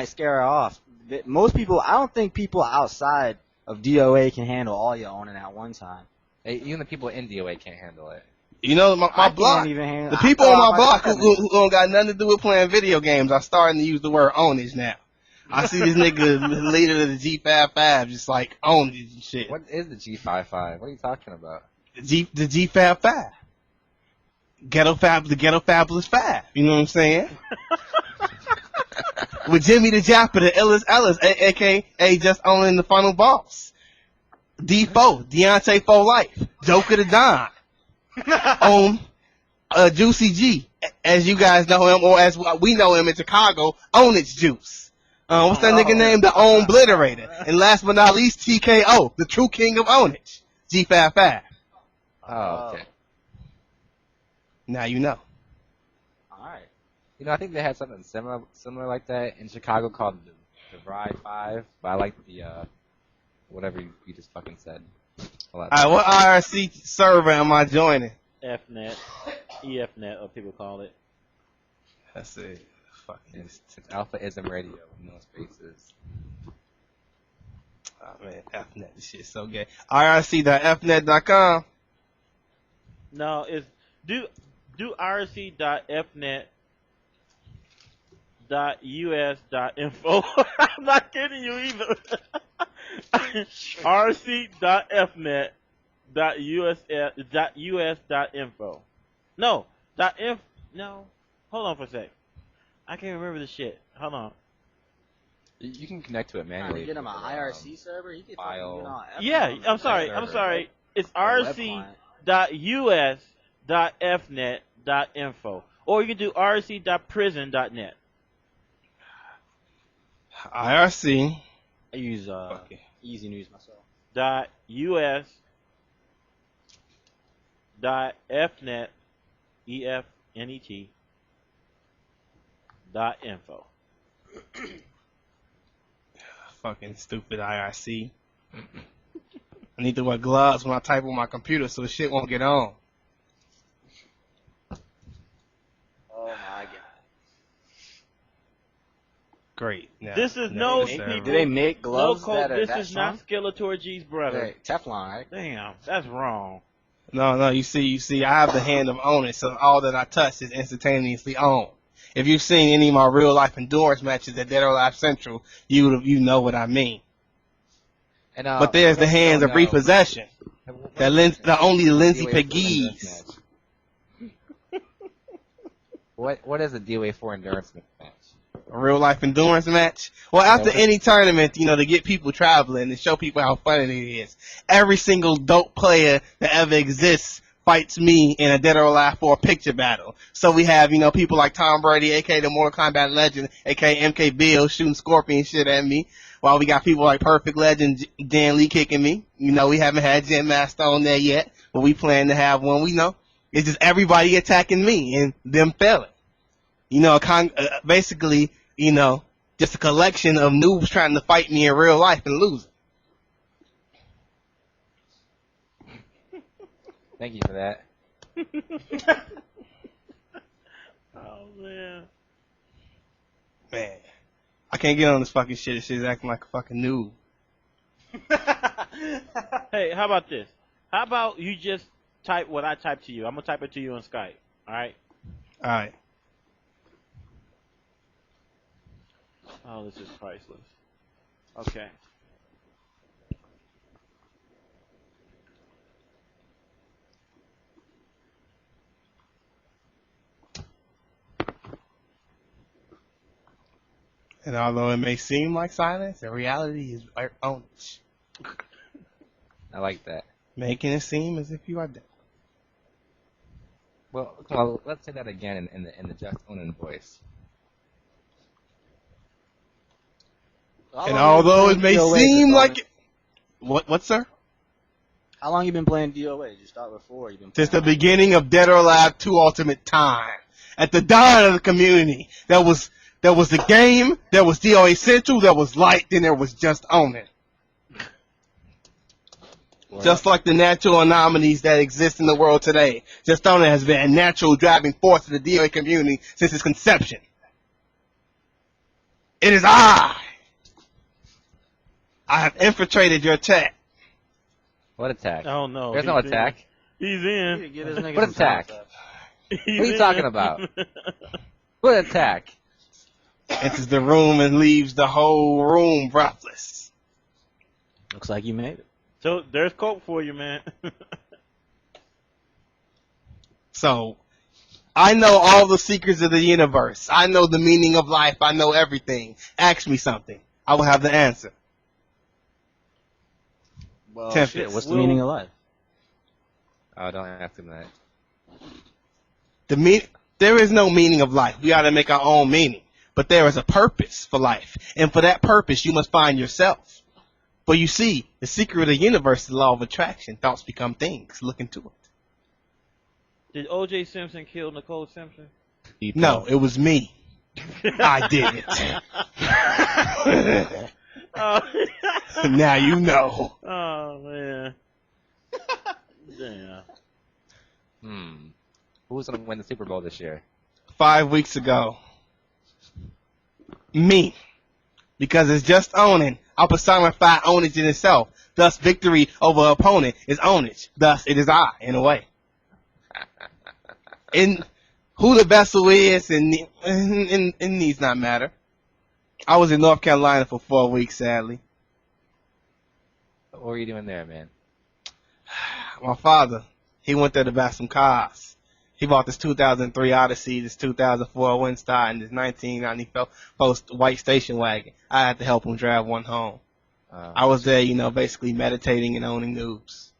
P: scare her off. Most people, I don't think people outside of DOA can handle all your owning at one time.
A: Hey, even the people in DOA can't handle it.
K: You know, my block, the people on my block who don't got nothing to do with playing video games are starting to use the word ownage now. I see this nigga leader of the G55 just like ownage and shit.
A: What is the G55? What are you talking about?
K: The G55. The Ghetto Fabulous 5. You know what I'm saying? With Jimmy the Japper, the Ellis, a.k.a. just owning the final boss. D4, Deontay for life. Joker the Don. Juicy G, as you guys know him, or as we know him in Chicago, Ownage Juice. What's that nigga name? The Own Obliterator. And last but not least, TKO, the true king of Ownage. G55.
A: Oh, okay.
K: Now you know.
A: Alright. You know, I think they had something similar like that in Chicago called the Ride 5, but I like the, whatever you just fucking said.
K: Alright, what IRC server am I joining?
B: FNet. EFNet, or people call it.
K: That's it.
A: It's AlphaISM radio, no spaces.
K: Oh man, FNet, this shit's so gay. IRC.fnet.com.
B: No, it's do irc.fnet.us.info. I'm not kidding you either. rc.fnet.us.info. No, no. Hold on for a sec. I can't remember the shit. Hold on.
A: You can connect to it manually.
P: Get him an IRC server. He can
A: file.
B: Yeah, I'm sorry. It's rc.us.fnet.info, or you can do rc.prison.net.
K: IRC.
P: I use Easy News myself.
B: .us.fnet, net.info.
K: Fucking stupid IRC. I need to wear gloves when I type on my computer so the shit won't get on.
F: Oh my god.
K: Great. No,
B: This is
K: no,
B: no
K: sir.
B: people.
P: Do they make gloves
B: no,
P: that are
B: this
P: that
B: is
P: strong?
B: not Skeletor G's brother.
P: Right, Teflon, right?
B: Damn, that's wrong.
K: No, you see, I have the hand of owning, so all that I touch is instantaneously owned. If you've seen any of my real life endurance matches at Dead or Alive Central, you know what I mean.
A: And,
K: but there's the hands of repossession. The only Lindsay Pegues.
A: What is a DOA 4 endurance match?
K: A real life endurance match? Well, after any tournament, to get people traveling and show people how fun it is, every single dope player that ever exists fights me in a Dead or Alive 4 picture battle. So we have, people like Tom Brady, aka the Mortal Kombat legend, aka MK Bill, shooting scorpion shit at me. While we got people like Perfect Legend, Dan Lee kicking me. We haven't had Jinmaster on there yet, but we plan to have one. We know it's just everybody attacking me and them failing. Basically, just a collection of noobs trying to fight me in real life and losing.
A: Thank you for that.
B: Oh, man.
K: Man, I can't get on this fucking shit. This shit's acting like a fucking noob.
B: Hey, how about this? How about you just type what I type to you? I'm going to type it to you on Skype. All right?
K: All right.
B: Oh, this is priceless. Okay.
K: And although it may seem like silence, the reality is ownage.
A: I like that.
K: Making it seem as if you are dead.
A: Well, let's say that again in the JustOwnin voice.
K: And although it may seem like it, what, sir?
P: How long you been playing DOA? Did you start before? You been
K: Since the beginning of Dead or Alive 2 Ultimate Time. At the dawn of the community, there was the game, there was DOA Central, there was Light, then there was JustOwnin. Just like the natural anomalies that exist in the world today, JustOwnin has been a natural driving force of the DOA community since its conception. It is I have infiltrated your chat.
A: What attack?
B: Oh, no.
A: There's no attack.
B: He's in.
A: What attack? What are you talking about? What attack?
K: Enters the room and leaves the whole room breathless.
P: Looks like you made it.
B: So there's coke for you, man.
K: So, I know all the secrets of the universe. I know the meaning of life. I know everything. Ask me something. I will have the answer.
P: Well,
K: Tempest.
P: shit, what's the meaning of life?
A: Oh, don't ask him that.
K: There is no meaning of life. We ought to make our own meaning. But there is a purpose for life. And for that purpose, you must find yourself. For you see, the secret of the universe is the law of attraction. Thoughts become things. Look into it.
B: Did O.J. Simpson kill Nicole Simpson?
K: No, it was me. I did it. Now you know.
B: Oh, man. Damn.
A: Who's going to win the Super Bowl this year?
K: 5 weeks ago. Me. Because it's JustOwnin. I'll personify ownage in itself. Thus, victory over opponent is ownage. Thus, it is I, in a way. And who the vessel is, and needs not matter. I was in North Carolina for 4 weeks, sadly.
A: What were you doing there, man?
K: My father, he went there to buy some cars. He bought this 2003 Odyssey, this 2004 Windstar, and this 1994 white station wagon. I had to help him drive one home. I was there, basically meditating and owning noobs.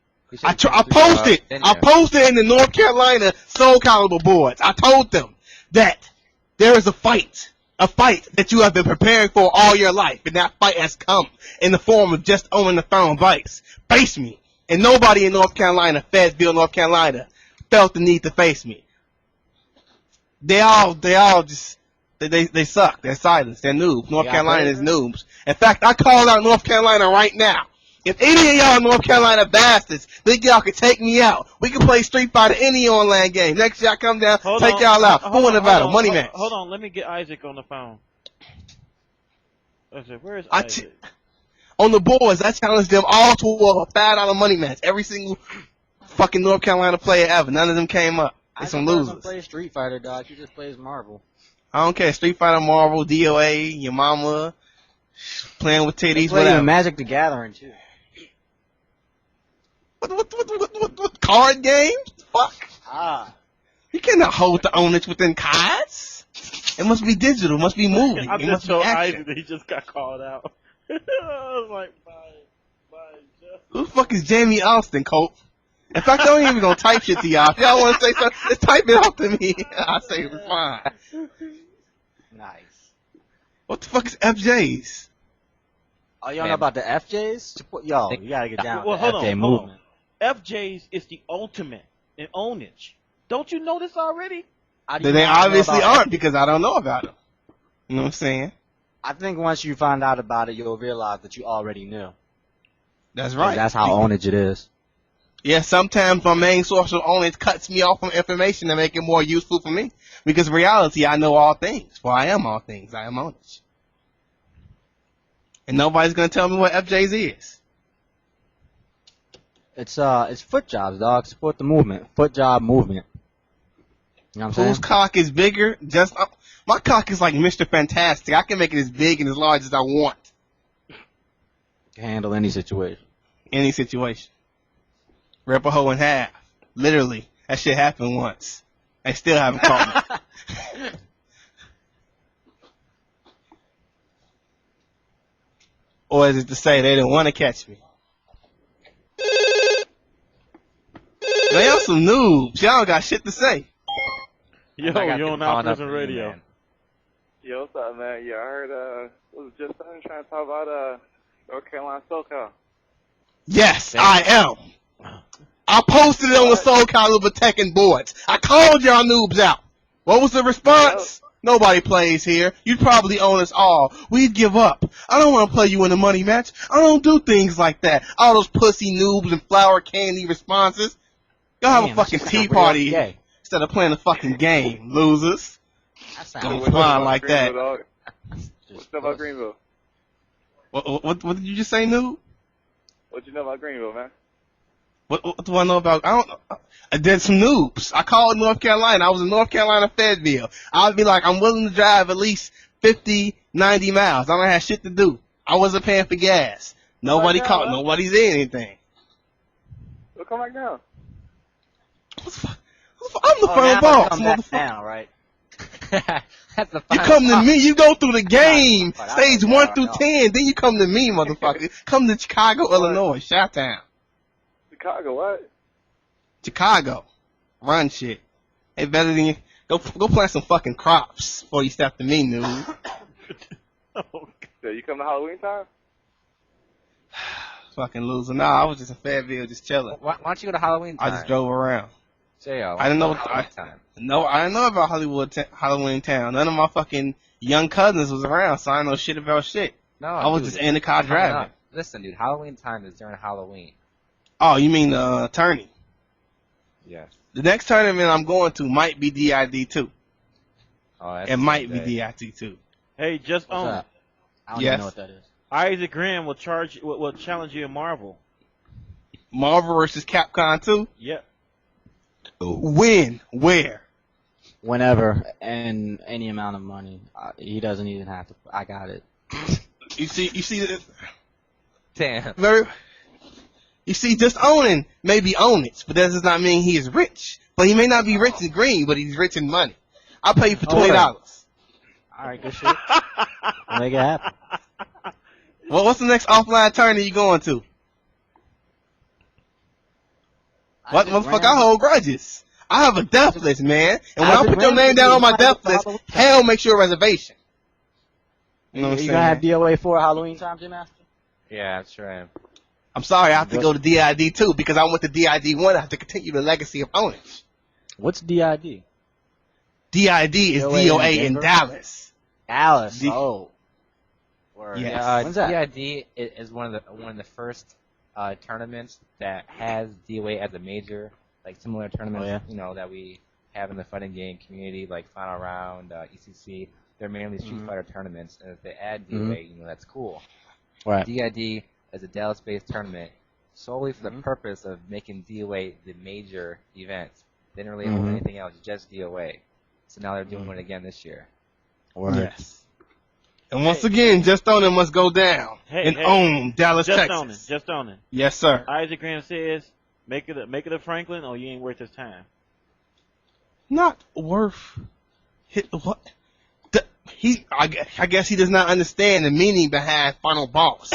K: I posted in the North Carolina Soul Calibur boards. I told them that there is a fight that you have been preparing for all your life, and that fight has come in the form of JustOwnin the Throne Vice. Face me. And nobody in North Carolina, Fayetteville, North Carolina, felt the need to face me. They all just they suck. They're silent. They're noobs. North Carolina is noobs. In fact, I call out North Carolina right now. If any of y'all North Carolina bastards think y'all can take me out, we can play Street Fighter any online game. Next year I come down, take y'all out. Who won the battle? Money match.
B: Hold on, let me get Isaac on the phone. Where is Isaac?
K: On the boards, I challenged them all to a $5 money match. Every single fucking North Carolina player ever. None of them came up. They some losers.
P: Doesn't play Street Fighter, dog. He just plays Marvel.
K: I don't care. Street Fighter, Marvel, DOA, your mama, playing with titties, whatever.
P: Magic the Gathering too.
K: What card games? Fuck. You cannot hold the ownage within cards. It must be digital. It must be moving.
B: I'm
K: it
B: just
K: must be
B: so
K: action.
B: Isaac that he just got called out. I was like,
K: Who the fuck is Jamie Austin, Colt? In fact, I ain't even gonna type shit to y'all. If y'all wanna say something, just type it out to me. I'll say it's fine.
P: Nice.
K: What the fuck is FJs?
P: Oh, y'all know about the FJs? Yo, you gotta get down with the
B: hold
P: FJ
B: on,
P: movement.
B: FJs is the ultimate in ownage. Don't you know this already?
K: They obviously aren't because I don't know about them. You know what I'm saying?
P: I think once you find out about it, you'll realize that you already knew.
K: That's right.
P: That's how ownage it is.
K: Yeah, sometimes my main source of ownage cuts me off from information to make it more useful for me. Because in reality, I know all things. For I am all things. I am ownage. And nobody's gonna tell me what FJs is.
P: It's foot jobs, dog. Support the movement. Foot job movement. You know what I'm saying?
K: Whose cock is bigger? My cock is like Mr. Fantastic. I can make it as big and as large as I want.
P: Can handle any situation.
K: Any situation. Rip a hoe in half. Literally. That shit happened once. They still haven't caught me. Or is it to say they didn't want to catch me? Man, y'all some noobs. Y'all got shit to say.
B: Yo, you're on AlphaISM Radio.
C: Man. Yo, what's up, man? Yeah, I heard, was just trying to talk about, North Carolina Soul Cal.
K: Yes, I am. I posted it on the Soul Calibur Tekken boards. I called y'all noobs out. What was the response? Nobody plays here. You'd probably own us all. We'd give up. I don't want to play you in a money match. I don't do things like that. All those pussy noobs and flower candy responses. Y'all have a fucking tea party instead of playing a fucking game, losers. Don't respond like that.
C: What's up about Greenville?
K: What did you just say, noob?
C: What you know about Greenville, man?
K: What do I know about? I did some noobs. I called North Carolina. I was in North Carolina, Fayetteville. I'd be like, I'm willing to drive at least 50, 90 miles. I don't have shit to do. I wasn't paying for gas. Nobody caught. Nobody did anything.
C: Well, come back down.
K: I'm the first boss, motherfucker.
P: Now, right?
K: You come to me. You go through the game, stage 1 through 10. Then you come to me, motherfucker. Come to Chicago, Illinois, Chi-Town.
C: Chicago, what?
K: Chicago. Run shit. Hey, better than you. Go plant some fucking crops before you step to me, noob.
C: So you come to Halloween time?
K: Fucking loser. Nah, I was just in Fayetteville, just chilling.
A: Why don't you go to Halloween time?
K: I just drove around.
A: J.O.
K: I didn't know.
A: Halloween time.
K: No, I didn't know about Halloween Town. None of my fucking young cousins was around, so I didn't know shit about shit.
A: No,
K: I was just in the car driving.
A: Listen, dude, Halloween time is during Halloween.
K: Oh, you mean the tourney?
A: Yes.
K: The next tournament I'm going to might be DID 2.
A: Oh, that's
K: it might be DID 2.
B: Hey, just own it.
P: I don't even know what that is.
B: Isaac Graham will challenge you in Marvel.
K: Marvel versus Capcom 2?
B: Yep.
K: When? Where?
P: Whenever and any amount of money. He doesn't even have to. I got it.
K: You see this?
A: Damn.
K: You see, JustOwnin maybe own it, but that does not mean he is rich. But he may not be rich in green, but he's rich in money. I'll pay you for $20.
P: Alright, good shit. We'll make it happen.
K: Well, what's the next offline tourney you going to? What motherfucker? I hold grudges. I have a death list, man. And when I put your name down on my death list, hell makes you a reservation. You know what I'm saying?
P: You gonna have DOA for Halloween time, Jinmaster?
A: Yeah, that's right.
K: I'm sorry, I have to go to DID 2 because I went to DID 1. I have to continue the legacy of ownage.
P: What's DID?
K: DID is
P: DOA
K: DOA
P: in
K: in
P: Denver?
K: Dallas.
P: Alice.
K: D-
P: Oh. Word.
K: Yes.
A: Yeah,
P: When's that?
A: DID is one of the first tournaments that has DOA as a major, like similar tournaments,
P: Oh, yeah?
A: you know, that we have in the fighting game community, like Final Round, ECC. They're mainly Street Fighter tournaments, and if they add DOA, you know, that's cool.
P: Right.
A: DID is a Dallas-based tournament solely for the purpose of making DOA the major event. They didn't really hold anything else, just DOA. So now they're doing it again this year.
P: Word.
K: Yes. And once again, JustOwnin must go down and own Dallas, Texas.
B: JustOwnin.
K: Yes, sir.
B: Isaac Graham says, make it a Franklin, or you ain't worth his time.
K: Not worth. What? I guess he does not understand the meaning behind Final Boss.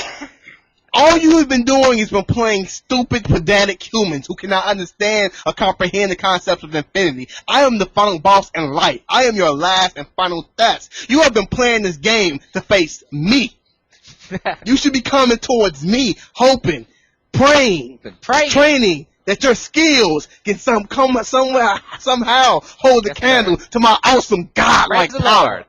K: All you have been doing is been playing stupid, pedantic humans who cannot understand or comprehend the concepts of infinity. I am the final boss in life. I am your last and final test. You have been playing this game to face me. You should be coming towards me, hoping, praying, training that your skills can somehow hold the candle to my awesome godlike power.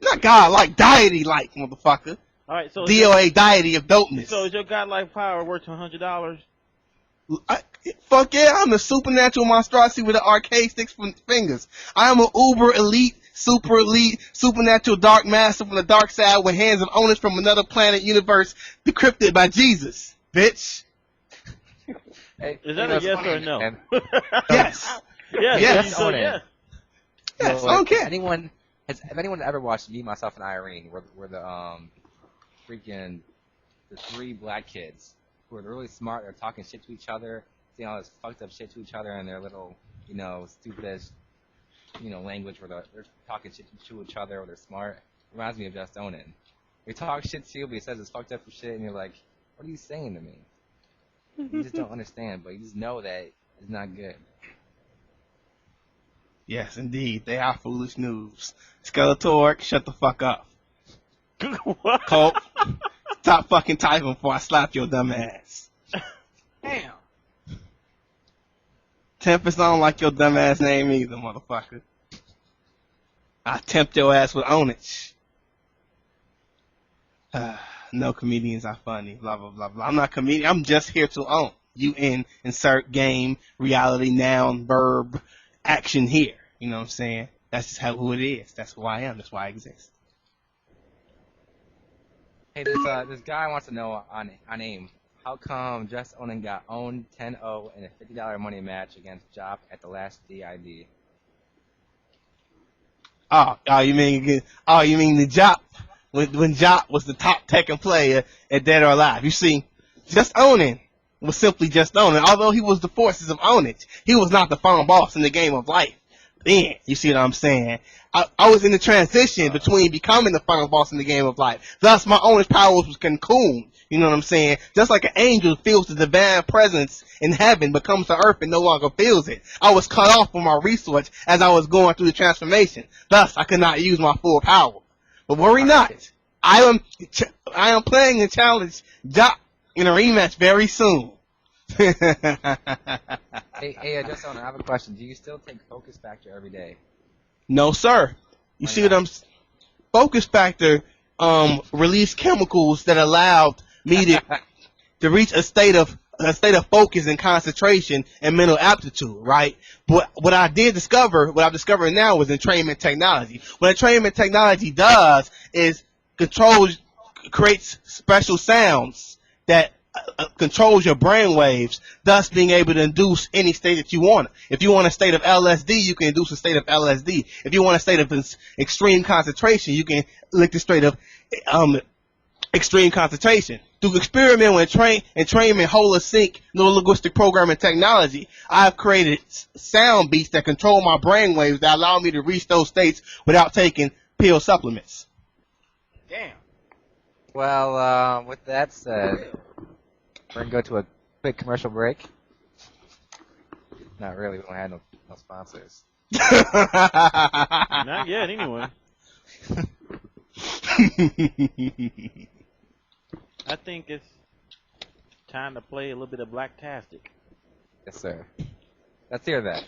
K: Not godlike, deity-like, motherfucker.
B: All right, so
K: DOA deity of dopeness.
B: So is your godlike power worth $100?
K: Fuck yeah, I'm the supernatural monstrosity with the arcade sticks fingers. I am an uber elite, supernatural dark master from the dark side with hands of ownage from another planet universe decrypted by Jesus. Bitch.
A: Hey,
B: is that a yes or a no?
K: Yes.
B: Yes. So yes.
K: Yes, I don't care.
A: Has anyone ever watched Me, Myself, and Irene, where the the three black kids who are really smart, they're talking shit to each other, saying all this fucked up shit to each other in their little, you know, stupid, you know, language where they're talking shit to each other or they're smart. Reminds me of JustOwnin. They talk shit to you, but he says it's fucked up shit, and you're like, what are you saying to me? You just don't understand, but you just know that it's not good.
K: Yes, indeed. They are foolish news. Skeletor, shut the fuck up. Colt, stop fucking typing before I slap your dumb ass.
P: Damn.
K: Tempest, I don't like your dumb ass name either, motherfucker. I tempt your ass with ownage. No comedians are funny, blah, blah, blah, blah. I'm not a comedian. I'm just here to own. Insert game, reality, noun, verb, action here. You know what I'm saying? That's just who it is. That's who I am. That's why I exist.
A: Hey, this guy wants to know on AIM, how come JustOwnin got owned 10-0 in a $50 money match against Jop at the last DID?
K: You mean the Jop when Jop was the top Tekken player at Dead or Alive? You see, JustOwnin was simply JustOwnin. Although he was the forces of ownage, he was not the final boss in the game of life. Then, you see what I'm saying? I was in the transition between becoming the final boss in the game of life. Thus, my ownage powers was cocooned. You know what I'm saying? Just like an angel feels the divine presence in heaven, but comes to earth and no longer feels it. I was cut off from my resource as I was going through the transformation. Thus, I could not use my full power. But worry not. I am playing a challenge Jop in a rematch very soon.
A: Hey, JustOwnin, I have a question. Do you still take Focus Factor every day?
K: No, sir. You see what I'm... Focus Factor released chemicals that allowed me to reach a state of focus and concentration and mental aptitude, right? But what I've discovered now is entrainment technology. What entrainment technology does is creates special sounds that controls your brain waves, thus being able to induce any state that you want. If you want a state of LSD, you can induce a state of LSD. If you want a state of extreme concentration, you can lick the state of extreme concentration. Through experiment with entrainment, holosync, neurolinguistic programming technology, I've created sound beats that control my brain waves that allow me to reach those states without taking pill supplements.
A: Damn. Well, with that said, we're going to go to a quick commercial break. Not really, we don't have no sponsors.
B: Not yet, anyway. I think it's time to play a little bit of Blacktastic.
A: Yes, sir. Let's hear that.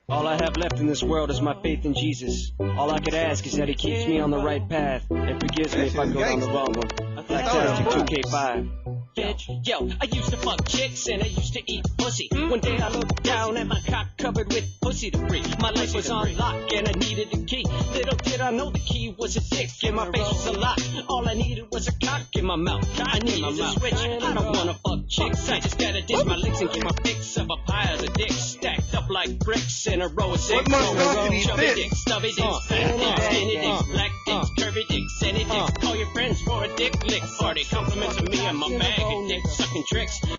Q: All I have left in this world is my faith in Jesus. All I could ask is that he keeps me on the right path and forgives me if I go down the wrong one. Fantastic 2K5. Bitch, yo, I used to fuck chicks and I used to eat pussy. One day I looked down at my cock covered with pussy debris. My life was on lock and I needed a key. Little did I know the key was a dick and my face was a lock. All I needed was a cock in my mouth. I needed a switch. I don't wanna fuck chicks. I just gotta dish my licks and get my fix of a pile of dicks stacked up like bricks in a row of six. Chubby dicks, stubby dicks, fat dicks, skinny dicks, black dicks, curvy dicks, any dicks. Call your friends for a dick lick party. Compliments of me and my bag of dick sucking tricks.
P: You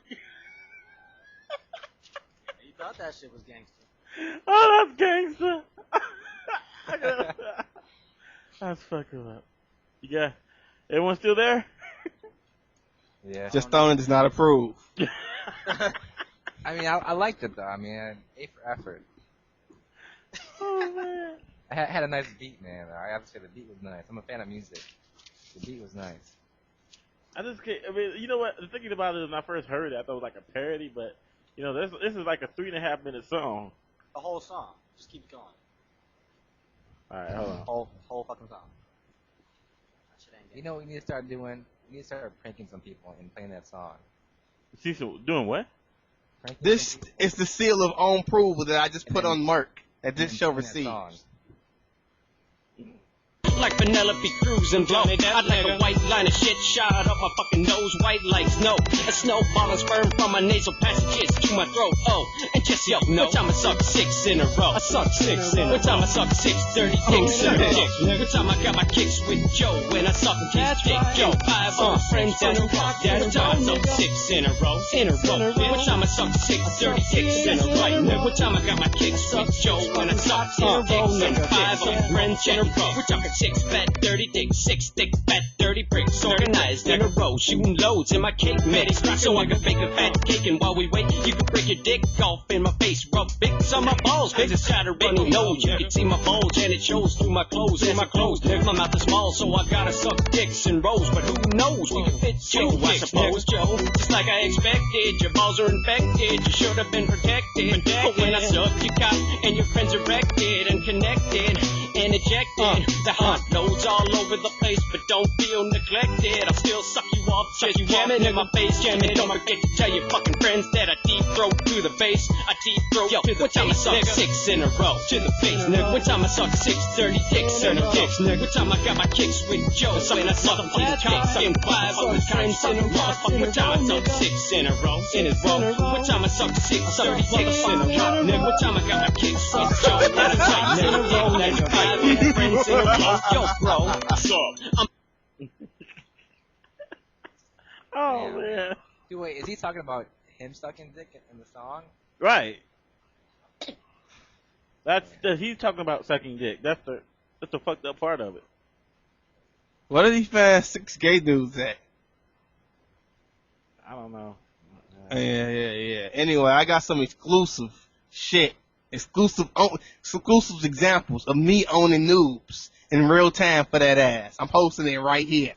P: thought that shit was gangster.
B: Oh, that's gangster. That's fucking up. Yeah. Everyone still there?
A: Yeah.
K: JustOwnin does not approve.
A: I mean, I liked it though. I mean, A for effort.
B: Oh man.
A: I had a nice beat, man. I have to say the beat was nice. I'm a fan of music. The beat was nice.
B: I just can't. I mean, you know what? Thinking about it when I first heard it, I thought it was like a parody, but you know, this is like a 3.5 minute song.
P: The whole song. Just keep it going.
B: All right, hold on.
P: Whole fucking song.
A: You know what we need to start doing? We need to start pranking some people and playing that song.
B: See, so doing what?
A: Pranking
K: This
A: some people
K: is the seal of own approval that I just
A: And
K: put
A: then-
K: on Merc that this
A: and
K: show
A: playing that
K: receives.
A: song.
Q: Like Penelope Cruz and blow. I'd like a white line of shit shot off my fucking nose. White like snow. A snowball and sperm from my nasal passages to my throat. Oh, and just yo, one time I sucked 6 in a row. I sucked 6 in a row. One time I sucked 6 dirty dicks in a row. One time I got my kicks with Joe when I sucked his dick. Yo, 5 old friends in a row. One time I sucked 6 in a row. One time I sucked 6 dirty dicks in a row. One time I got my kicks with Joe when I sucked his dick. And 5 old friends in a row. We're talking 6 fat dirty dicks, 6 thick fat dirty bricks, organized in a row, shooting loads in my cake mix, so I can bake a fat cake. And while we wait, you can break your dick off in my face, rub bits on my balls, bitch. It's got a runny nose, you can see my bulge and it shows through my clothes. And my clothes, my mouth is small, so I gotta suck dicks in rows. But who knows, we can fit Joe, I suppose, Joe. Just like I expected, your balls are infected, you should have been protected. But when I suck your cock and your friends erected and connected and ejected, the hot loads all over the place, but don't feel neglected. I'll still suck you off, just jamming in my face, jamming. Don't forget to tell your fucking friends that I deep throat to the face. I deep throat to the face. One time I sucked 6 in a row to the face, nigga. One time I sucked 6 dirty dicks in a row, nigga. One time I got my kicks with Joe, when I sucked his dick, sucking 5 other times in a row. One time I sucked 6 in a row, One time I sucked 6 dirty dicks in a row, nigga. One time I got my kicks with Joe, when I sucked his dick, 5 other friends in a row. Yo, bro, what's up?
B: Oh man.
A: Dude, wait, is he talking about him sucking dick in the song?
B: Right. He's talking about sucking dick. That's the fucked up part of it.
K: What are these fast 6 gay dudes at?
B: I don't know.
K: Yeah. Anyway, I got some exclusive shit. Exclusive examples of me owning noobs in real time for that ass. I'm posting it right here.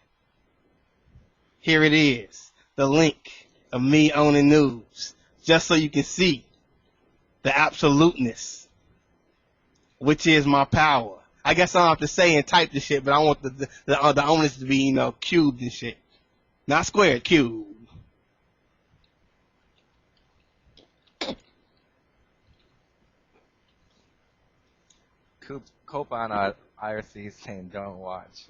K: Here it is. The link of me owning noobs. Just so you can see the absoluteness, which is my power. I guess I don't have to say and type the shit, but I want the owners to be, you know, cubed and shit. Not squared, cubed.
A: Cope on IRC saying don't watch.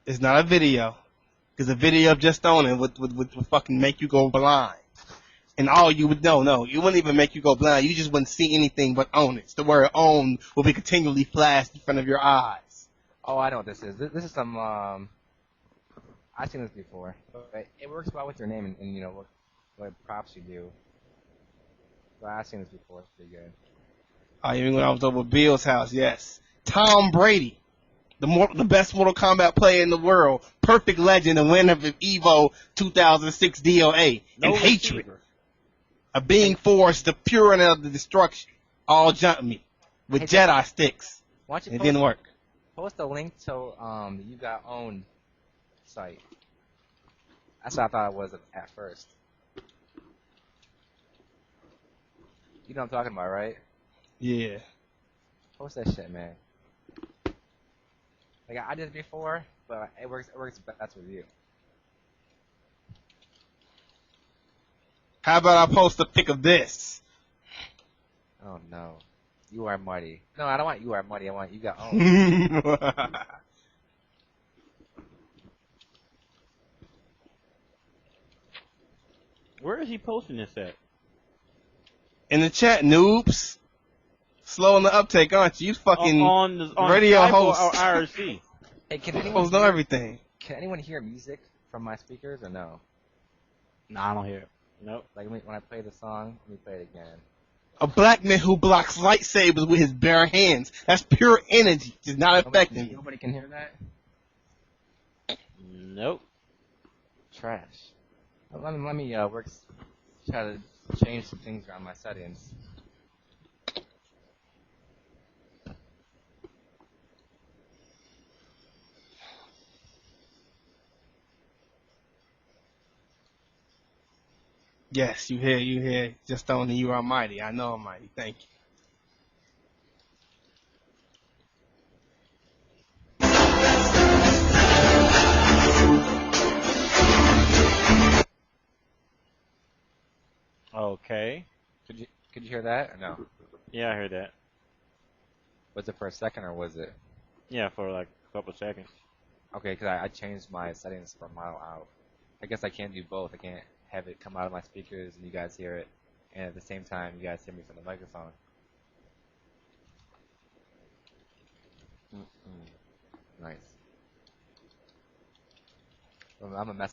K: It's not a video. Because a video of JustOwnin would fucking make you go blind. And all you would know, no, it wouldn't even make you go blind. You just wouldn't see anything but own it. The word own will be continually flashed in front of your eyes.
A: Oh, I know what this is. This is some, I've seen this before. But it works well with your name and you know, what props you do. So I've seen this before. It's pretty good.
K: Oh, even when I was over Bill's house, yes. Tom Brady, the best Mortal Kombat player in the world, perfect legend, the winner of EVO 2006 DOA, and hatred. A being force, the pure and of the destruction, all jumped me with Jedi sticks. It didn't work.
A: Post a link to the You Got Owned site. That's what I thought it was at first. You know what I'm talking about, right?
K: Yeah.
A: Post that shit, man. Like I did it before, but it works best with you.
K: How about I post a pic of this?
A: Oh no. You are muddy. No, I don't want you are muddy. I want you got owned.
B: Where is he posting this at?
K: In the chat, noobs. Slow on the uptake, aren't you? You fucking
B: on
K: radio
B: Skype
K: host.
B: or IRC?
A: Hey, can anyone
K: Hosts know everything.
A: Can anyone hear music from my speakers or no?
B: Nah, I don't hear it. Nope.
A: Like when I play the song, let me play it again.
K: A black man who blocks lightsabers with his bare hands. That's pure energy. It's not affecting you.
A: Nobody can hear that?
B: Nope.
A: Trash. Let me try to change some things around my settings.
K: Yes, you hear. Just only you are mighty. I know I'm mighty. Thank you.
B: Okay.
A: Could you hear that or no?
B: Yeah, I heard that.
A: Was it for a second or was it?
B: Yeah, for like a couple seconds.
A: Okay, because I changed my settings from mono out. I guess I can't do both. I can't have it come out of my speakers and you guys hear it, and at the same time you guys hear me from the microphone. Nice. Well, I'm a mess.